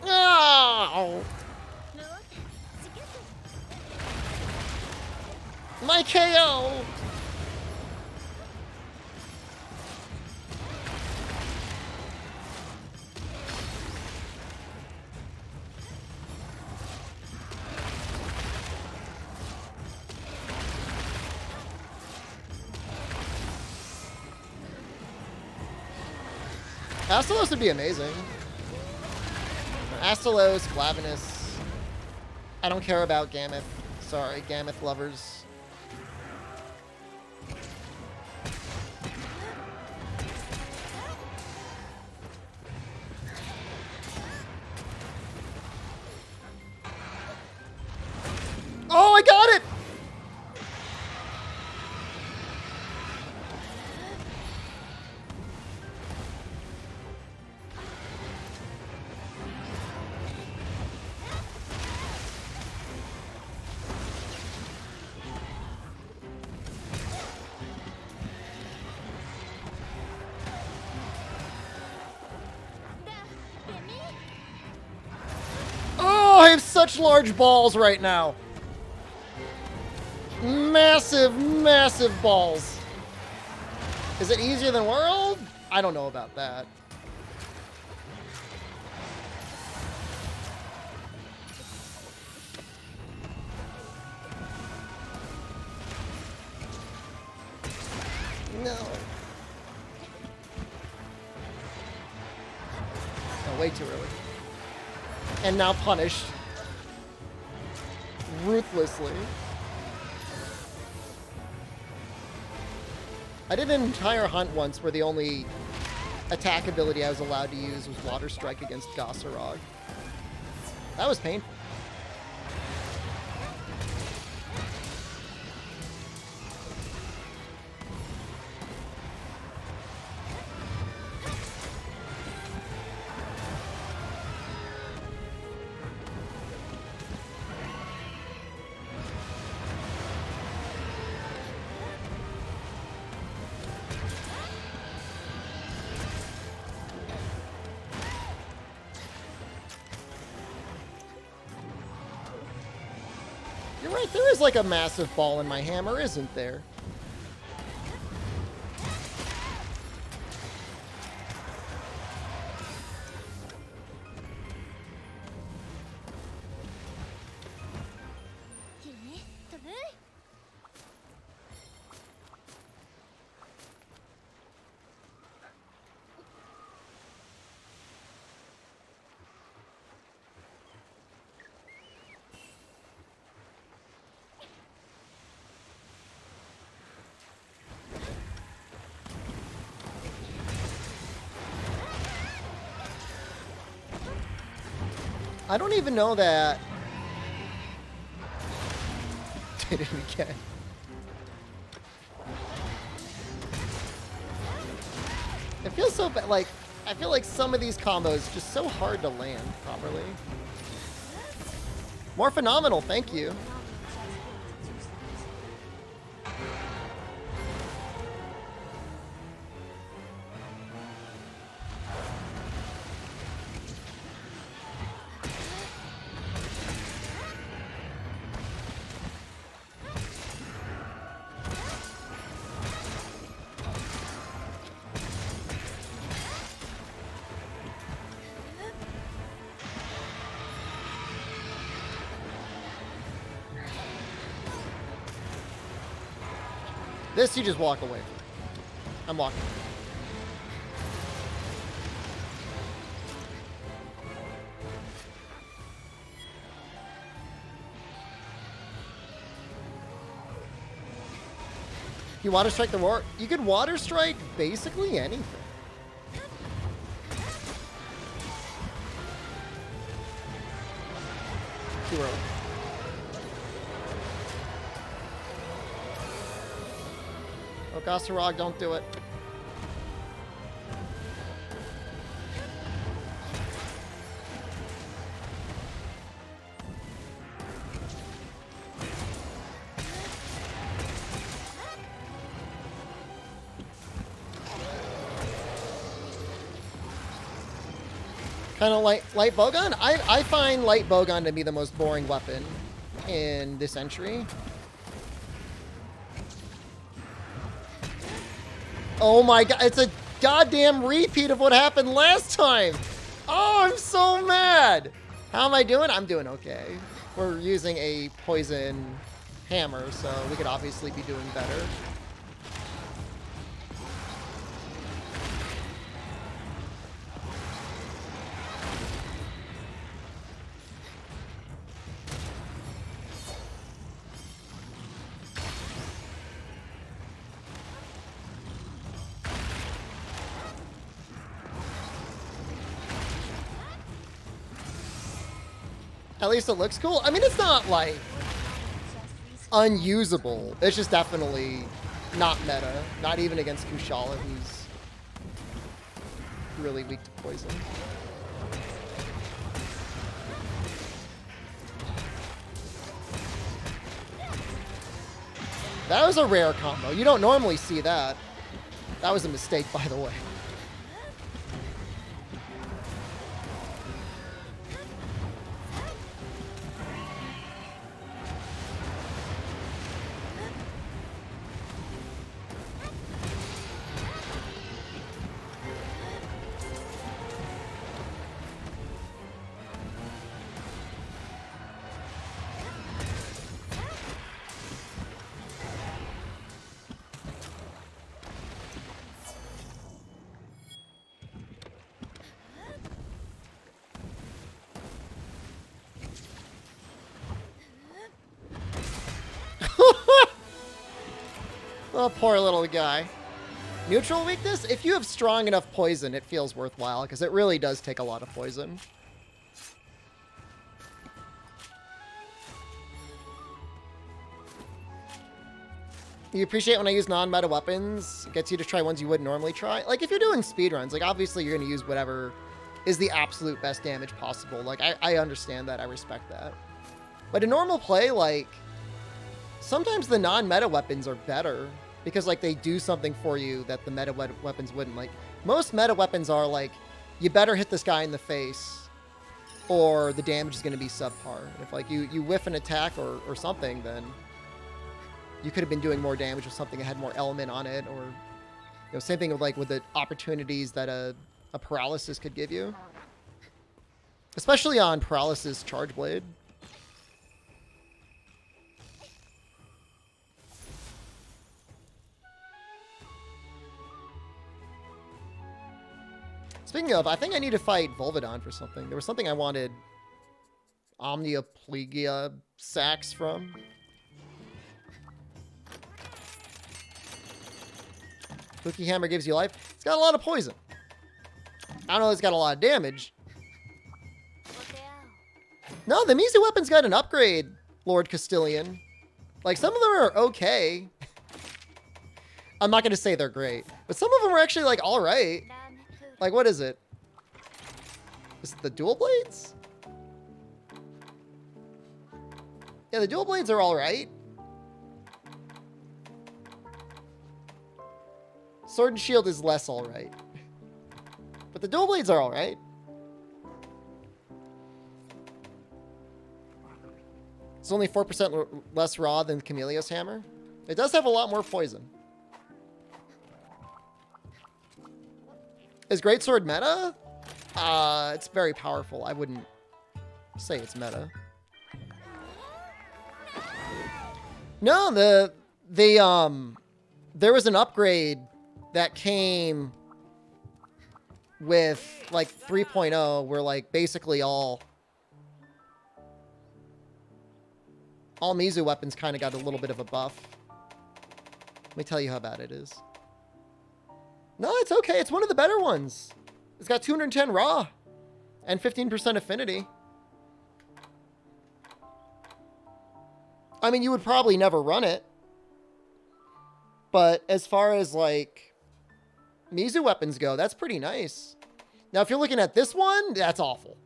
Oh. My KO. Astalos would be amazing. Astalos, Glavenus. I don't care about Gammoth. Sorry, Gammoth lovers. Oh, I got it! I have such large balls right now. Massive, massive balls. Is it easier than World? I don't know about that. No. Oh, way too early. And now punished. Ruthlessly. I did an entire hunt once where the only attack ability I was allowed to use was Water Strike against Gossarog. That was painful. You're right, there is like a massive ball in my hammer, isn't there? I don't even know that. Did it again. It feels so bad. Like, I feel like some of these combos just so hard to land properly. More phenomenal, thank you. This you just walk away from. I'm walking. You water strike the war. You could water strike basically anything. Too early. Oh, Gossarog, don't do it. Kind of light bowgun? I find light bowgun to be the most boring weapon in this entry. Oh my god, it's a goddamn repeat of what happened last time! Oh, I'm so mad! How am I doing? I'm doing okay. We're using a poison hammer, so we could obviously be doing better. At least it looks cool. I mean, it's not, like, unusable. It's just definitely not meta. Not even against Kushala, who's really weak to poison. That was a rare combo. You don't normally see that. That was a mistake, by the way. Oh, poor little guy. Neutral weakness? If you have strong enough poison, it feels worthwhile, because it really does take a lot of poison. You appreciate when I use non-meta weapons? It gets you to try ones you wouldn't normally try? Like, if you're doing speedruns, like, obviously you're going to use whatever is the absolute best damage possible. Like, I understand that. I respect that. But in normal play, like, sometimes the non-meta weapons are better because, like, they do something for you that the meta weapons wouldn't. Like, most meta weapons are, like, you better hit this guy in the face or the damage is going to be subpar. If, like, you whiff an attack or something, then you could have been doing more damage with something that had more element on it, or, you know, same thing with, like, with the opportunities that a paralysis could give you. Especially on paralysis charge blade. Speaking of, I think I need to fight Volvidon for something. There was something I wanted Omniplegia sacks from. Cookie Hammer gives you life. It's got a lot of poison. I don't know if it's got a lot of damage. No, the Mizu weapon's got an upgrade, Lord Castilian. Like, some of them are okay. I'm not going to say they're great, but some of them are actually, like, all right. Like, what is it? Is it the dual blades? Yeah, the dual blades are all right. Sword and Shield is less all right. But the dual blades are all right. It's only 4% less raw than Camellia's hammer. It does have a lot more poison. Is Greatsword meta? It's very powerful. I wouldn't say it's meta. No, there was an upgrade that came with, like, 3.0, where, like, basically all Mizu weapons kind of got a little bit of a buff. Let me tell you how bad it is. No, it's okay. It's one of the better ones. It's got 210 raw and 15% affinity. I mean, you would probably never run it. But as far as, like, Mizu weapons go, that's pretty nice. Now, if you're looking at this one, that's awful.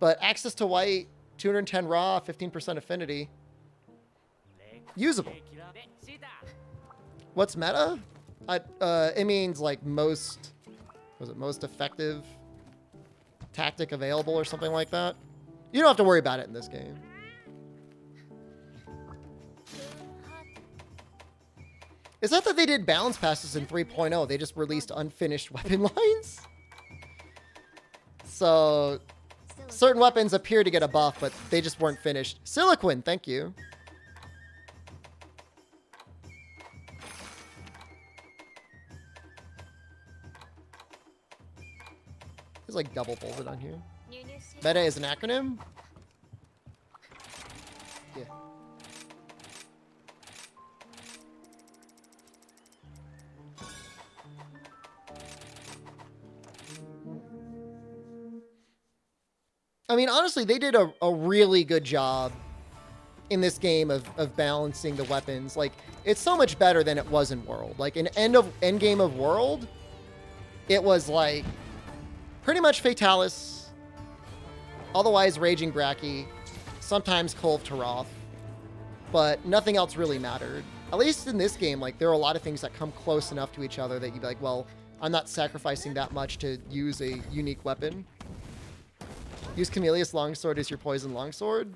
But access to white, 210 raw, 15% affinity. Usable. What's meta? It means, like, most... Was it most effective tactic available or something like that? You don't have to worry about it in this game. It's not that they did balance passes in 3.0. They just released unfinished weapon lines. So certain weapons appear to get a buff, but they just weren't finished. Siliquin, thank you. There's like double bolded on here. Meta is an acronym? Yeah. I mean, honestly, they did a really good job in this game of balancing the weapons. Like, it's so much better than it was in World. Like, in end game of World, it was like pretty much Fatalis, otherwise Raging Bracky, sometimes Kolv Taroth, but nothing else really mattered. At least in this game, like, there are a lot of things that come close enough to each other that you'd be like, well, I'm not sacrificing that much to use a unique weapon. Use Camellia's Longsword as your poison longsword.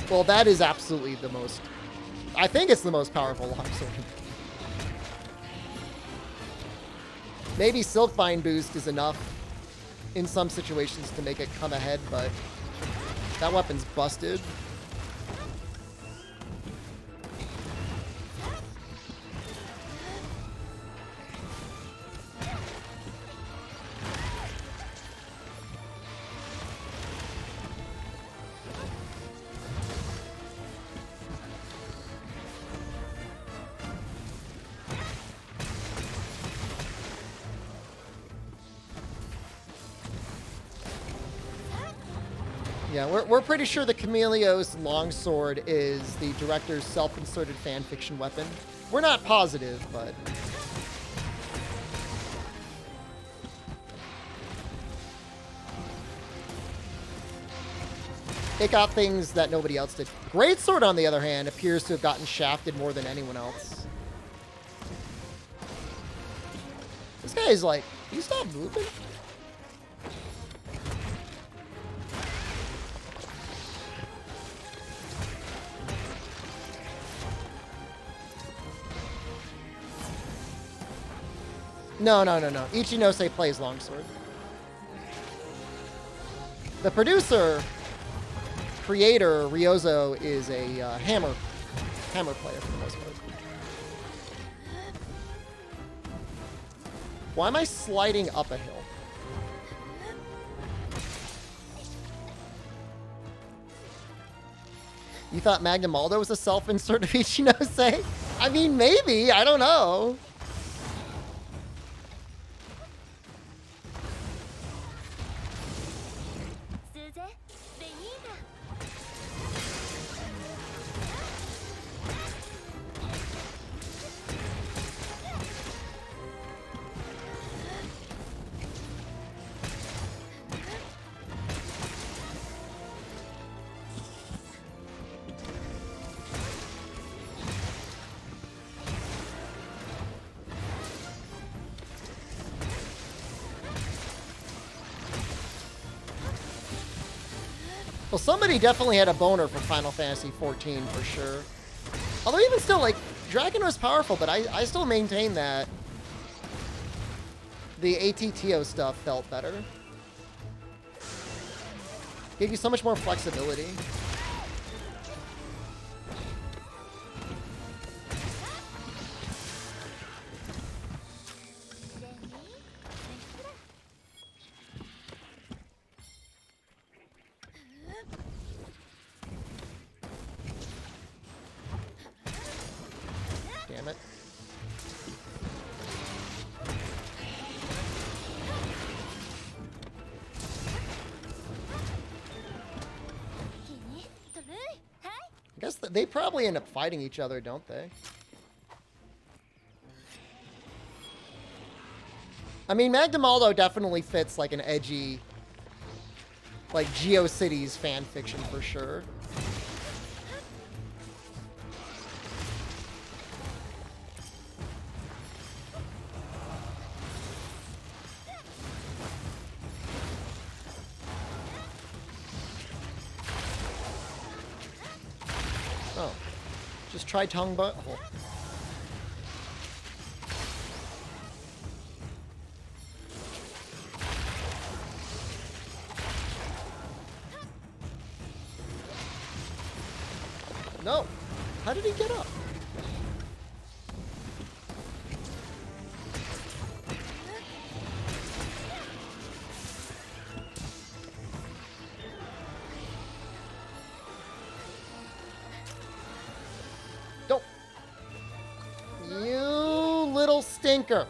Well, that is absolutely the most... I think it's the most powerful longsword. Maybe Silkbind boost is enough in some situations to make it come ahead, but that weapon's busted. Yeah, we're pretty sure the Camellios longsword is the director's self-inserted fanfiction weapon. We're not positive, but... it got things that nobody else did. Greatsword, on the other hand, appears to have gotten shafted more than anyone else. This guy is like, can you stop moving? No. Ichinose plays longsword. The producer, creator, Ryozo, is a hammer player for the most part. Why am I sliding up a hill? You thought Magnamaldo was a self-insert of Ichinose? I mean, maybe. I don't know. Well, somebody definitely had a boner for Final Fantasy XIV for sure. Although even still, like, Dragon was powerful, but I still maintain that the ATTO stuff felt better. Gave you so much more flexibility. Damn it. I guess they probably end up fighting each other, don't they? I mean, Magnamaldo definitely fits like an edgy, like GeoCities fan fiction for sure. Oh, just try tongue butthole. No, how did he get up? Don't. You little stinker.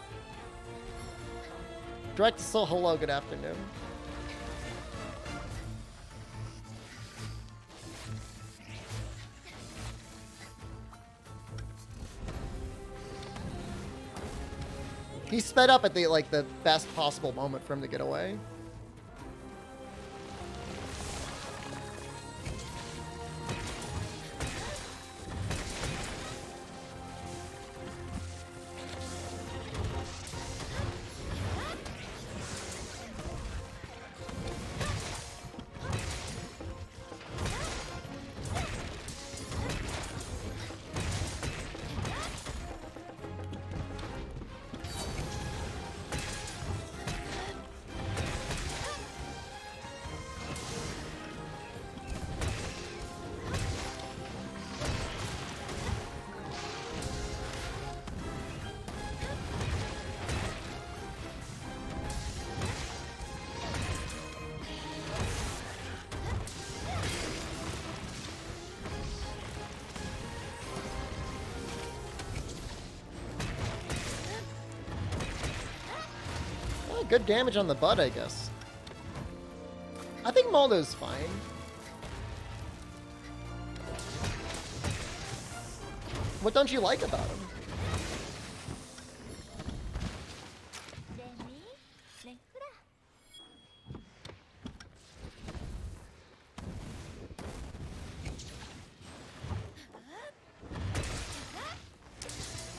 Direct so hello, good afternoon. He sped up at the the best possible moment for him to get away. Good damage on the butt, I guess. I think Maldo's fine. What don't you like about him?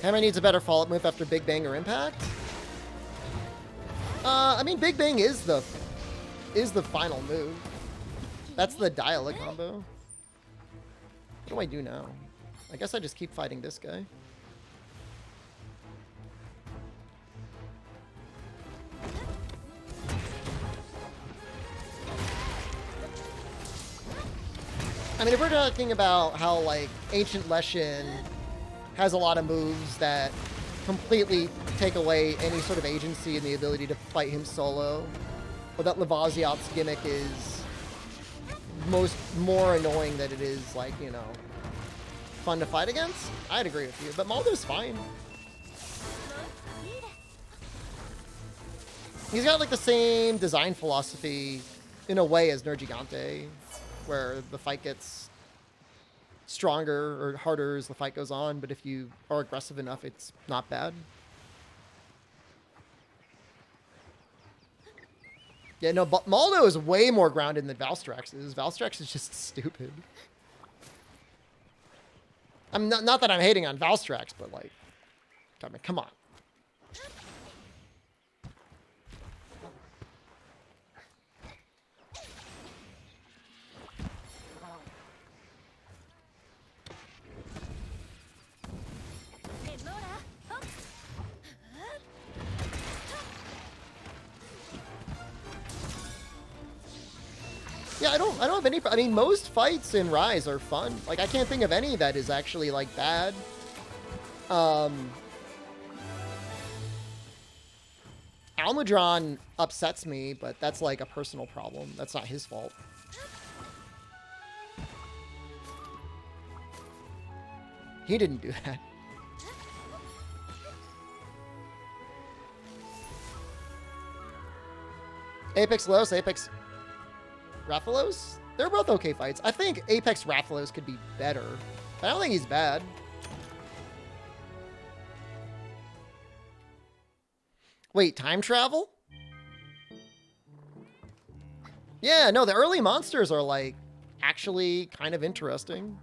Hammer needs a better follow-up move after Big Bang or Impact. I mean, Big Bang is the final move. That's the dial combo. What do I do now? I guess I just keep fighting this guy. I mean, if we're talking about how, like, Ancient Leshen has a lot of moves that completely take away any sort of agency and the ability to fight him solo, or that Lavaziot's gimmick is more annoying than it is, like, you know, fun to fight against, I'd agree with you. But Maldo's fine. He's got, like, the same design philosophy in a way as Nergigante, where the fight gets stronger or harder as the fight goes on, but if you are aggressive enough, it's not bad. Yeah, no, but Maldo is way more grounded than Valstrax is. Valstrax is just stupid. I'm not that I'm hating on Valstrax, but like, I mean, come on. Yeah, I don't have any. I mean, most fights in Rise are fun. Like, I can't think of any that is actually like bad. Almudron upsets me, but that's like a personal problem. That's not his fault. He didn't do that. Apex Los, Apex Rathalos? They're both okay fights. I think Apex Rathalos could be better. I don't think he's bad. Wait, time travel? Yeah, no, the early monsters are, like, actually kind of interesting.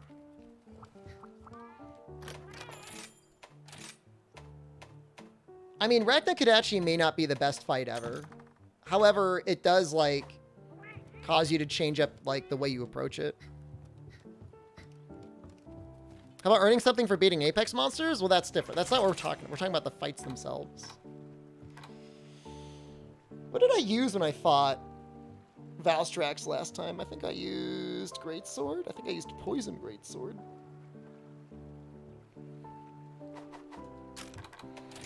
I mean, Ragna Kodachi may not be the best fight ever. However, it does, like, cause you to change up, like, the way you approach it. How about earning something for beating Apex monsters? Well, that's different. That's not what we're talking about. We're talking about the fights themselves. What did I use when I fought Valstrax last time? I think I used Greatsword. I think I used Poison Greatsword.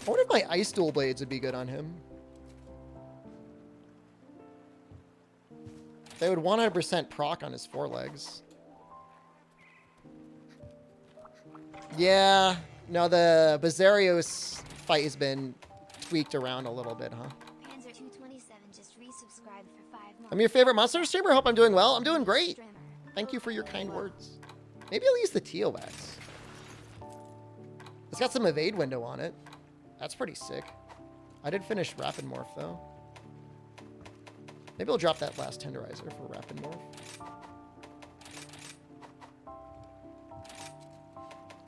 I wonder if my Ice Dual Blades would be good on him. They would 100% proc on his forelegs. Yeah. No, the Bazarios fight has been tweaked around a little bit, huh? Just resubscribed for 5 months. I'm your favorite monster streamer. Hope I'm doing well. I'm doing great. Thank you for your kind words. Maybe I'll use the Teowax. It's got some evade window on it. That's pretty sick. I did finish Rapid Morph, though. Maybe I'll drop that last Tenderizer for Rapid Morph.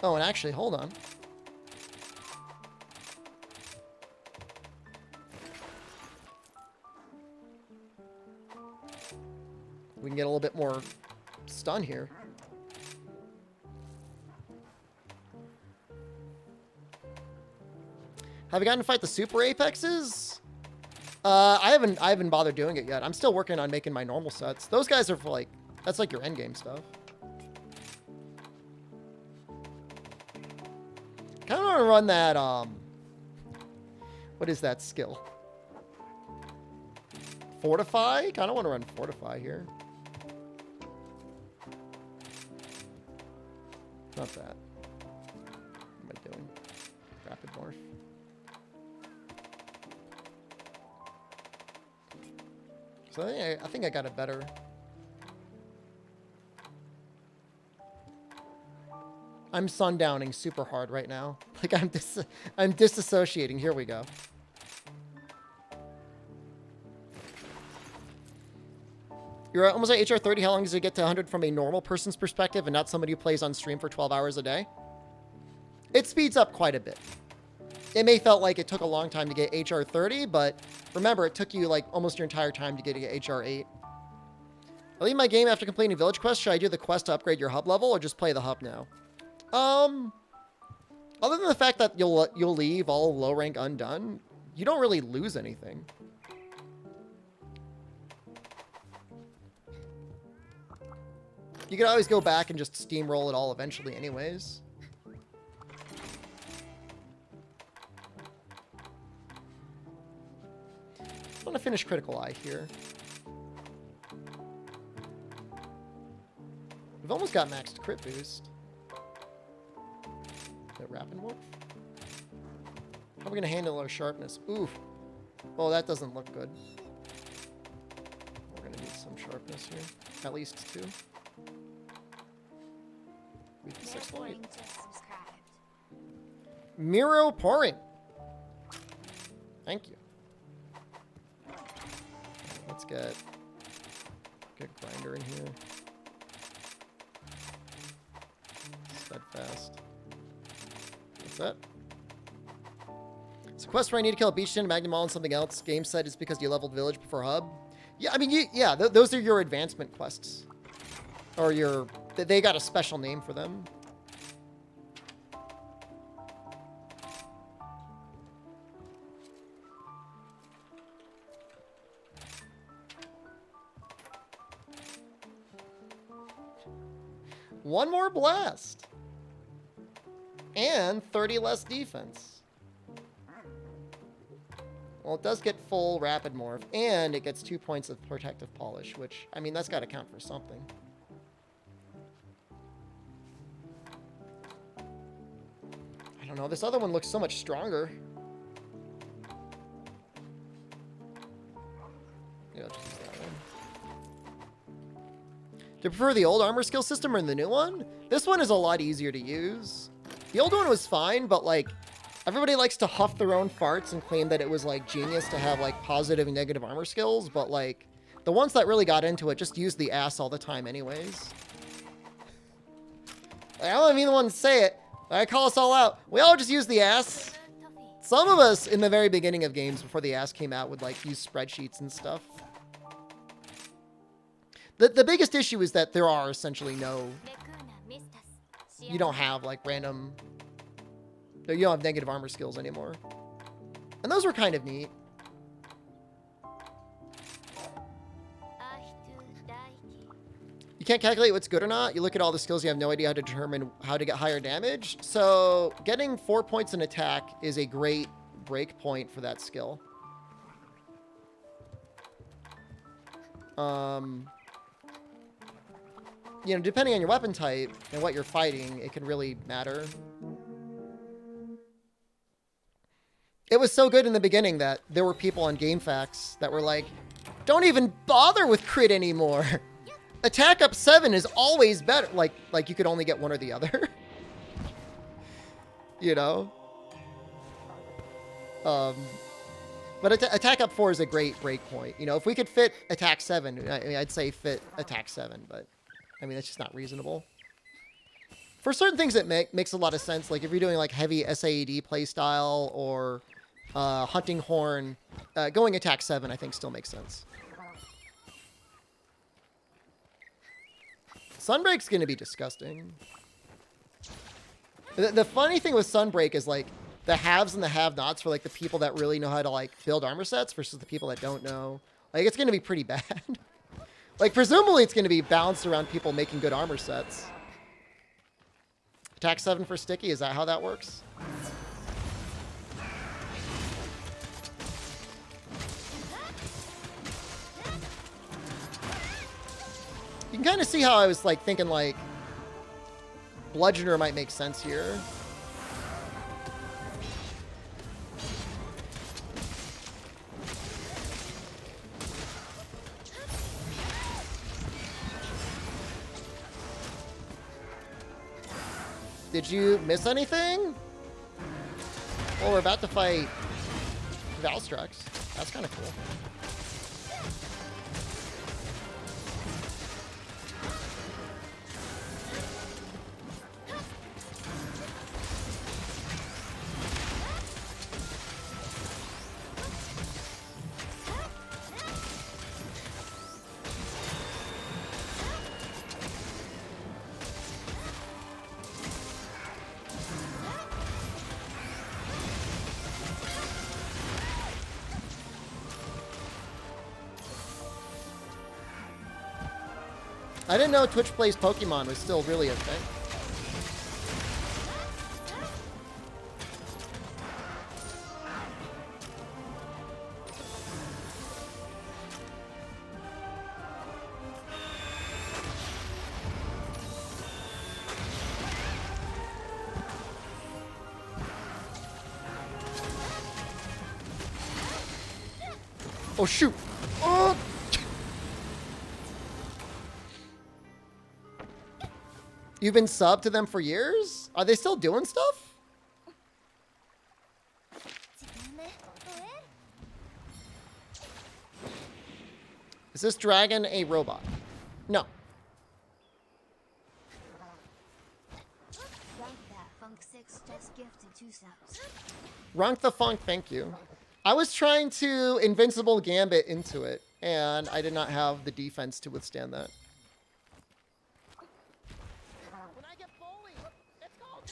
Oh, and actually, hold on. We can get a little bit more stun here. Have you gotten to fight the Super Apexes? I haven't bothered doing it yet. I'm still working on making my normal sets. Those guys are for, like, that's like your endgame stuff. Kind of want to run that, what is that skill? Fortify? Kind of want to run Fortify here. Not that. What am I doing? Rapid Morph. So I think I got it better. I'm sundowning super hard right now. Like I'm disassociating. Here we go. You're almost at HR 30. How long does it get to 100 from a normal person's perspective and not somebody who plays on stream for 12 hours a day? It speeds up quite a bit. It may felt like it took a long time to get HR 30, but remember, it took you like almost your entire time to get HR 8. I leave my game after completing village quest. Should I do the quest to upgrade your hub level or just play the hub now? Other than the fact that you'll leave all low rank undone, you don't really lose anything. You could always go back and just steamroll it all eventually anyways. I want to finish Critical Eye here. We've almost got maxed crit boost. That Rapid Morph? How are we going to handle our sharpness? Oof. Oh, that doesn't look good. We're going to need some sharpness here. At least 2. Weak to 6 light. Miro pouring. Thank you. Let's get Grinder in here. Steadfast. What's that? So quest where I need to kill a Beachton, Magnum and something else. Game said it's because you leveled village before hub. Yeah, I mean, those are your advancement quests. Or your... They got a special name for them. One more blast. And 30 less defense. Well, it does get full rapid morph, and it gets 2 points of protective polish, which, I mean, that's got to count for something. I don't know. This other one looks so much stronger. Yeah, I'll just use that one. Do you prefer the old armor skill system or the new one? This one is a lot easier to use. The old one was fine, but like everybody likes to huff their own farts and claim that it was like genius to have like positive and negative armor skills, but like the ones that really got into it just used the ass all the time anyways. Like, I don't even be the one to say it. I call us all out. We all just use the ass. Some of us in the very beginning of games before the ass came out would like use spreadsheets and stuff. The biggest issue is that there are essentially no... You don't have like random... You don't have negative armor skills anymore. And those were kind of neat. You can't calculate what's good or not. You look at all the skills, you have no idea how to determine how to get higher damage. So getting 4 points in attack is a great break point for that skill. You know, depending on your weapon type and what you're fighting, it can really matter. It was so good in the beginning that there were people on GameFAQs that were like, don't even bother with crit anymore. Attack up 7 is always better. Like you could only get one or the other. You know? But attack up 4 is a great break point. You know, if we could fit attack 7, I mean, I'd say fit attack 7, but I mean, that's just not reasonable. For certain things, it makes a lot of sense. Like if you're doing like heavy SAED playstyle or hunting horn, going attack 7, I think still makes sense. Sunbreak's going to be disgusting. The funny thing with Sunbreak is like the haves and the have-nots for like the people that really know how to like build armor sets versus the people that don't know. Like it's going to be pretty bad. Like presumably it's going to be balanced around people making good armor sets. Attack 7 for sticky, is that how that works? You can kind of see how I was like thinking like Bludgeoner might make sense here. Did you miss anything? Well, we're about to fight Valstrax. That's kind of cool. I didn't know Twitch Plays Pokemon was still really a thing. Oh, shoot. Oh! You've been subbed to them for years? Are they still doing stuff? Is this dragon a robot? No. Runk the Funk, thank you. I was trying to Invincible Gambit into it, and I did not have the defense to withstand that. When I get bullied, it's called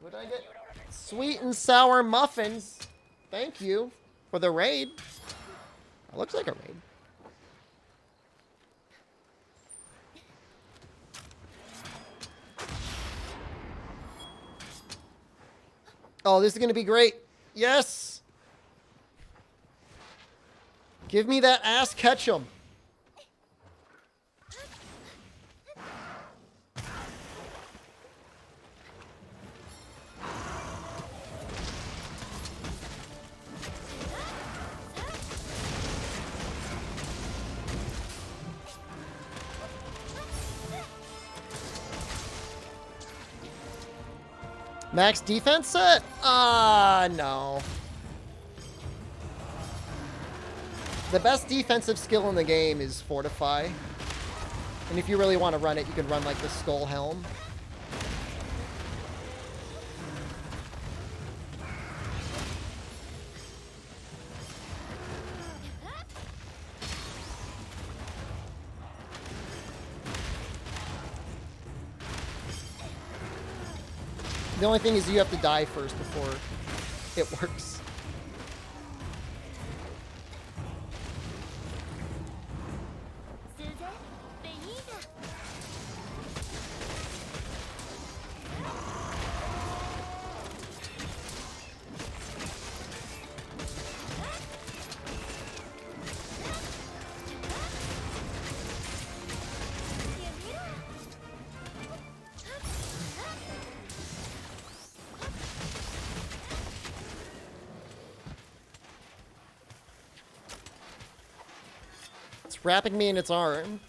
Would I get sweet and sour muffins? Thank you for the raid. It looks like a raid. Oh, this is going to be great. Yes. Give me that ass Ketchum. Max defense set? No. The best defensive skill in the game is Fortify. And if you really want to run it, you can run like the Skull Helm. The only thing is you have to die first before it works. Wrapping me in its arm.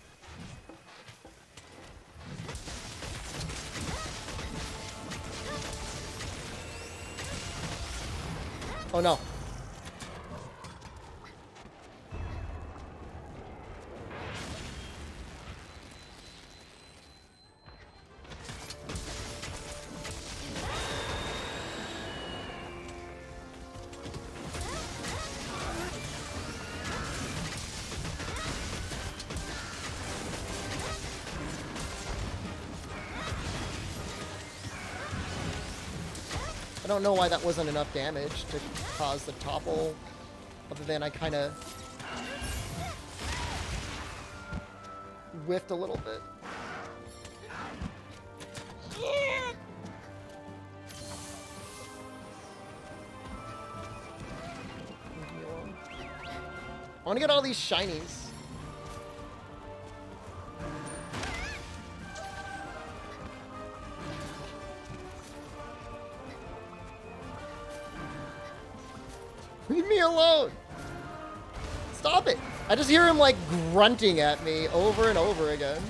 Oh no. I don't know why that wasn't enough damage to cause the topple, other than I kind of whiffed a little bit. I want to get all these shinies. Leave me alone! Stop it! I just hear him like grunting at me over and over again.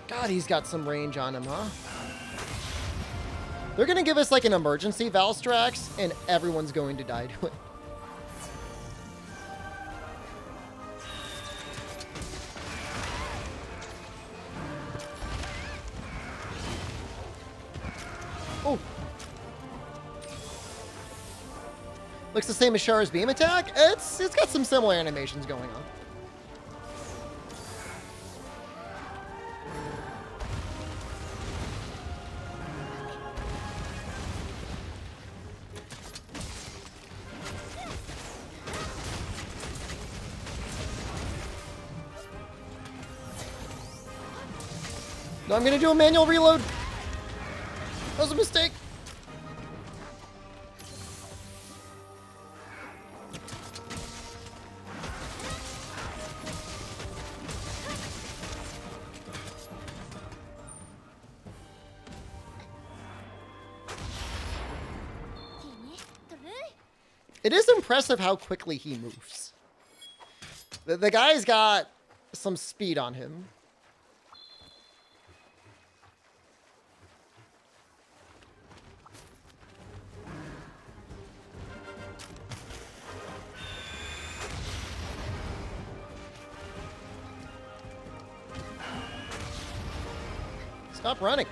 God, he's got some range on him, huh? They're gonna give us like an emergency Valstrax, and everyone's going to die to it. Oh. Looks the same as Shara's beam attack. It's got some similar animations going on. No, I'm gonna do a manual reload. That was a mistake. It is impressive how quickly he moves. The guy's got some speed on him. Stop running.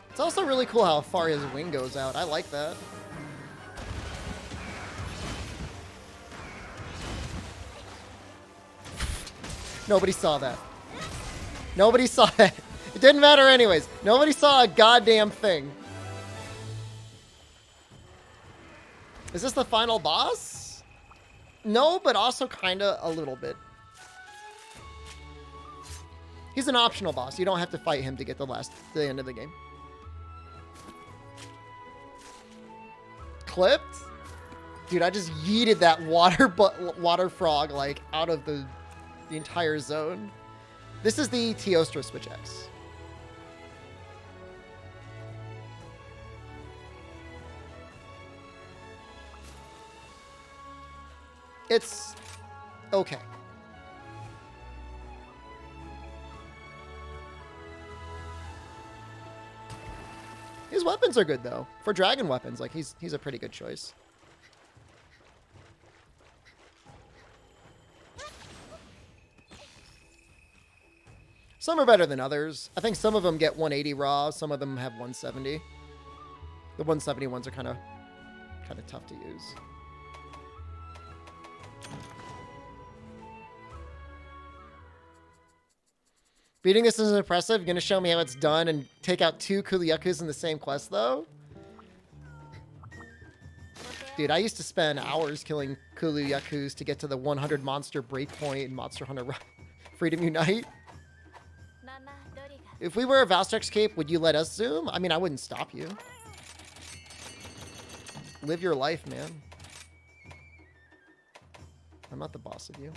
It's also really cool how far his wing goes out. I like that. Nobody saw that. Nobody saw that. It didn't matter anyways. Nobody saw a goddamn thing. Is this the final boss? No, but also kind of a little bit. He's an optional boss. You don't have to fight him to get the end of the game. Clipped? Dude, I just yeeted that water frog like out of the entire zone. This is the Teostra Switch X. It's okay. His weapons are good though. For dragon weapons, like he's a pretty good choice. Some are better than others. I think some of them get 180 raw, some of them have 170. The 170 ones are kind of tough to use. Beating this is impressive. You're gonna show me how it's done and take out 2 Kuliyakus in the same quest, though? Dude, I used to spend hours killing Kuliyakus to get to the 100 monster breakpoint in Monster Hunter Freedom Unite. If we wear a Valstrex cape, would you let us zoom? I mean, I wouldn't stop you. Live your life, man. I'm not the boss of you.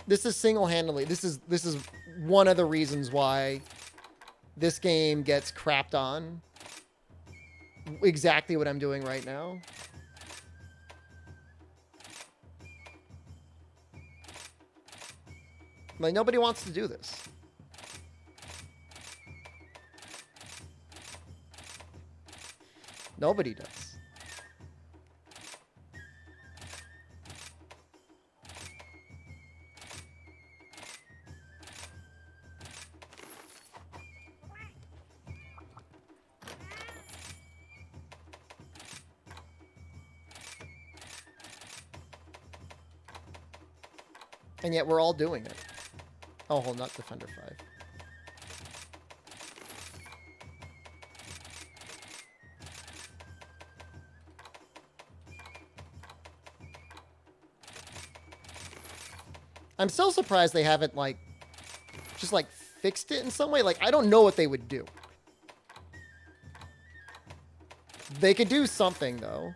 This is single-handedly. This is one of the reasons why this game gets crapped on. Exactly what I'm doing right now. Like, nobody wants to do this. Nobody does. And yet we're all doing it. Oh, hold on, not Defender 5. I'm still surprised they haven't, like, just, like, fixed it in some way. Like, I don't know what they would do. They could do something, though.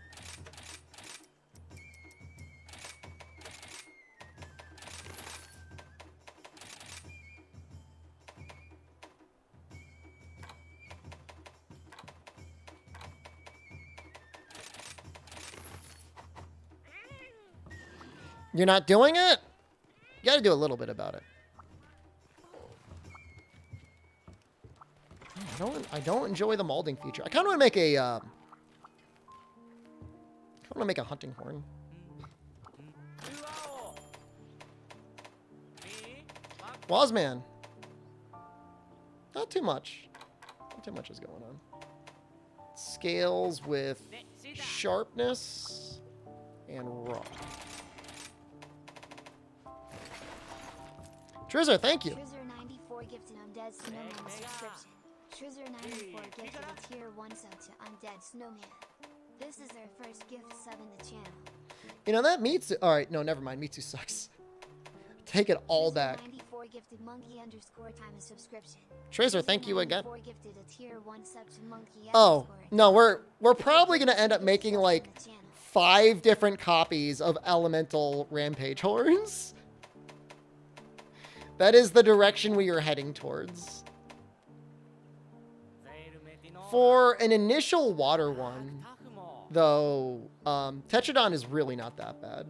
You're not doing it? You gotta do a little bit about it. I don't enjoy the molding feature. I kind of want to make a hunting horn. Wazman. Not too much. Not too much is going on. Scales with sharpness and raw. Trizzer, thank you. Trizzer94 gifted Undead Snowman subscription. Trizzer94 gifted a tier 1 sub to Undead Snowman. This is their first gift sub in the channel. You know, that Mitsu... Alright, no, never mind. Mitsu sucks. Take it all back. Trizzer94 gifted monkey_time a subscription. Trizzer, thank you again. Trizzer94 gifted a tier 1 sub to monkey Oh, no, we're probably going to end up making, like, 5 different copies of Elemental Rampage Horns. That is the direction we are heading towards. For an initial water one, though, Tetradon is really not that bad.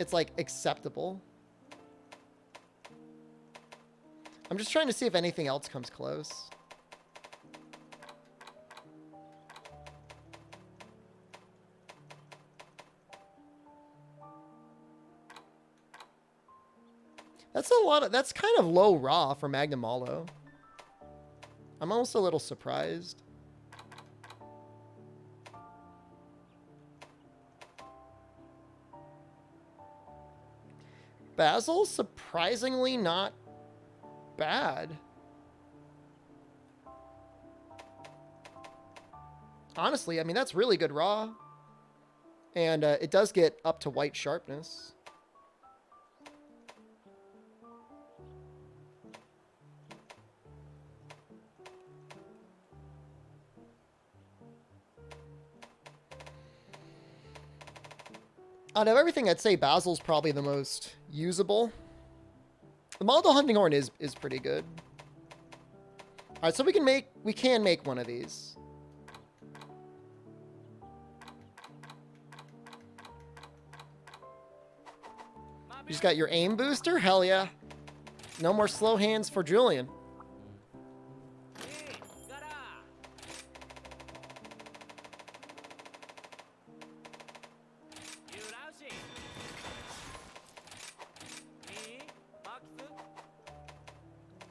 It's, like, acceptable. I'm just trying to see if anything else comes close. That's a lot of, that's kind of low raw for Magnum Malo. I'm almost a little surprised. Basil, surprisingly not bad. Honestly, I mean, that's really good raw. And it does get up to white sharpness. Out of everything, I'd say Basil's probably the most usable. The Maldo Hunting Horn is pretty good. Alright, so we can make one of these. You just got your aim booster? Hell yeah. No more slow hands for Julian.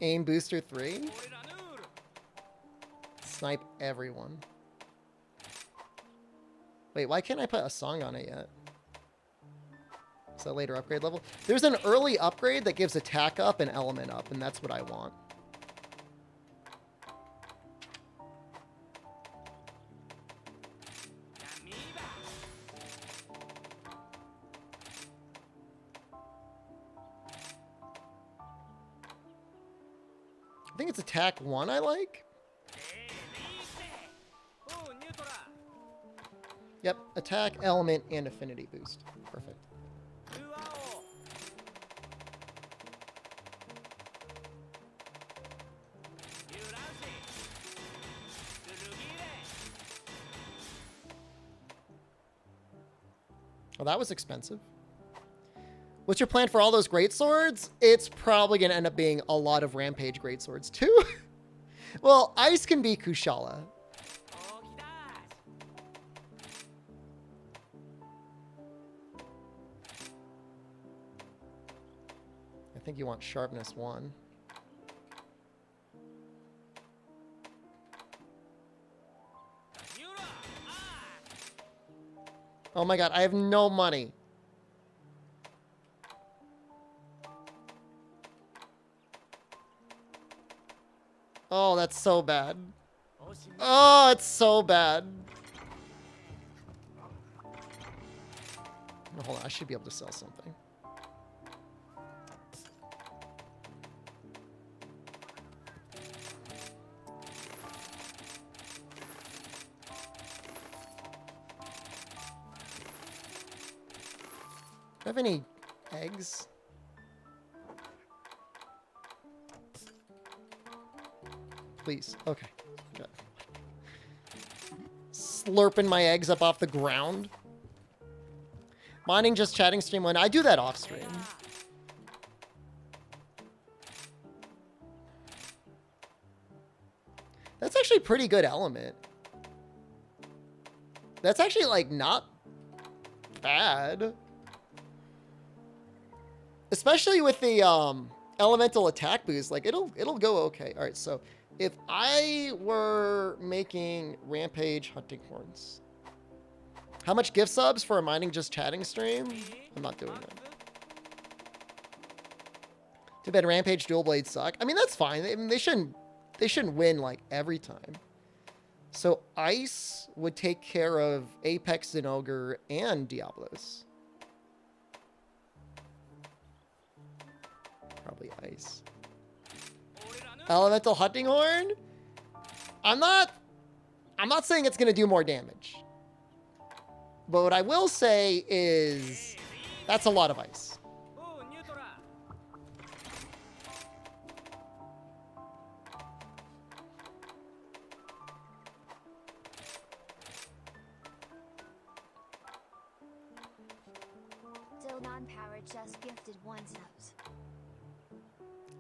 Aim booster 3? Snipe everyone. Wait, why can't I put a song on it yet? Is that later upgrade level? There's an early upgrade that gives attack up and element up, and that's what I want. I think it's attack 1 I like. Yep, attack, element, and affinity boost. Perfect. Well, that was expensive. What's your plan for all those greatswords? It's probably going to end up being a lot of Rampage greatswords too. Well, ice can be Kushala. I think you want sharpness 1. Oh my god, I have no money. Oh, that's so bad. Oh, it's so bad. No, hold on, I should be able to sell something. Do I have any eggs? Please. Okay. Good. Slurping my eggs up off the ground. Mining just chatting stream when I do that off stream. That's actually pretty good element. That's actually like not bad. Especially with the elemental attack boost, like it'll go okay. All right, so if I were making Rampage hunting horns, how much gift subs for a mining just chatting stream? I'm not doing that. Too bad Rampage dual blades suck. I mean, that's fine. I mean, they shouldn't win like every time. So Ice would take care of Apex and Ogre and Diablos. Probably Ice. Elemental hunting horn? I'm not saying it's gonna do more damage. But what I will say is that's a lot of ice. Dilnon Power just gifted 1 subs.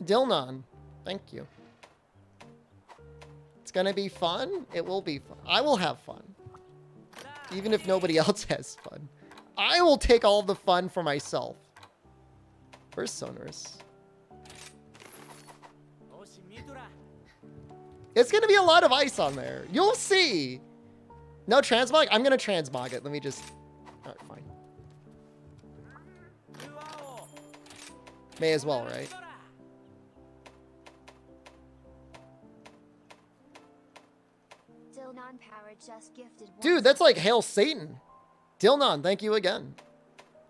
Dilnon, thank you. It's gonna be fun. It will be fun. I will have fun. Even if nobody else has fun. I will take all the fun for myself. Where's Sonorous? It's gonna be a lot of ice on there. You'll see. No transmog? I'm gonna transmog it. Let me just... Alright, fine. May as well, right? Dilnon Power just gifted 1 Dude, that's like Hail Satan. Dilnon, thank you again.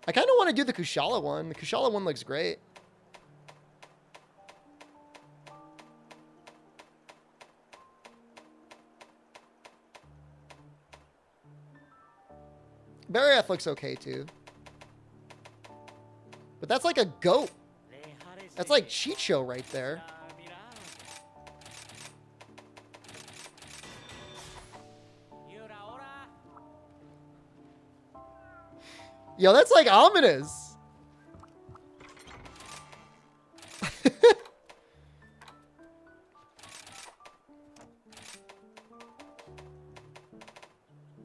I kind of want to do the Kushala one. The Kushala one looks great. Barriath looks okay too. But that's like a goat. That's like Cheat Show right there. Yo, that's like ominous.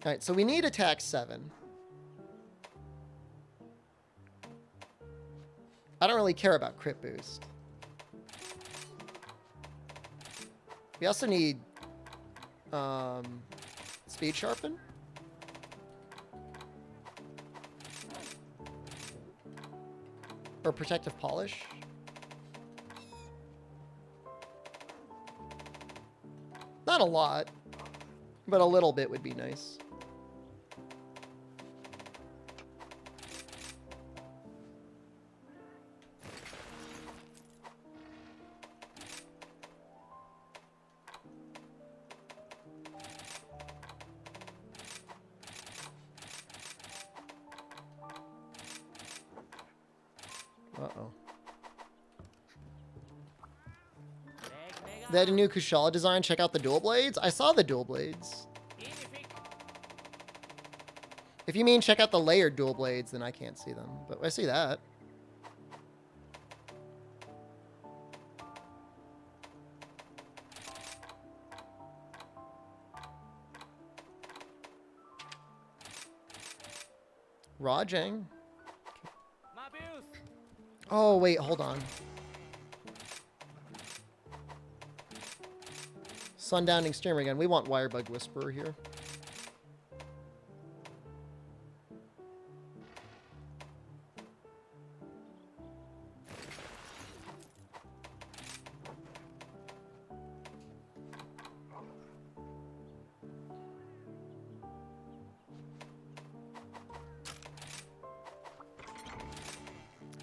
All right, so we need attack 7. I don't really care about crit boost. We also need speed sharpen. Or protective polish. Not a lot, but a little bit would be nice. Uh-oh. They had a new Kushala design. Check out the dual blades. I saw the dual blades. If you mean check out the layered dual blades, then I can't see them. But I see that. Rajang. Oh, wait, hold on. Sundowning streamer again. We want Wirebug Whisperer here.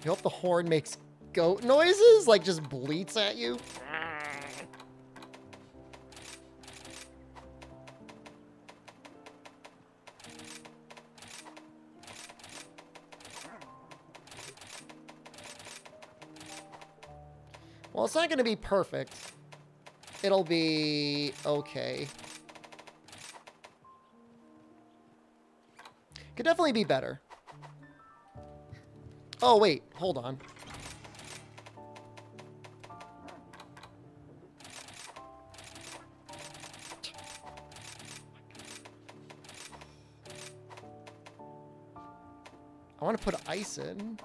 You hope the horn makes goat noises? Like just bleats at you? Well, it's not going to be perfect. It'll be okay. Could definitely be better. Oh, wait. Hold on. I want to put ice in.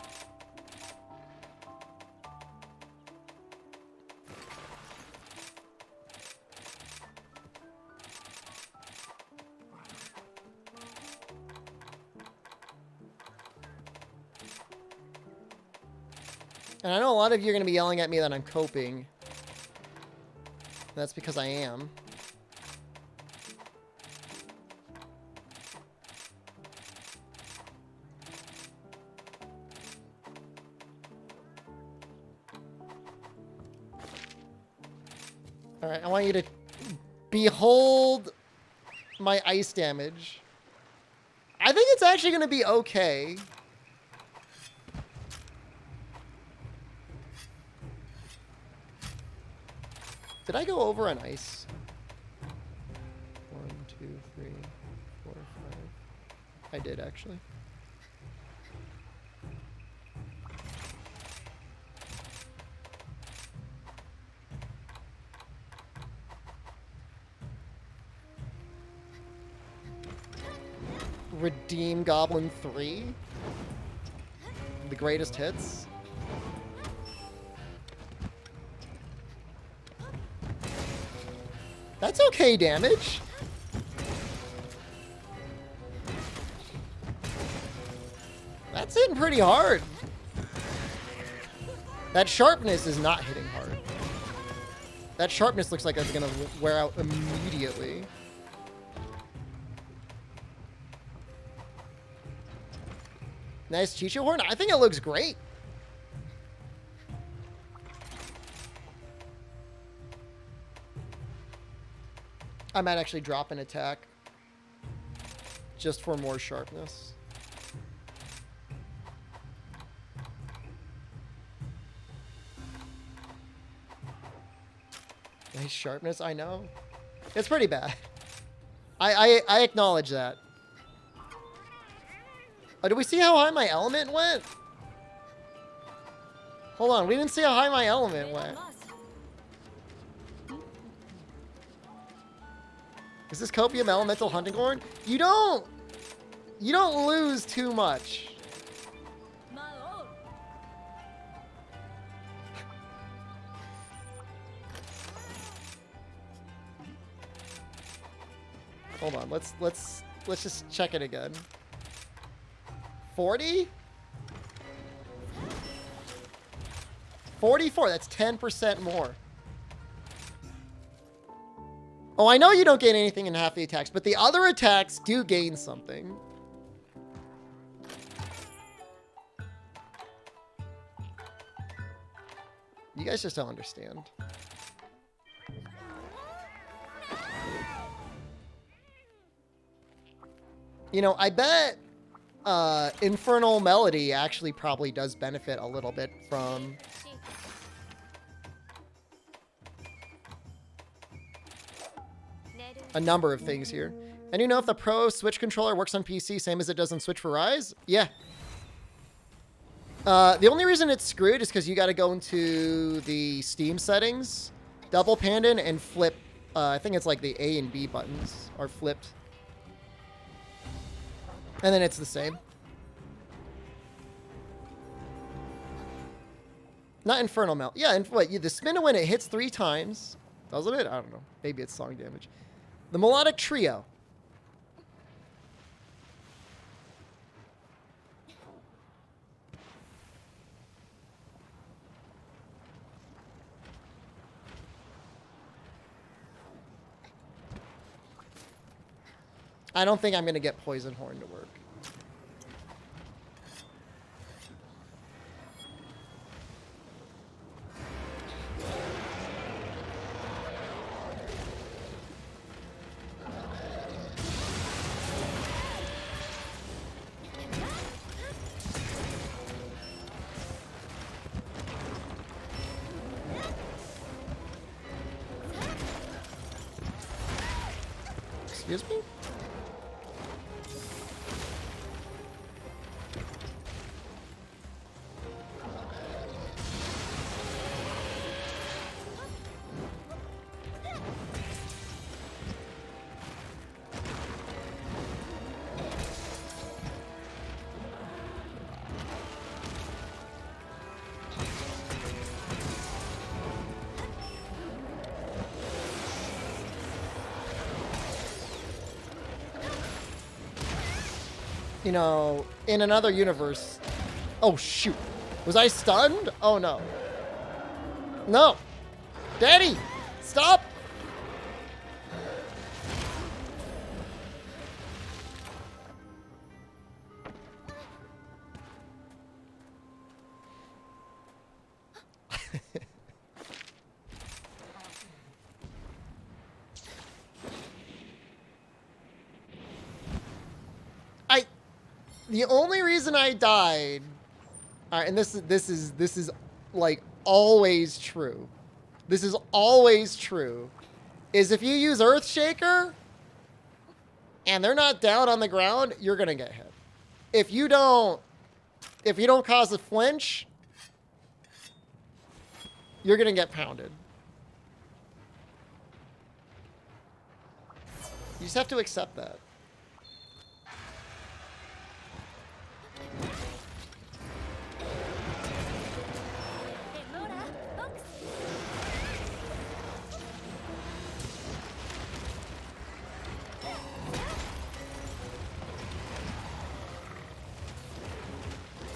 And I know a lot of you are going to be yelling at me that I'm coping. That's because I am. All right, I want you to behold my ice damage. I think it's actually going to be okay. Did I go over on ice? 1, 2, 3, 4, 5. I did, actually. Redeem Goblin 3? The greatest hits? That's okay damage. That's hitting pretty hard. That sharpness is not hitting hard. That sharpness looks like it's gonna wear out immediately. Nice Chicho horn. I think it looks great. I might actually drop an attack just for more sharpness. Nice sharpness, I know. It's pretty bad. I acknowledge that. Oh, did we see how high my element went? Hold on, we didn't see how high my element went. Is this Copium Elemental Hunting Horn? You don't lose too much. Hold on. Let's just check it again. 40? 44. That's 10% more. Oh, I know you don't gain anything in half the attacks, but the other attacks do gain something. You guys just don't understand. You know, I bet Infernal Melody actually probably does benefit a little bit from... a number of things here. And you know if the Pro Switch controller works on PC same as it does on Switch for Rise? Yeah. The only reason it's screwed is because you got to go into the Steam settings, double pan and flip. I think it's like the A and B buttons are flipped. And then it's the same. Not Infernal Melt. Yeah, and what? The spin to win, it hits 3 times. Doesn't it? I don't know. Maybe it's song damage. The Melodic Trio. I don't think I'm going to get Poison Horn to work. Excuse me? You know, in another universe... Oh, shoot. Was I stunned? Oh, no. No. Daddy! Stop! The only reason I died, all right, and this is like always true. This is always true. Is if you use Earthshaker and they're not down on the ground, you're gonna get hit. If you don't cause a flinch, you're gonna get pounded. You just have to accept that.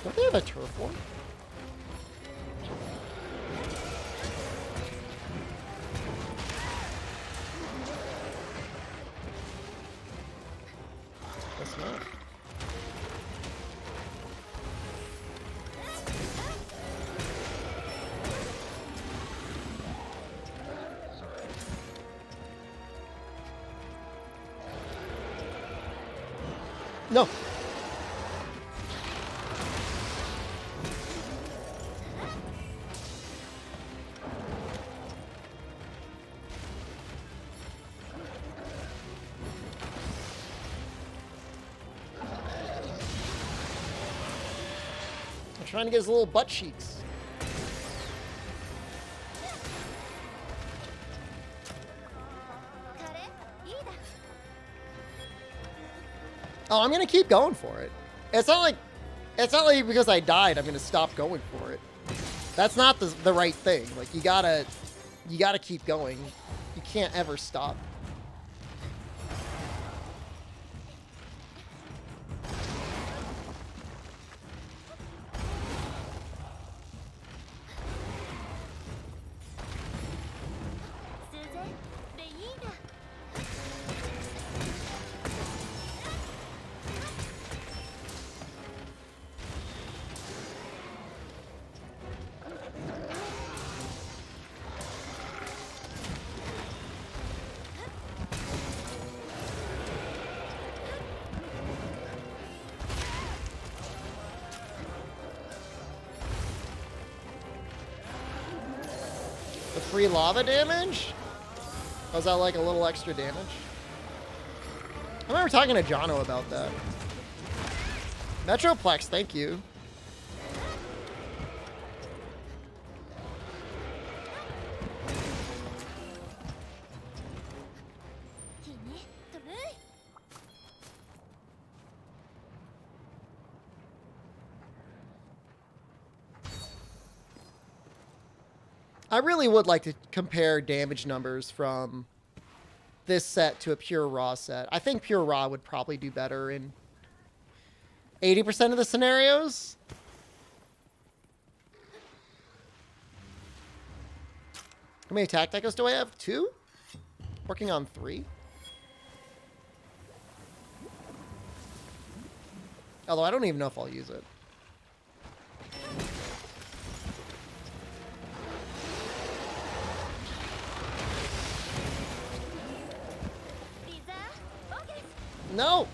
Don't they have a turf one? That's not. No. Trying to get his little butt cheeks. Oh, I'm gonna keep going for it. It's not like because I died, I'm gonna stop going for it. That's not the right thing. Like you gotta keep going. You can't ever stop. free lava damage? Was that like a little extra damage? I remember talking to Jono about that. Metroplex, thank you. I really would like to compare damage numbers from this set to a pure raw set. I think pure raw would probably do better in 80% of the scenarios. How many attack decos do I have? 2? Working on 3. Although I don't even know if I'll use it. No!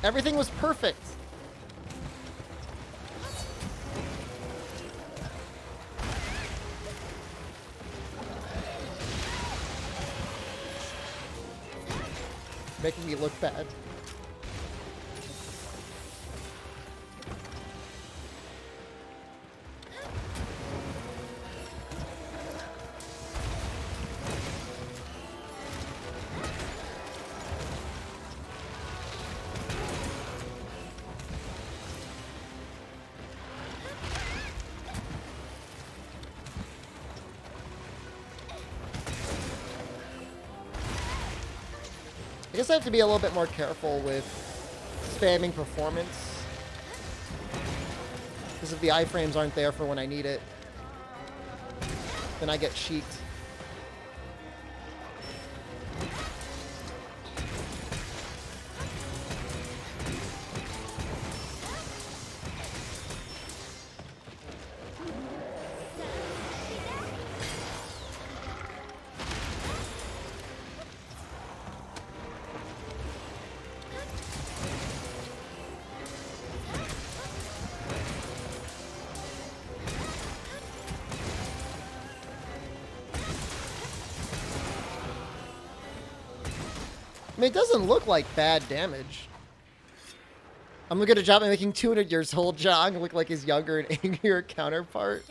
Everything was perfect. Making me look bad. I guess I have to be a little bit more careful with spamming performance. Because if the iframes aren't there for when I need it, then I get cheeked. I mean, it doesn't look like bad damage. I'm gonna get a job at making 200 years old Jong look like his younger and angrier counterpart.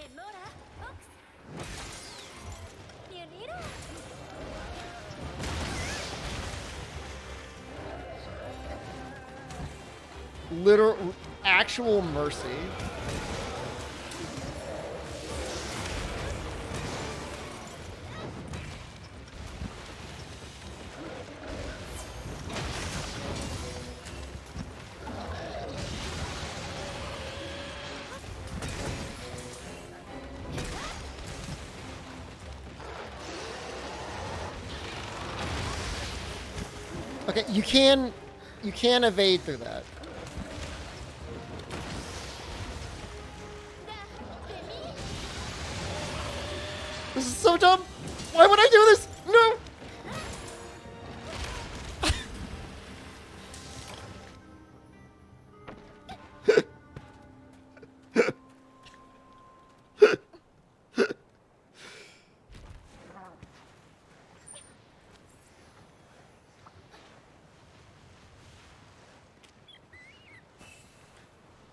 Literal, actual mercy. Okay, you can evade through that. This is so dumb. Why would I do this? No.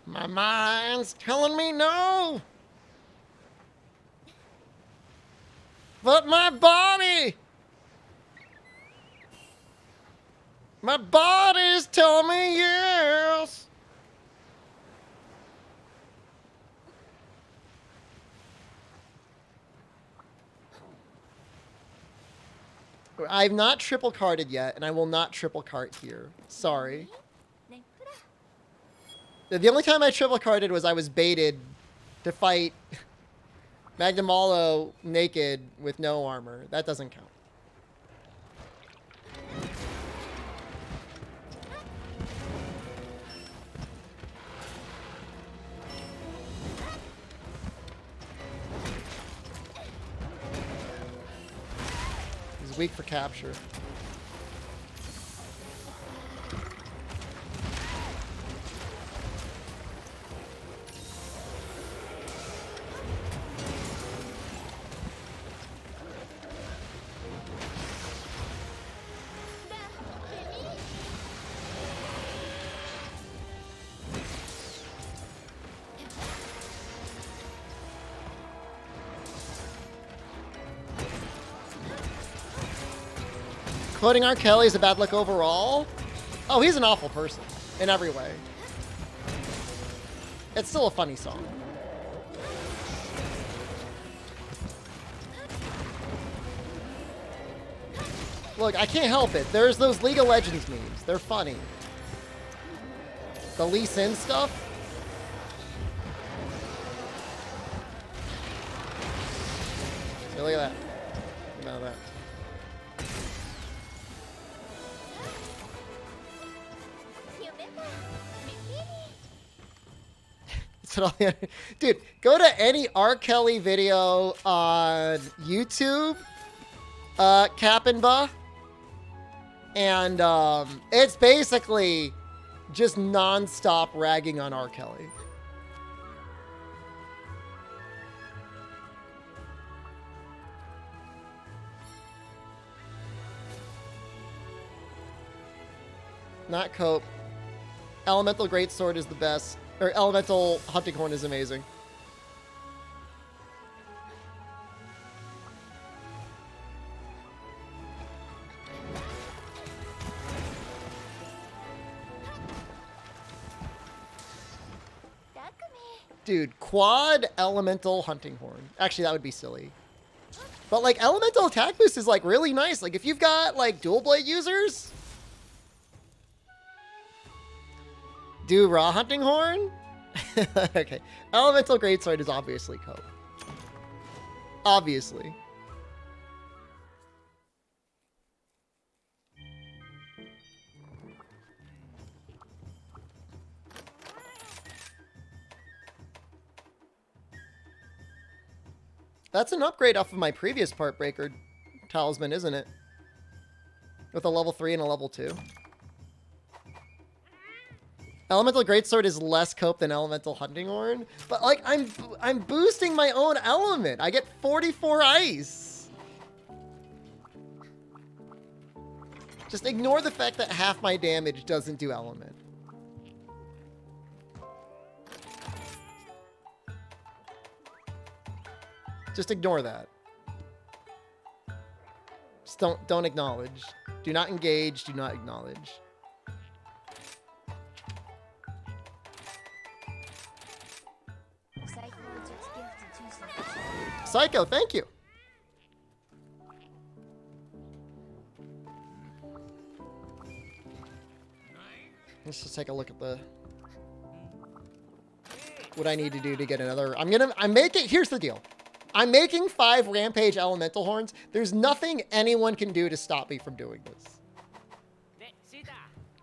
My mind's telling me no. But my body's telling me yes. I've not triple carded yet, and I will not triple cart here. Sorry. The only time I triple carded was I was baited to fight Magnamalo naked with no armor. That doesn't count. He's weak for capture. Quoting R. Kelly is a bad look overall. Oh, he's an awful person in every way. It's still a funny song. Look, I can't help it. There's those League of Legends memes. They're funny. The Lee Sin stuff. So look at that. Look at that. Dude, go to any R. Kelly video on YouTube, Kappenba, and it's basically just non-stop ragging on R. Kelly. Not Cope. Elemental Greatsword is the best. Or Elemental Hunting Horn is amazing. Dude, quad Elemental Hunting Horn. Actually, that would be silly. But like Elemental Attack Boost is like really nice. Like if you've got like dual blade users. Do Raw Hunting Horn? Okay. Elemental Greatsword is obviously Cope. Obviously. That's an upgrade off of my previous Part Breaker talisman, isn't it? With a level 3 and a level 2. Elemental Greatsword is less Cope than Elemental Hunting Horn, but like I'm boosting my own element. I get 44 ice. Just ignore the fact that half my damage doesn't do element. Just ignore that. Just don't acknowledge. Do not engage, do not acknowledge. Psycho, thank you. Let's just take a look at what I need to do to get another. I'm making, here's the deal. I'm making 5 Rampage Elemental Horns. There's nothing anyone can do to stop me from doing this.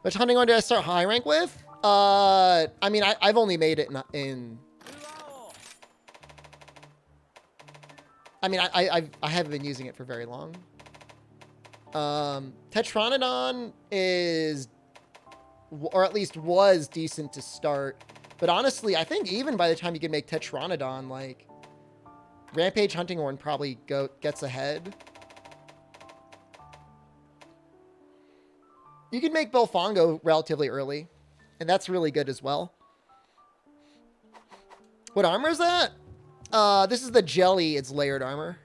Which hunting horn did I start high rank with? I mean, I've only made it in I mean, I haven't been using it for very long. Tetranodon is, or at least was, decent to start. But honestly, I think even by the time you can make Tetranodon, like, Rampage Hunting Horn probably gets ahead. You can make Belfongo relatively early, and that's really good as well. What armor is that? This is the jelly. It's layered armor.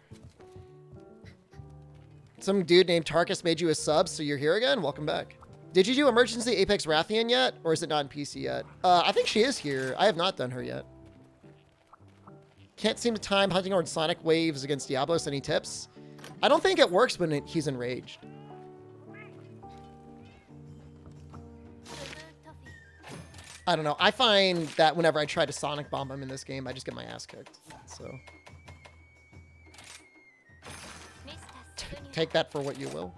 Some dude named Tarkus made you a sub, so you're here again? Welcome back. Did you do Emergency Apex Rathian yet? Or is it not in PC yet? I think she is here. I have not done her yet. Can't seem to time Hunting Horn Sonic Waves against Diablos. Any tips? I don't think it works when he's enraged. I don't know. I find that whenever I try to Sonic Bomb him in this game, I just get my ass kicked. So take that for what you will.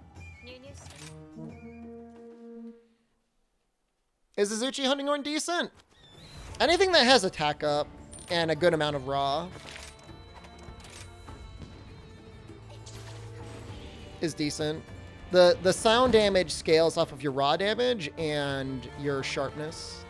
Is Izuchi Hunting Horn decent? Anything that has attack up and a good amount of raw is decent. The sound damage scales off of your raw damage and your sharpness.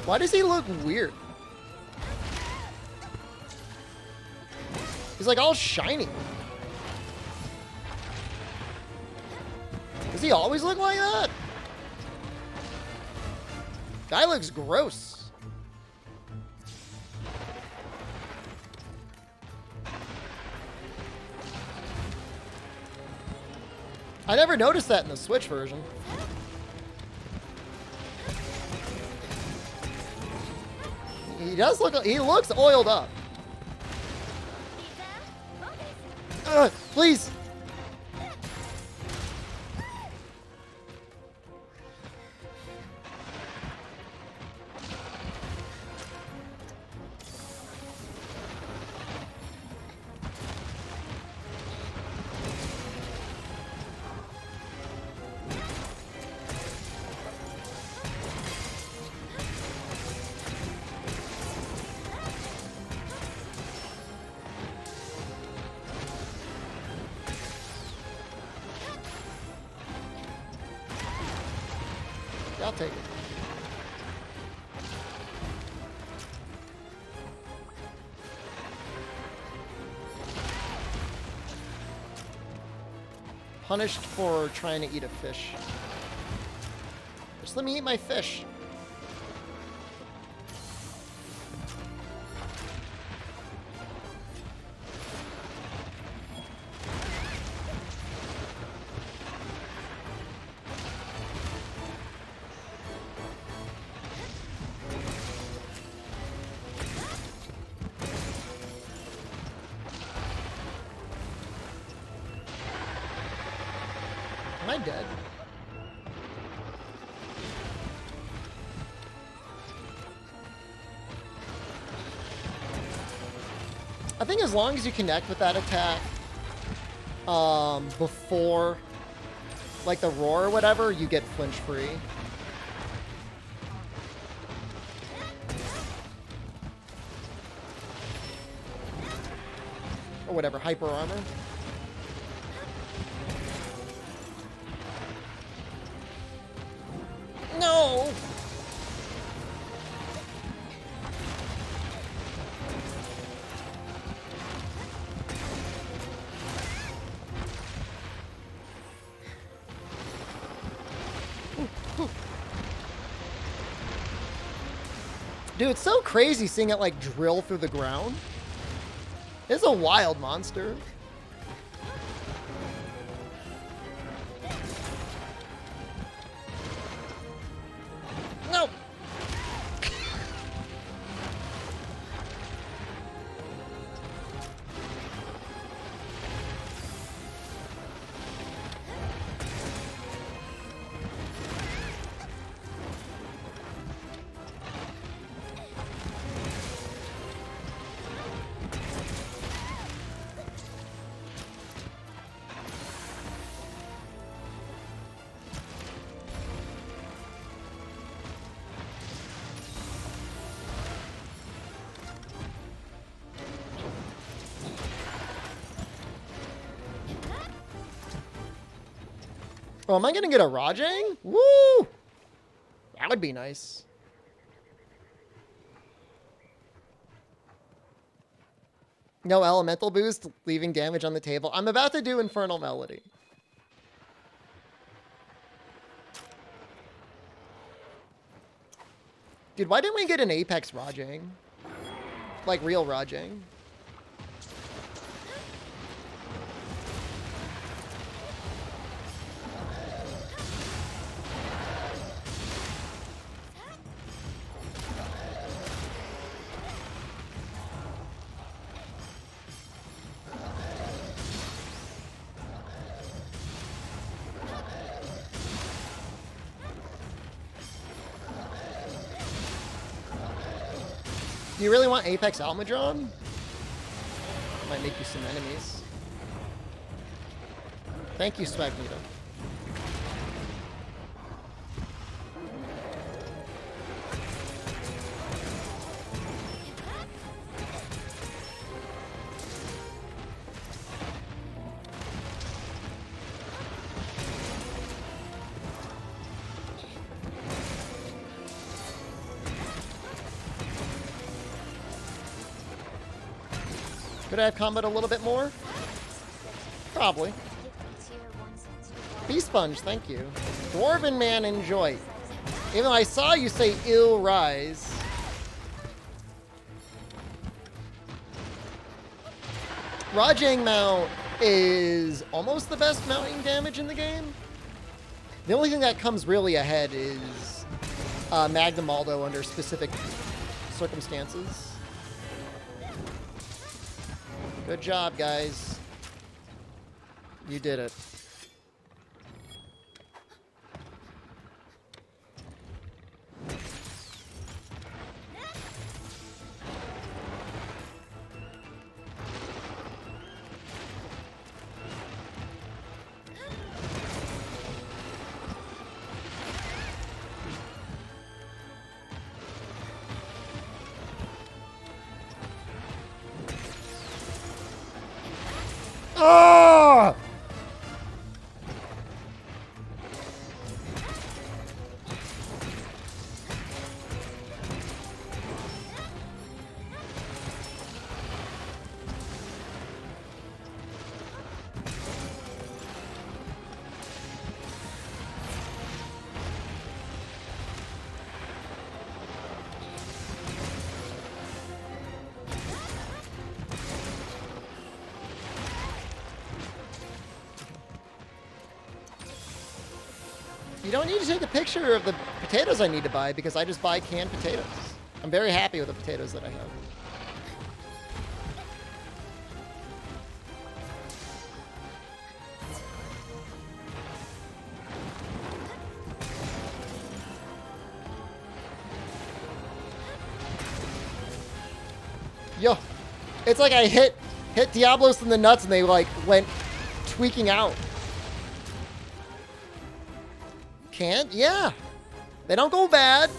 Why does he look weird? He's like all shiny. Does he always look like that? Guy looks gross. I never noticed that in the Switch version. He does look, he looks oiled up. Please. I'll take it. Punished for trying to eat a fish. Just let me eat my fish. Am I dead? I think as long as you connect with that attack before like the roar or whatever, you get flinch free. Or whatever, hyper armor. No! Dude, it's so crazy seeing it like drill through the ground. It's a wild monster. No! Oh, am I gonna get a Rajang? Woo! That would be nice. No elemental boost, leaving damage on the table. I'm about to do Infernal Melody. Dude, why didn't we get an Apex Rajang? Like real Rajang. Do you really want Apex Almadron? Might make you some enemies. Thank you, Swagnito. Could I have combat a little bit more? Probably. Bee Sponge, thank you. Dwarven Man, enjoy. Even though I saw you say ill rise. Rajang Mount is almost the best mounting damage in the game. The only thing that comes really ahead is Magnum Aldo under specific circumstances. Good job, guys. You did it. Oh! You don't need to take a picture of the potatoes I need to buy because I just buy canned potatoes. I'm very happy with the potatoes that I have. Yo, it's like I hit Diablos in the nuts and they like went tweaking out. Can't? Yeah. They don't go bad.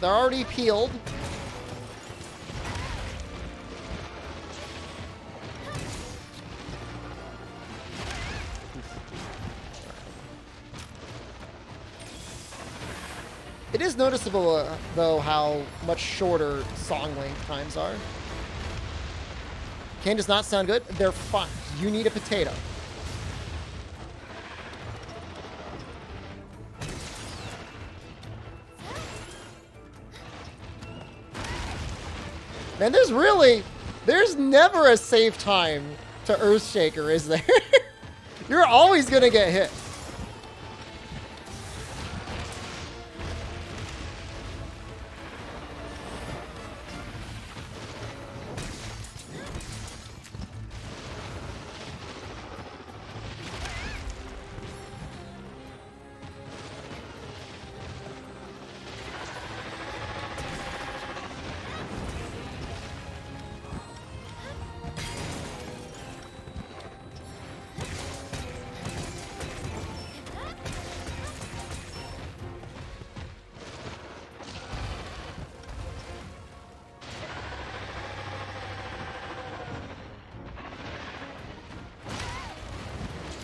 They're already peeled. It is noticeable, though, how much shorter song length times are. Can does not sound good. They're fine. You need a potato. Man, there's never a safe time to Earthshaker, is there? You're always gonna get hit.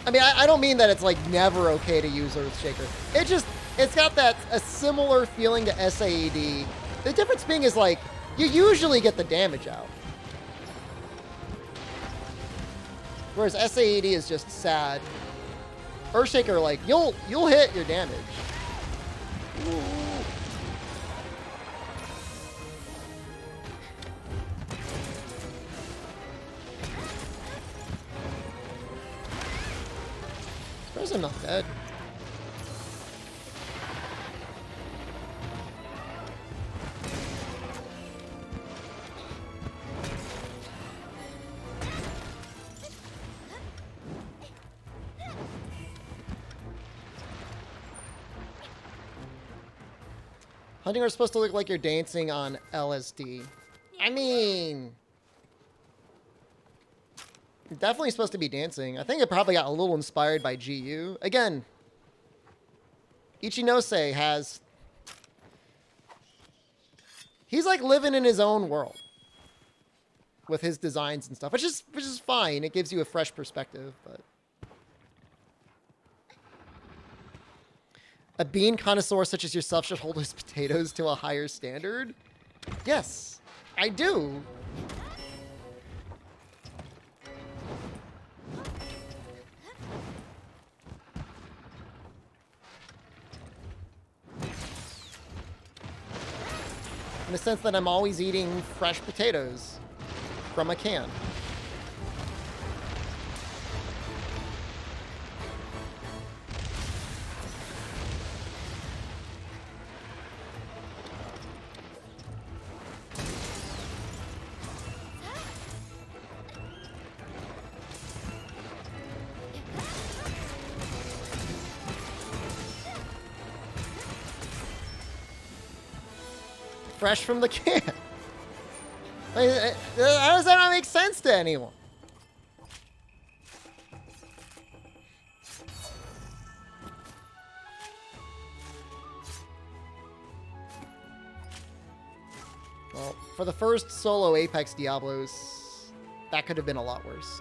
I mean, I don't mean that it's like never okay to use Earthshaker. It's got a similar feeling to SAED. The difference being is like, you usually get the damage out. Whereas SAED is just sad. Earthshaker, like, you'll hit your damage. Ooh. I'm not dead. Hunting are supposed to look like you're dancing on LSD. I mean, you're definitely supposed to be dancing. I think it probably got a little inspired by GU. Again, Ichinose has... He's like living in his own world with his designs and stuff, which is fine. It gives you a fresh perspective, but... A bean connoisseur such as yourself should hold his potatoes to a higher standard? Yes, I do. In the sense that I'm always eating fresh potatoes from a can. Fresh from the can. Like, how does that not make sense to anyone? Well, for the first solo Apex Diablos, that could have been a lot worse.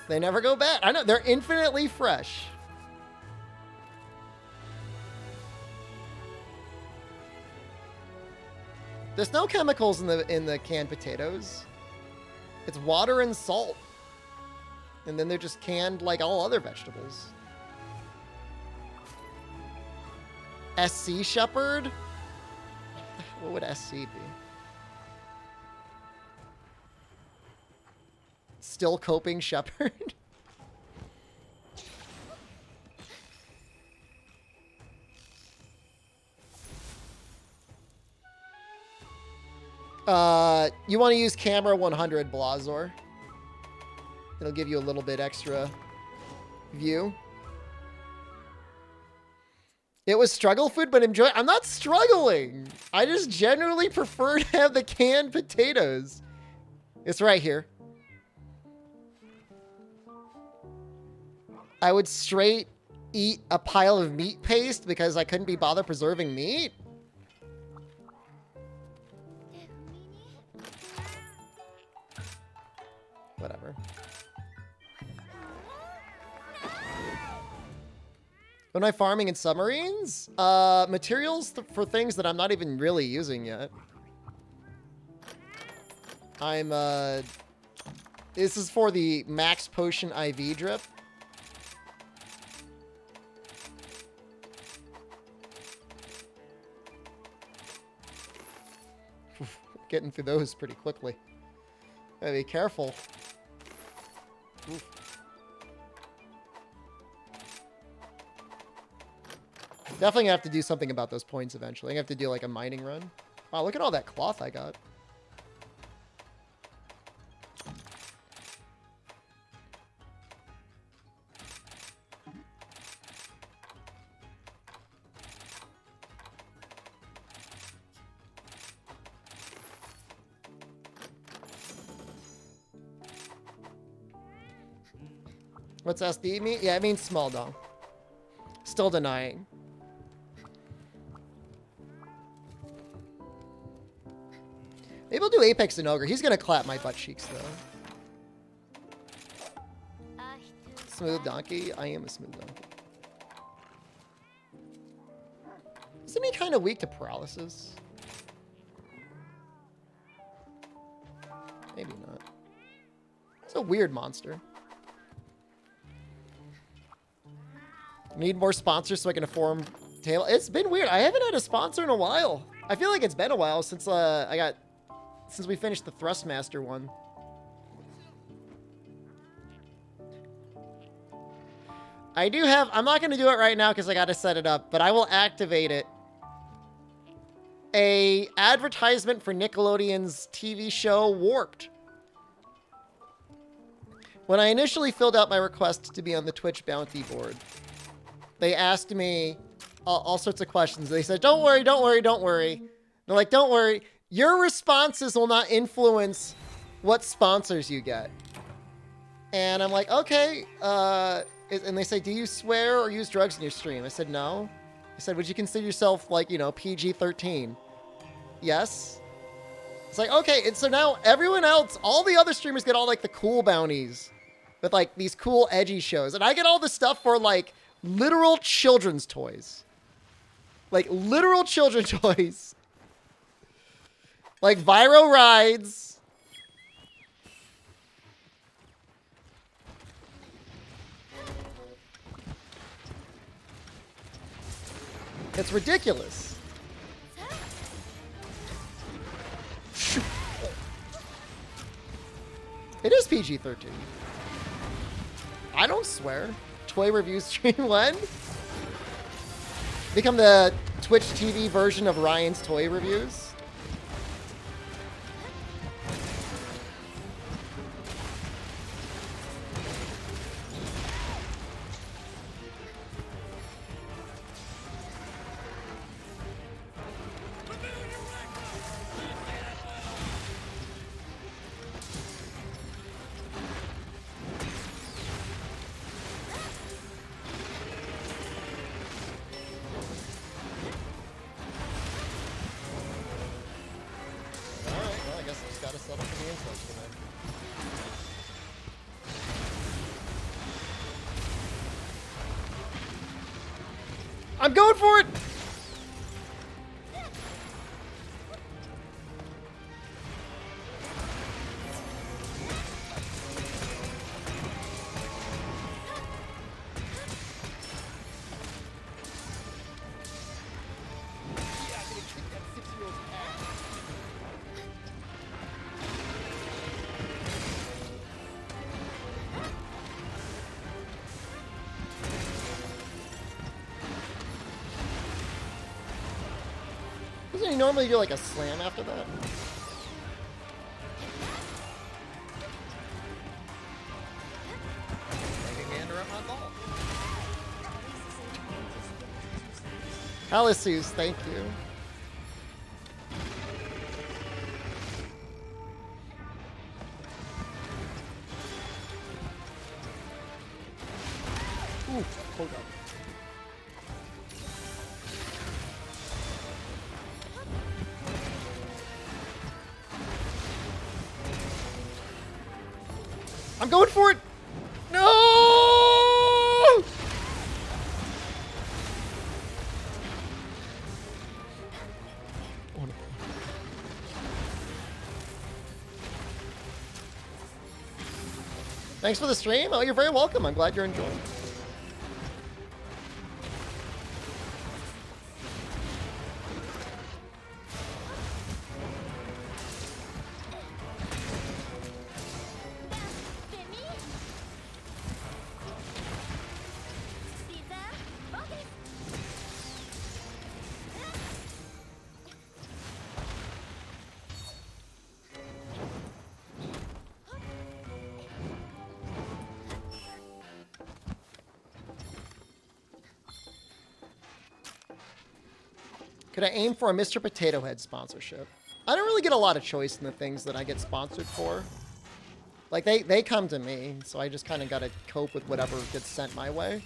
They never go bad. I know, they're infinitely fresh. There's no chemicals in the canned potatoes. It's water and salt. And then they're just canned like all other vegetables. SDShepard? What would SC be? Still coping shepherd? You want to use camera 100, Blazor. It'll give you a little bit extra view. It was struggle food, but enjoy. I'm not struggling. I just generally prefer to have the canned potatoes. It's right here. I would straight eat a pile of meat paste because I couldn't be bothered preserving meat. Whatever. What am I farming in submarines? Materials for things that I'm not even really using yet. I'm, this is for the max potion IV drip. Getting through those pretty quickly. Gotta be careful. Oof. Definitely gonna have to do something about those points eventually. I have to do like a mining run. Wow, look at all that cloth I got. What's SD mean? Yeah, it means small dong. Still denying. Maybe we'll do Apex and Ogre. He's gonna clap my butt cheeks though. Smooth donkey. I am a smooth donkey. Isn't he kind of weak to paralysis? Maybe not. It's a weird monster. Need more sponsors so I can afford tail. It's been weird. I haven't had a sponsor in a while. I feel like it's been a while since since we finished the Thrustmaster one. I do have, I'm not going to do it right now because I got to set it up, but I will activate it. A advertisement for Nickelodeon's TV show Warped. When I initially filled out my request to be on the Twitch bounty board, they asked me all sorts of questions. They said, don't worry, don't worry, don't worry. They're like, don't worry. Your responses will not influence what sponsors you get. And I'm like, okay. And they say, do you swear or use drugs in your stream? I said, no. I said, would you consider yourself like, you know, PG-13? Yes. It's like, okay. And so now everyone else, all the other streamers get all like the cool bounties with like these cool edgy shows. And I get all the stuff for like Literal children's toys. Like, literal children's toys. Like, Viro rides. It's ridiculous. It is PG-13. I don't swear. Toy review stream when? Become the Twitch TV version of Ryan's toy reviews. I'm going for it! Doesn't he normally do like a slam after that? Aliceus, thank you. Ooh, hold up. I'm going for it! No! Oh, no. Thanks for the stream. Oh, you're very welcome. I'm glad you're enjoying. Could I aim for a Mr. Potato Head sponsorship? I don't really get a lot of choice in the things that I get sponsored for. Like, they come to me, so I just kind of got to cope with whatever gets sent my way.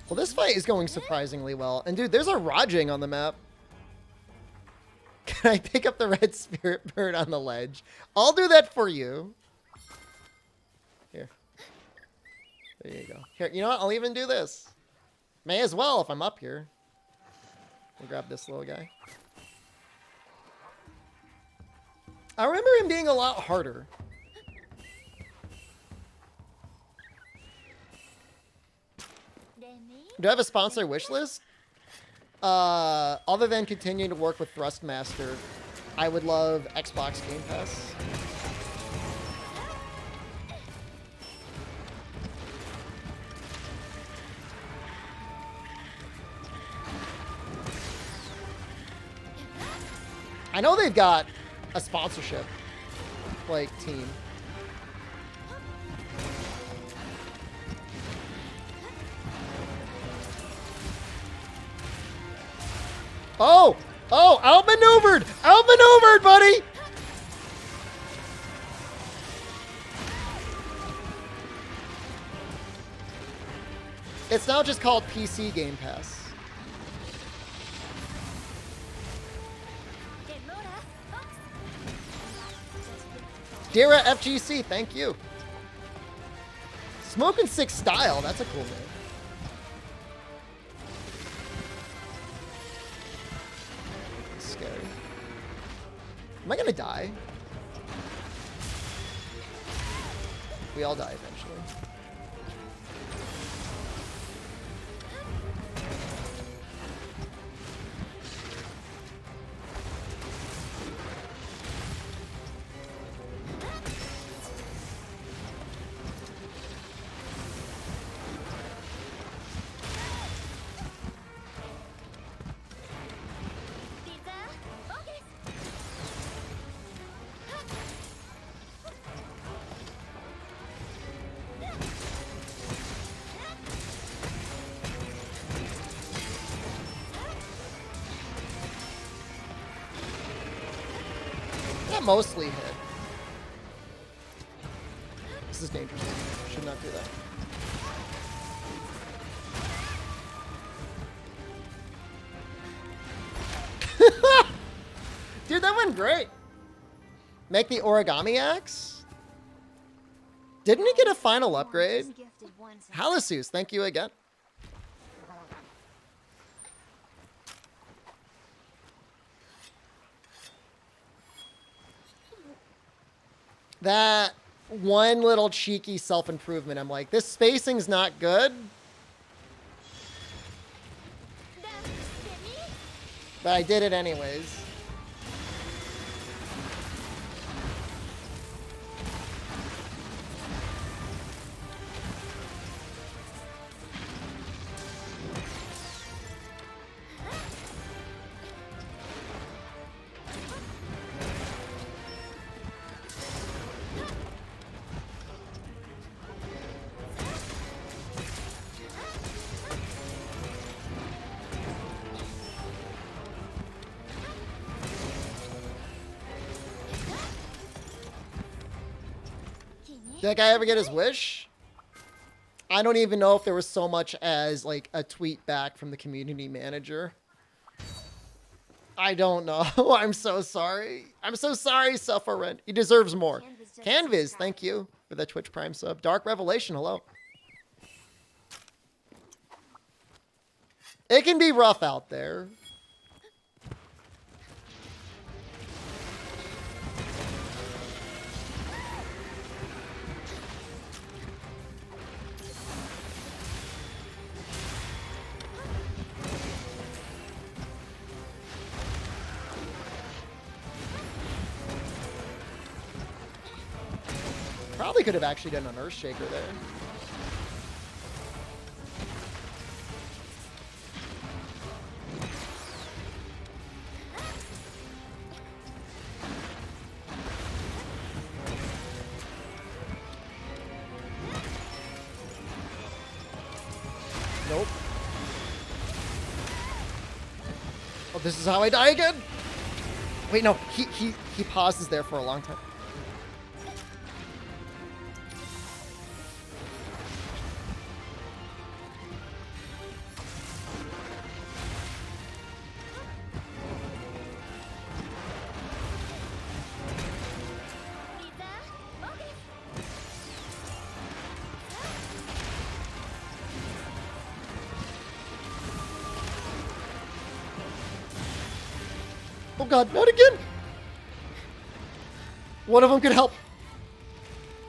Well, this fight is going surprisingly well. And dude, there's a Rajing on the map. Can I pick up the red spirit bird on the ledge? I'll do that for you. Here. There you go. Here, you know what? I'll even do this. May as well if I'm up here. We'll grab this little guy. I remember him being a lot harder. Do I have a sponsor wish list? Other than continuing to work with Thrustmaster, I would love Xbox Game Pass. I know they've got a sponsorship, like, team. Oh! Oh! Outmaneuvered! Outmaneuvered, buddy! It's now just called PC Game Pass. Dira FGC, thank you. Smoking Six Style, that's a cool name. It's scary. Am I gonna die? We all die eventually. Mostly hit. This is dangerous. Should not do that. Dude, that went great. Make the origami axe? Didn't he get a final upgrade? Halasus, thank you again. That one little cheeky self-improvement, I'm like, this spacing's not good. But I did it anyways. Did that guy ever get his wish? I don't even know if there was so much as like a tweet back from the community manager. I don't know. I'm so sorry. I'm so sorry, Sufferent. He deserves more. Canviz, thank you for the Twitch Prime sub. Dark Revelation, hello. It can be rough out there. Probably could have actually done an Earthshaker there. Nope. Oh, this is how I die again? Wait, no, he pauses there for a long time. Oh god, not again! One of them could help.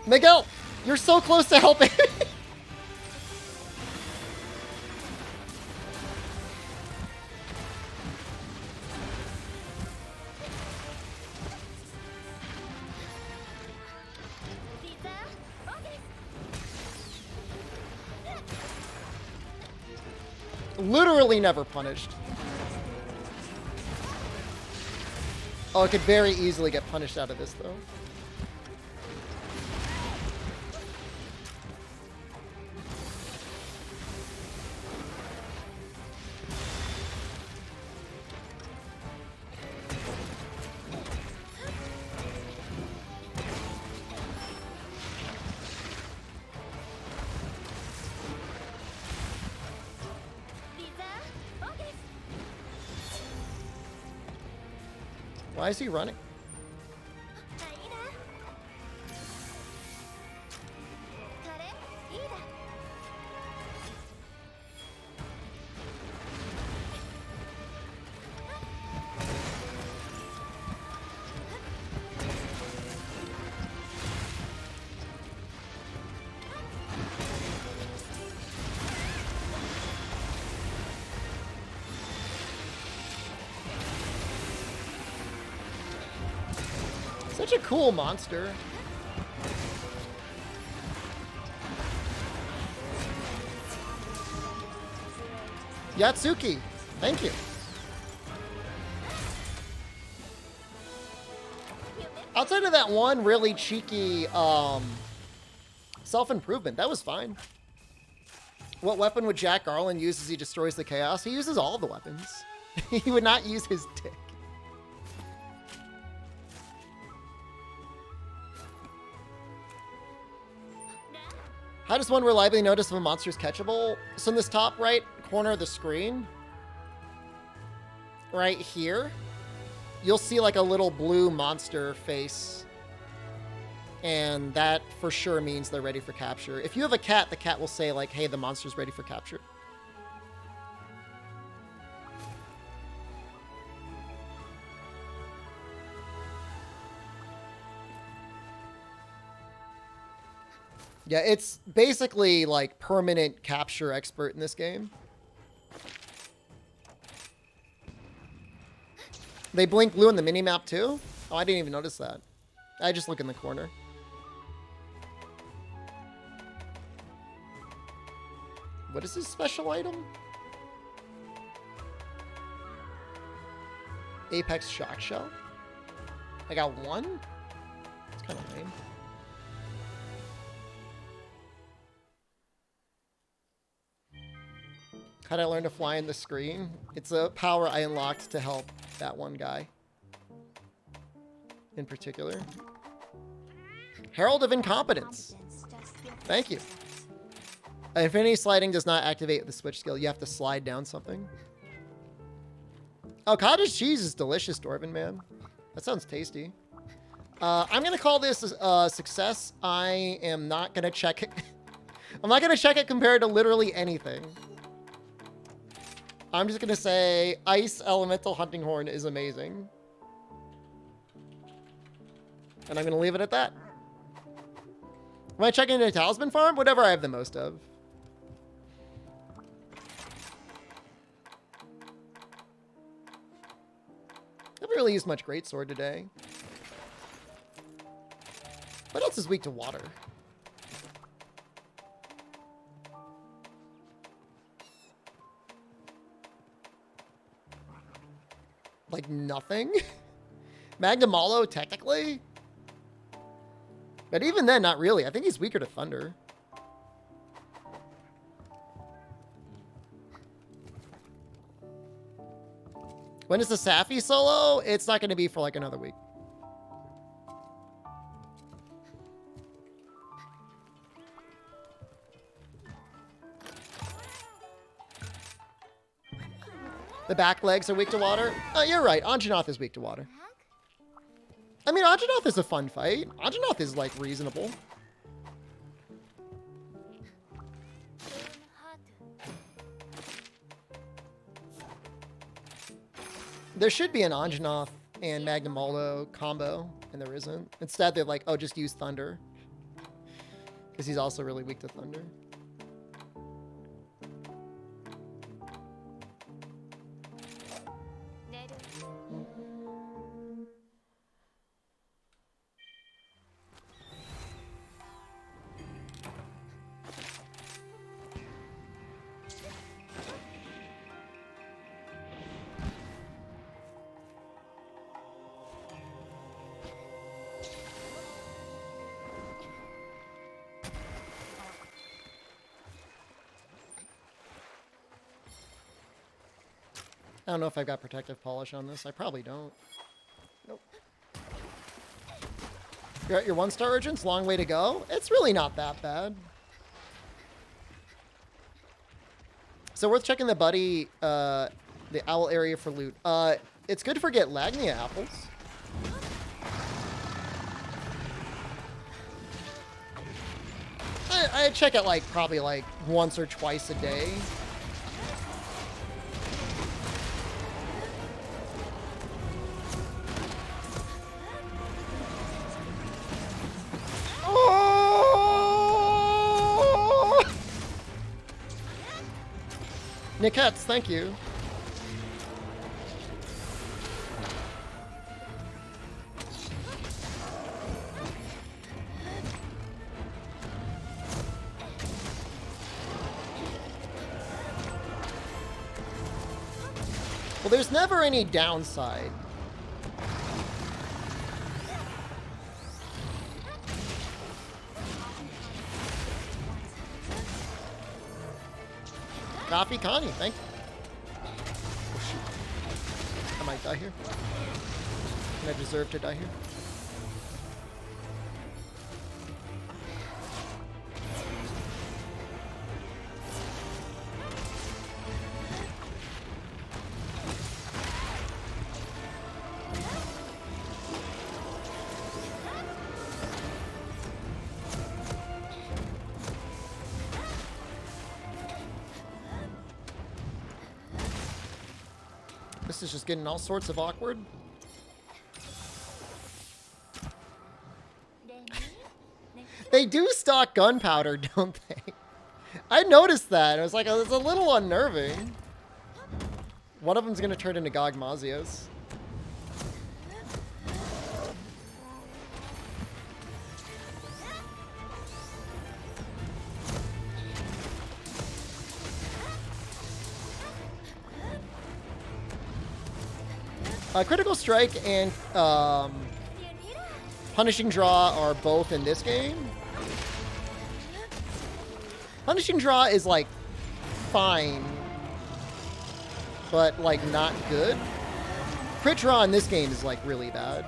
Miguel, you're so close to helping. Literally never punished. Oh, it could very easily get punished out of this, though. Why is he running? Such a cool monster. Yatsuki, thank you. Outside of that one really cheeky self-improvement, that was fine. What weapon would Jack Garland use as he destroys the chaos? He uses all the weapons. He would not use his dick. How does one reliably notice if a monster is catchable? So in this top right corner of the screen, right here, you'll see like a little blue monster face. And that for sure means they're ready for capture. If you have a cat, the cat will say like, hey, the monster's ready for capture. Yeah, it's basically like permanent capture expert in this game. They blink blue in the minimap too? Oh, I didn't even notice that. I just look in the corner. What is his special item? Apex Shock Shell? I got one? It's kind of lame. How did I learn to fly in the screen? It's a power I unlocked to help that one guy in particular. Herald of Incompetence. Thank you. Infinity sliding does not activate the switch skill. You have to slide down something. Oh, cottage cheese is delicious, Dwarven man. That sounds tasty. I'm going to call this a success. I am not going to check it. I'm not going to check it compared to literally anything. I'm just going to say Ice Elemental Hunting Horn is amazing. And I'm going to leave it at that. Am I checking a talisman farm? Whatever I have the most of. I haven't really used much greatsword today. What else is weak to water? Like nothing? Magnamalo, technically? But even then, not really. I think he's weaker to thunder. When is the Safi solo? It's not going to be for like another week. The back legs are weak to water. Oh, you're right. Anjanath is weak to water. I mean, Anjanath is a fun fight. Anjanath is, like, reasonable. There should be an Anjanath and Magnamalo combo, and there isn't. Instead, they're like, oh, just use Thunder. Because he's also really weak to Thunder. I don't know if I've got protective polish on this. I probably don't. Nope. You're at your 1-star urgents? Long way to go? It's really not that bad. So worth checking the buddy, the owl area for loot. It's good to forget Lagnia apples. I check it like probably like once or twice a day. Oh! Nickets, thank you. Well, there's never any downside. Coffee Connie, thank you. Oh, shoot. I might die here. And I deserve to die here. This is just getting all sorts of awkward. They do stock gunpowder, don't they? I noticed that. I was like, oh, it's a little unnerving. One of them's going to turn into Gogmazios. Critical Strike and Punishing Draw are both in this game. Punishing Draw is like fine, but like not good. Crit Draw in this game is like really bad.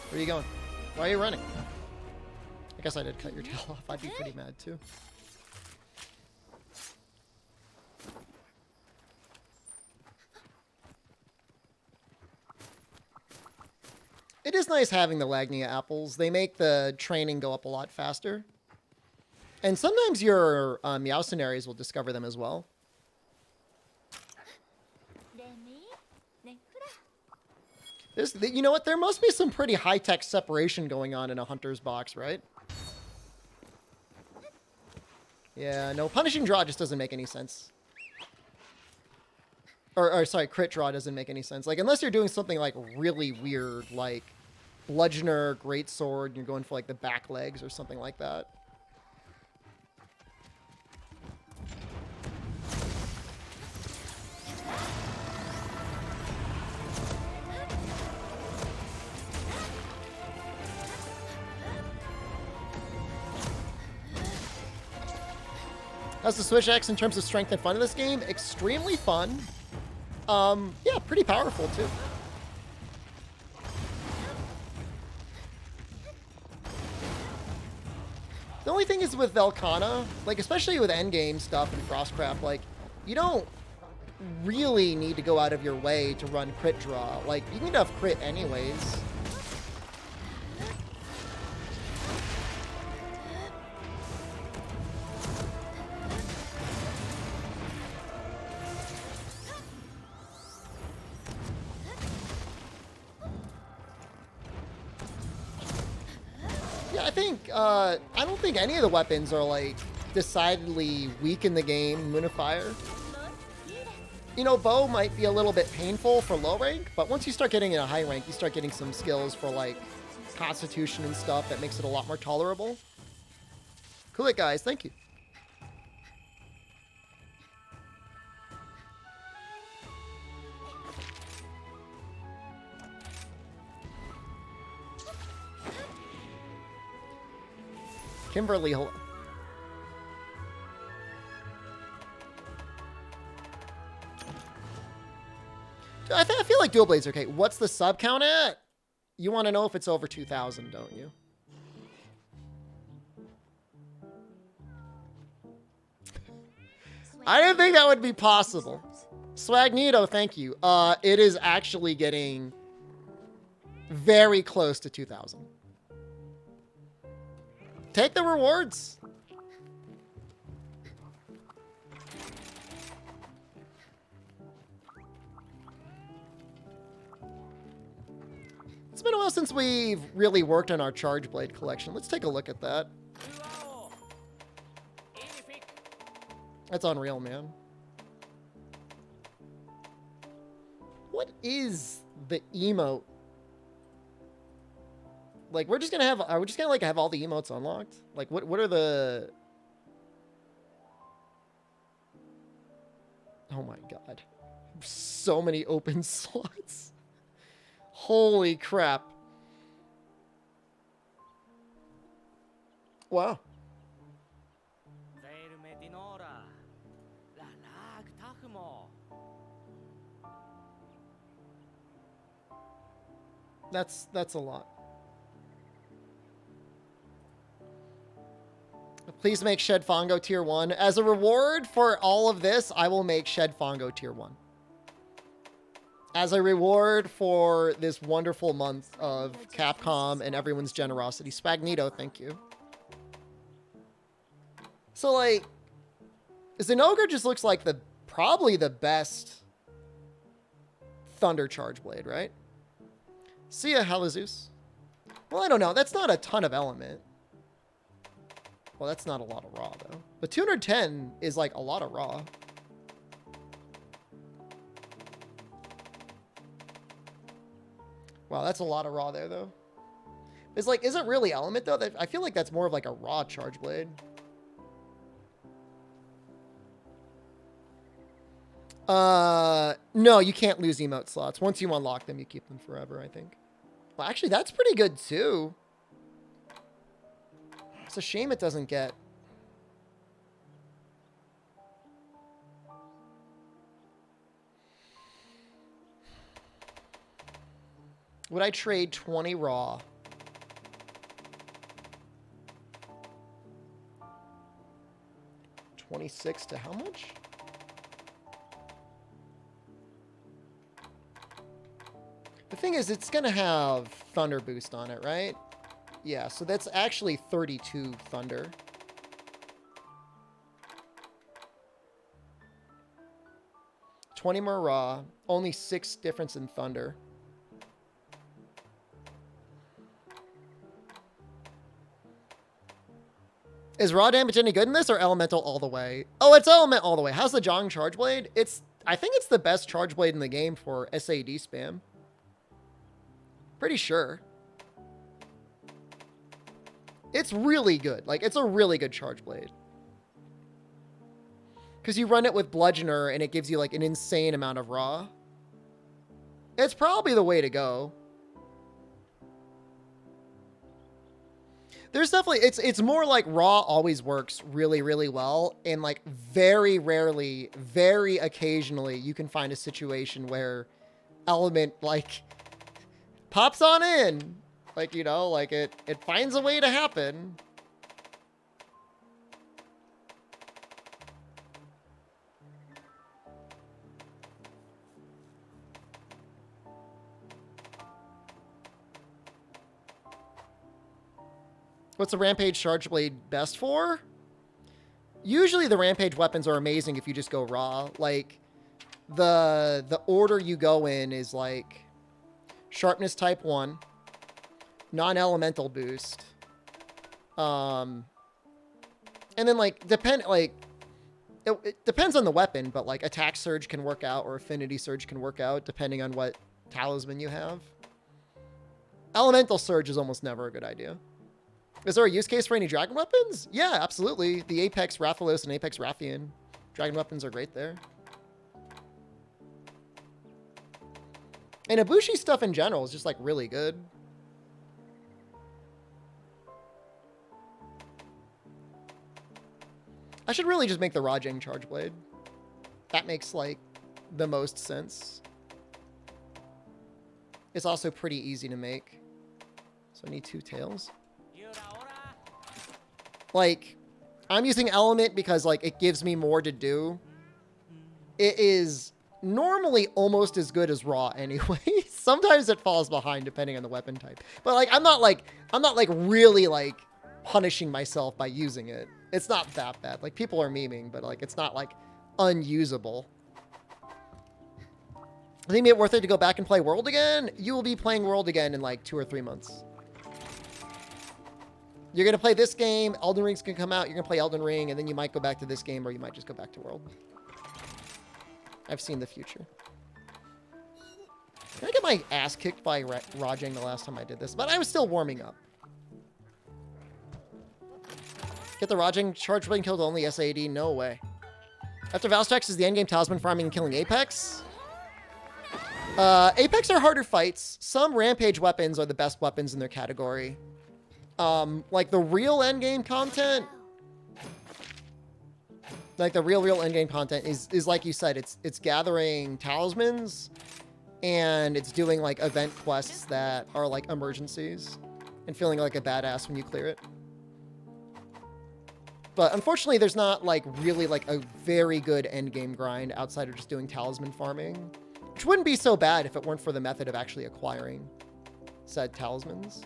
Where are you going? Why are you running? I guess I did cut your tail off. I'd be pretty mad too. It is nice having the Lagnia apples. They make the training go up a lot faster. And sometimes your Meowcenaries will discover them as well. You know what? There must be some pretty high-tech separation going on in a hunter's box, right? Yeah, no, Punishing Draw just doesn't make any sense. Or sorry, Crit Draw doesn't make any sense. Like, unless you're doing something, like, really weird, like Bludgeoner, Greatsword, and you're going for, like, the back legs or something like that. How's the Switch X in terms of strength and fun in this game? Extremely fun. Yeah, pretty powerful too. The only thing is with Velkhana, like especially with endgame stuff and Frostcraft, like you don't really need to go out of your way to run Crit Draw. Like you need to have crit anyways. I don't think any of the weapons are, like, decidedly weak in the game. Moonifier. You know, bow might be a little bit painful for low rank, but once you start getting in a high rank, you start getting some skills for, like, constitution and stuff that makes it a lot more tolerable. Cool it, guys. Thank you. Kimberly, I feel like dual blades are okay. What's the sub count at? You want to know if it's over 2,000, don't you? I didn't think that would be possible. Swagnito, thank you. It is actually getting very close to 2,000. Take the rewards. It's been a while since we've really worked on our Charge Blade collection. Let's take a look at that. That's unreal, man. What is the emote? Like, we're just gonna have, are we just gonna like have all the emotes unlocked? Like, what are the... Oh my god. So many open slots. Holy crap. Wow. That's a lot. Please make Shed Fongo tier 1. As a reward for all of this, I will make Shed Fongo tier 1. As a reward for this wonderful month of Capcom and everyone's generosity. Spagnito, thank you. So, like, Zinogre just looks like probably the best Thunder Charge Blade, right? See ya, Halazeus. Well, I don't know. That's not a ton of element. Well, that's not a lot of raw, though. But 210 is, like, a lot of raw. Wow, that's a lot of raw there, though. It's like, is it really element, though? I feel like that's more of, like, a raw Charge Blade. No, you can't lose emote slots. Once you unlock them, you keep them forever, I think. Well, actually, that's pretty good, too. It's a shame it doesn't get... Would I trade 20 raw? $26 to how much? The thing is, it's going to have Thunder Boost on it, right? Yeah, so that's actually 32 Thunder. $20 more raw, only 6 difference in Thunder. Is raw damage any good in this or elemental all the way? Oh, it's element all the way. How's the Jong Charge Blade? I think it's the best Charge Blade in the game for SAD spam. Pretty sure. It's really good. Like, it's a really good Charge Blade. Because you run it with Bludgeoner and it gives you, like, an insane amount of raw. It's probably the way to go. There's definitely... It's more like raw always works really, really well. And, like, very rarely, very occasionally, you can find a situation where element, like... pops on in. Like, you know, like it finds a way to happen. What's the Rampage Charge Blade best for? Usually the Rampage weapons are amazing if you just go raw. Like, the order you go in is like Sharpness type 1, non-elemental boost, and then like it depends on the weapon, but like attack surge can work out or affinity surge can work out depending on what talisman you have. Elemental surge is almost never a good idea. Is there a use case for any dragon weapons? Yeah, absolutely. The Apex Rathalos and Apex Rathian dragon weapons are great there. And Ibushi stuff in general is just, like, really good. I should really just make the Rajang Charge Blade. That makes, like, the most sense. It's also pretty easy to make. So I need 2 tails. Like, I'm using element because, like, it gives me more to do. It is normally almost as good as raw anyway. Sometimes it falls behind depending on the weapon type. But, like, I'm not really, like, punishing myself by using it. It's not that bad. Like, people are memeing, but, like, it's not, like, unusable. I think it worth it to go back and play World again? You will be playing World again in, like, 2 or 3 months. You're going to play this game, Elden Ring's going to come out, you're going to play Elden Ring, and then you might go back to this game, or you might just go back to World. I've seen the future. Did I get my ass kicked by Rajang the last time I did this? But I was still warming up. Get the Rajang charge being killed only SAD? No way. After Valstrax is the endgame talisman farming and killing Apex? Apex are harder fights. Some Rampage weapons are the best weapons in their category. Like the real endgame content, like the real endgame content is like you said, it's gathering talismans and it's doing like event quests that are like emergencies and feeling like a badass when you clear it. But unfortunately, there's not like really like a very good endgame grind outside of just doing talisman farming, which wouldn't be so bad if it weren't for the method of actually acquiring said talismans.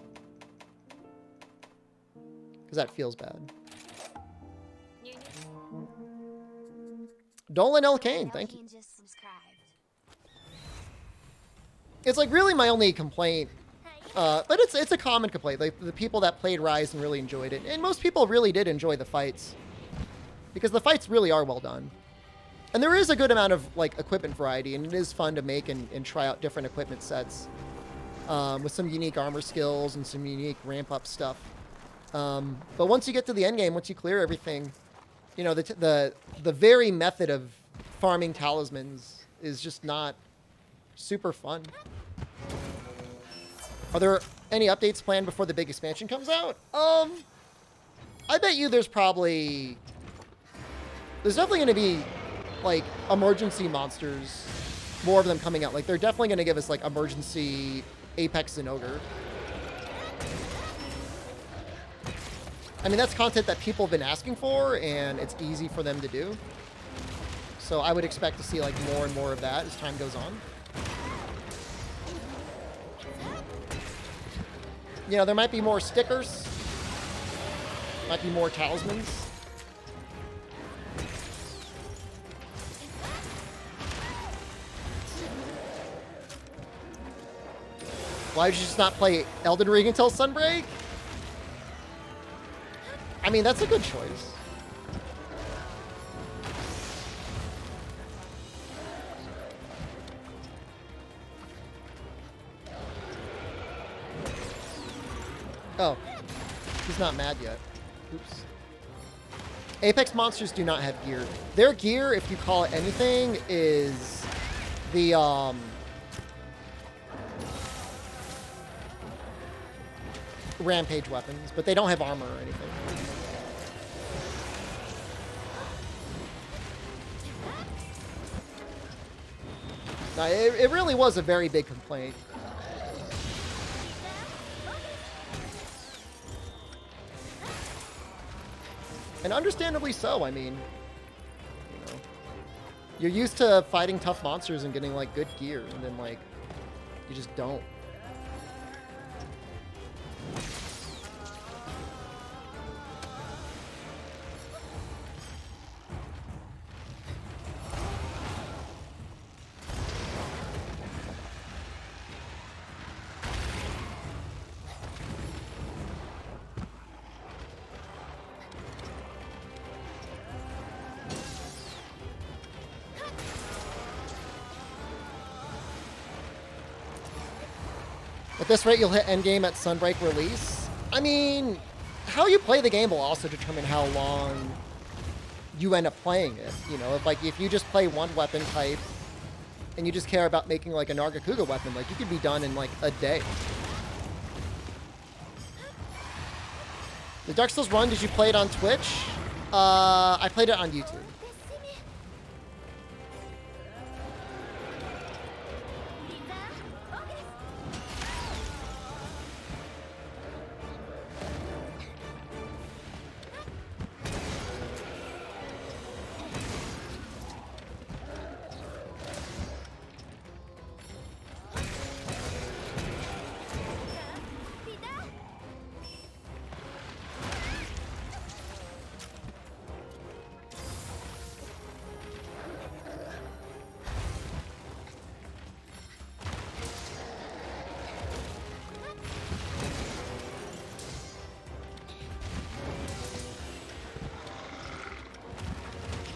Because that feels bad. Dolan L. Kane, thank you. It's like really my only complaint, but it's a common complaint. Like the people that played Rise and really enjoyed it, and most people really did enjoy the fights, because the fights really are well done. And there is a good amount of like equipment variety, and it is fun to make and try out different equipment sets with some unique armor skills and some unique ramp up stuff. But once you get to the end game, once you clear everything, you know, the very method of farming talismans is just not super fun. Are there any updates planned before the big expansion comes out? I bet you there's definitely going to be like emergency monsters, more of them coming out. Like they're definitely going to give us like emergency Apex and Ogre. I mean, that's content that people have been asking for, and it's easy for them to do. So I would expect to see like more and more of that as time goes on. You know, there might be more stickers. Might be more talismans. Why would you just not play Elden Ring until Sunbreak? I mean, that's a good choice. Oh, he's not mad yet. Oops. Apex monsters do not have gear. Their gear, if you call it anything, is the Rampage weapons, but they don't have armor or anything. No, it really was a very big complaint. And understandably so, I mean, you know, you're used to fighting tough monsters and getting, like, good gear, and then, like, you just don't. At this rate, you'll hit endgame at Sunbreak release. I mean, how you play the game will also determine how long you end up playing it. You know, if you just play one weapon type and you just care about making like a Nargacuga weapon, like you could be done in like a day. The Dark Souls run, did you play it on Twitch? I played it on YouTube.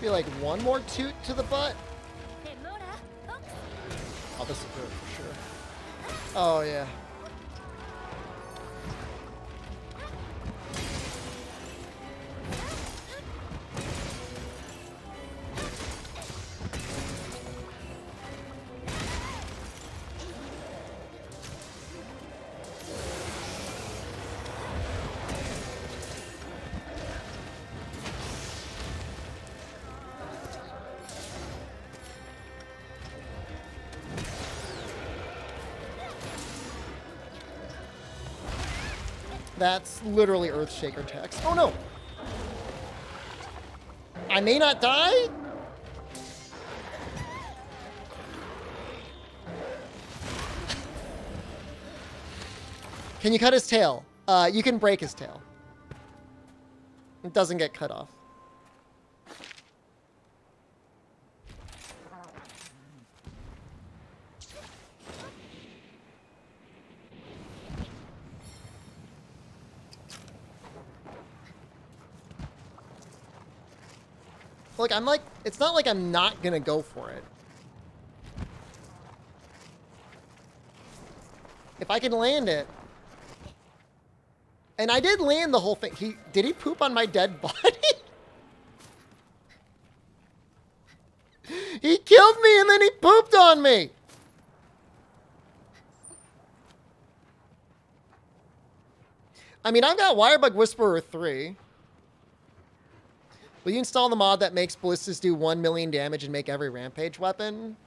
be like one more toot to the butt. Oh, this is good for sure. Oh, yeah. That's literally Earthshaker text. Oh no! I may not die? Can you cut his tail? You can break his tail. It doesn't get cut off. Look, I'm like, it's not like I'm not gonna go for it. If I can land it. And I did land the whole thing. Did he poop on my dead body? He killed me and then he pooped on me. I mean, I've got Wirebug Whisperer 3. Will you install the mod that makes ballistas do 1 million damage and make every rampage weapon?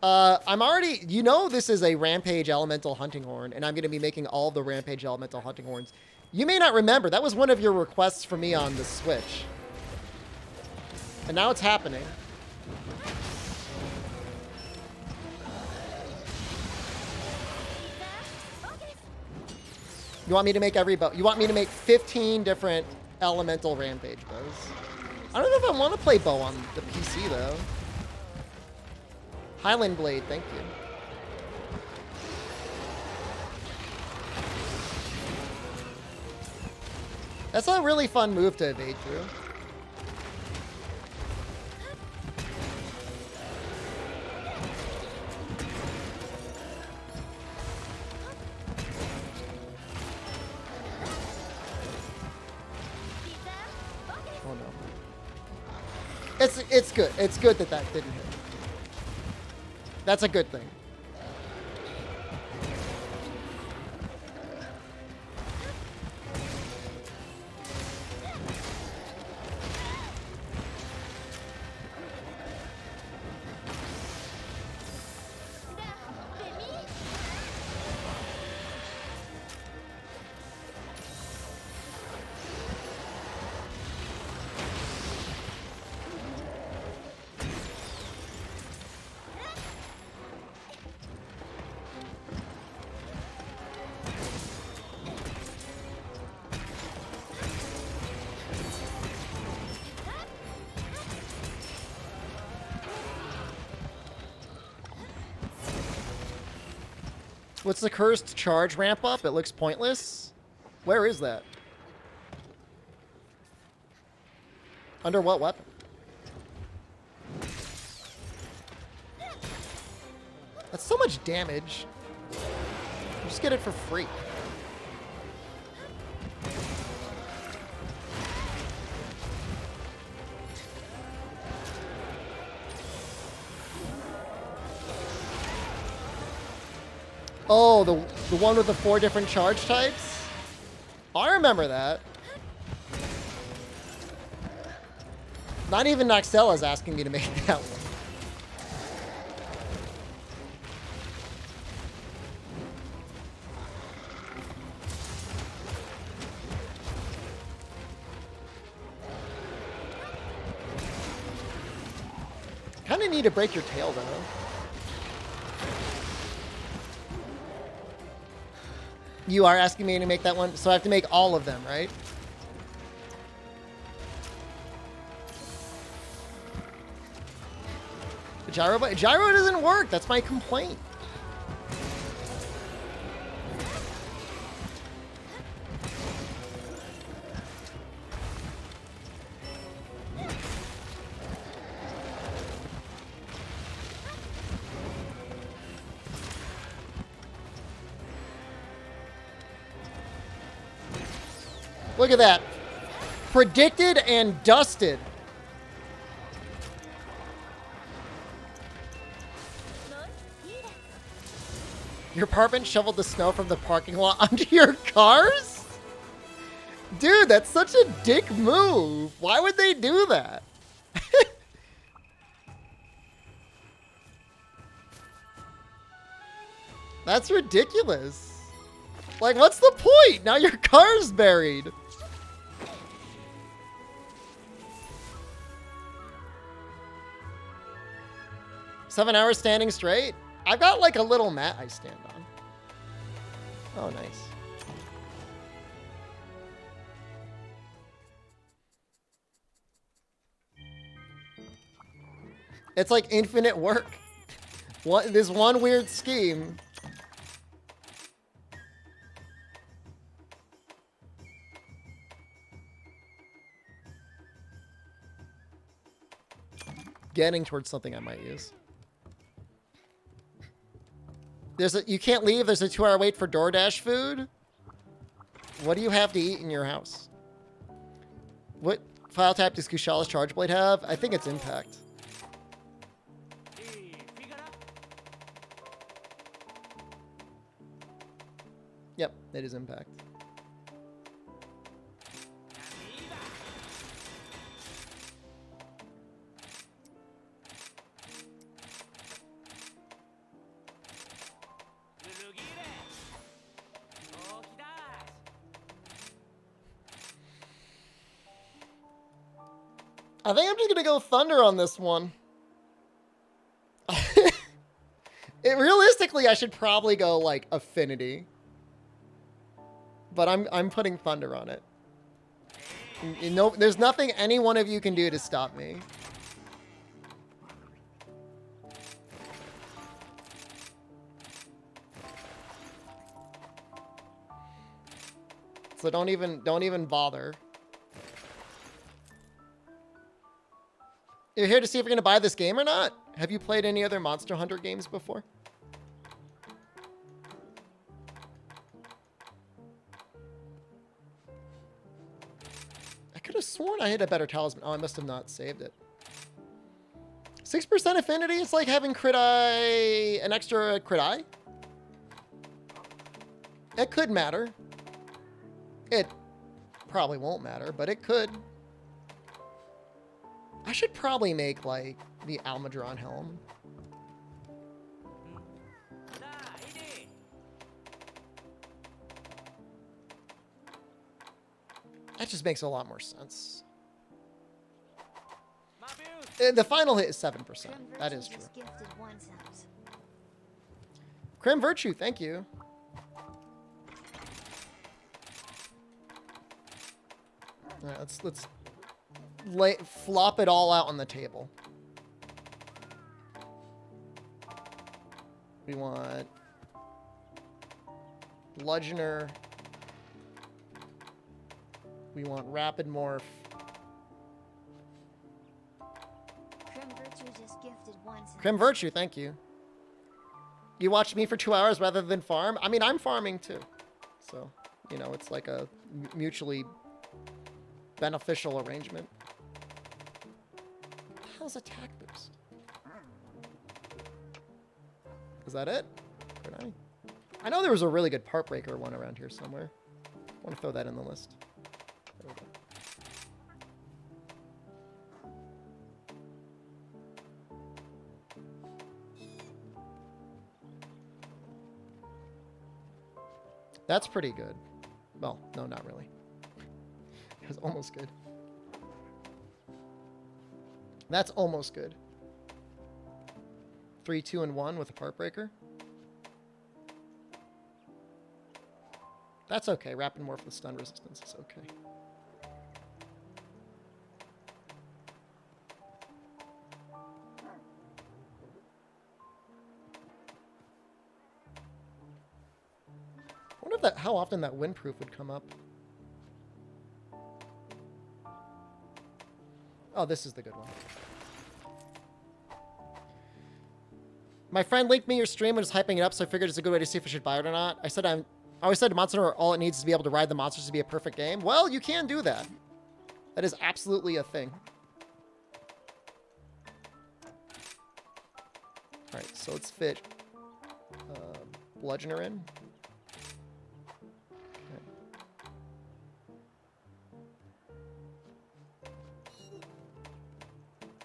I'm already... You know this is a rampage elemental hunting horn, and I'm going to be making all the rampage elemental hunting horns. You may not remember, that was one of your requests for me on the Switch. And now it's happening. You want me to make every bow? You want me to make 15 different elemental rampage bows? I don't know if I want to play bow on the PC though. Highland Blade, thank you. That's a really fun move to evade through. Oh no. It's good. It's good that that didn't hit. That's a good thing. What's the cursed charge ramp up? It looks pointless. Where is that? Under what weapon? That's so much damage. Just get it for free. Oh, the one with the 4 different charge types? I remember that. Not even Noxella's asking me to make that one. Kinda need to break your tail though. You are asking me to make that one, so I have to make all of them, right? The gyro doesn't work. That's my complaint. Look at that. Predicted and dusted. Your apartment shoveled the snow from the parking lot onto your cars? Dude, that's such a dick move. Why would they do that? That's ridiculous. Like, what's the point? Now your car's buried. Seven hours standing straight? I've got like a little mat I stand on. Oh, nice. It's like infinite work. This one weird scheme. Getting towards something I might use. You can't leave. There's a 2-hour wait for DoorDash food. What do you have to eat in your house? What file type does Kushala's Charge Blade have? I think it's Impact. Yep, it is Impact. I think I'm just gonna go Thunder on this one. Realistically, I should probably go like Affinity, but I'm putting Thunder on it. No, there's nothing any one of you can do to stop me. So don't even bother. You're here to see if you're going to buy this game or not? Have you played any other Monster Hunter games before? I could have sworn I had a better talisman. Oh, I must have not saved it. 6% affinity? It's like having crit eye, an extra crit eye? It could matter. It probably won't matter, but it could. I should probably make, like, the Almudron helm. That just makes a lot more sense. The final hit is 7%. That is true. Crim Virtue, thank you. All right, let's flop it all out on the table. We want Bludgeoner. We want Rapid Morph. Crim Virtue just gifted 1 cent. Crim Virtue, thank you. You watched me for 2 hours rather than farm? I mean, I'm farming too. So, you know, it's like a mutually beneficial arrangement. What the hell's attack boost? Is that it? I know there was a really good part breaker one around here somewhere. I want to throw that in the list. There we go. That's pretty good. Well, no, not really. It was almost good. That's almost good. 3, 2, and 1 with a part breaker. That's okay. Rapid Morph with stun resistance is okay. I wonder if how often that windproof would come up. Oh, this is the good one. My friend linked me your stream and was hyping it up, so I figured it's a good way to see if I should buy it or not. I said I always said Monster Hunter, all it needs is to be able to ride the monsters to be a perfect game. Well, you can do that. That is absolutely a thing. All right, so let's fit Bludgeoner in. Okay.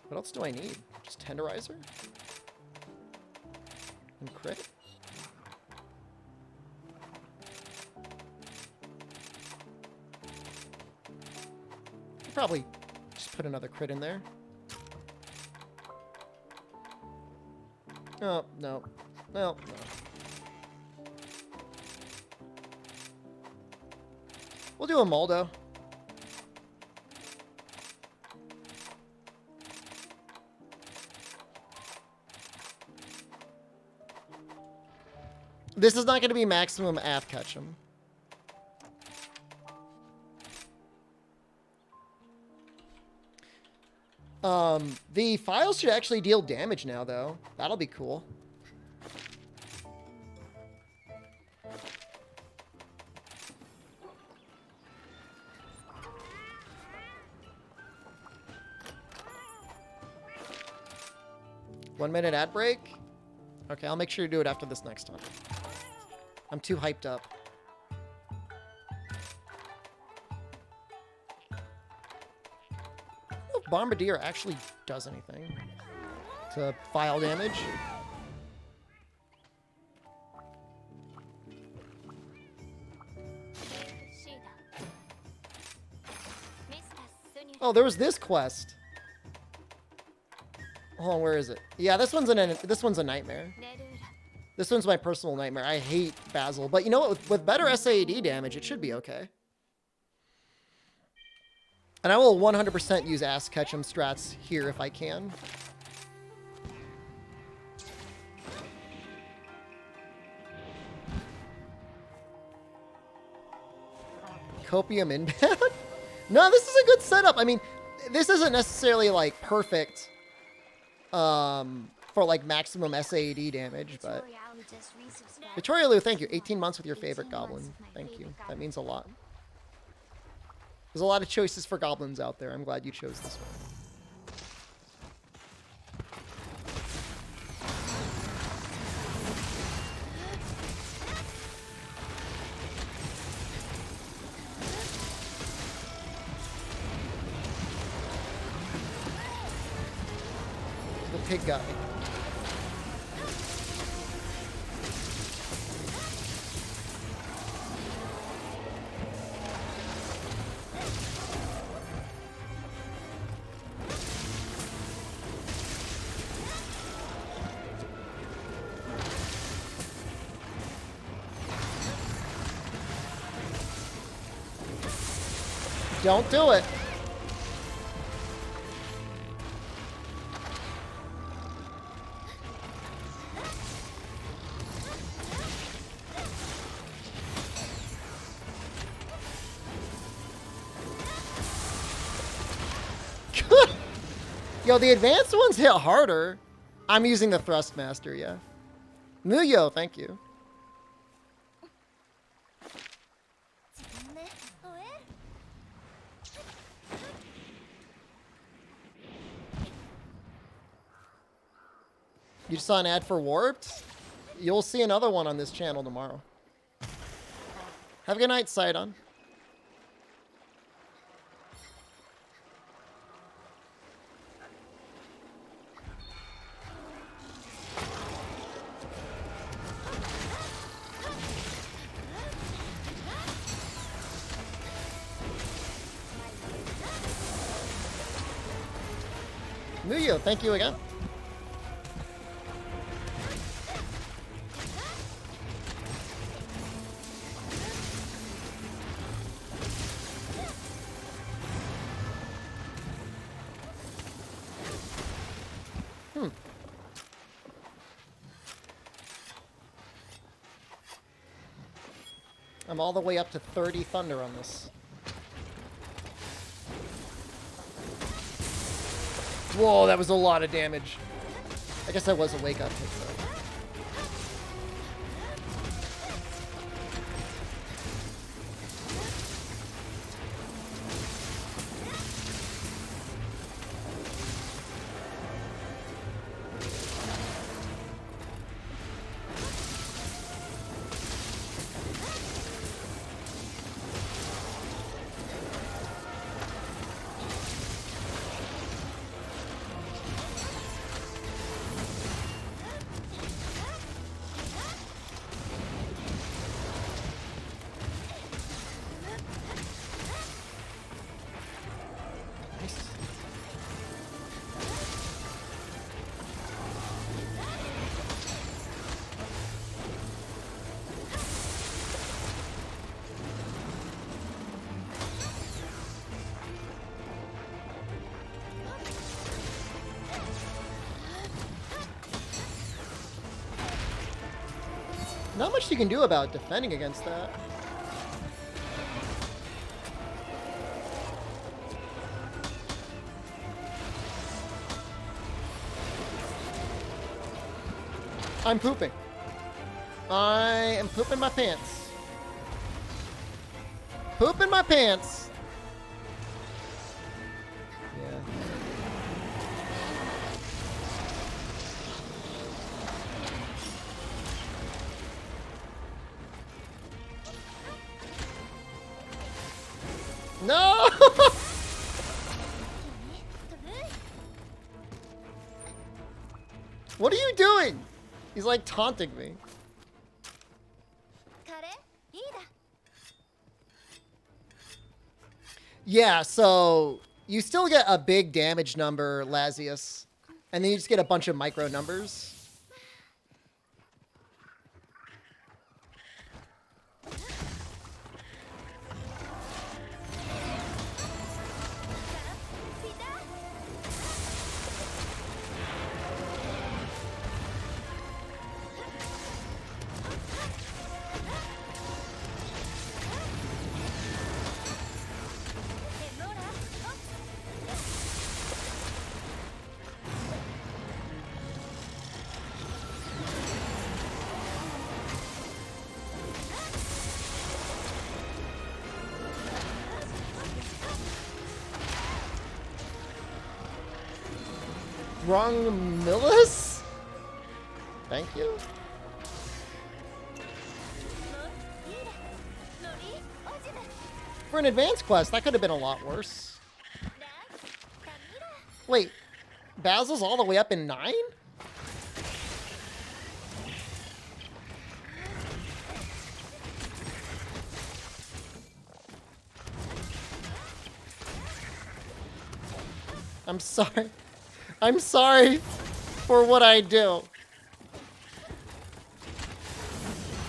What else do I need? Just Tenderizer? And crit? Could probably just put another crit in there. Oh, no. Well, no. We'll do a Moldo. This is not going to be maximum Ath Ketchum. The files should actually deal damage now, though. That'll be cool. One-minute ad break? Okay, I'll make sure to do it after this next time. I'm too hyped up. I don't know if Bombardier actually does anything to file damage. Oh, there was this quest. Hold on, where is it? Yeah, this one's a nightmare. This one's my personal nightmare. I hate Basil, but you know what? With better SAD damage, it should be okay. And I will 100% use Ass Ketchum strats here if I can. Copium inbound? No, this is a good setup. I mean, this isn't necessarily like perfect for like maximum SAD damage, but Victoria Lou, thank you. 18 months with your favorite goblin. Thank you. That means a lot. There's a lot of choices for goblins out there. I'm glad you chose this one. The pig got me. Don't do it. Yo, the advanced ones hit harder. I'm using the Thrustmaster, yeah. Muyo, thank you. You just saw an ad for Warped? You'll see another one on this channel tomorrow. Have a good night, Sidon. Muyo, thank you again. I'm all the way up to 30 thunder on this. Whoa, that was a lot of damage. I guess that was a wake up hit though. Not much you can do about defending against that. I'm pooping. I am pooping my pants. Pooping my pants. Yeah. No! What are you doing? He's like taunting me. Yeah, so you still get a big damage number, Lazius, and then you just get a bunch of micro numbers. Wrong Millis? Thank you. For an advanced quest, that could have been a lot worse. Wait, Basil's all the way up in 9? I'm sorry. I'm sorry for what I do.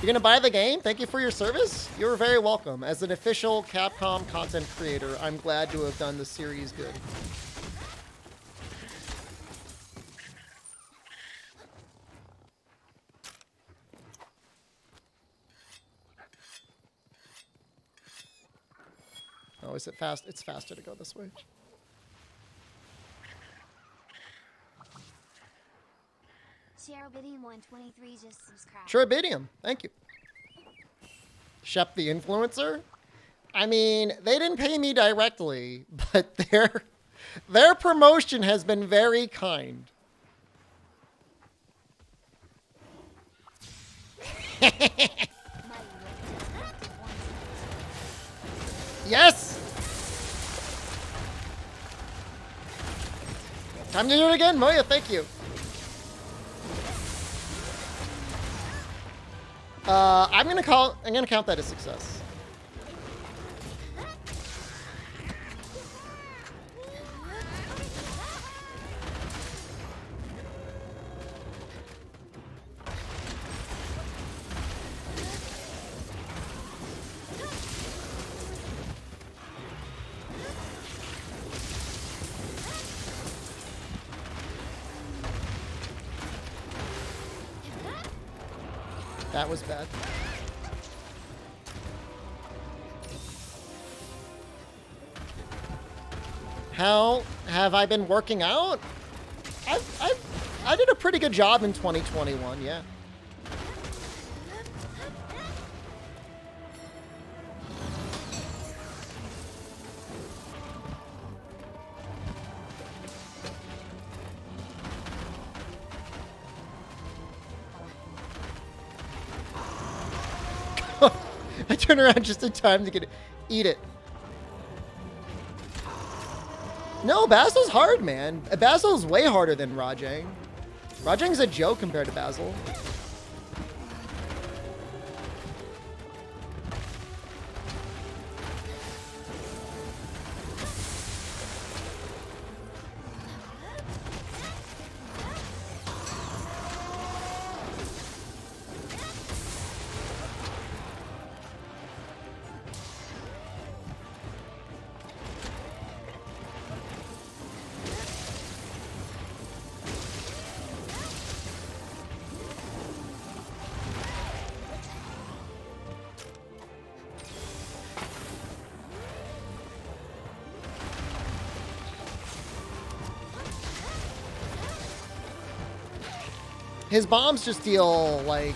You're gonna buy the game? Thank you for your service. You're very welcome. As an official Capcom content creator, I'm glad to have done the series good. Oh, is it fast? It's faster to go this way. Cherubidium 123 just subscribed. Cherubidium, thank you. Shep the influencer? I mean, they didn't pay me directly, but their promotion has been very kind. Yes! Time to do it again, Moya, thank you. I'm gonna count that as success. That was bad. How have I been working out? I did a pretty good job in 2021, yeah. I turn around just in time to eat it. No, Basil's hard, man. Basil's way harder than Rajang. Rajang's a joke compared to Basil. His bombs just deal, like,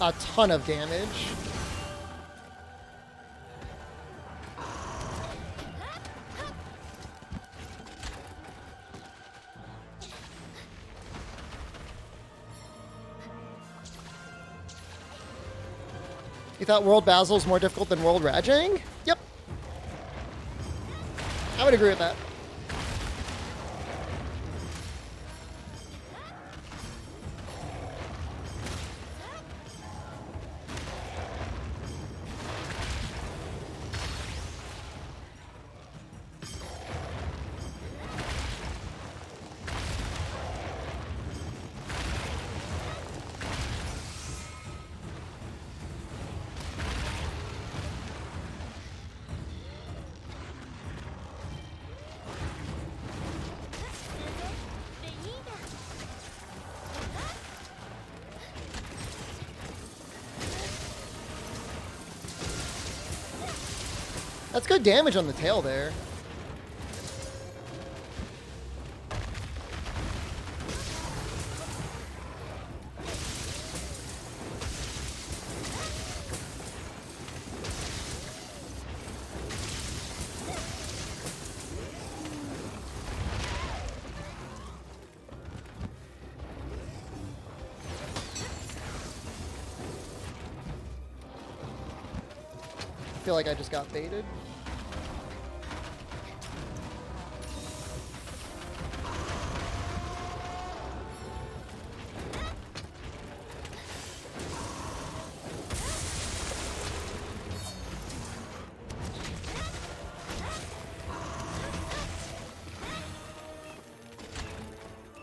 a ton of damage. You thought World Basil is more difficult than World Rajang? Yep. I would agree with that. That's good damage on the tail there. I feel like I just got baited.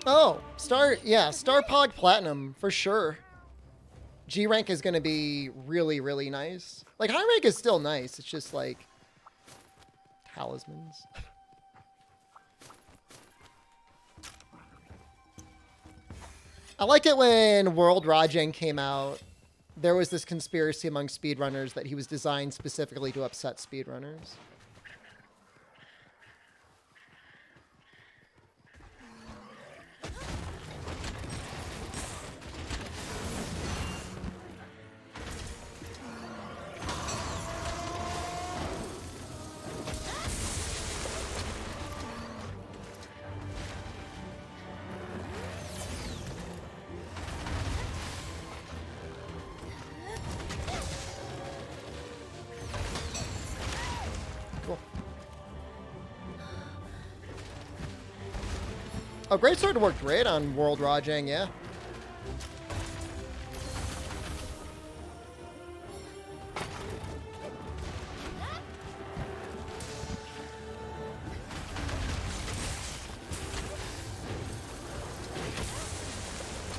Oh, Star Pog Platinum, for sure. G rank is going to be really, really nice. Like, high rank is still nice. It's just, like, talismans. I like it when World Rajang came out. There was this conspiracy among speedrunners that he was designed specifically to upset speedrunners. Oh, Greatsword worked great on World Rajang, yeah.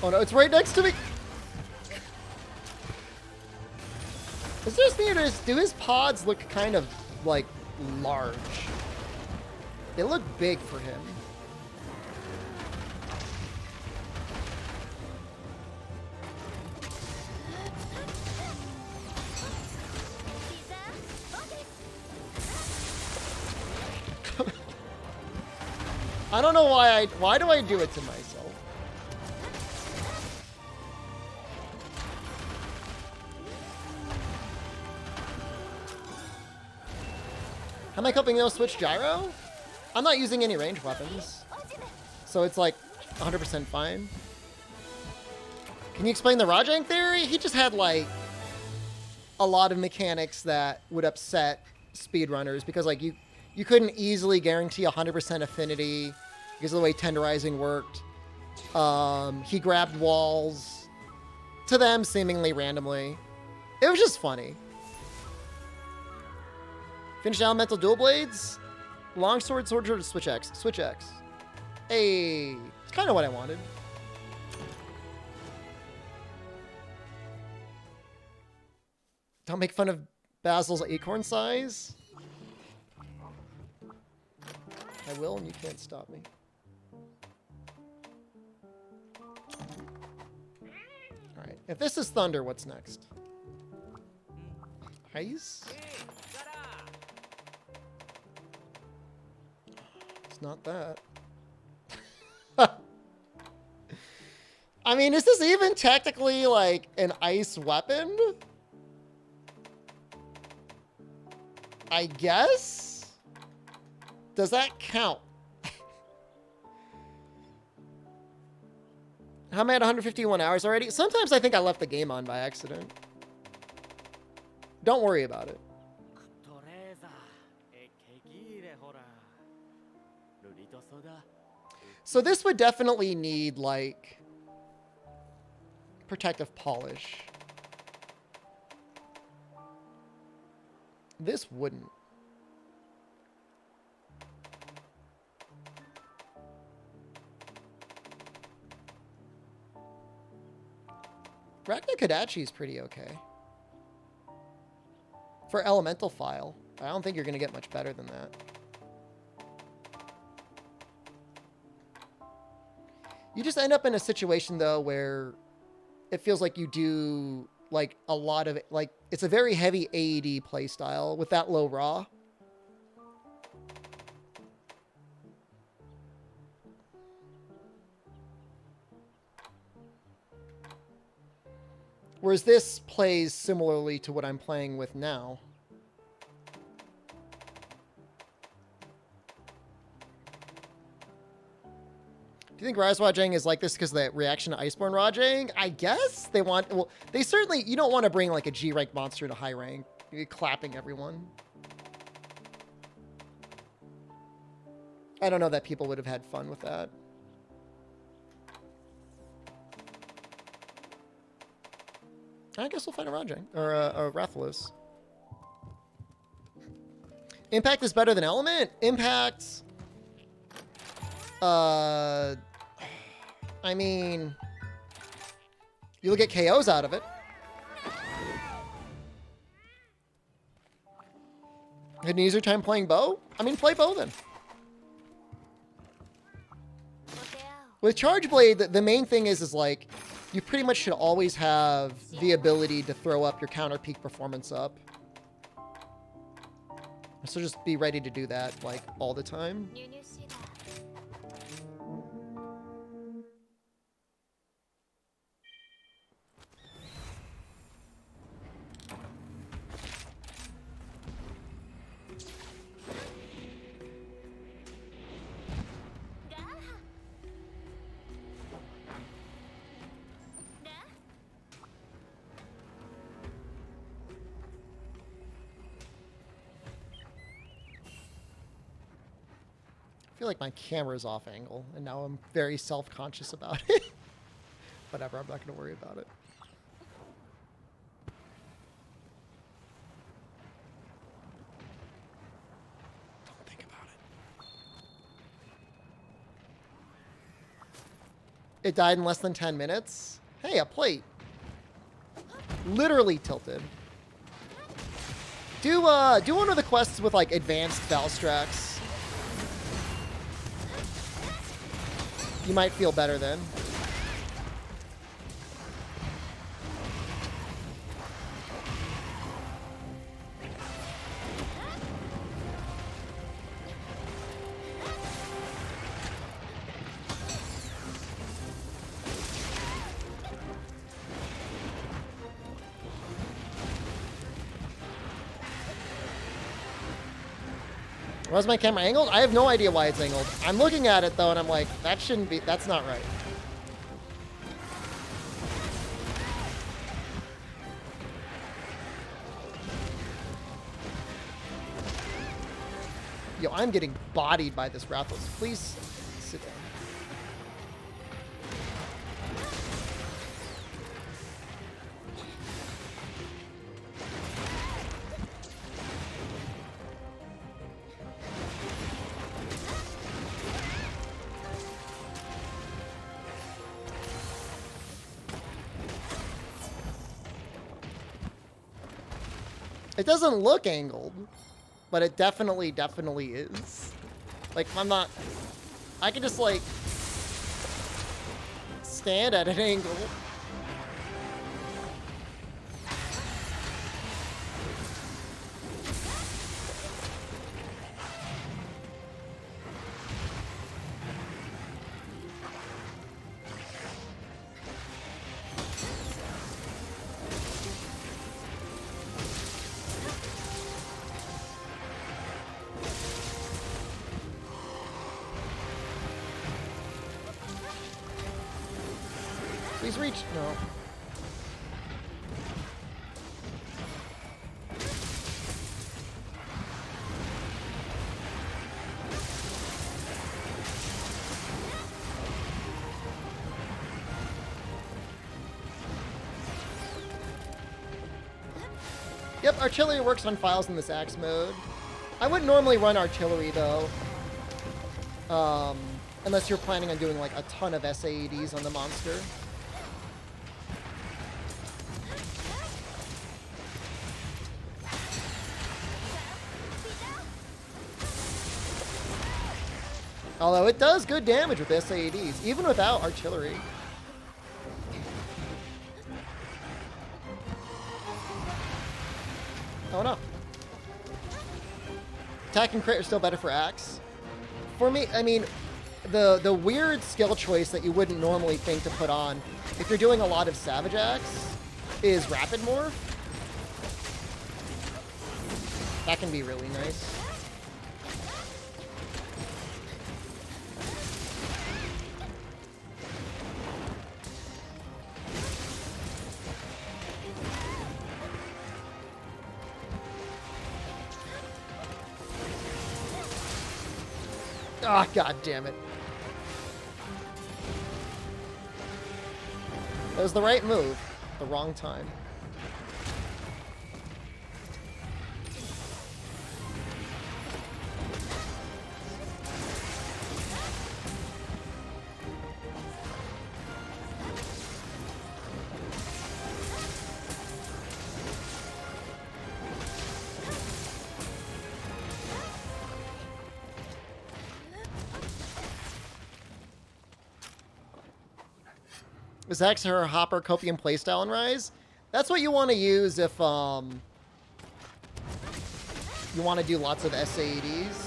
Oh no, it's right next to me! Is there theaters? Do his pods look kind of, like, large? They look big for him. I don't know why do I do it to myself? Am I coping no switch gyro? I'm not using any range weapons. So it's like 100% fine. Can you explain the Rajang theory? He just had like a lot of mechanics that would upset speedrunners because like you couldn't easily guarantee 100% affinity because of the way tenderizing worked. He grabbed walls to them seemingly randomly. It was just funny. Finished elemental dual blades. Longsword, sword, switch X. Switch X. Hey, it's kind of what I wanted. Don't make fun of Basil's acorn size. I will, and you can't stop me. Alright, if this is thunder, what's next? Ice? It's not that. I mean, is this even technically like an ice weapon? I guess? Does that count? How am I at 151 hours already? Sometimes I think I left the game on by accident. Don't worry about it. So this would definitely need, like, protective polish. This wouldn't. Ragna Kodachi is pretty okay. For elemental file, I don't think you're going to get much better than that. You just end up in a situation, though, where it feels like you do, like, a lot of it. Like, it's a very heavy AED playstyle with that low raw. Whereas this plays similarly to what I'm playing with now. Do you think Rise Rajang is like this because of the reaction to Iceborne Rajang? I guess they want, well, they certainly, you don't want to bring like a G rank monster to high rank. You're clapping everyone. I don't know that people would have had fun with that. I guess we'll find a Rajang, or a Rathalos. Impact is better than Element? Impact... I mean... You'll get KOs out of it. Had an easier time playing bow? I mean, play bow then. With Charge Blade, the main thing is like... You pretty much should always have the ability to throw up your counter peak performance up. So just be ready to do that, like, all the time. I feel like my camera's off angle, and now I'm very self-conscious about it. Whatever, I'm not going to worry about it. Don't think about it. It died in less than 10 minutes? Hey, a plate. Literally tilted. Do one of the quests with, like, advanced Valstrax. You might feel better then. Why's my camera angled? I have no idea why it's angled. I'm looking at it though and I'm like, that shouldn't be, that's not right. Yo, I'm getting bodied by this Rathalos. Please sit down. It doesn't look angled, but it definitely is. Like, I'm not... I can just, like, stand at an angle. reach. No. Yep, artillery works on files in this axe mode. I wouldn't normally run artillery though. Unless you're planning on doing like a ton of SAEDs on the monster. Although it does good damage with SAEDs, even without artillery. Oh no. Attack and crit are still better for axe. For me, I mean, the weird skill choice that you wouldn't normally think to put on if you're doing a lot of Savage Axe is Rapid Morph. That can be really nice. Ah, oh, god damn it. That was the right move, the wrong time. Is X her Hopper Copium playstyle in Rise? That's what you want to use if you want to do lots of SAEDs.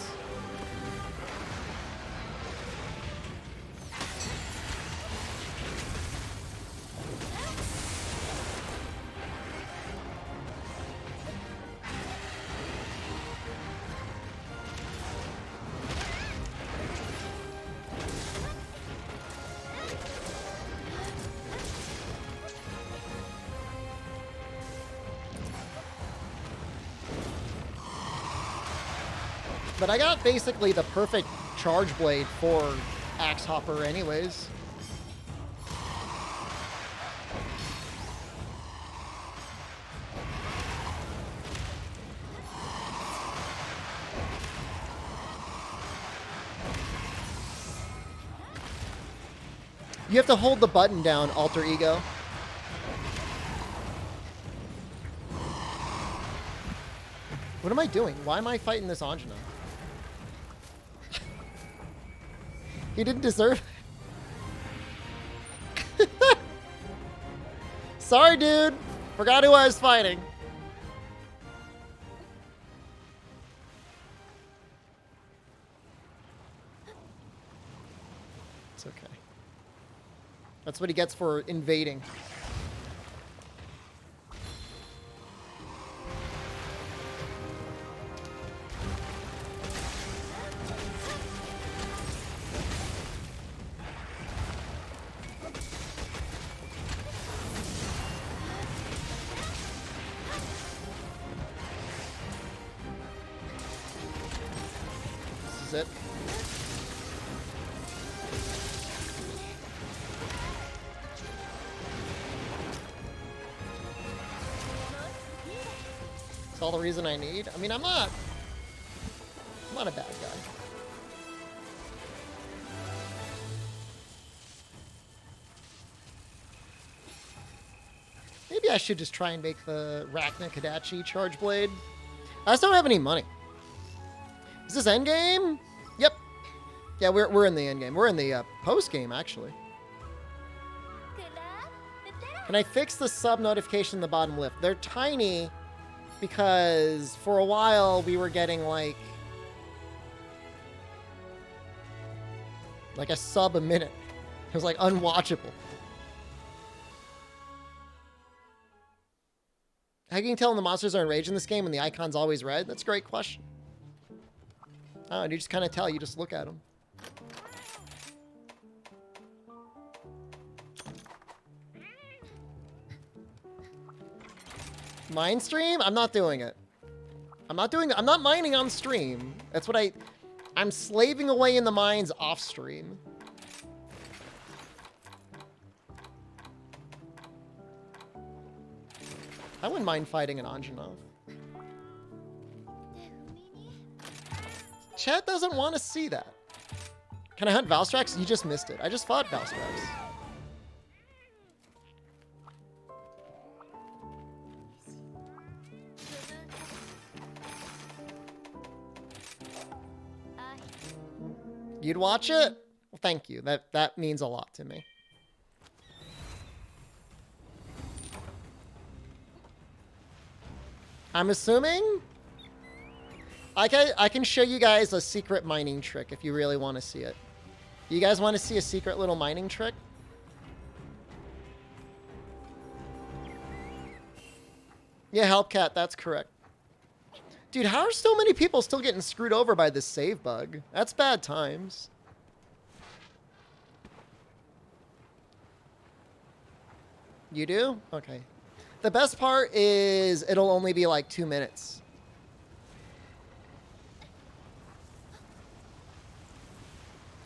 But I got basically the perfect charge blade for Axe Hopper anyways. You have to hold the button down, Alter Ego. What am I doing? Why am I fighting this Anjana? He didn't deserve it. Sorry, dude. Forgot who I was fighting. It's okay. That's what he gets for invading. It. It's all the reason I need. I mean, I'm not a bad guy. Maybe I should just try and make the Rachna Kadachi charge blade. I just don't have any money. Is this endgame? Yep. Yeah, we're in the endgame. We're in the post game actually. Can I fix the sub notification in the bottom left? They're tiny because for a while we were getting like a sub a minute. It was like unwatchable. How can you tell when the monsters are enraged in this game and the icon's always red? That's a great question. Oh, and you just kind of tell. You just look at them. Mine stream? I'm not doing it. I'm not mining on stream. That's what I'm slaving away in the mines off stream. I wouldn't mind fighting an Anjanov. Chat doesn't want to see that. Can I hunt Valstrax? You just missed it. I just fought Valstrax. You'd watch it? Well, thank you. That means a lot to me. I'm assuming I can show you guys a secret mining trick if you really want to see it. You guys want to see a secret little mining trick? Yeah, Helpcat, that's correct. Dude, how are so many people still getting screwed over by this save bug? That's bad times. You do? Okay. The best part is it'll only be like 2 minutes.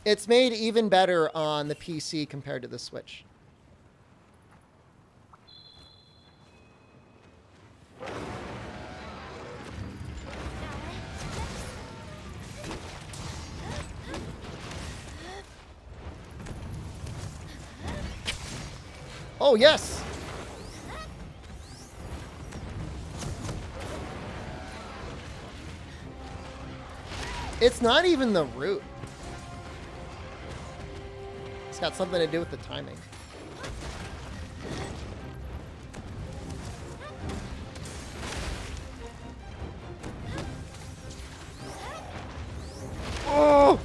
It's made even better on the PC compared to the Switch. Oh, yes! It's not even the root. It's got something to do with the timing. Oh!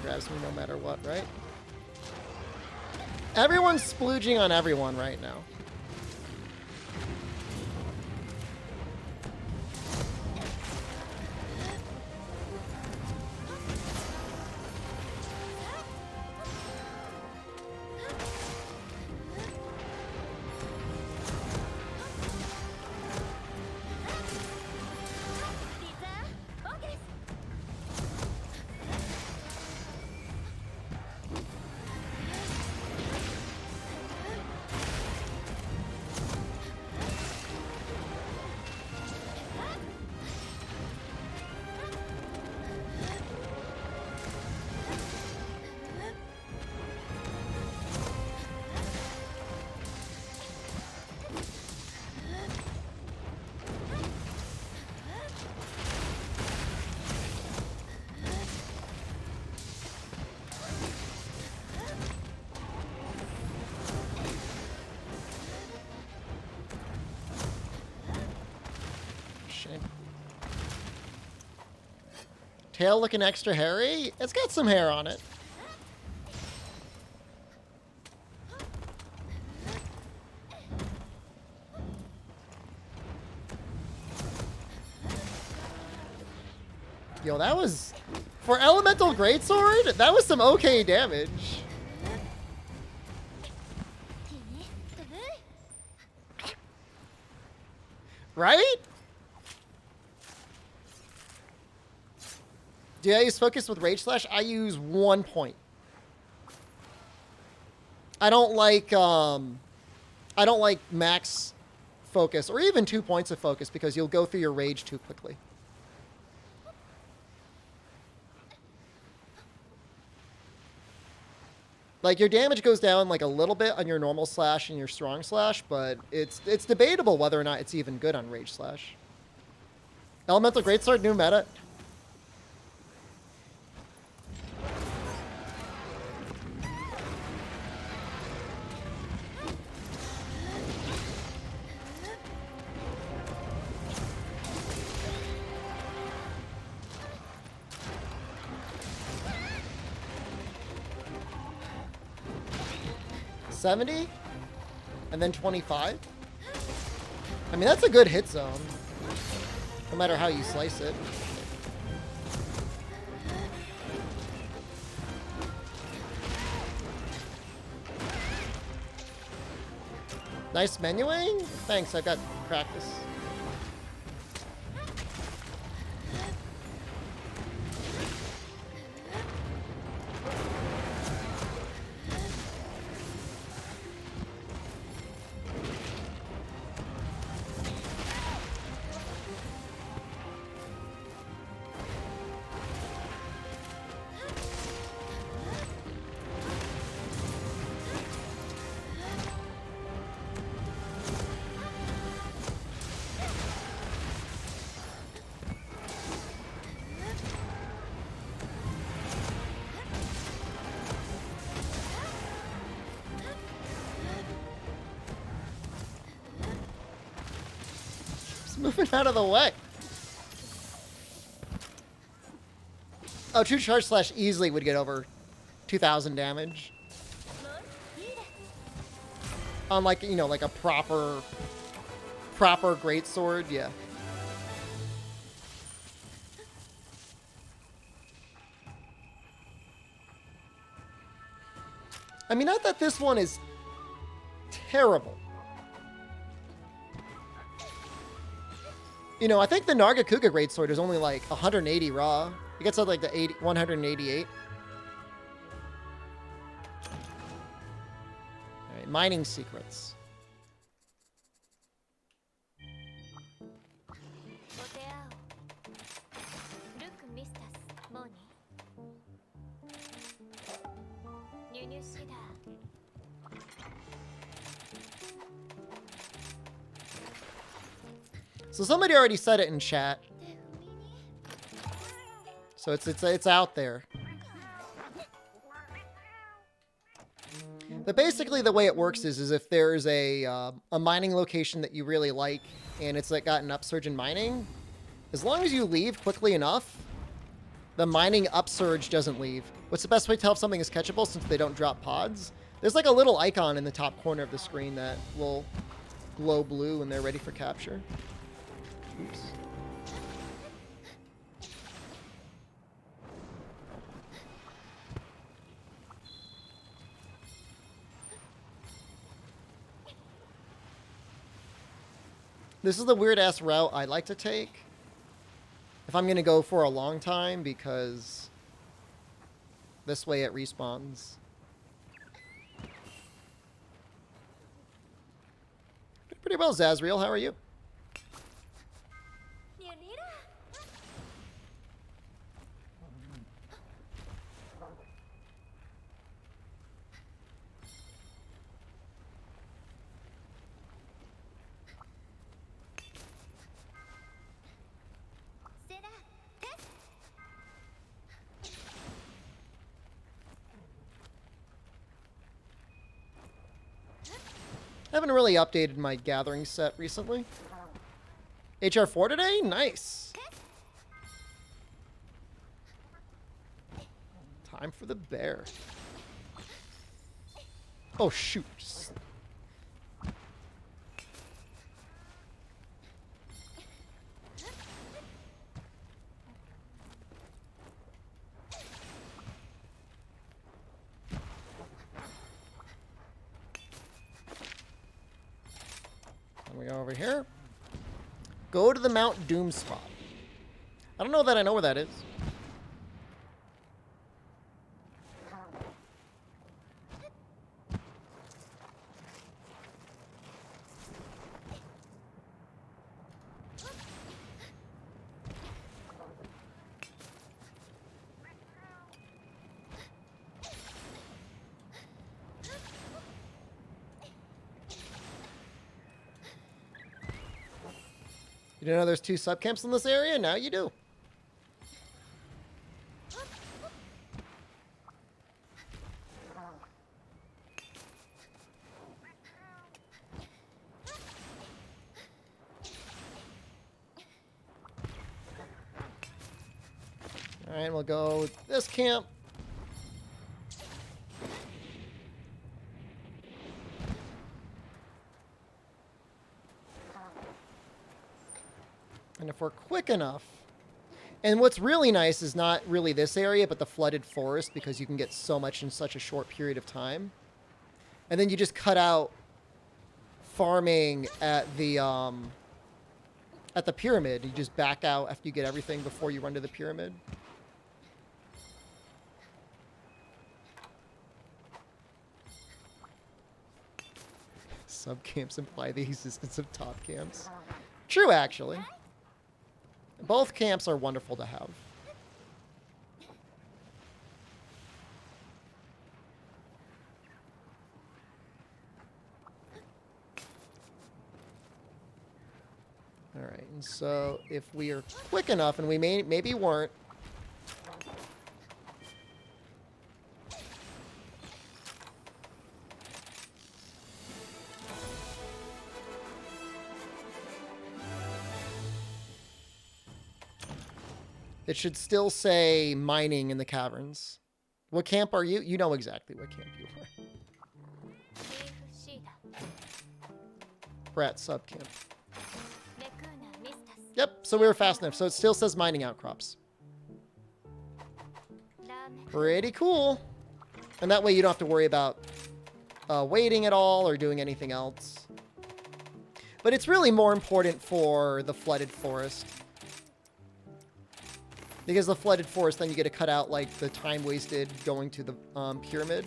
Grabs me no matter what, right? Everyone's splooging on everyone right now. Tail looking extra hairy? It's got some hair on it. Yo, that was... For Elemental Greatsword, that was some okay damage. Right? Do I use focus with Rage Slash? I use 1 point. I don't like max focus or even 2 points of focus because you'll go through your rage too quickly. Like your damage goes down like a little bit on your normal slash and your strong slash, but it's debatable whether or not it's even good on Rage Slash. Elemental Greatsword, new meta. $70? and then 25. I mean, that's a good hit zone, no matter how you slice it. Nice menuing? Thanks, I've got practice. Moving out of the way. Oh, true charge slash easily would get over 2,000 damage. On like, you know, like a proper greatsword, yeah. I mean, not that this one is terrible. You know, I think the Nargacuga greatsword is only like 180 raw. It gets up like the 188. All right, mining secrets. So somebody already said it in chat. So it's out there. But basically the way it works is if there's a mining location that you really like and it's like got an upsurge in mining, as long as you leave quickly enough, the mining upsurge doesn't leave. What's the best way to tell if something is catchable since they don't drop pods? There's like a little icon in the top corner of the screen that will glow blue when they're ready for capture. Oops. This is the weird-ass route I like to take if I'm going to go for a long time, because this way it respawns. Pretty well, Zazriel. How are you? I haven't really updated my gathering set recently. HR4 today? Nice. Time for the bear. Oh, shoot. We go over here. Go to the Mount Doom spot. I don't know that I know where that is. You didn't know there's 2 subcamps in this area? Now you do. Alright, we'll go this camp. And if we're quick enough... And what's really nice is not really this area, but the flooded forest, because you can get so much in such a short period of time. And then you just cut out farming at the pyramid. You just back out after you get everything before you run to the pyramid. Sub-camps imply the existence of top camps. True, actually. Both camps are wonderful to have. All right, and so if we are quick enough, and we maybe weren't, it should still say mining in the caverns. What camp are you? You know exactly what camp you are. We're at sub camp. Yep, so we were fast enough. So it still says mining outcrops. Pretty cool. And that way you don't have to worry about waiting at all or doing anything else. But it's really more important for the flooded forest. Because the flooded forest, then you get to cut out like the time wasted going to the pyramid.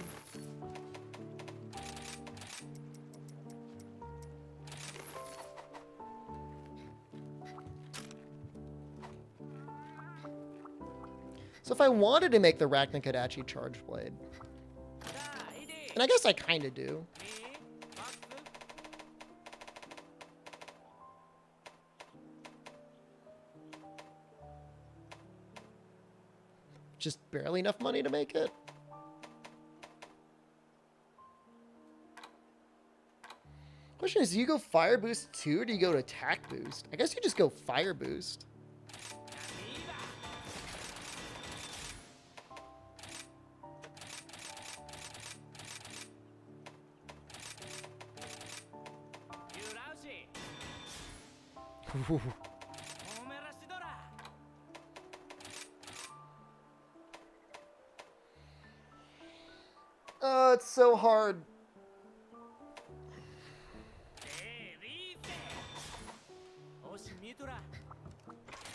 So if I wanted to make the Raknikadachi Charge Blade, and I guess I kind of do. Just barely enough money to make it. Question is, do you go Fire Boost too, or do you go to Attack Boost? I guess you just go Fire Boost. Ooh. Oh, it's so hard.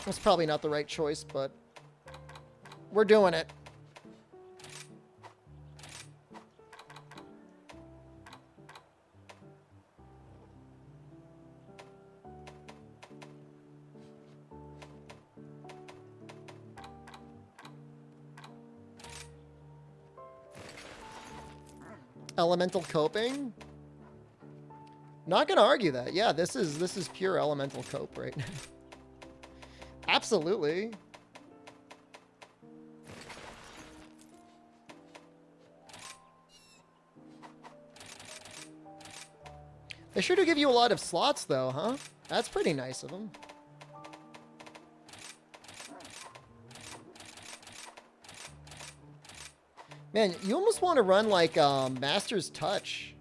That's probably not the right choice, but we're doing it. Elemental coping? Not gonna argue that. Yeah, this is pure elemental cope right now. Absolutely. They sure do give you a lot of slots though, huh? That's pretty nice of them. Man, you almost want to run like Master's Touch.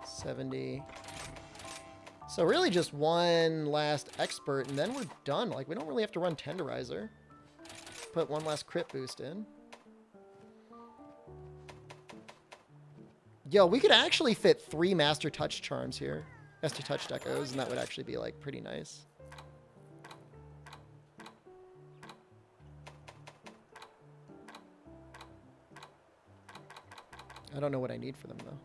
$70. So really just one last expert and then we're done. Like we don't really have to run Tenderizer. Put one last crit boost in. Yo, we could actually fit 3 Master Touch charms here. Master Touch decos, and that would actually be, like, pretty nice. I don't know what I need for them, though.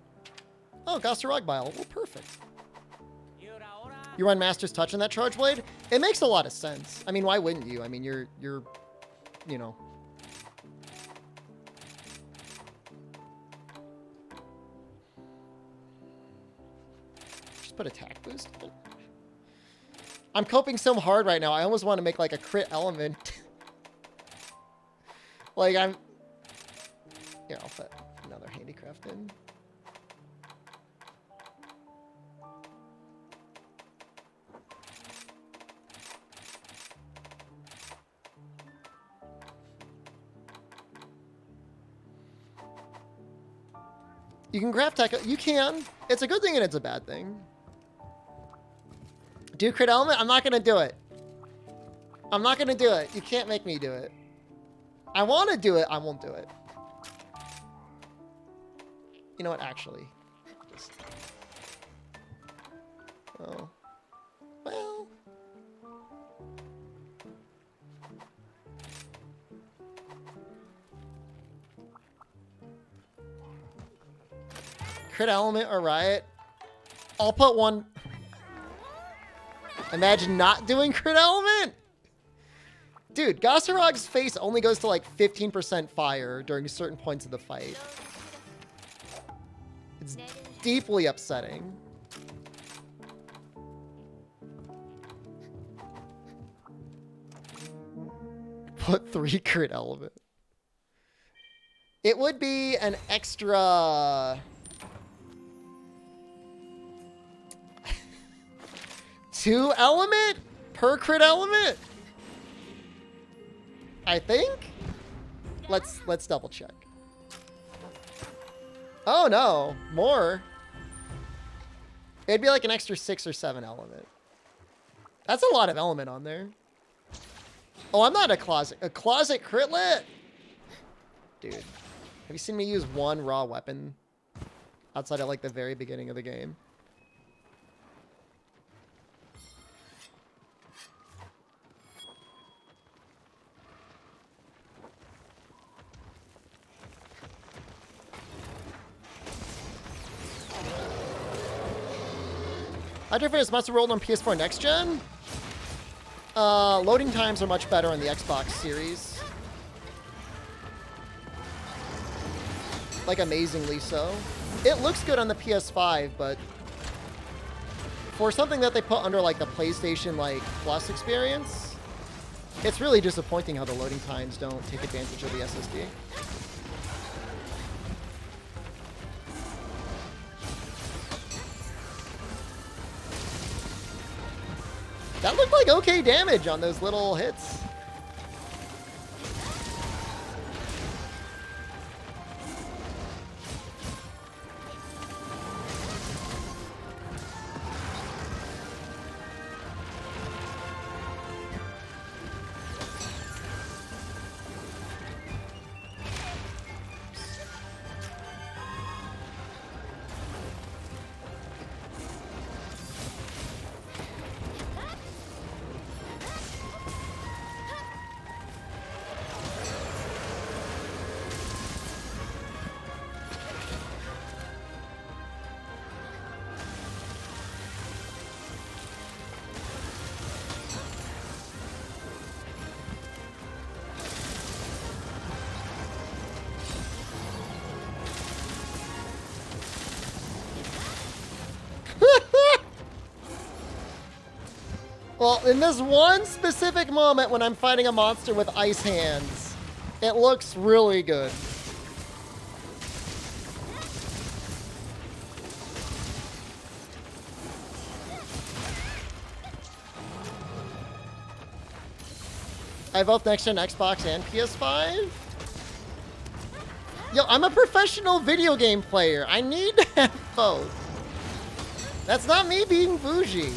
Oh, Gosterog Bile. Well, perfect. You run Master's Touch in that Charge Blade? It makes a lot of sense. I mean, why wouldn't you? I mean, you're you know... Put attack boost. I'm coping so hard right now. I almost want to make like a crit element. Like I'm... Yeah, I'll put another handicraft in. You can craft tech. You can. It's a good thing and it's a bad thing. Do crit element? I'm not going to do it. I'm not going to do it. You can't make me do it. I want to do it. I won't do it. You know what? Actually. Just... Oh. Well. Crit element or riot? I'll put one. Imagine not doing crit element. Dude, Gossarog's face only goes to like 15% fire during certain points of the fight. It's deeply upsetting. Put 3 crit element. It would be an extra... 2 element per crit element? I think? Let's double check. Oh no, more. It'd be like an extra 6 or 7 element. That's a lot of element on there. Oh, I'm not a closet critlet? Dude, have you seen me use one raw weapon outside of like the very beginning of the game? After Fitness Monster World on PS4 Next Gen? Loading times are much better on the Xbox Series. Like, amazingly so. It looks good on the PS5, but for something that they put under, like, the PlayStation, like, Plus experience, it's really disappointing how the loading times don't take advantage of the SSD. That looked like okay damage on those little hits. Well, in this one specific moment when I'm fighting a monster with ice hands, it looks really good. I have both next-gen Xbox and PS5. Yo, I'm a professional video game player. I need to have both. That's not me being bougie.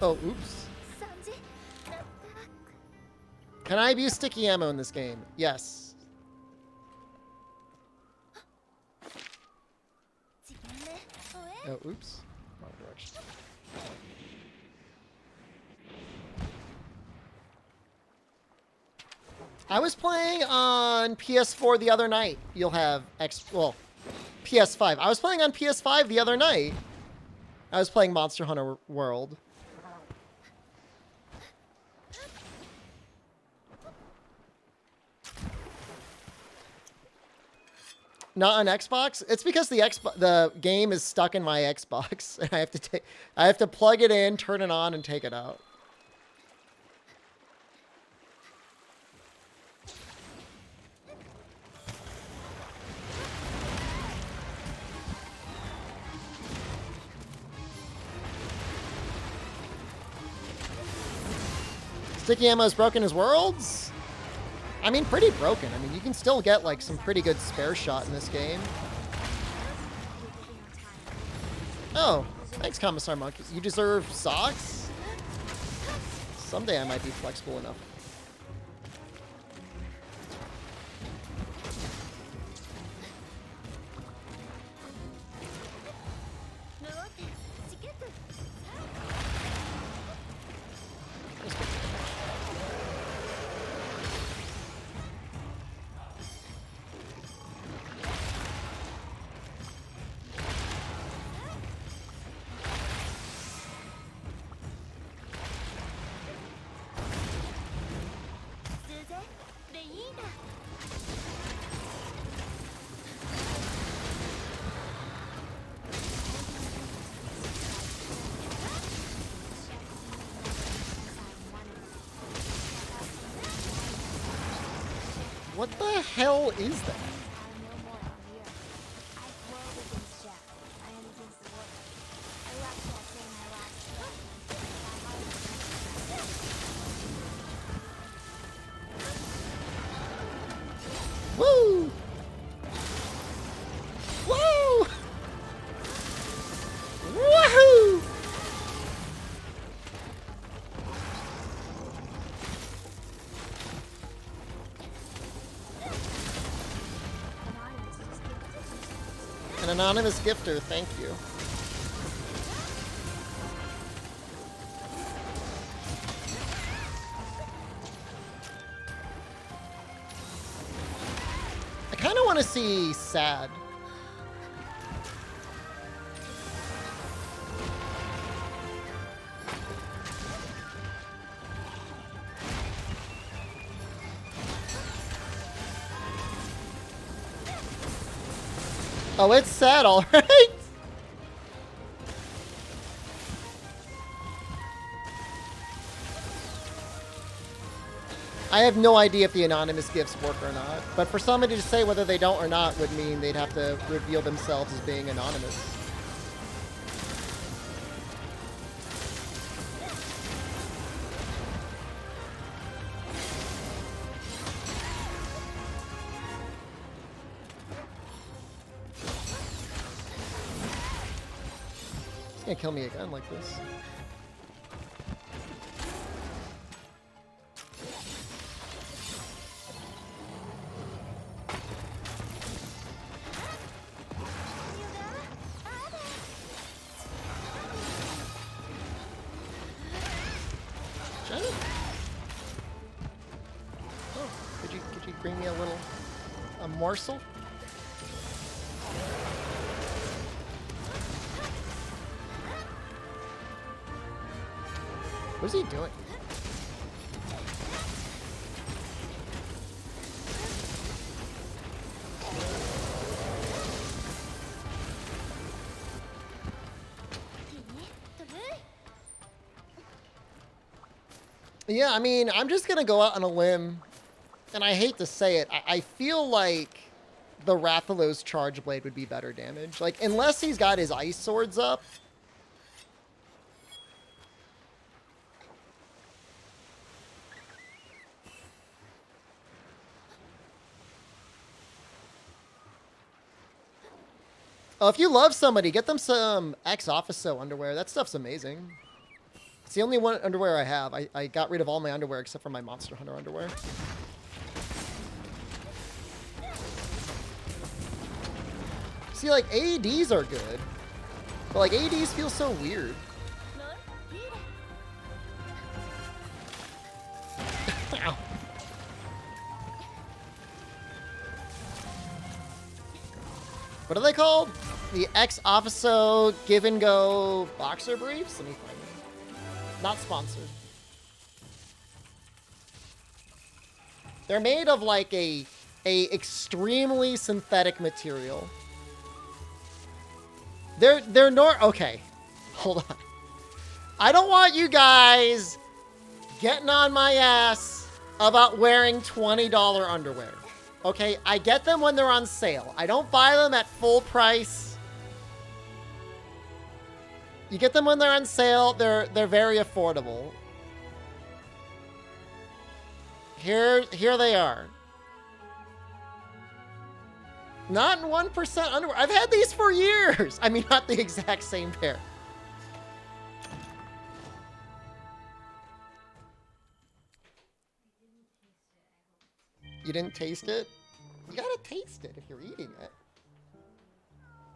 Oh, oops. Can I abuse sticky ammo in this game? Yes. Oh, oops. Wrong direction. I was playing on PS4 the other night. You'll have PS5. I was playing on PS5 the other night. I was playing Monster Hunter World. Not on Xbox? It's because the game is stuck in my Xbox, and I have to plug it in, turn it on, and take it out. Sticky ammo is broken as worlds? I mean, pretty broken. I mean, you can still get, like, some pretty good spare shot in this game. Oh, thanks, Commissar Monkey. You deserve socks? Someday I might be flexible enough. What the hell is that? Woo! Woo! Woohoo! An anonymous gifter, thank you. I kind of want to see Sad. Oh, it's Sad, all right. I have no idea if the anonymous gifts work or not, but for somebody to say whether they don't or not would mean they'd have to reveal themselves as being anonymous. It's gonna kill me again like this. Oh, could you bring me a morsel? What is he doing? Yeah, I mean, I'm just gonna go out on a limb, and I hate to say it, I feel like the Rathalos Charge Blade would be better damage. Like, unless he's got his ice swords up. Oh, if you love somebody, get them some ex-officio underwear. That stuff's amazing. It's the only one underwear I have. I got rid of all my underwear except for my Monster Hunter underwear. See, like, AEDs are good. But, like, AEDs feel so weird. Ow. What are they called? The ex-officio give and go boxer briefs? Let me find them. Not sponsored. They're made of like a a extremely synthetic material. They're okay. Hold on. I don't want you guys getting on my ass about wearing $20 underwear. Okay, I get them when they're on sale. I don't buy them at full price. You get them when they're on sale. They're very affordable. Here they are. Not in 1% underwear. I've had these for years. I mean, not the exact same pair. You didn't taste it? You gotta taste it if you're eating it.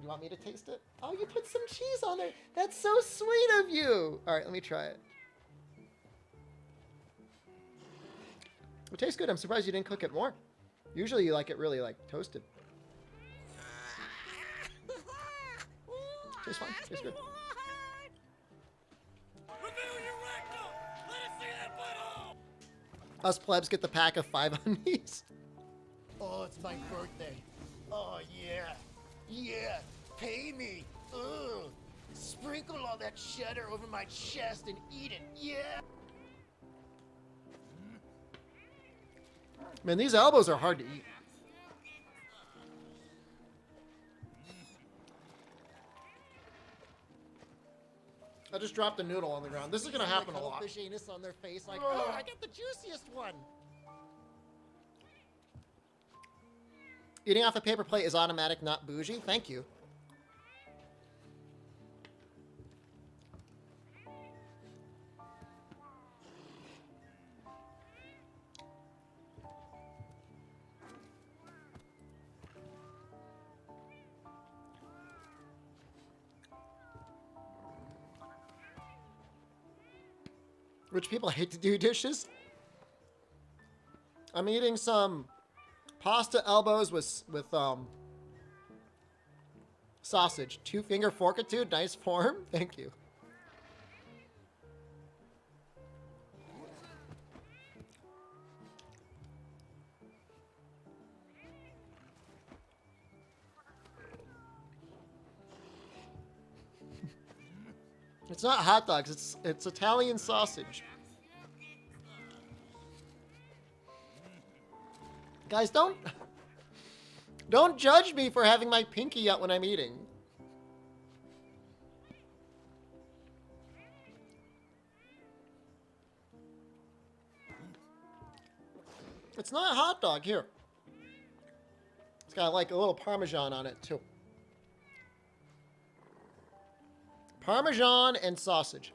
You want me to taste it? Oh, you put some cheese on there. That's so sweet of you. All right, let me try it. It tastes good. I'm surprised you didn't cook it more. Usually you like it really like toasted. Tastes fine. Tastes good. Us plebs get the pack of 5 undies. Oh, it's my birthday. Oh, yeah. Yeah. Pay me. Ugh. Sprinkle all that cheddar over my chest and eat it. Yeah. Man, these elbows are hard to eat. I just dropped a noodle on the ground. This is gonna happen a lot. Fish anus on their face like, oh, I got the juiciest one. Eating off a paper plate is automatic, not bougie. Thank you. Rich people hate to do dishes. I'm eating some pasta elbows with sausage. 2-finger fortitude, nice form. Thank you. It's not hot dogs, it's Italian sausage. Guys, don't judge me for having my pinky out when I'm eating. It's not a hot dog. Here. It's got like a little Parmesan on it too. Parmesan and sausage.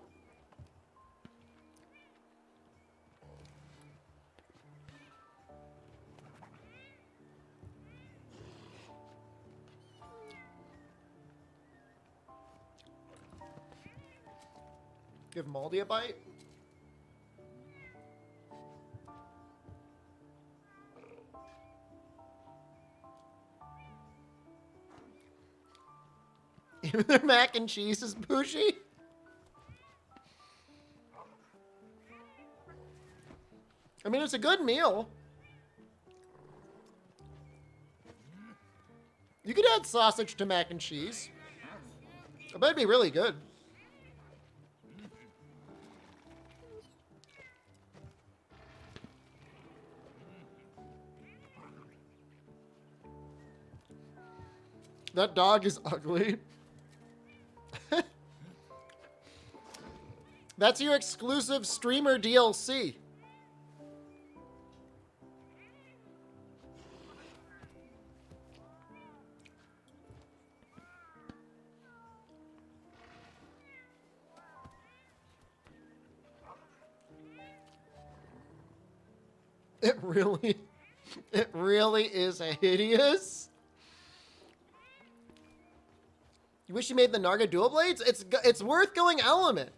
Give Moldy a bite. Even their mac and cheese is bougie. I mean, it's a good meal. You could add sausage to mac and cheese. I bet it'd be really good. That dog is ugly. That's your exclusive streamer DLC. It really is hideous. You wish you made the Narga dual blades? It's worth going element.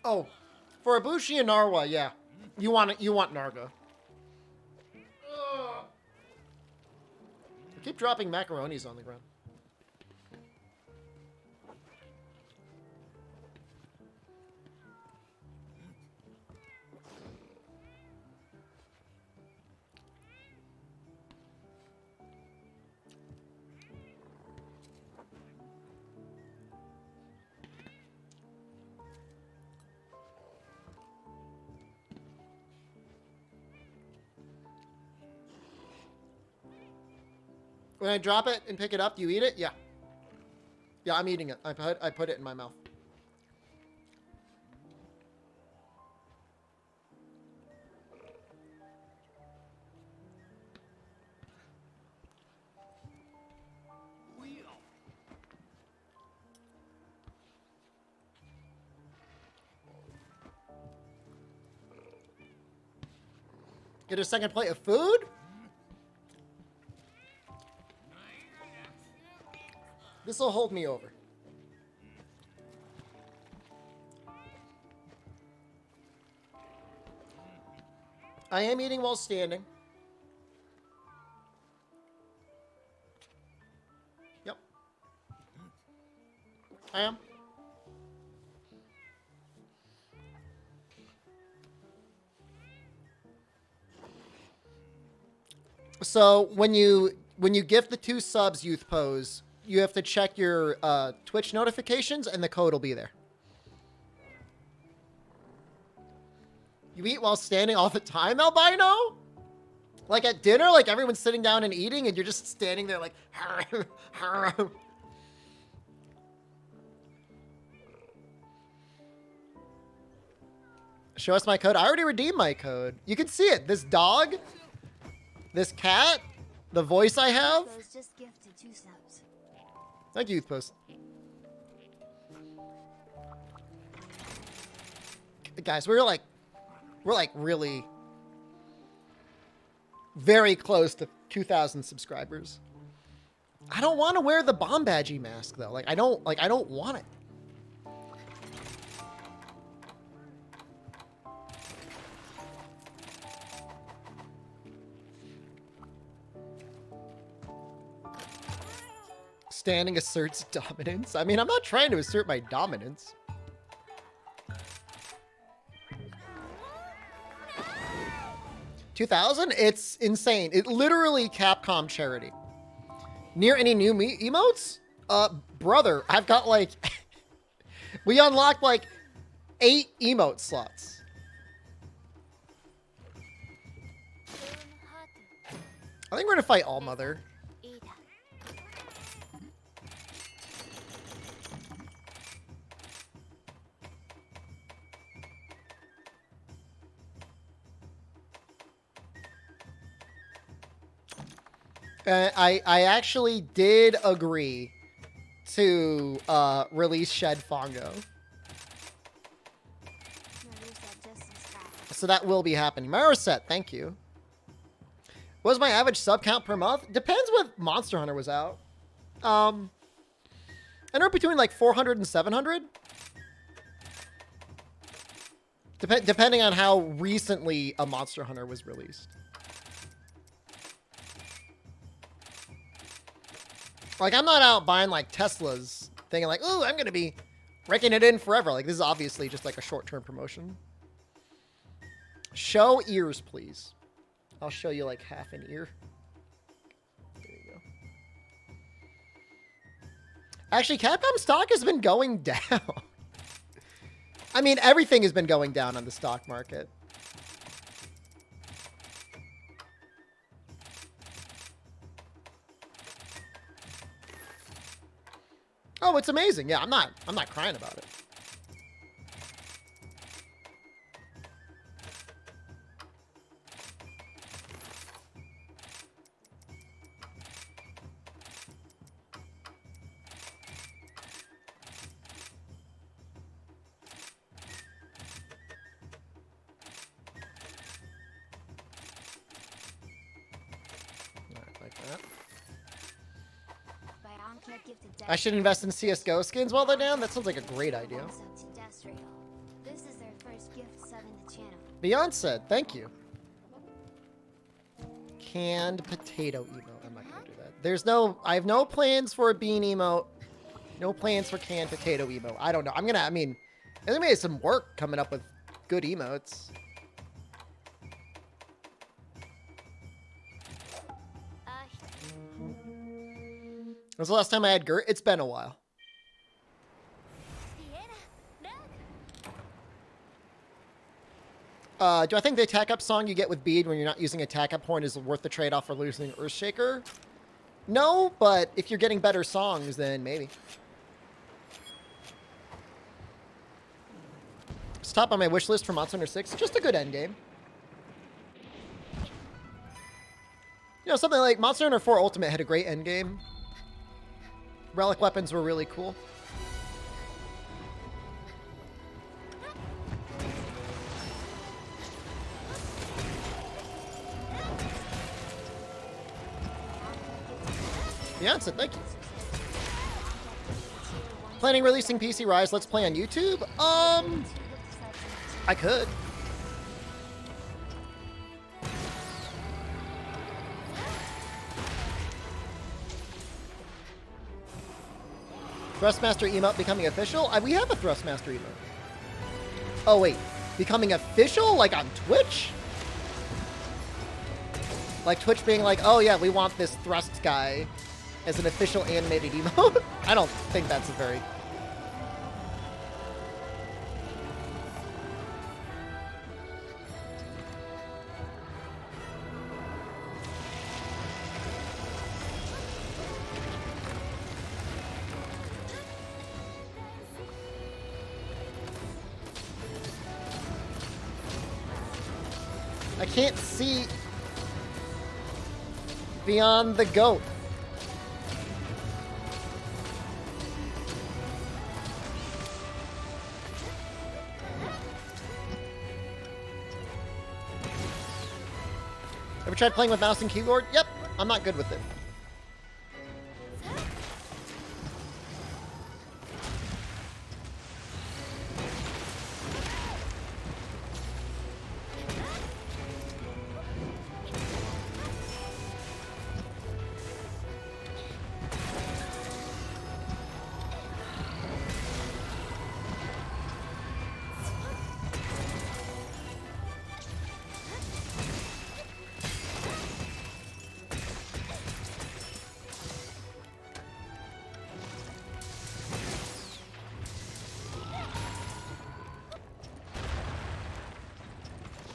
Oh, for Ibushi and Narwa, yeah. You want it? You want Narga? I keep dropping macaronis on the ground. When I drop it and pick it up, do you eat it? Yeah. Yeah, I'm eating it. I put it in my mouth. Get a second plate of food? This will hold me over. I am eating while standing. Yep. I am. So when you gift the 2 subs, Youth Pose, you have to check your Twitch notifications, and the code will be there. You eat while standing all the time, Albino? Like at dinner, like everyone's sitting down and eating, and you're just standing there like... Show us my code. I already redeemed my code. You can see it. This dog, this cat, the voice I have. Just gifted 2 subs. Thank you, Youth Post. Guys, we're like really very close to 2,000 subscribers. I don't want to wear the Bombadgy mask though. Like I don't want it. Standing asserts dominance. I mean, I'm not trying to assert my dominance. $2,000? It's insane. It literally Capcom charity. Near any new emotes? Brother, I've got like... we unlocked like 8 emote slots. I think we're gonna fight Allmother. I actually did agree to release Shed Fongo. So that will be happening. Mariset, thank you. What was my average sub count per month? Depends what Monster Hunter was out. I know between like 400 and 700. Depending on how recently a Monster Hunter was released. Like, I'm not out buying, like, Teslas, thinking, like, ooh, I'm going to be raking it in forever. Like, this is obviously just, like, a short-term promotion. Show ears, please. I'll show you, like, half an ear. There you go. Actually, Capcom stock has been going down. I mean, everything has been going down on the stock market. Oh, it's amazing. Yeah, I'm not crying about it. I should invest in CSGO skins while they're down? That sounds like a great idea. This is their Beyonce, thank you. Canned potato emote. I'm not gonna do that. I have no plans for a bean emote. No plans for canned potato emote. I don't know. I mean, there's gonna be some work coming up with good emotes. When's the last time I had Gert? It's been a while. Do I think the attack up song you get with Bead when you're not using attack up horn is worth the trade-off for losing Earthshaker? No, but if you're getting better songs, then maybe. It's top on my wish list for Monster Hunter 6. Just a good endgame. You know, something like Monster Hunter 4 Ultimate had a great endgame. Relic weapons were really cool. Beyonce, thank you. Planning releasing MHRise Let's Play on YouTube? I could. Thrustmaster emote becoming official? We have a Thrustmaster emote. Oh, wait. Becoming official? Like on Twitch? Like Twitch being like, oh yeah, we want this Thrust guy as an official animated emote? I don't think that's a very... I can't see beyond the goat. Ever tried playing with mouse and keyboard? Yep, I'm not good with it.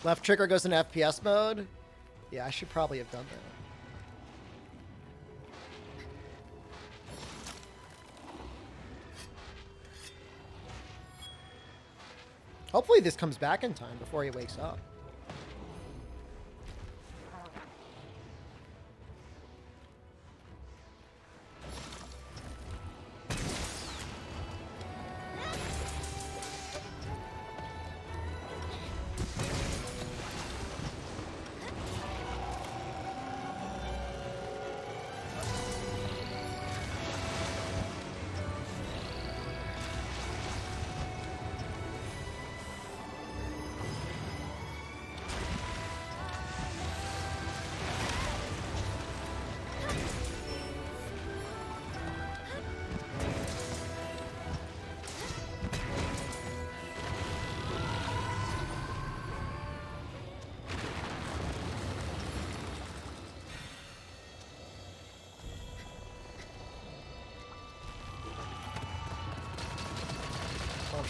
Left trigger goes in FPS mode. Yeah, I should probably have done that. Hopefully this comes back in time before he wakes up.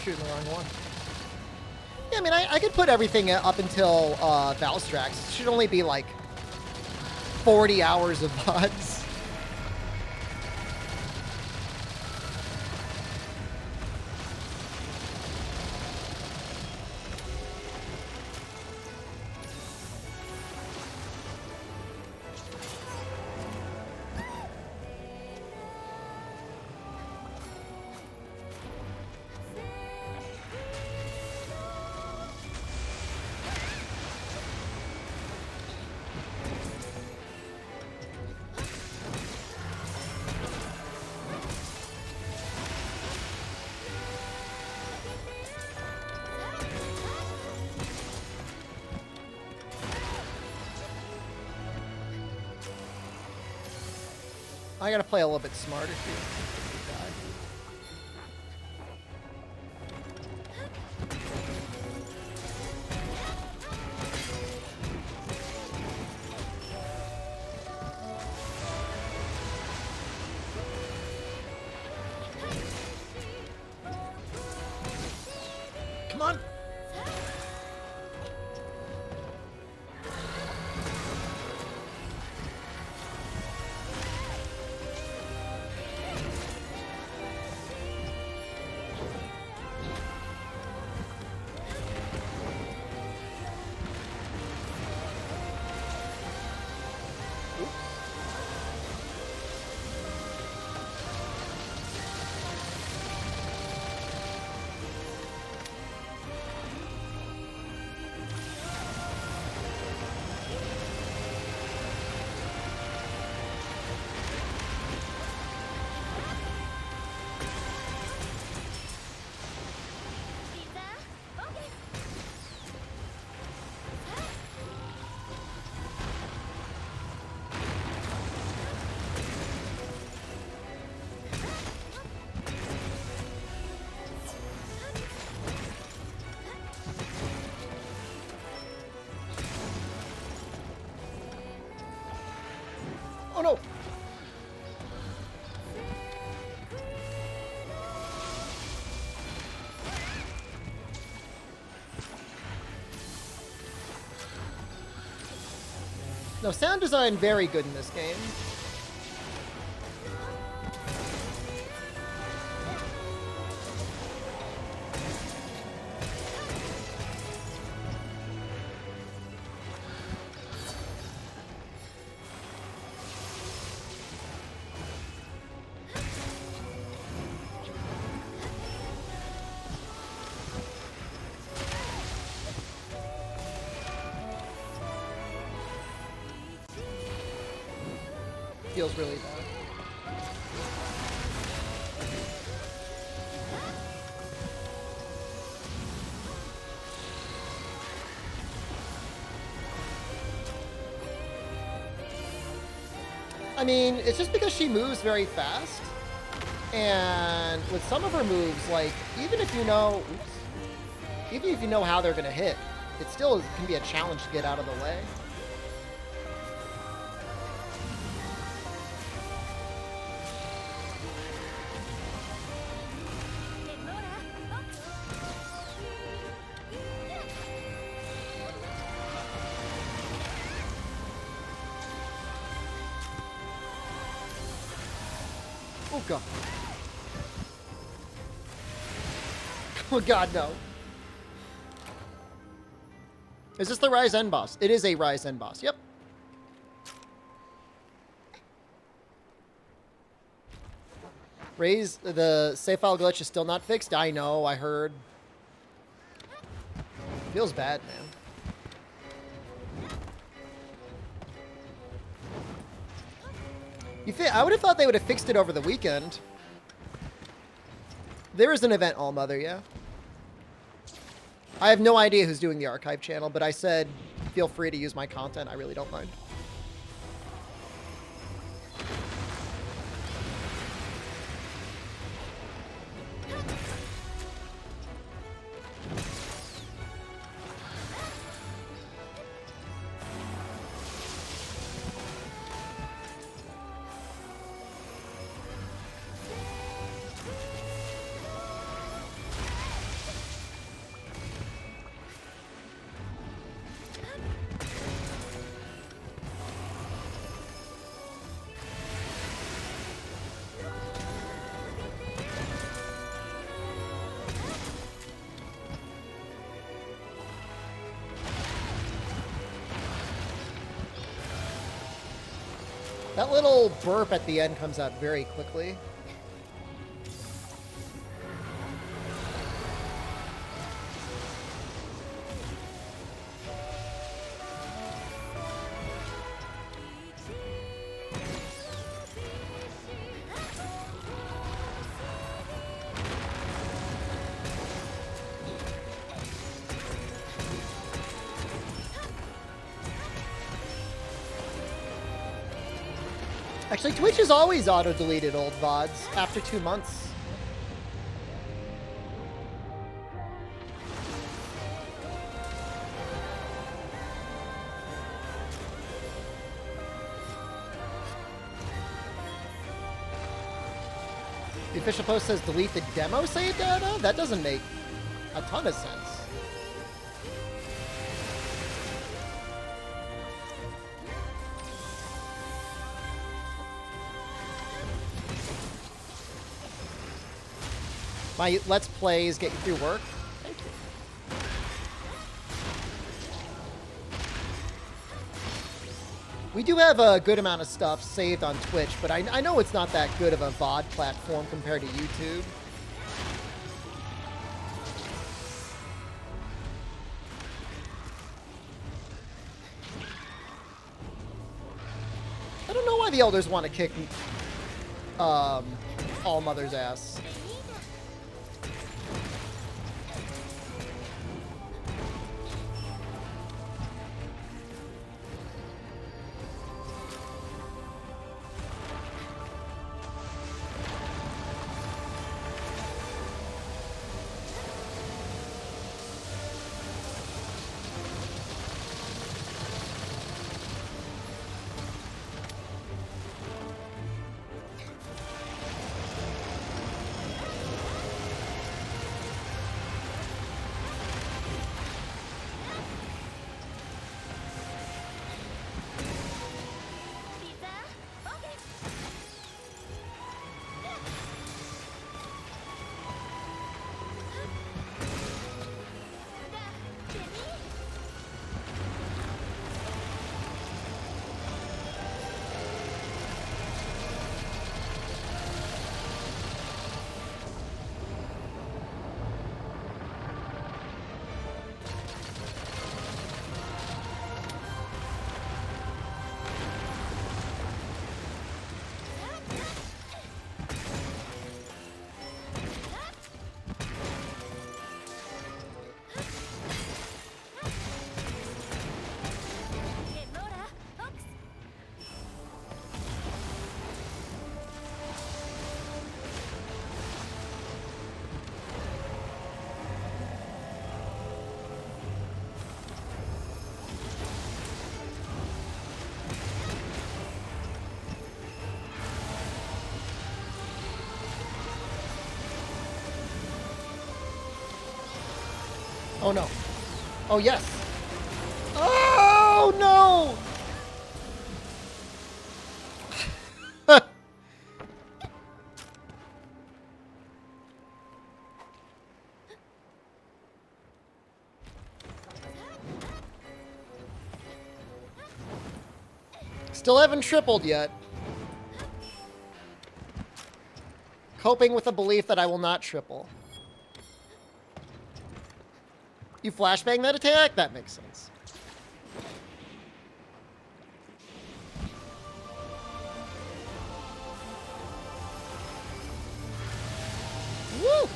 Shooting the wrong one. Yeah, I mean, I could put everything up until Valstrax. It should only be like 40 hours of VODs. I gotta play a little bit smarter here. Come on. Oh no! No, sound design very good in this game. Feels really bad. I mean, it's just because she moves very fast. And with some of her moves, like, even if you know, even if you know how they're gonna hit, it still can be a challenge to get out of the way. Oh god. Oh god, no. Is this the Rise end boss? It is a Rise end boss, yep. Raise, the save file glitch is still not fixed. I know, I heard. Feels bad, man. I would have thought they would have fixed it over the weekend. There is an event, Allmother, yeah. I have no idea who's doing the archive channel, but I said feel free to use my content. I really don't mind. That little burp at the end comes out very quickly. Actually, Twitch has always auto-deleted old VODs after 2 months. The official post says delete the demo save data? That doesn't make a ton of sense. My Let's Plays get you through work? Thank you. We do have a good amount of stuff saved on Twitch, but I know it's not that good of a VOD platform compared to YouTube. I don't know why the elders want to kick All Mother's ass. Oh no. Oh yes. Oh no! Still haven't tripled yet. Coping with the belief that I will not triple. You flashbang that attack? That makes sense. Woo!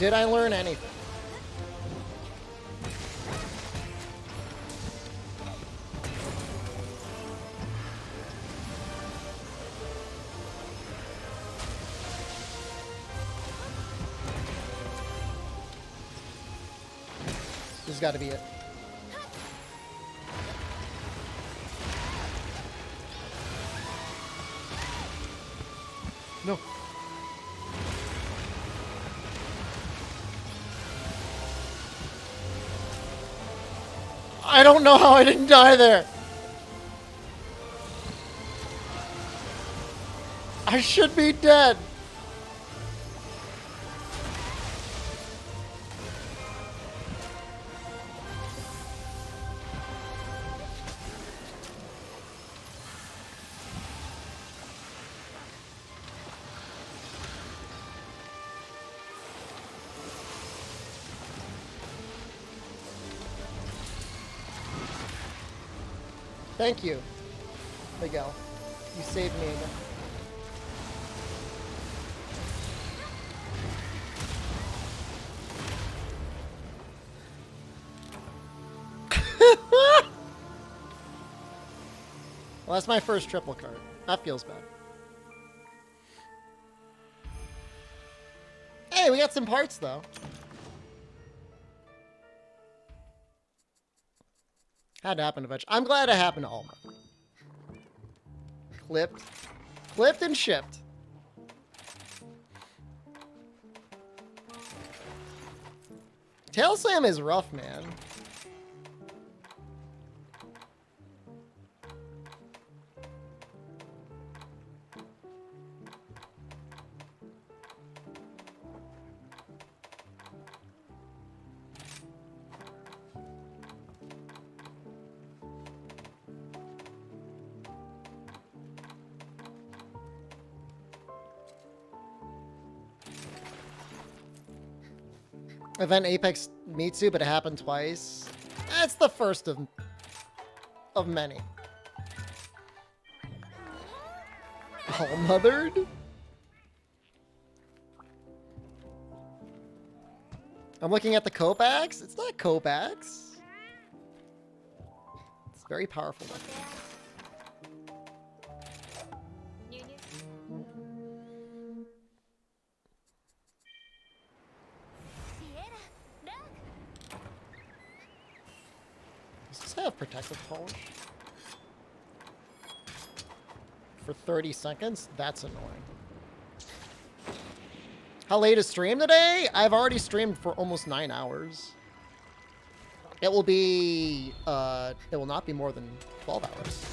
Did I learn anything? This has got to be it. No. I don't know how I didn't die there. I should be dead. Thank you, Miguel. You saved me again. Well, that's my first triple card. That feels bad. Hey, we got some parts, though. Had to happen eventually. I'm glad it happened to all of them. Clipped and shipped. Tail Slam is rough, man. Event Apex Mitsu, but it happened twice. That's the first of many. All mothered? I'm looking at the Copax. It's not Copax. It's very powerful. Does this have protective polish? For 30 seconds? That's annoying. How late is stream today? I've already streamed for almost 9 hours. It will be, it will not be more than 12 hours.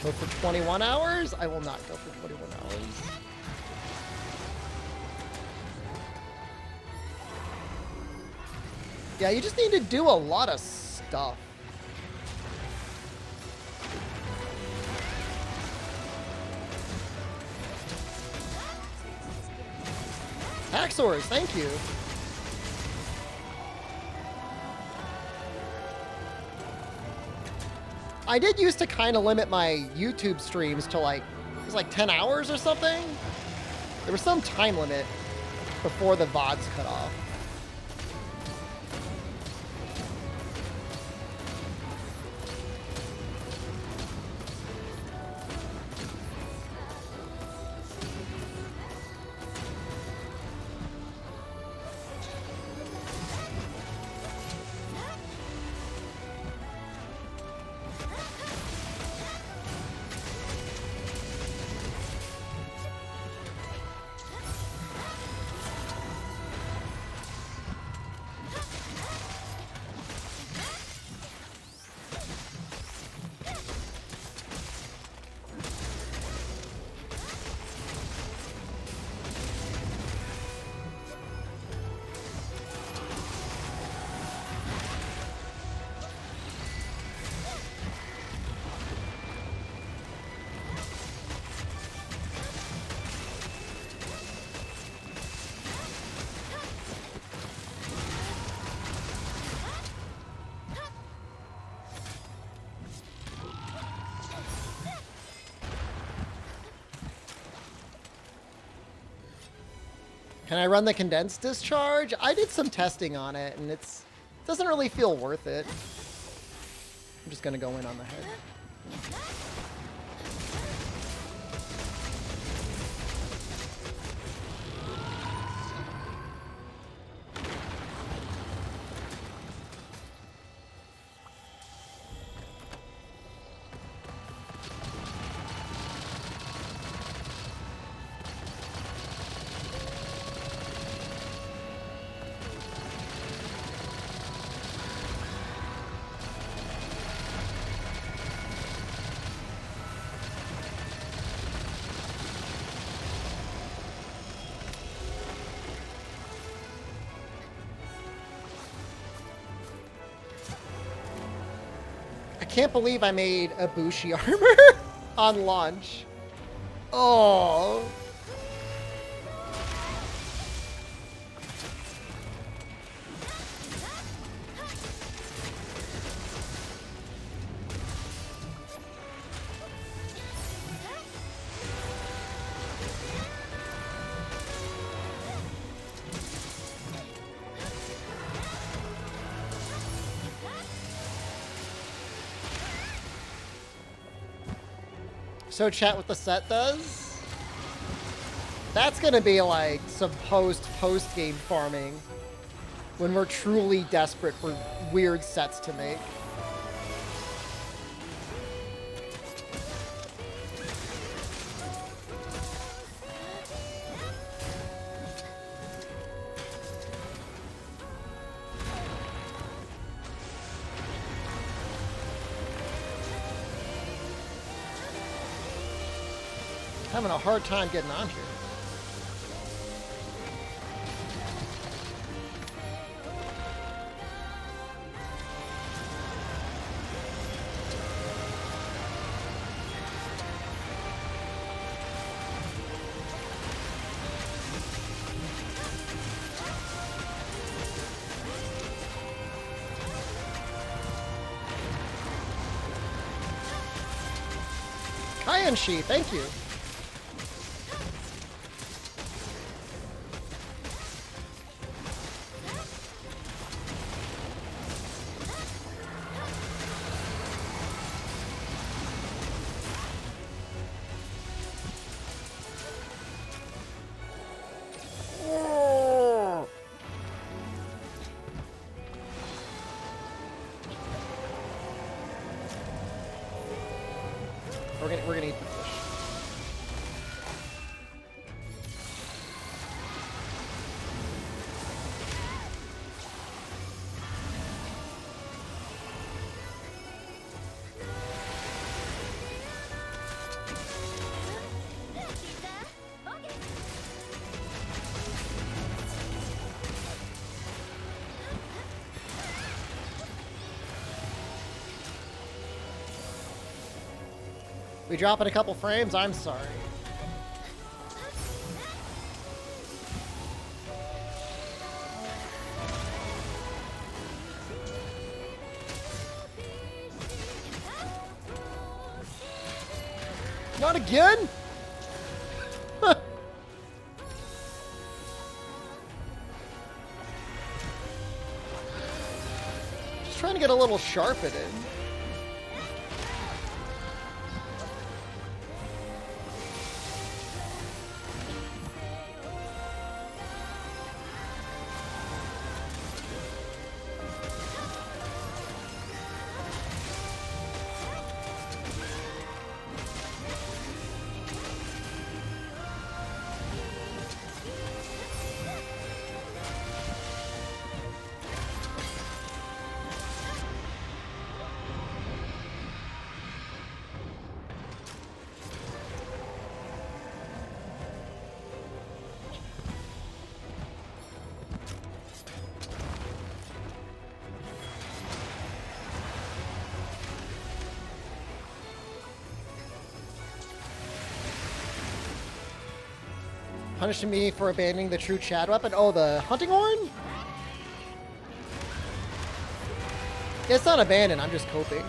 Go for 21 hours? I will not go for 21 hours. Yeah, you just need to do a lot of stuff. Hacksaws, thank you. I did used to kind of limit my YouTube streams to like, it was like 10 hours or something. There was some time limit before the VODs cut off. Can I run the condensed discharge? I did some testing on it, and it doesn't really feel worth it. I'm just gonna go in on the head. can't believe I made a Bushi armor on launch. Oh. So chat what the set does? That's gonna be like some post-game farming when we're truly desperate for weird sets to make. Having a hard time getting on here. Kayanshi, thank you. We're gonna eat the fish. We dropping a couple frames? I'm sorry. Not again? Just trying to get a little sharp at it. Punishing me for abandoning the true Chad weapon? Oh, the hunting horn? It's not abandoned, I'm just coping.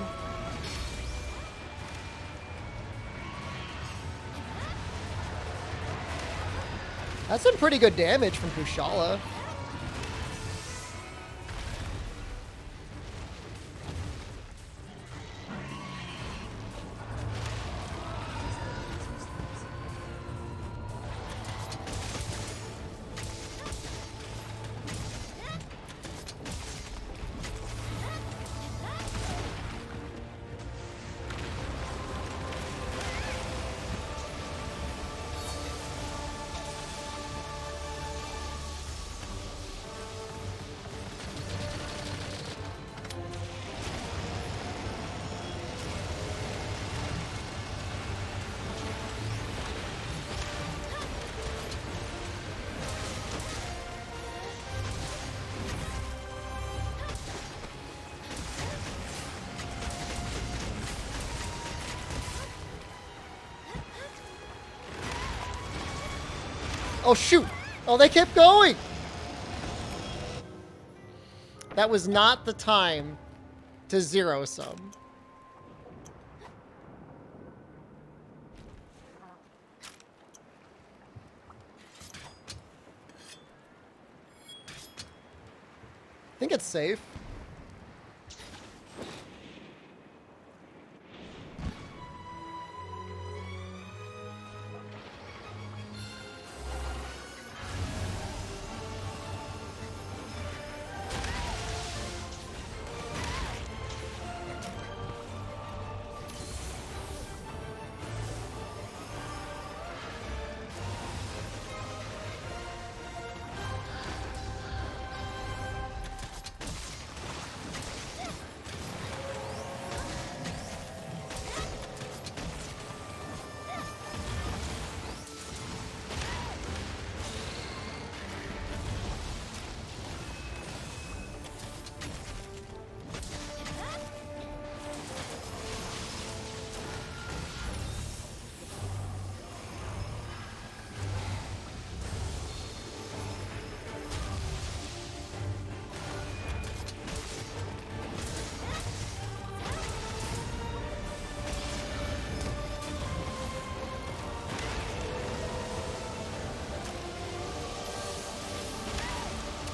That's some pretty good damage from Kushala. Oh, shoot. Oh, they kept going. That was not the time to zero sum. I think it's safe.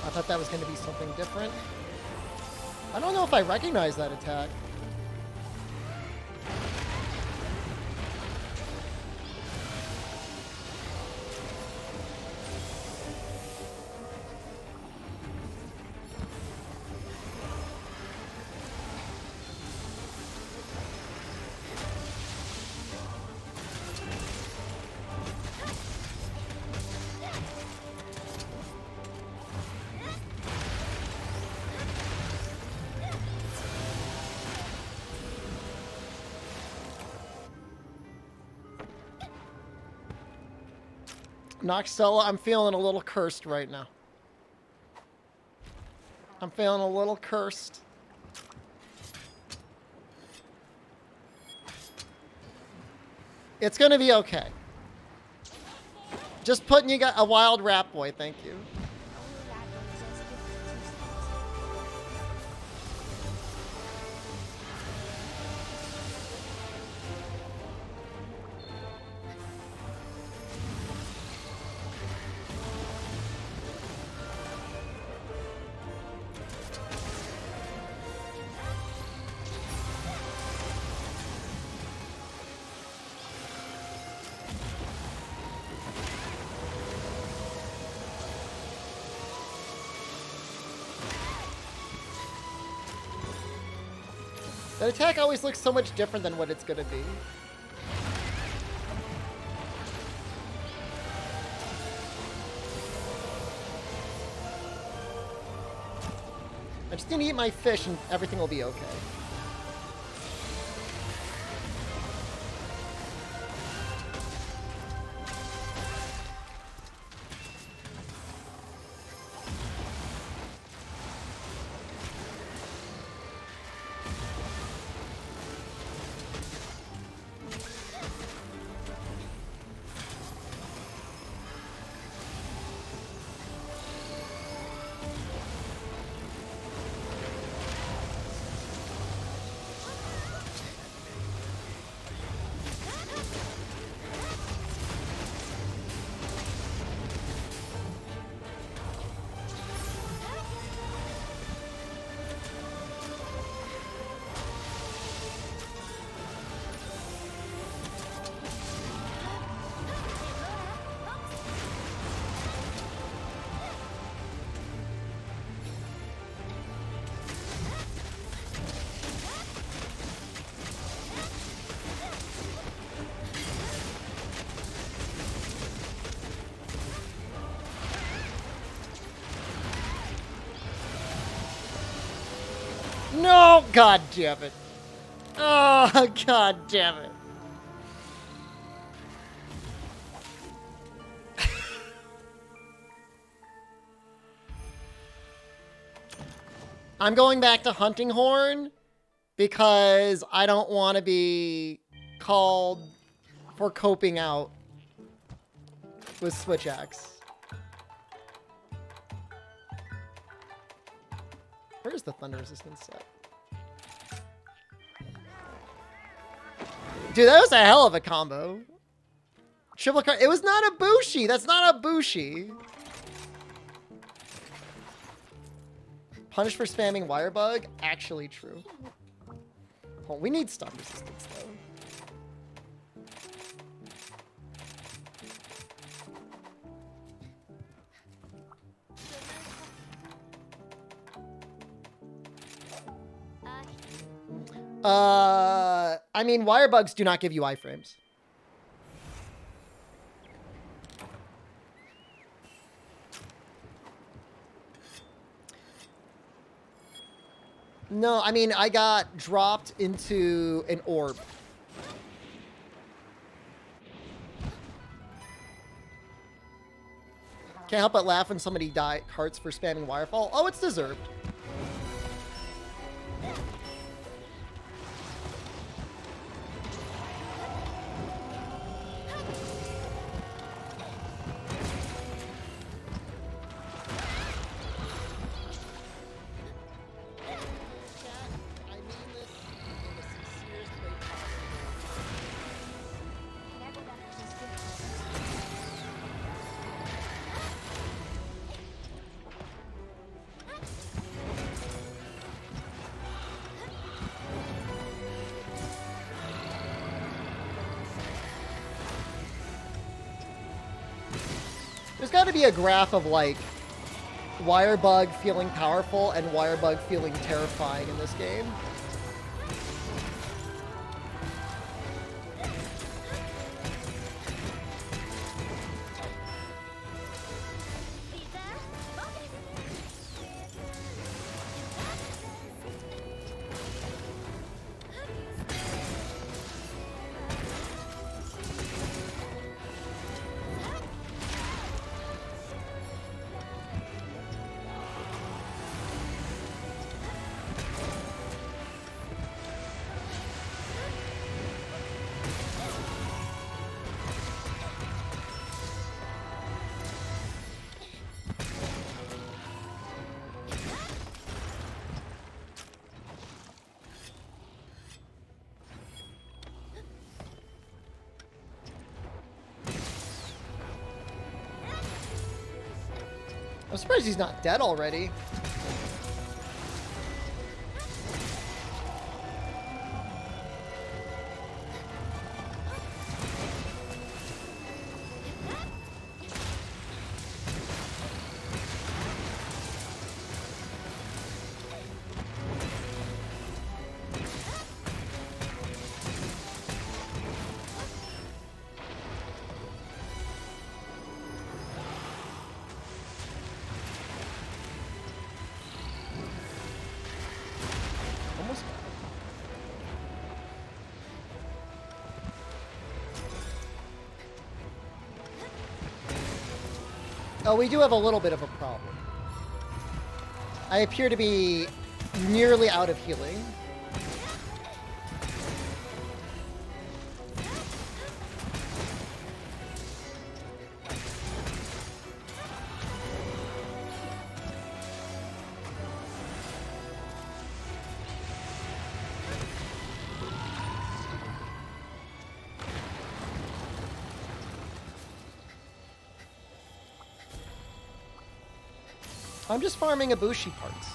I thought that was going to be something different. I don't know if I recognize that attack. Noxella, I'm feeling a little cursed right now. I'm feeling a little cursed. It's gonna be okay. Just putting you a wild rat boy, thank you. That attack always looks so much different than what it's gonna be. I'm just gonna eat my fish and everything will be okay. No! God damn it. Oh, god damn it. I'm going back to Hunting Horn because I don't want to be called for coping out with Switch Axe. Where's the thunder resistance set? Dude, that was a hell of a combo. Triple card. It was not a Bushi. That's not a Bushi. Punish for spamming wire bug. Actually true. Oh, we need stun resistance though. I mean, wire bugs do not give you iframes. No, I mean, I got dropped into an orb. Can't help but laugh when somebody hearts for spamming wirefall. Oh, it's deserved. There's got to be a graph of, like, Wirebug feeling powerful and Wirebug feeling terrifying in this game. I'm surprised he's not dead already. Oh, we do have a little bit of a problem. I appear to be nearly out of healing. I'm just farming Ibushi parts.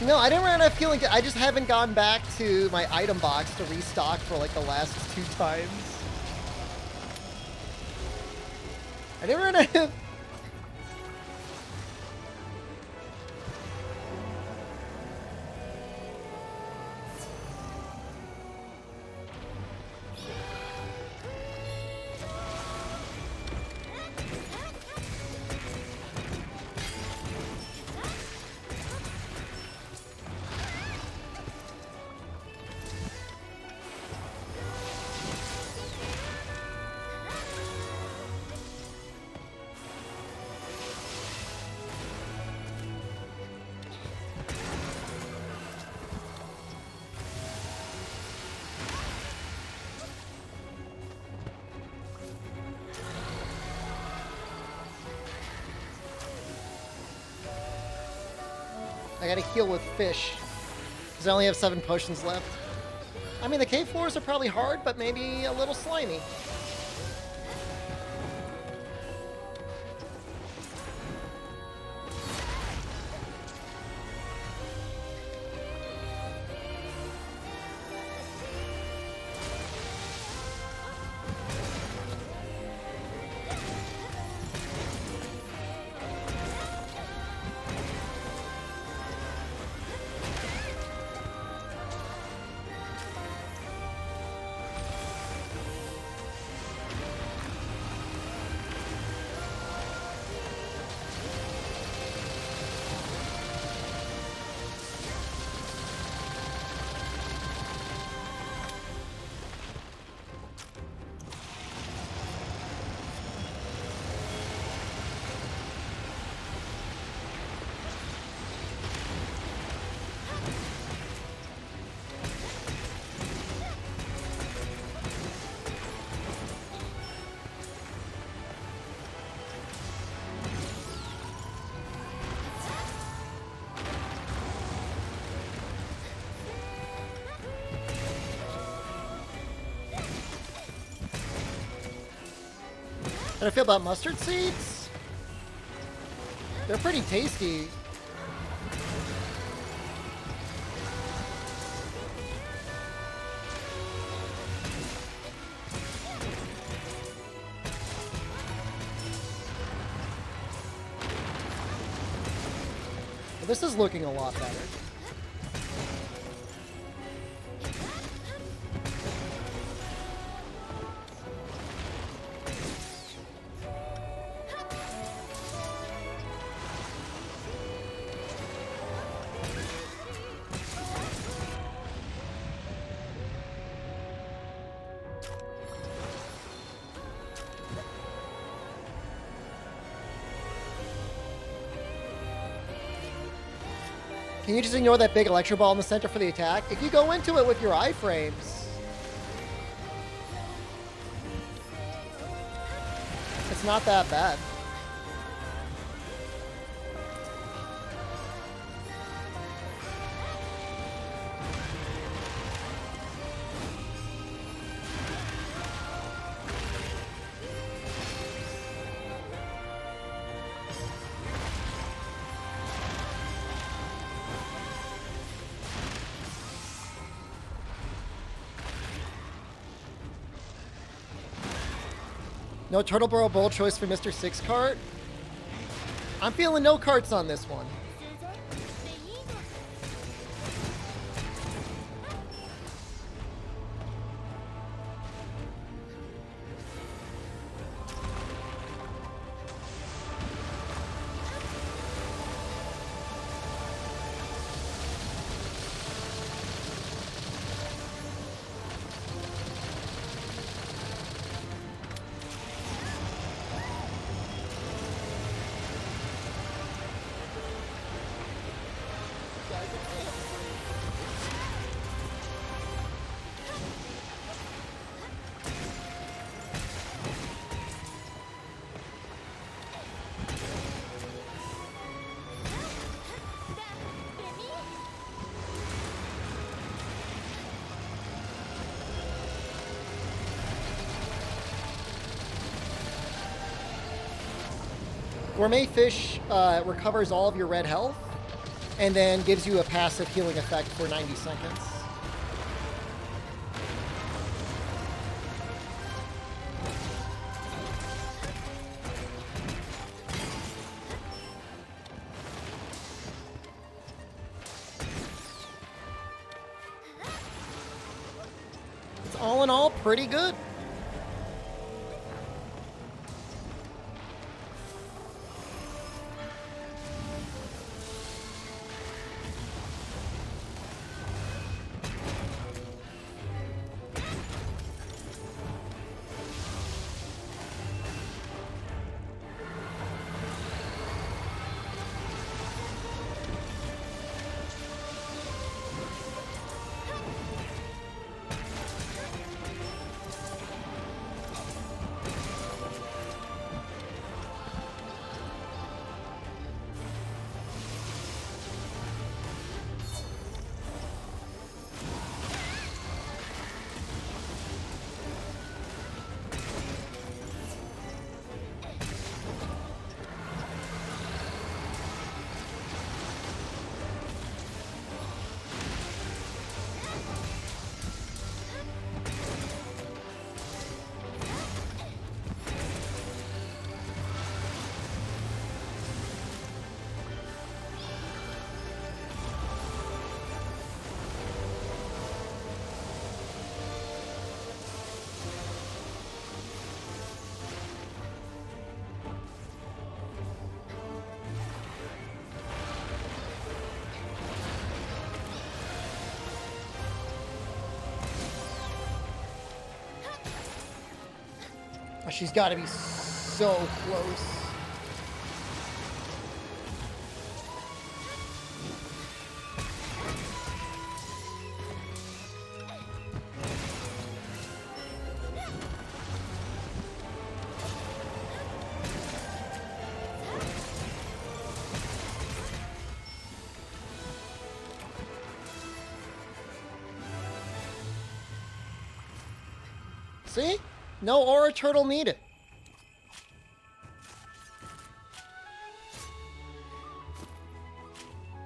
No, I didn't run out of healing. I just haven't gone back to my item box to restock for like the last 2 times. I didn't run out of... gotta heal with fish. Because I only have 7 potions left. I mean, the cave floors are probably hard, but maybe a little slimy. How do I feel about mustard seeds? They're pretty tasty. Well, this is looking a lot better. Can you just ignore that big electro ball in the center for the attack? If you go into it with your iframes, it's not that bad. No Turtle Burrow Bowl choice for Mr. 6 cart? I'm feeling no carts on this one. Gourmet Fish recovers all of your red health and then gives you a passive healing effect for 90 seconds. It's all in all pretty good. she's got to be so close. See? No aura turtle needed.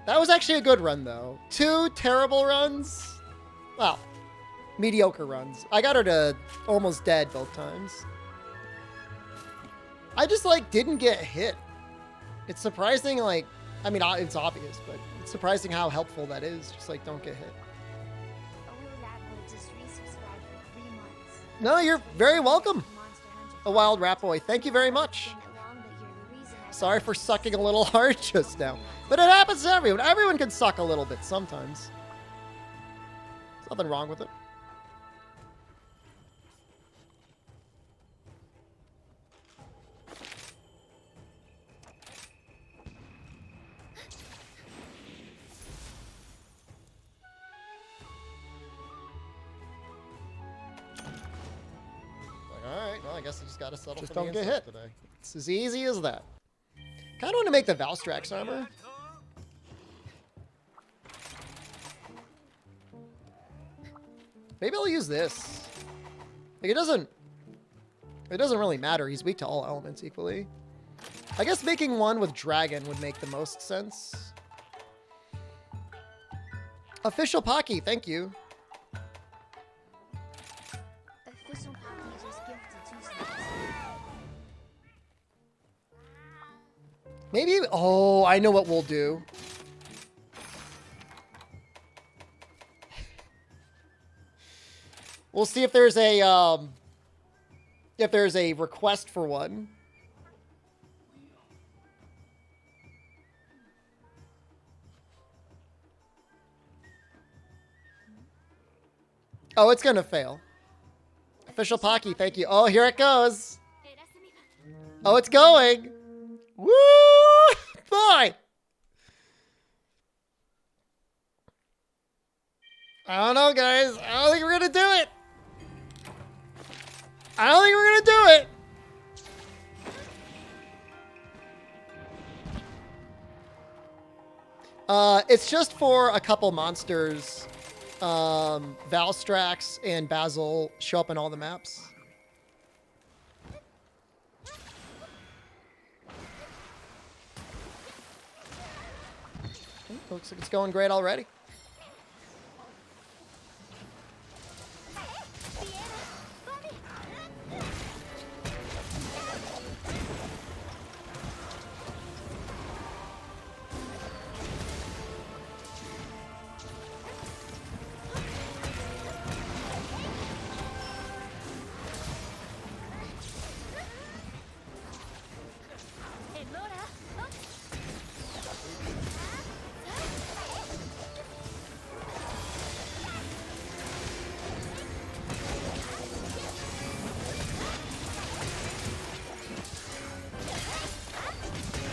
That was actually a good run, though. 2 terrible runs. Well, mediocre runs. I got her to almost dead both times. I just, like, didn't get hit. It's surprising, like, I mean, it's obvious, but it's surprising how helpful that is. Just, like, don't get hit. No, you're very welcome. A wild rat boy. Thank you very much. Sorry for sucking a little hard just now. But it happens to everyone. Everyone can suck a little bit sometimes. There's nothing wrong with it. Alright, well, I guess I just gotta settle for don't get hit today. It's as easy as that. Kinda want to make the Valstrax armor. Maybe I'll use this. Like, it doesn't really matter. He's weak to all elements equally. I guess making one with dragon would make the most sense. Official Pocky, thank you. Maybe, oh, I know what we'll do. We'll see if there's a request for one. Oh, it's gonna fail. Official Pocky, thank you. Oh, here it goes. Oh, it's going. Woo! Boy! I don't know, guys. I don't think we're gonna do it. I don't think we're gonna do it. It's just for a couple monsters. Valstrax and Basil show up in all the maps. Looks like it's going great already.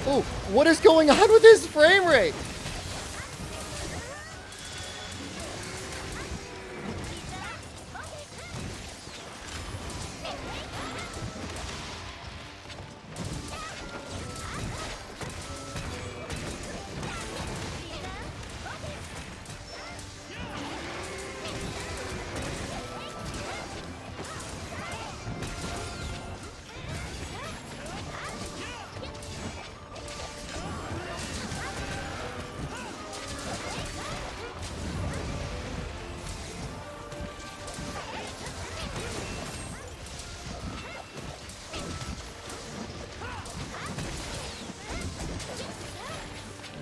Ooh, what is going on with his frame rate?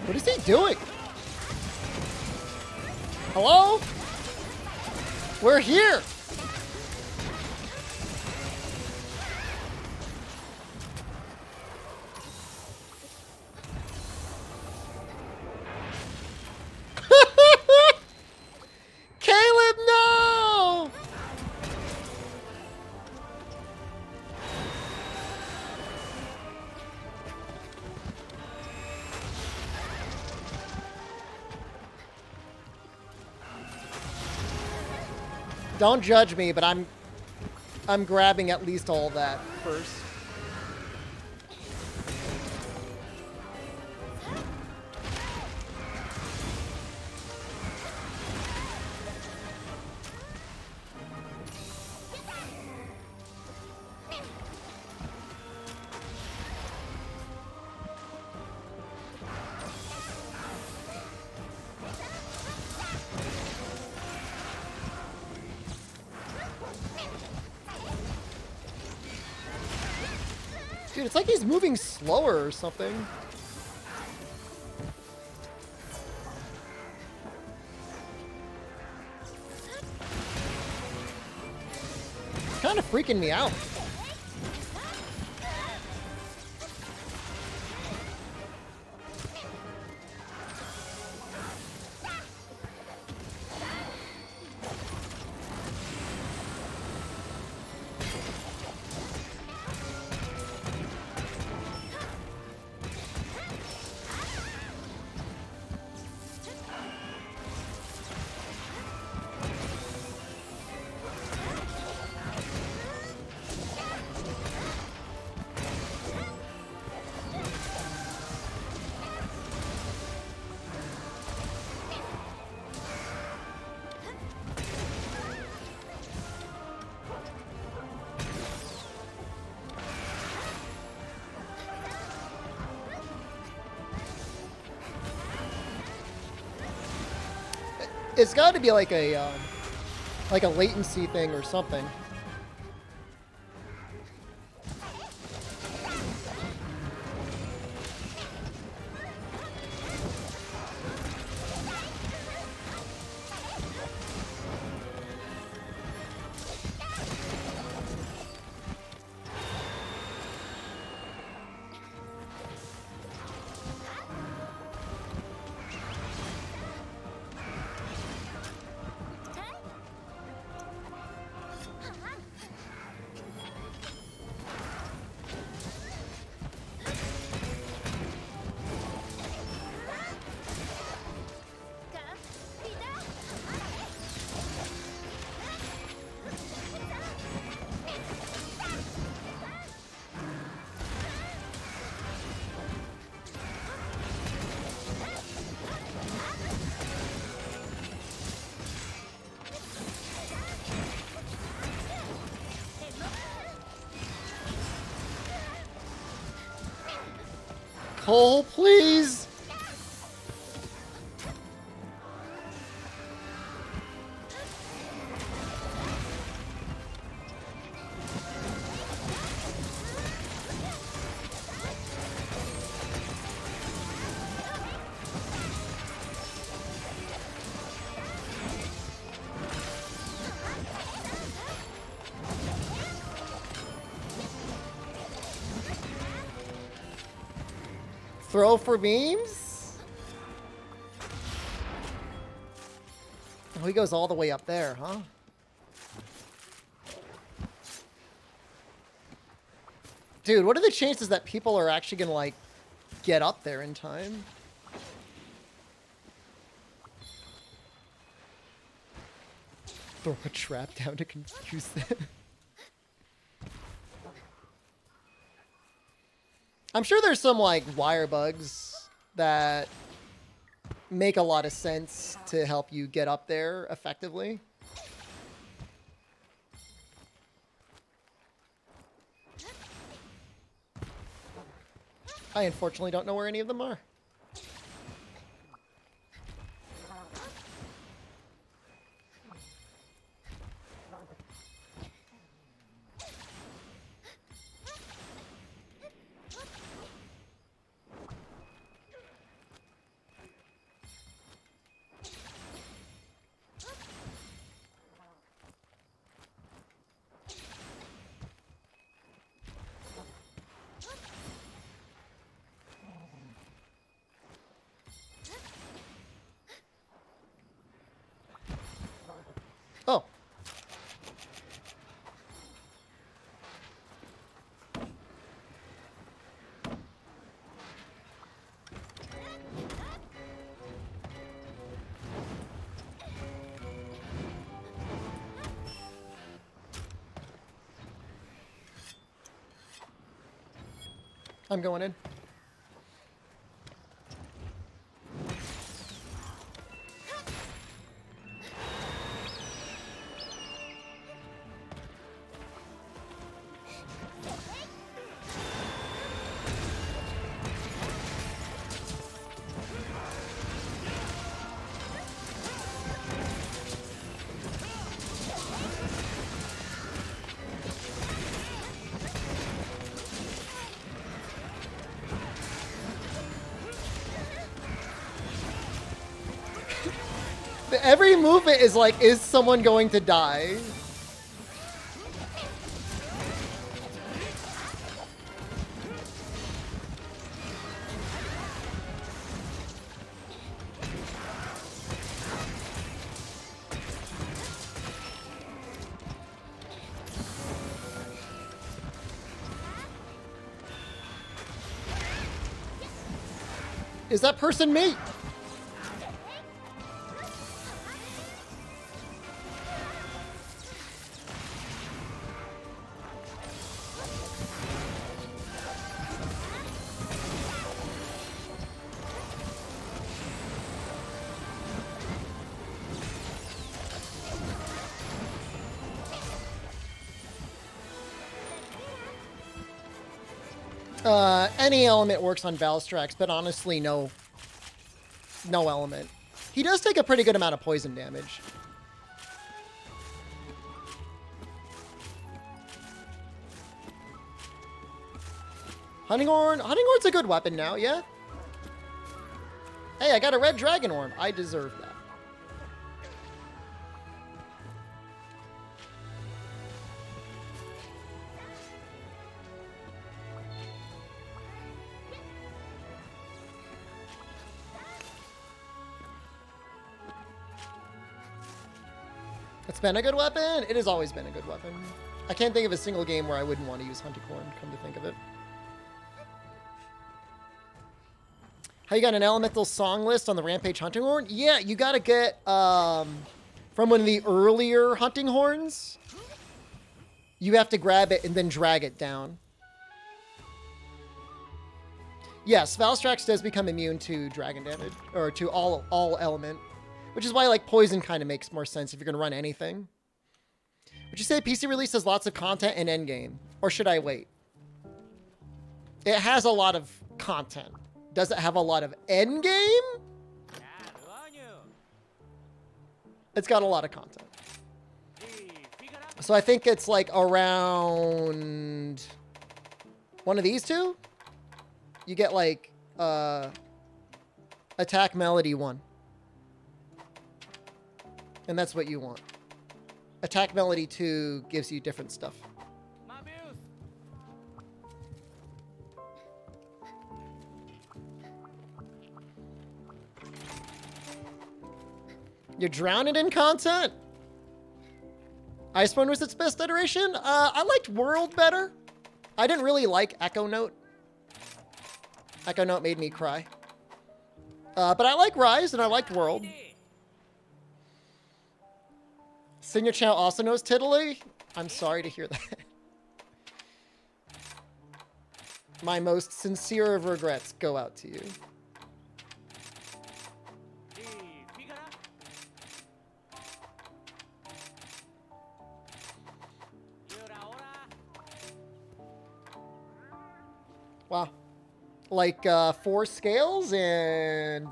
What is he doing? Hello? We're here. Caleb, no! Don't judge me, but I'm grabbing at least all that first. Dude, it's like he's moving slower or something. It's kind of freaking me out. It's got to be like a latency thing or something. Cole, please. Throw for beams? Oh, he goes all the way up there, huh? Dude, what are the chances that people are actually gonna, like, get up there in time? Throw a trap down to confuse them. I'm sure there's some, like, wire bugs that make a lot of sense to help you get up there effectively. I unfortunately don't know where any of them are. Oh. I'm going in. Every movement is like, is someone going to die? Is that person me? Any element works on Valstrax, but honestly, no element. He does take a pretty good amount of poison damage. Hunting Horn. Hunting Horn's a good weapon now, yeah? Hey, I got a red dragon horn. I deserve that. It's been a good weapon? It has always been a good weapon. I can't think of a single game where I wouldn't want to use Hunting Horn, come to think of it. How you got an elemental song list on the Rampage Hunting Horn? Yeah, you gotta get from one of the earlier Hunting Horns. You have to grab it and then drag it down. Yes, Valstrax does become immune to dragon damage, or to all element. Which is why, like, poison kind of makes more sense if you're going to run anything. Would you say PC release has lots of content and endgame? Or should I wait? It has a lot of content. Does it have a lot of endgame? It's got a lot of content. So I think it's like around one of these two. You get like Attack Melody 1. And that's what you want. Attack Melody 2 gives you different stuff. You're drowning in content? Iceborne was its best iteration? I liked World better. I didn't really like Echo Note. Echo Note made me cry. But I like Rise and I liked World. Senior Channel also knows Tiddly? I'm sorry to hear that. My most sincere of regrets go out to you. Wow. Like 4 scales and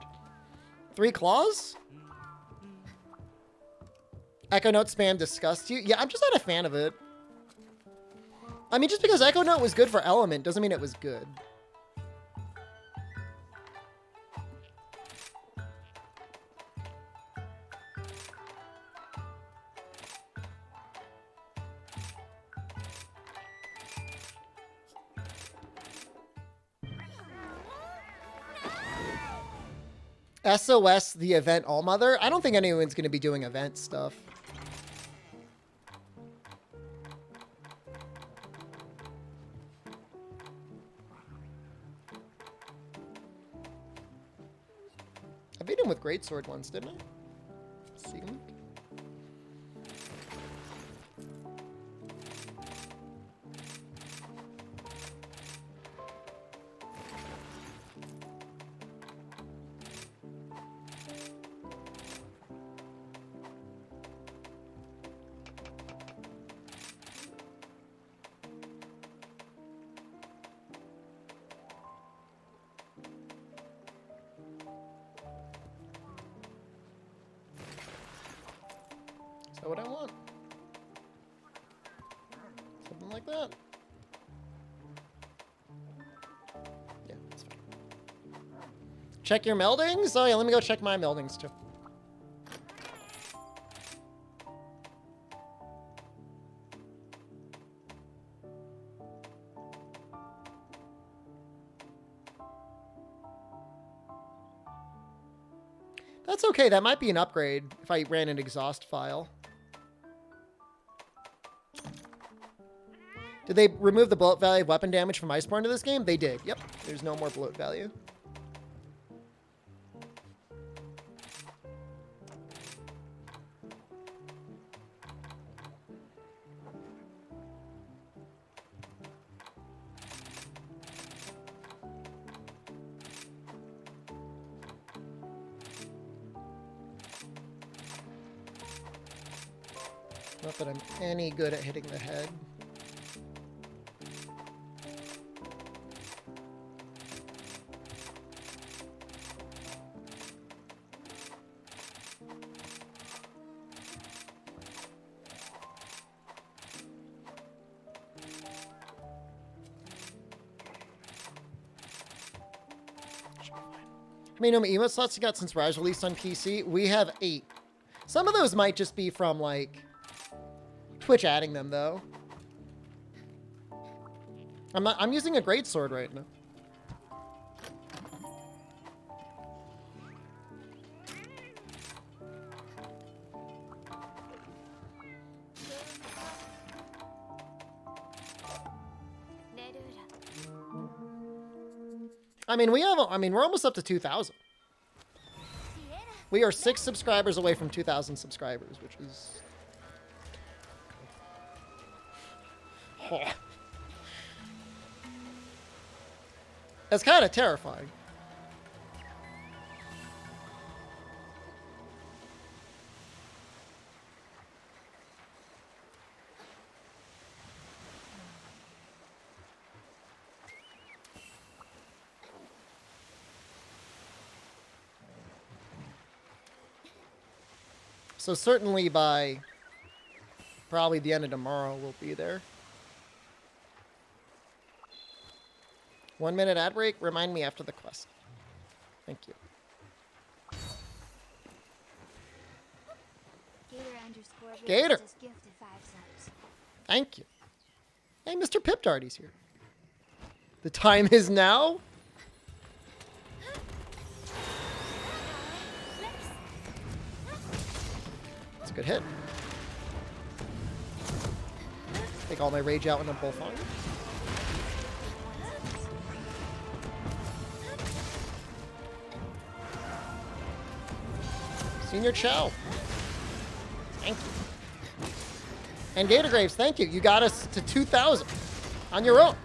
3 claws? Echo Note spam disgusts you? Yeah, I'm just not a fan of it. I mean, just because Echo Note was good for Element doesn't mean it was good. SOS, the event Allmother? I don't think anyone's going to be doing event stuff. I beat him with Greatsword once, didn't I? See him? that what I want? Something like that. Yeah, that's fine. Check your meldings? Oh yeah, let me go check my meldings too. That's okay. That might be an upgrade if I ran an exhaust file. Did they remove the bullet value of weapon damage from Iceborne to this game? They did. Yep. There's no more bullet value. Not that I'm any good at hitting the head. How many emote slots you got since Rise released on PC? We have 8. Some of those might just be from, like, Twitch adding them, though. I'm using a great sword right now. I mean, we're almost up to 2,000. We are 6 subscribers away from 2,000 subscribers, which is... Oh. That's kind of terrifying. So certainly by probably the end of tomorrow, we'll be there. 1 minute ad break. Remind me after the quest. Thank you. Gator. Just gifted 5 subs. Thank you. Hey, Mr. Pipdarty's here. The time is now. That's a good hit. Take all my rage out in a bullfog. Senior Chow. Thank you. And Gator Graves, thank you. You got us to 2,000 on your own.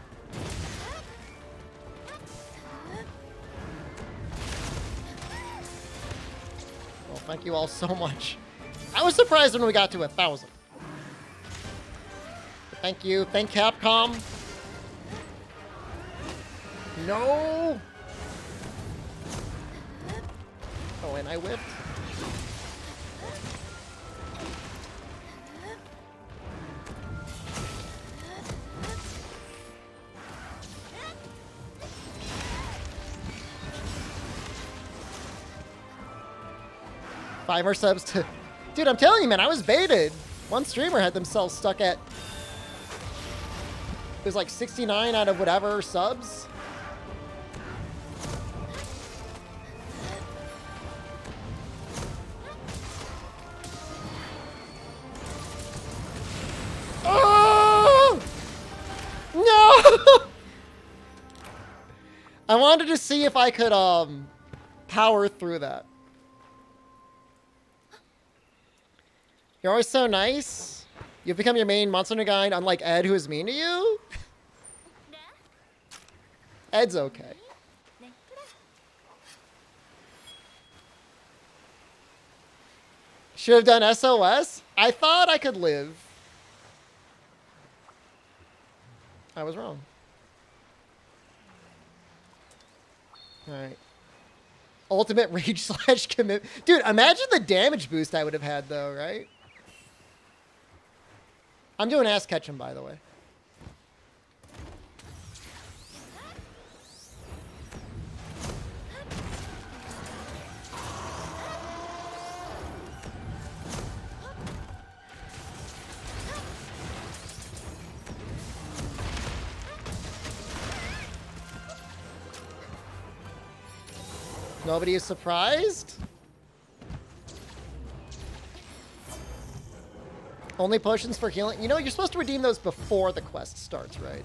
Well, thank you all so much. I was surprised when we got to 1,000. But thank you. Thank Capcom. No. Oh, and I whipped. Five more subs to... Dude, I'm telling you, man, I was baited. One streamer had themselves stuck at... It was like 69 out of whatever subs. Oh! No! I wanted to see if I could power through that. You're always so nice. You've become your main Monster Hunter guide, unlike Ed, who is mean to you. Ed's okay. Should have done SOS. I thought I could live. I was wrong. All right. Ultimate rage / commit. Dude, imagine the damage boost I would have had, though, right? I'm doing ass catching, by the way. Nobody is surprised? Only potions for healing? You know, you're supposed to redeem those before the quest starts, right?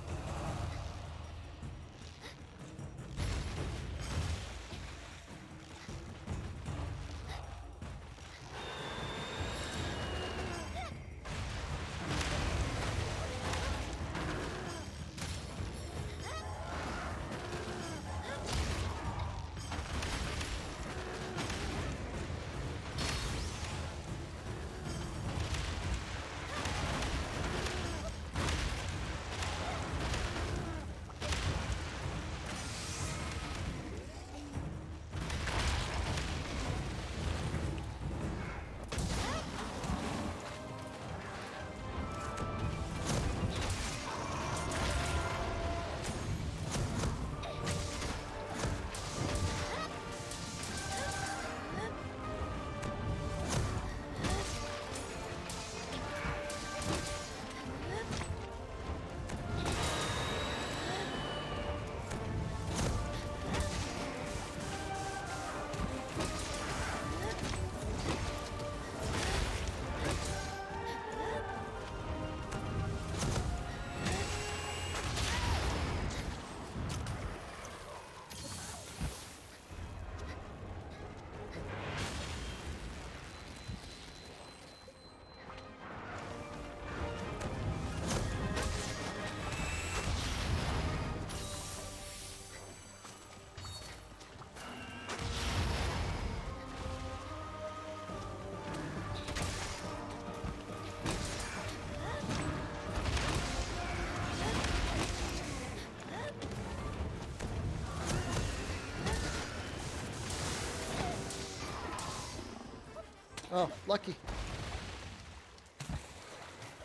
Oh, lucky.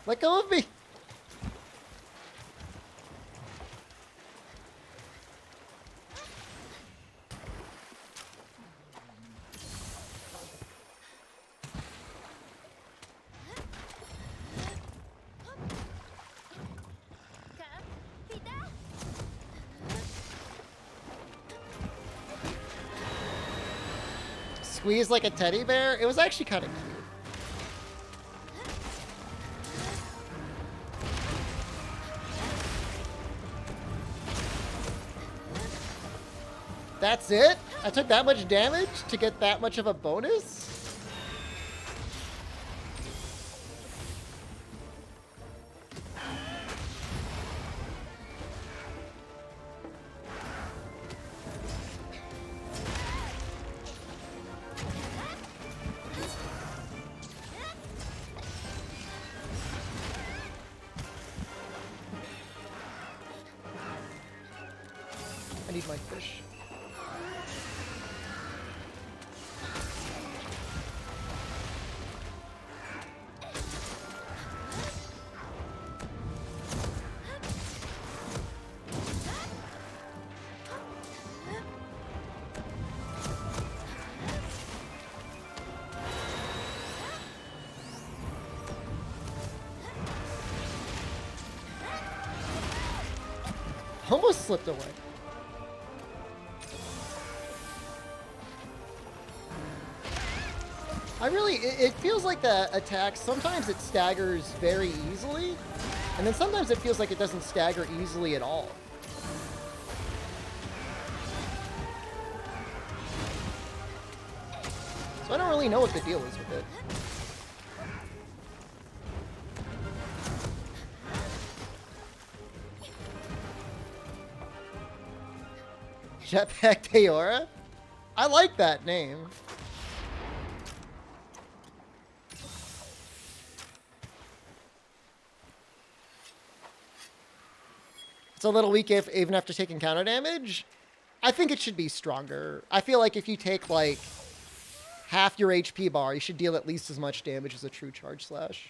Let go of me. Squeeze like a teddy bear? It was actually kind of cute. That's it? I took that much damage to get that much of a bonus? I need my fish. Almost slipped away. It feels like the attack, sometimes it staggers very easily, and then sometimes it feels like it doesn't stagger easily at all. So I don't really know what the deal is with it. Jetpack Deora? I like that name. It's a little weak even after taking counter damage. I think it should be stronger. I feel like if you take like half your HP bar, you should deal at least as much damage as a true charge slash.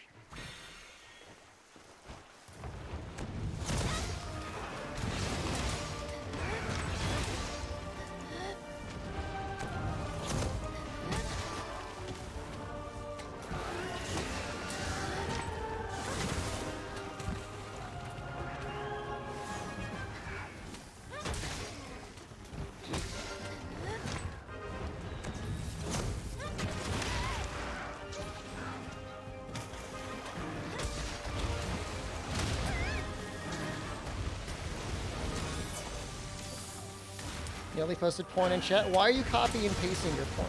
Nearly posted porn in chat. Why are you copying and pasting your porn?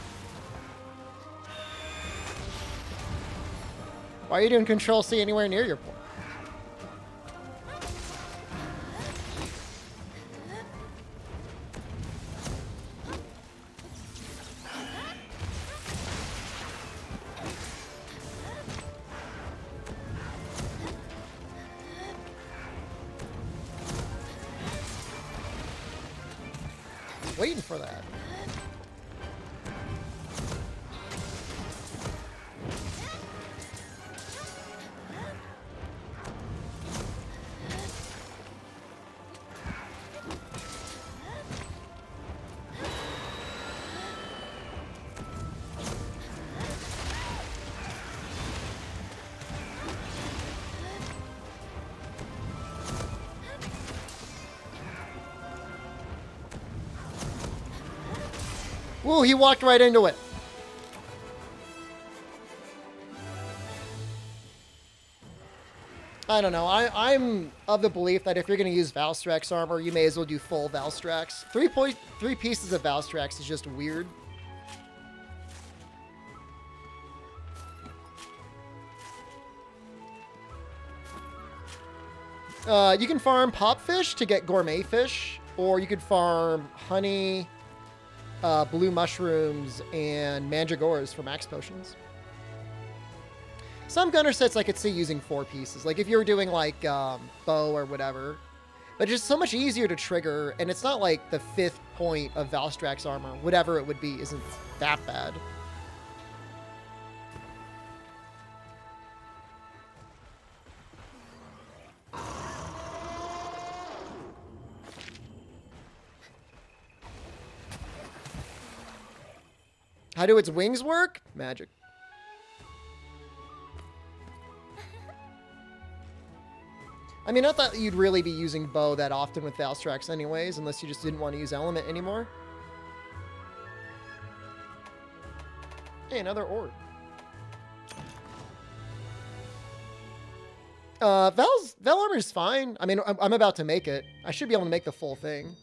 Why are you doing Control C anywhere near your porn? Waiting for that. Whoa, he walked right into it. I don't know. I'm of the belief that if you're going to use Valstrax armor, you may as well do full Valstrax. 3 pieces of Valstrax is just weird. You can farm popfish to get gourmet fish, or you could farm honey, blue mushrooms, and mandragores for max potions. Some gunner sets I could see using 4 pieces, like if you were doing like bow or whatever. But just so much easier to trigger, and it's not like the 5th point of Valstrax armor, whatever it would be, isn't that bad. How do its wings work? Magic. I mean, not that you'd really be using bow that often with Valstrax anyways, unless you just didn't want to use element anymore. Hey, another orb. Val armor is fine. I mean, I'm about to make it. I should be able to make the full thing.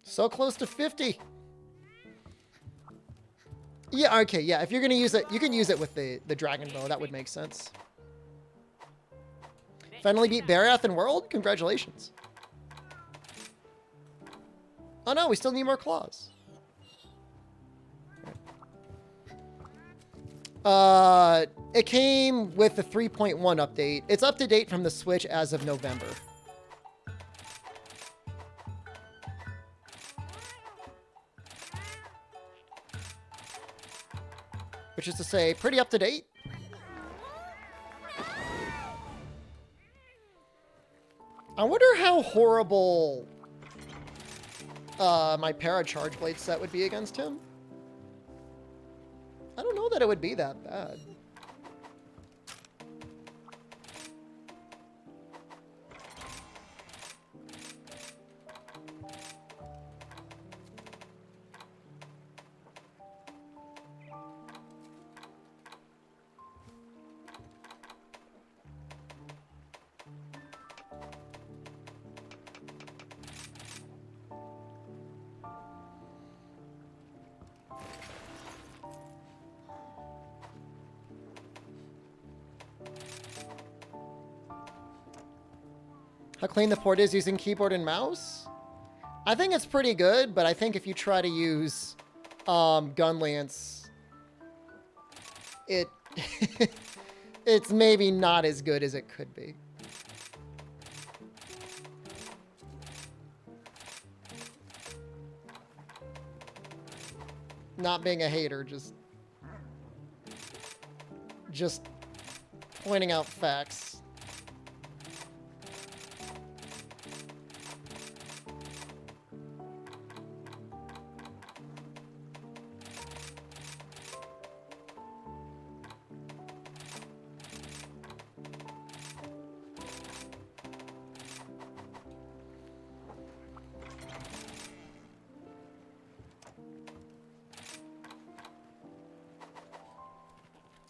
So close to 50. Yeah, okay, yeah. If you're going to use it, you can use it with the dragon bow. That would make sense. Finally beat Barath in World? Congratulations. Oh no, we still need more claws. It came with the 3.1 update. It's up to date from the Switch as of November. Which is to say, pretty up to date. I wonder how horrible my Paracharge Blade set would be against him. I don't know that it would be that bad. How clean the port is using keyboard and mouse? I think it's pretty good, but I think if you try to use Gunlance, it's maybe not as good as it could be. Not being a hater, just pointing out facts.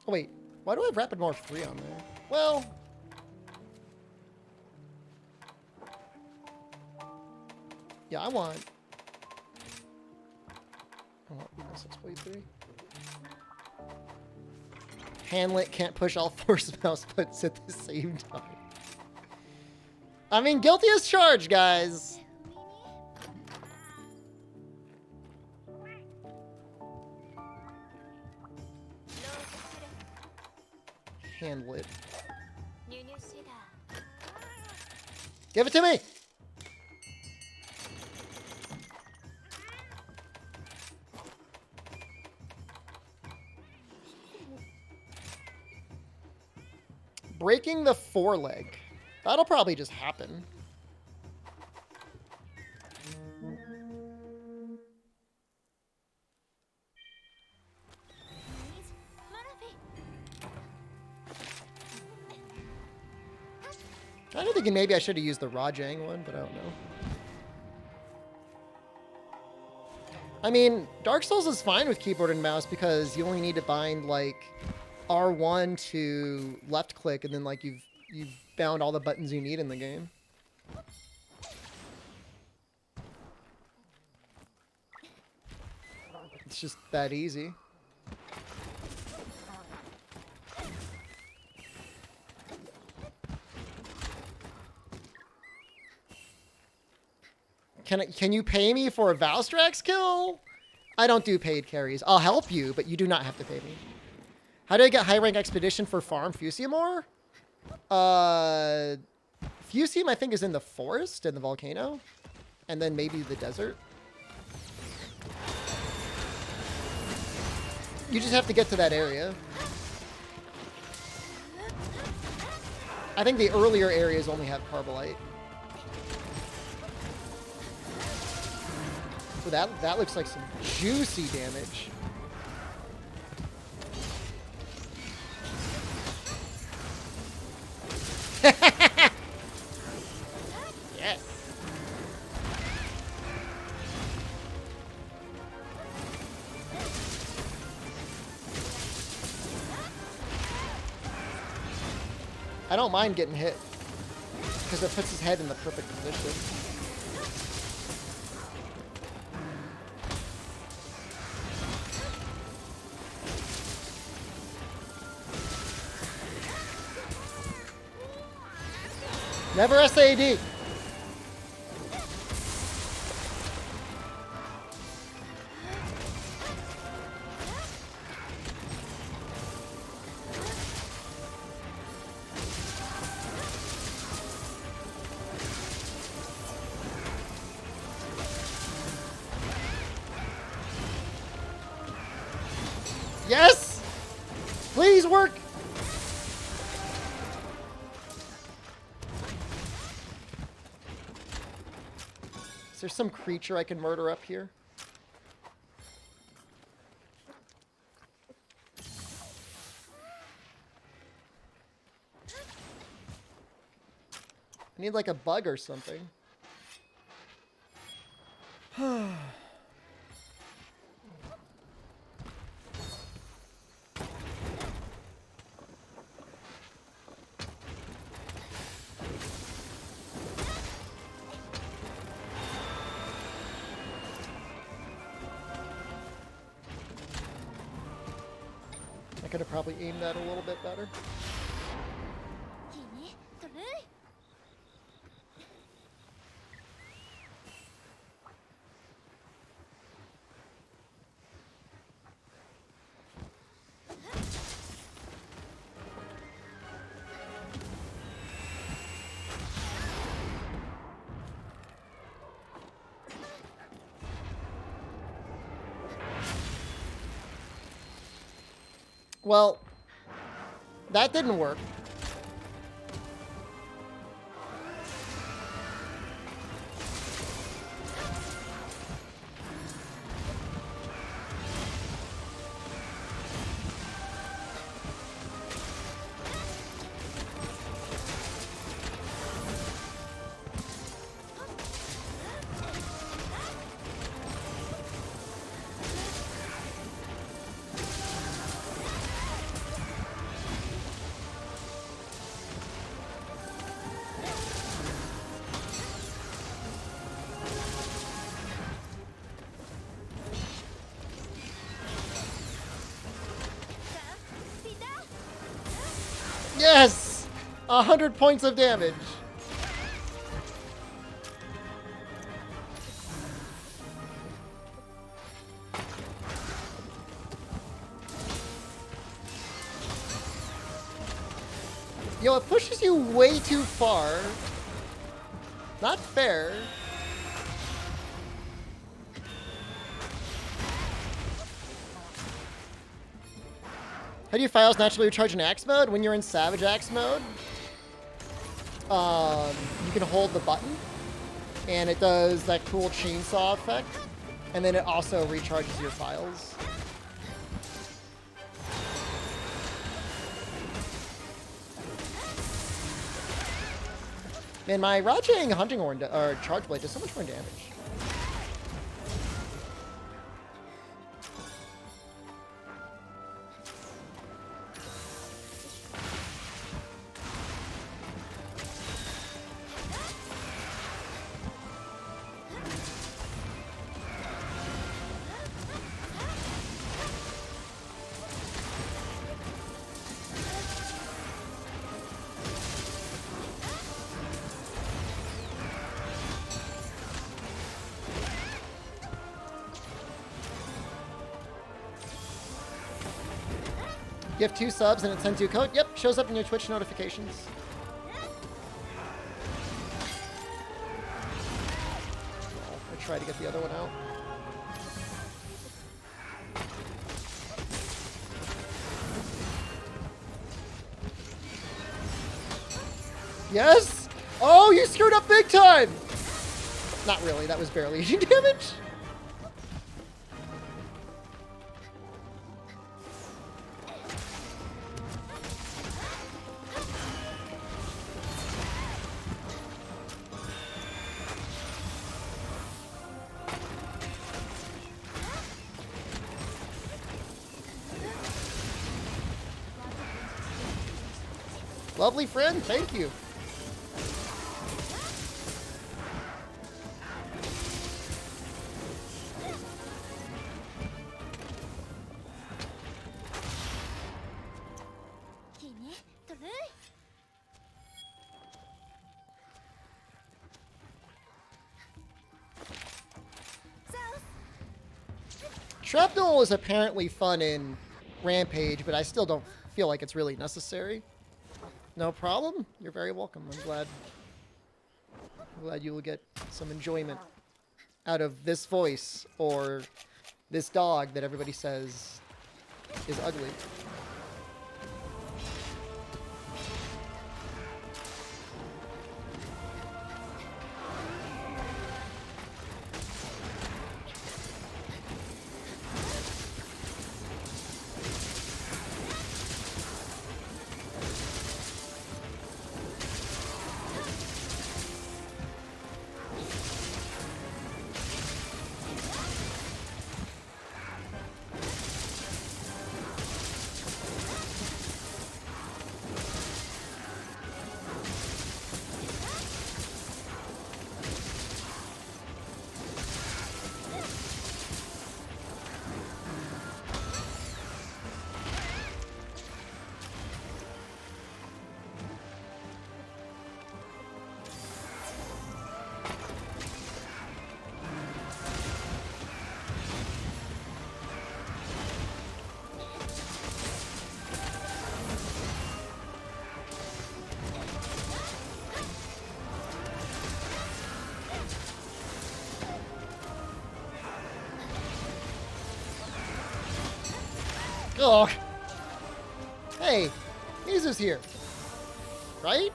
Oh, wait. Why do I have Rapid Morph 3 on there? Well... Yeah, I want 6.3. Handlet can't push all 4 mouse buttons at the same time. I mean, guilty as charged, guys. Handlet. Give it to me! Breaking the foreleg. That'll probably just happen. I'm thinking maybe I should have used the Rajang one, but I don't know. I mean, Dark Souls is fine with keyboard and mouse because you only need to bind like R1 to left click, and then like you've bound all the buttons you need in the game. It's just that easy. Can you pay me for a Valstrax kill? I don't do paid carries. I'll help you, but you do not have to pay me. How do I get high rank expedition for farm Fusiamore? Fusium I think is in the forest and the volcano, and then maybe the desert. You just have to get to that area. I think the earlier areas only have Carbolite. So that looks like some juicy damage. Yes. I don't mind getting hit because it puts his head in the perfect position. Never SAD. Yes! Please work! Is there some creature I can murder up here? I need like a bug or something. I could have probably aimed that a little bit better. Well, that didn't work. Yes! 100 points of damage. Yo, it pushes you way too far. Not fair. How do your files naturally recharge in axe mode? When you're in savage axe mode, you can hold the button, and it does that cool chainsaw effect, and then it also recharges your files. Man, my Rajang hunting horn or charge blade does so much more damage. You have 2 subs and it sends you a code? Yep, shows up in your Twitch notifications. I'll try to get the other one out. Yes! Oh, you screwed up big time! Not really, that was barely damage. Lovely friend, thank you. Shrapnel is apparently fun in Rampage, but I still don't feel like it's really necessary. No problem. You're very welcome. I'm glad you will get some enjoyment out of this voice or this dog that everybody says is ugly. Oh. Hey, Mizu's here. Right?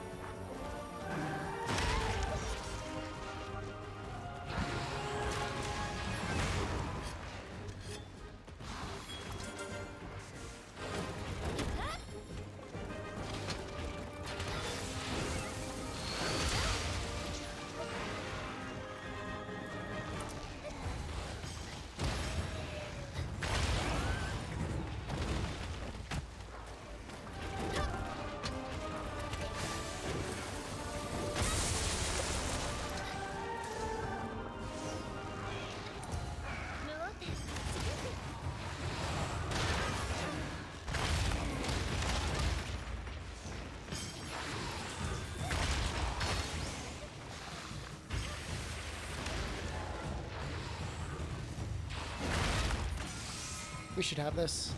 We should have this.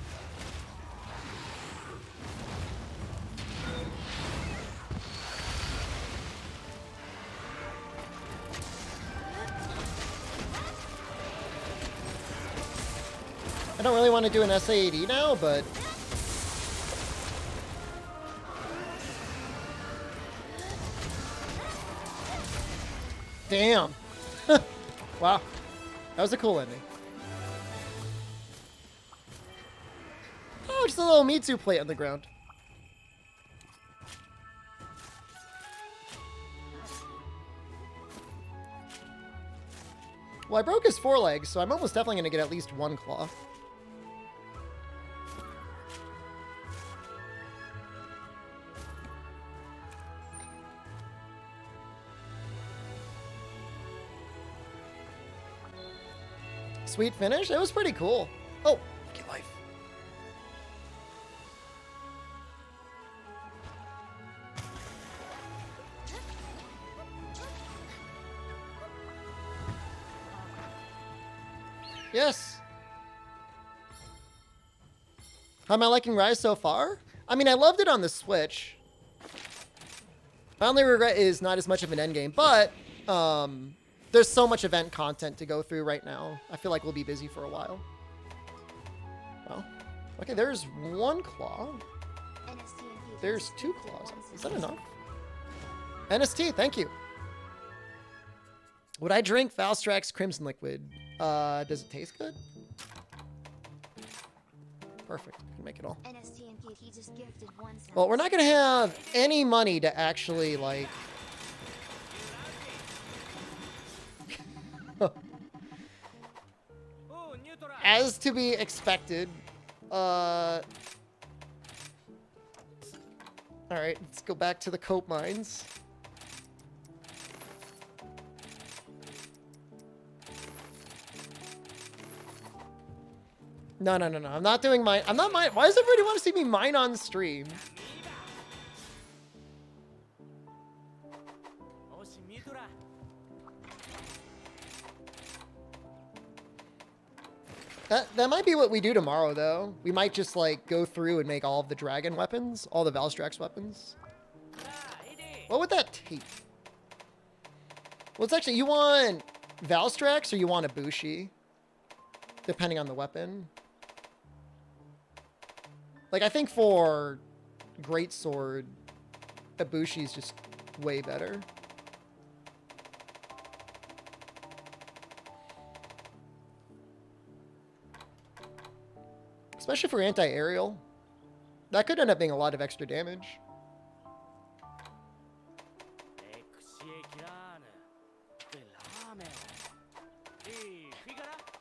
I don't really want to do an SAAD now, but... Damn. Wow. That was a cool ending. Oh, just a little Mitsu plate on the ground. Well, I broke his forelegs, so I'm almost definitely going to get at least one claw. Sweet finish? It was pretty cool. Oh, get life. Yes. How am I liking Rise so far? I mean, I loved it on the Switch. My only regret is not as much of an endgame, but there's so much event content to go through right now. I feel like we'll be busy for a while. Well, okay, there's one claw. There's two claws. Is that enough? NST, thank you. Would I drink Valstrax's Crimson Liquid? Does it taste good? Perfect. I can make it all. Well, we're not going to have any money to actually, like... As to be expected. Alright, let's go back to the cope mines. No. I'm not doing mine. I'm not mine. Why does everybody want to see me mine on stream? That might be what we do tomorrow, though. We might just, like, go through and make all of the dragon weapons. All the Valstrax weapons. What would that take? Well, it's actually... You want Valstrax or you want Ibushi? Depending on the weapon. Like, I think for Greatsword, Ibushi's just way better. Especially for anti-aerial. That could end up being a lot of extra damage.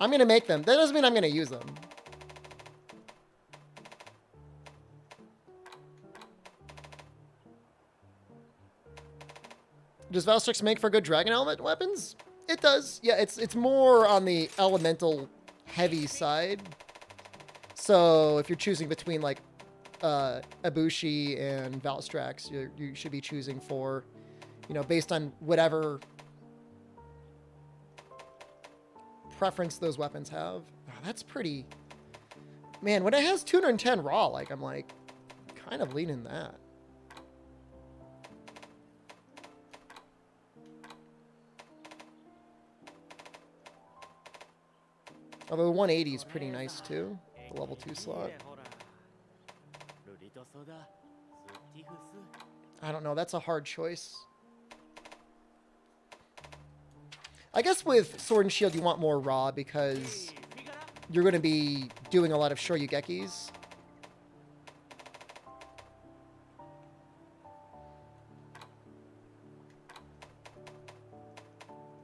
I'm going to make them. That doesn't mean I'm going to use them. Does Valstrax make for good dragon element weapons? It does. Yeah, it's more on the elemental heavy side. So if you're choosing between like Ibushi and Valstrax, you should be choosing for, you know, based on whatever preference those weapons have. Oh, that's pretty... Man, when it has 210 raw, like, I'm like kind of leaning that. Although 180 is pretty nice too. The level 2 slot. I don't know. That's a hard choice. I guess with Sword and Shield you want more raw because you're going to be doing a lot of Shoryugekis.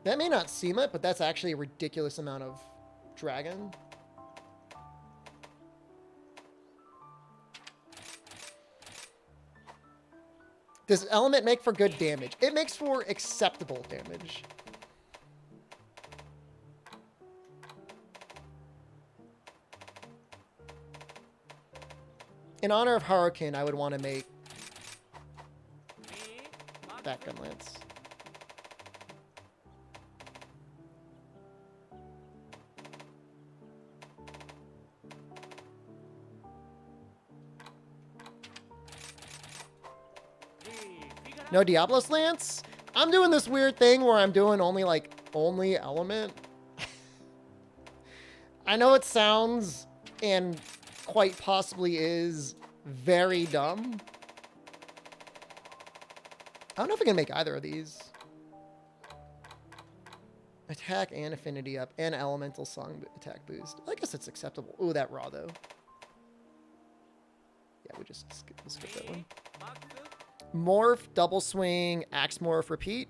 That may not seem it, but that's actually a ridiculous amount of dragon. Does element make for good damage? It makes for acceptable damage. In honor of Harukin, I would want to make that gun lance. No Diablos Lance? I'm doing this weird thing where I'm doing only element. I know it sounds and quite possibly is very dumb. I don't know if I can make either of these. Attack and affinity up and elemental song attack boost. I guess it's acceptable. Ooh, that raw though. Yeah, we'll skip that one. Morph, double swing, axe morph, repeat.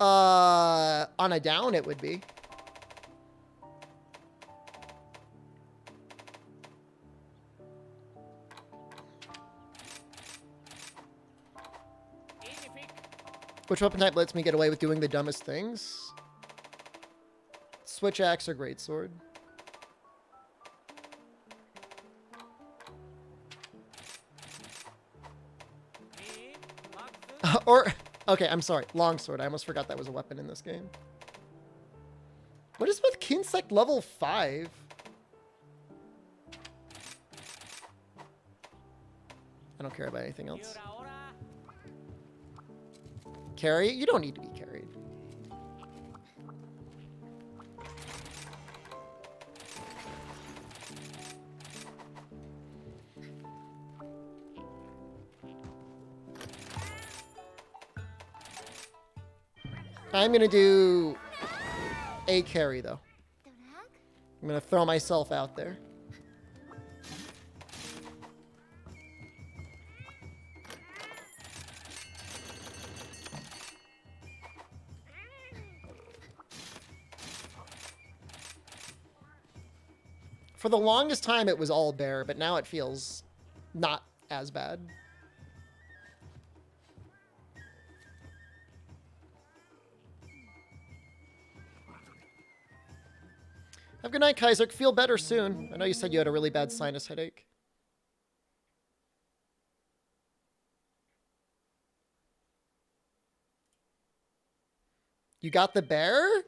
On a down it would be. Which weapon type lets me get away with doing the dumbest things? Switch axe or greatsword? Or, okay, I'm sorry. Longsword. I almost forgot that was a weapon in this game. What is with Kinsect level 5? I don't care about anything else. Carry? You don't need to be carried. I'm gonna do a carry though. I'm gonna throw myself out there. For the longest time, it was all bear, but now it feels not as bad. Have a good night, Kaiser. Feel better soon. I know you said you had a really bad sinus headache. You got the bear?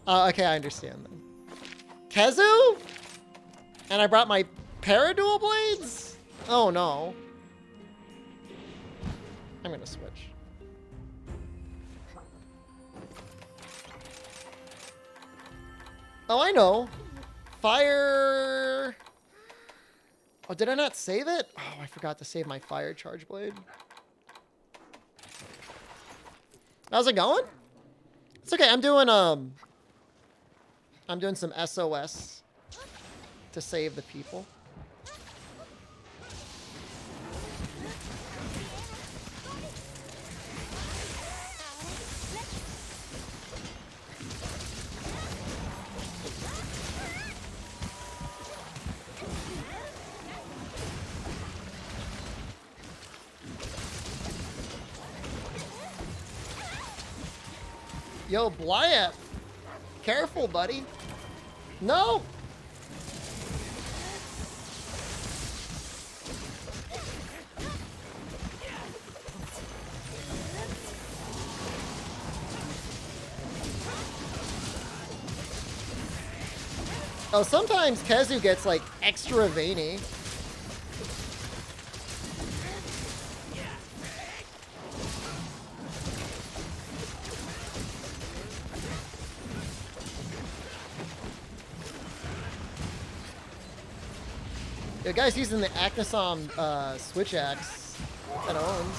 Okay, I understand then. Kezu? And I brought my Paradual Blades? Oh no. I'm gonna switch. Oh, I know. Fire. Oh, did I not save it? Oh, I forgot to save my fire charge blade. How's it going? It's okay. I'm doing some SOS to save the people. Yo, Blyeth. Careful, buddy. No! Oh, sometimes Kezu gets, like, extra veiny. The guy's using the Acnasom switch axe that owns.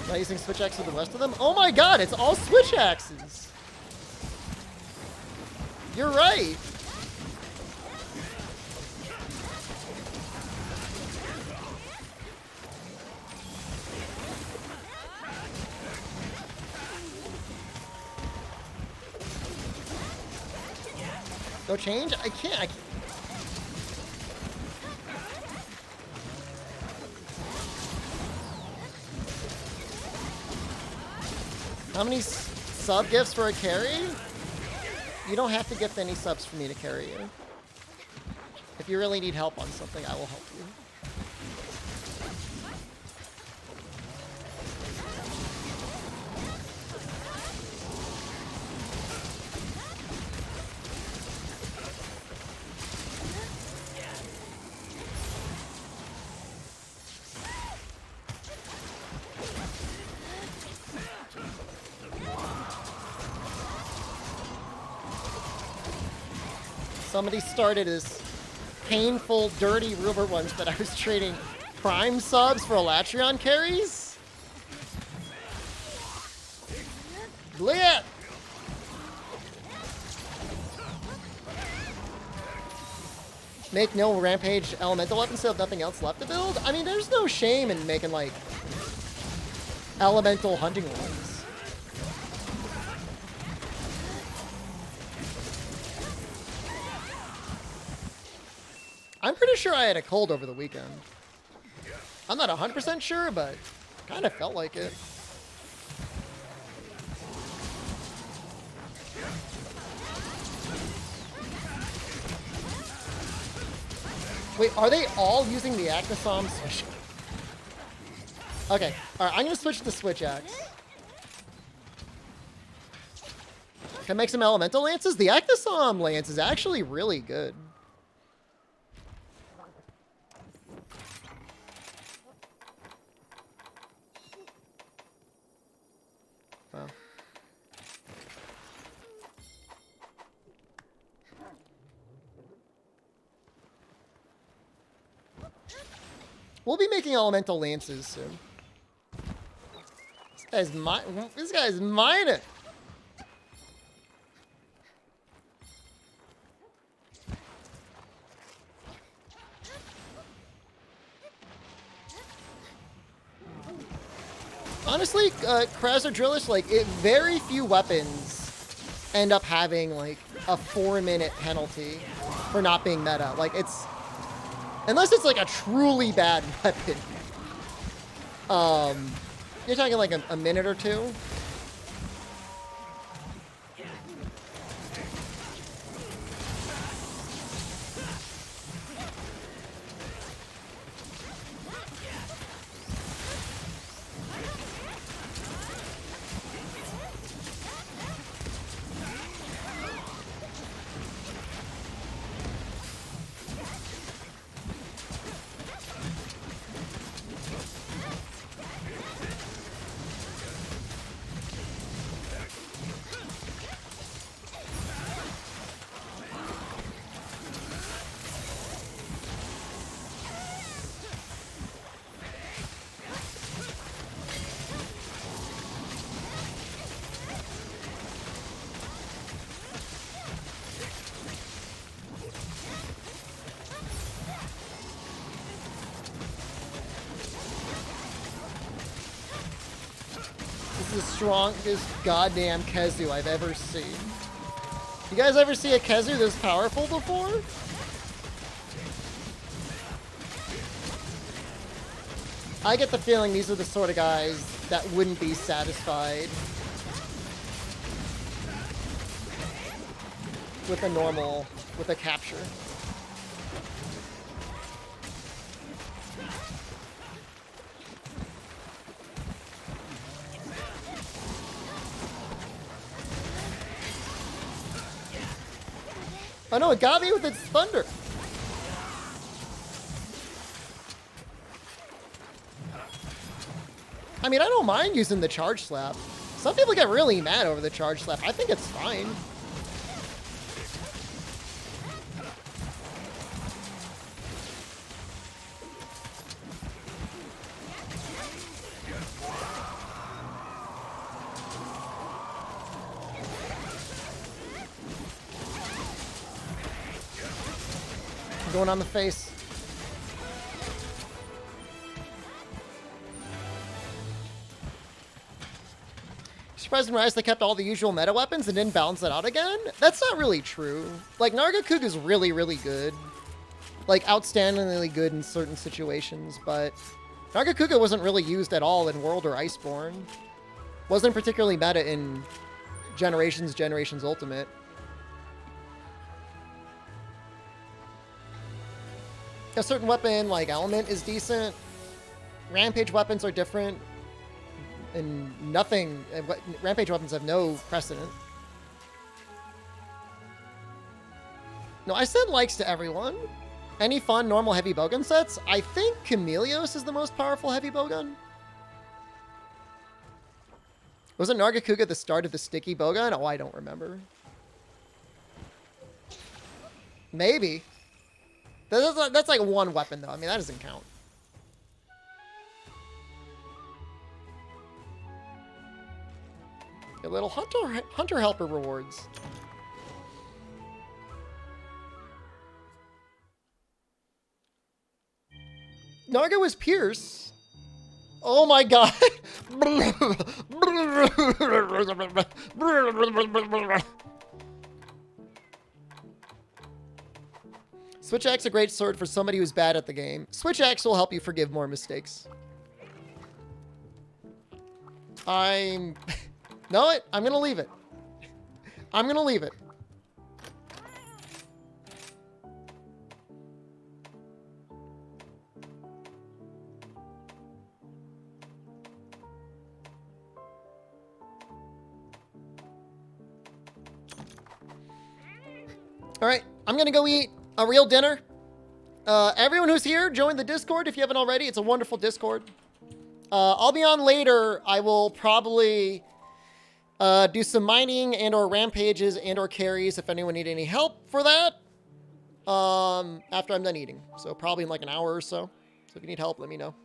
Am I using switch axe with the rest of them? Oh my god, it's all switch axes! You're right. Go change? I can't. How many sub gifts for a carry? You don't have to gift any subs for me to carry you. If you really need help on something, I will help you. Somebody started as painful, dirty rumor once that I was trading Prime subs for Elatrion carries. Blit! Make no Rampage elemental weapons so have nothing else left to build? I mean, there's no shame in making, like, elemental hunting ones. I'm pretty sure I had a cold over the weekend. I'm not 100% sure, but kind of felt like it. Wait, are they all using the Actisom switch? Okay, alright, I'm gonna switch to Switch Axe. Can I make some Elemental Lances? The Actisom Lance is actually really good. Wow. We'll be making Elemental Lances soon. This guy's mining. Honestly, Krauser Drillish, like, very few weapons end up having, like, a 4-minute penalty for not being meta. Like, it's... Unless it's, like, a truly bad weapon. You're talking, like, a minute or two. This is the strongest goddamn Kezu I've ever seen. You guys ever see a Kezu this powerful before? I get the feeling these are the sort of guys that wouldn't be satisfied with a capture. Oh no, it got me with its thunder. I mean, I don't mind using the charge slap. Some people get really mad over the charge slap. I think it's fine. Going on the face. Surprised in Rise they kept all the usual meta weapons and didn't balance it out again? That's not really true. Like, Nargakug is really, really good. Like, outstandingly good in certain situations, but Nargacuga wasn't really used at all in World or Iceborne. Wasn't particularly meta in Generations Ultimate. A certain weapon, like Element, is decent. Rampage weapons are different. And nothing... Rampage weapons have no precedent. No, I said likes to everyone. Any fun, normal heavy bowgun sets? I think Chameleos is the most powerful heavy bowgun. Wasn't Nargacuga the start of the sticky bowgun? Oh, I don't remember. Maybe. That's like one weapon, though. I mean, that doesn't count. A little hunter helper rewards. Narga was Pierce. Oh my god. Switch Axe a great sword for somebody who's bad at the game. Switch Axe will help you forgive more mistakes. No, I'm gonna leave it. I'm gonna leave it. All right, I'm gonna go eat a real dinner. Everyone who's here, join the Discord if you haven't already. It's a wonderful Discord. I'll be on later. I will probably do some mining and or rampages and or carries if anyone need any help for that. After I'm done eating. So probably in like an hour or so. So if you need help, let me know.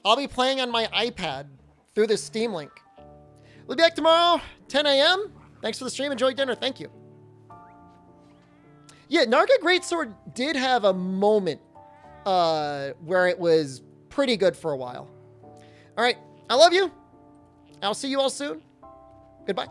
I'll be playing on my iPad through this Steam link. We'll be back tomorrow, 10 a.m. Thanks for the stream. Enjoy dinner. Thank you. Yeah, Narga Greatsword did have a moment where it was pretty good for a while. All right, I love you. I'll see you all soon. Goodbye.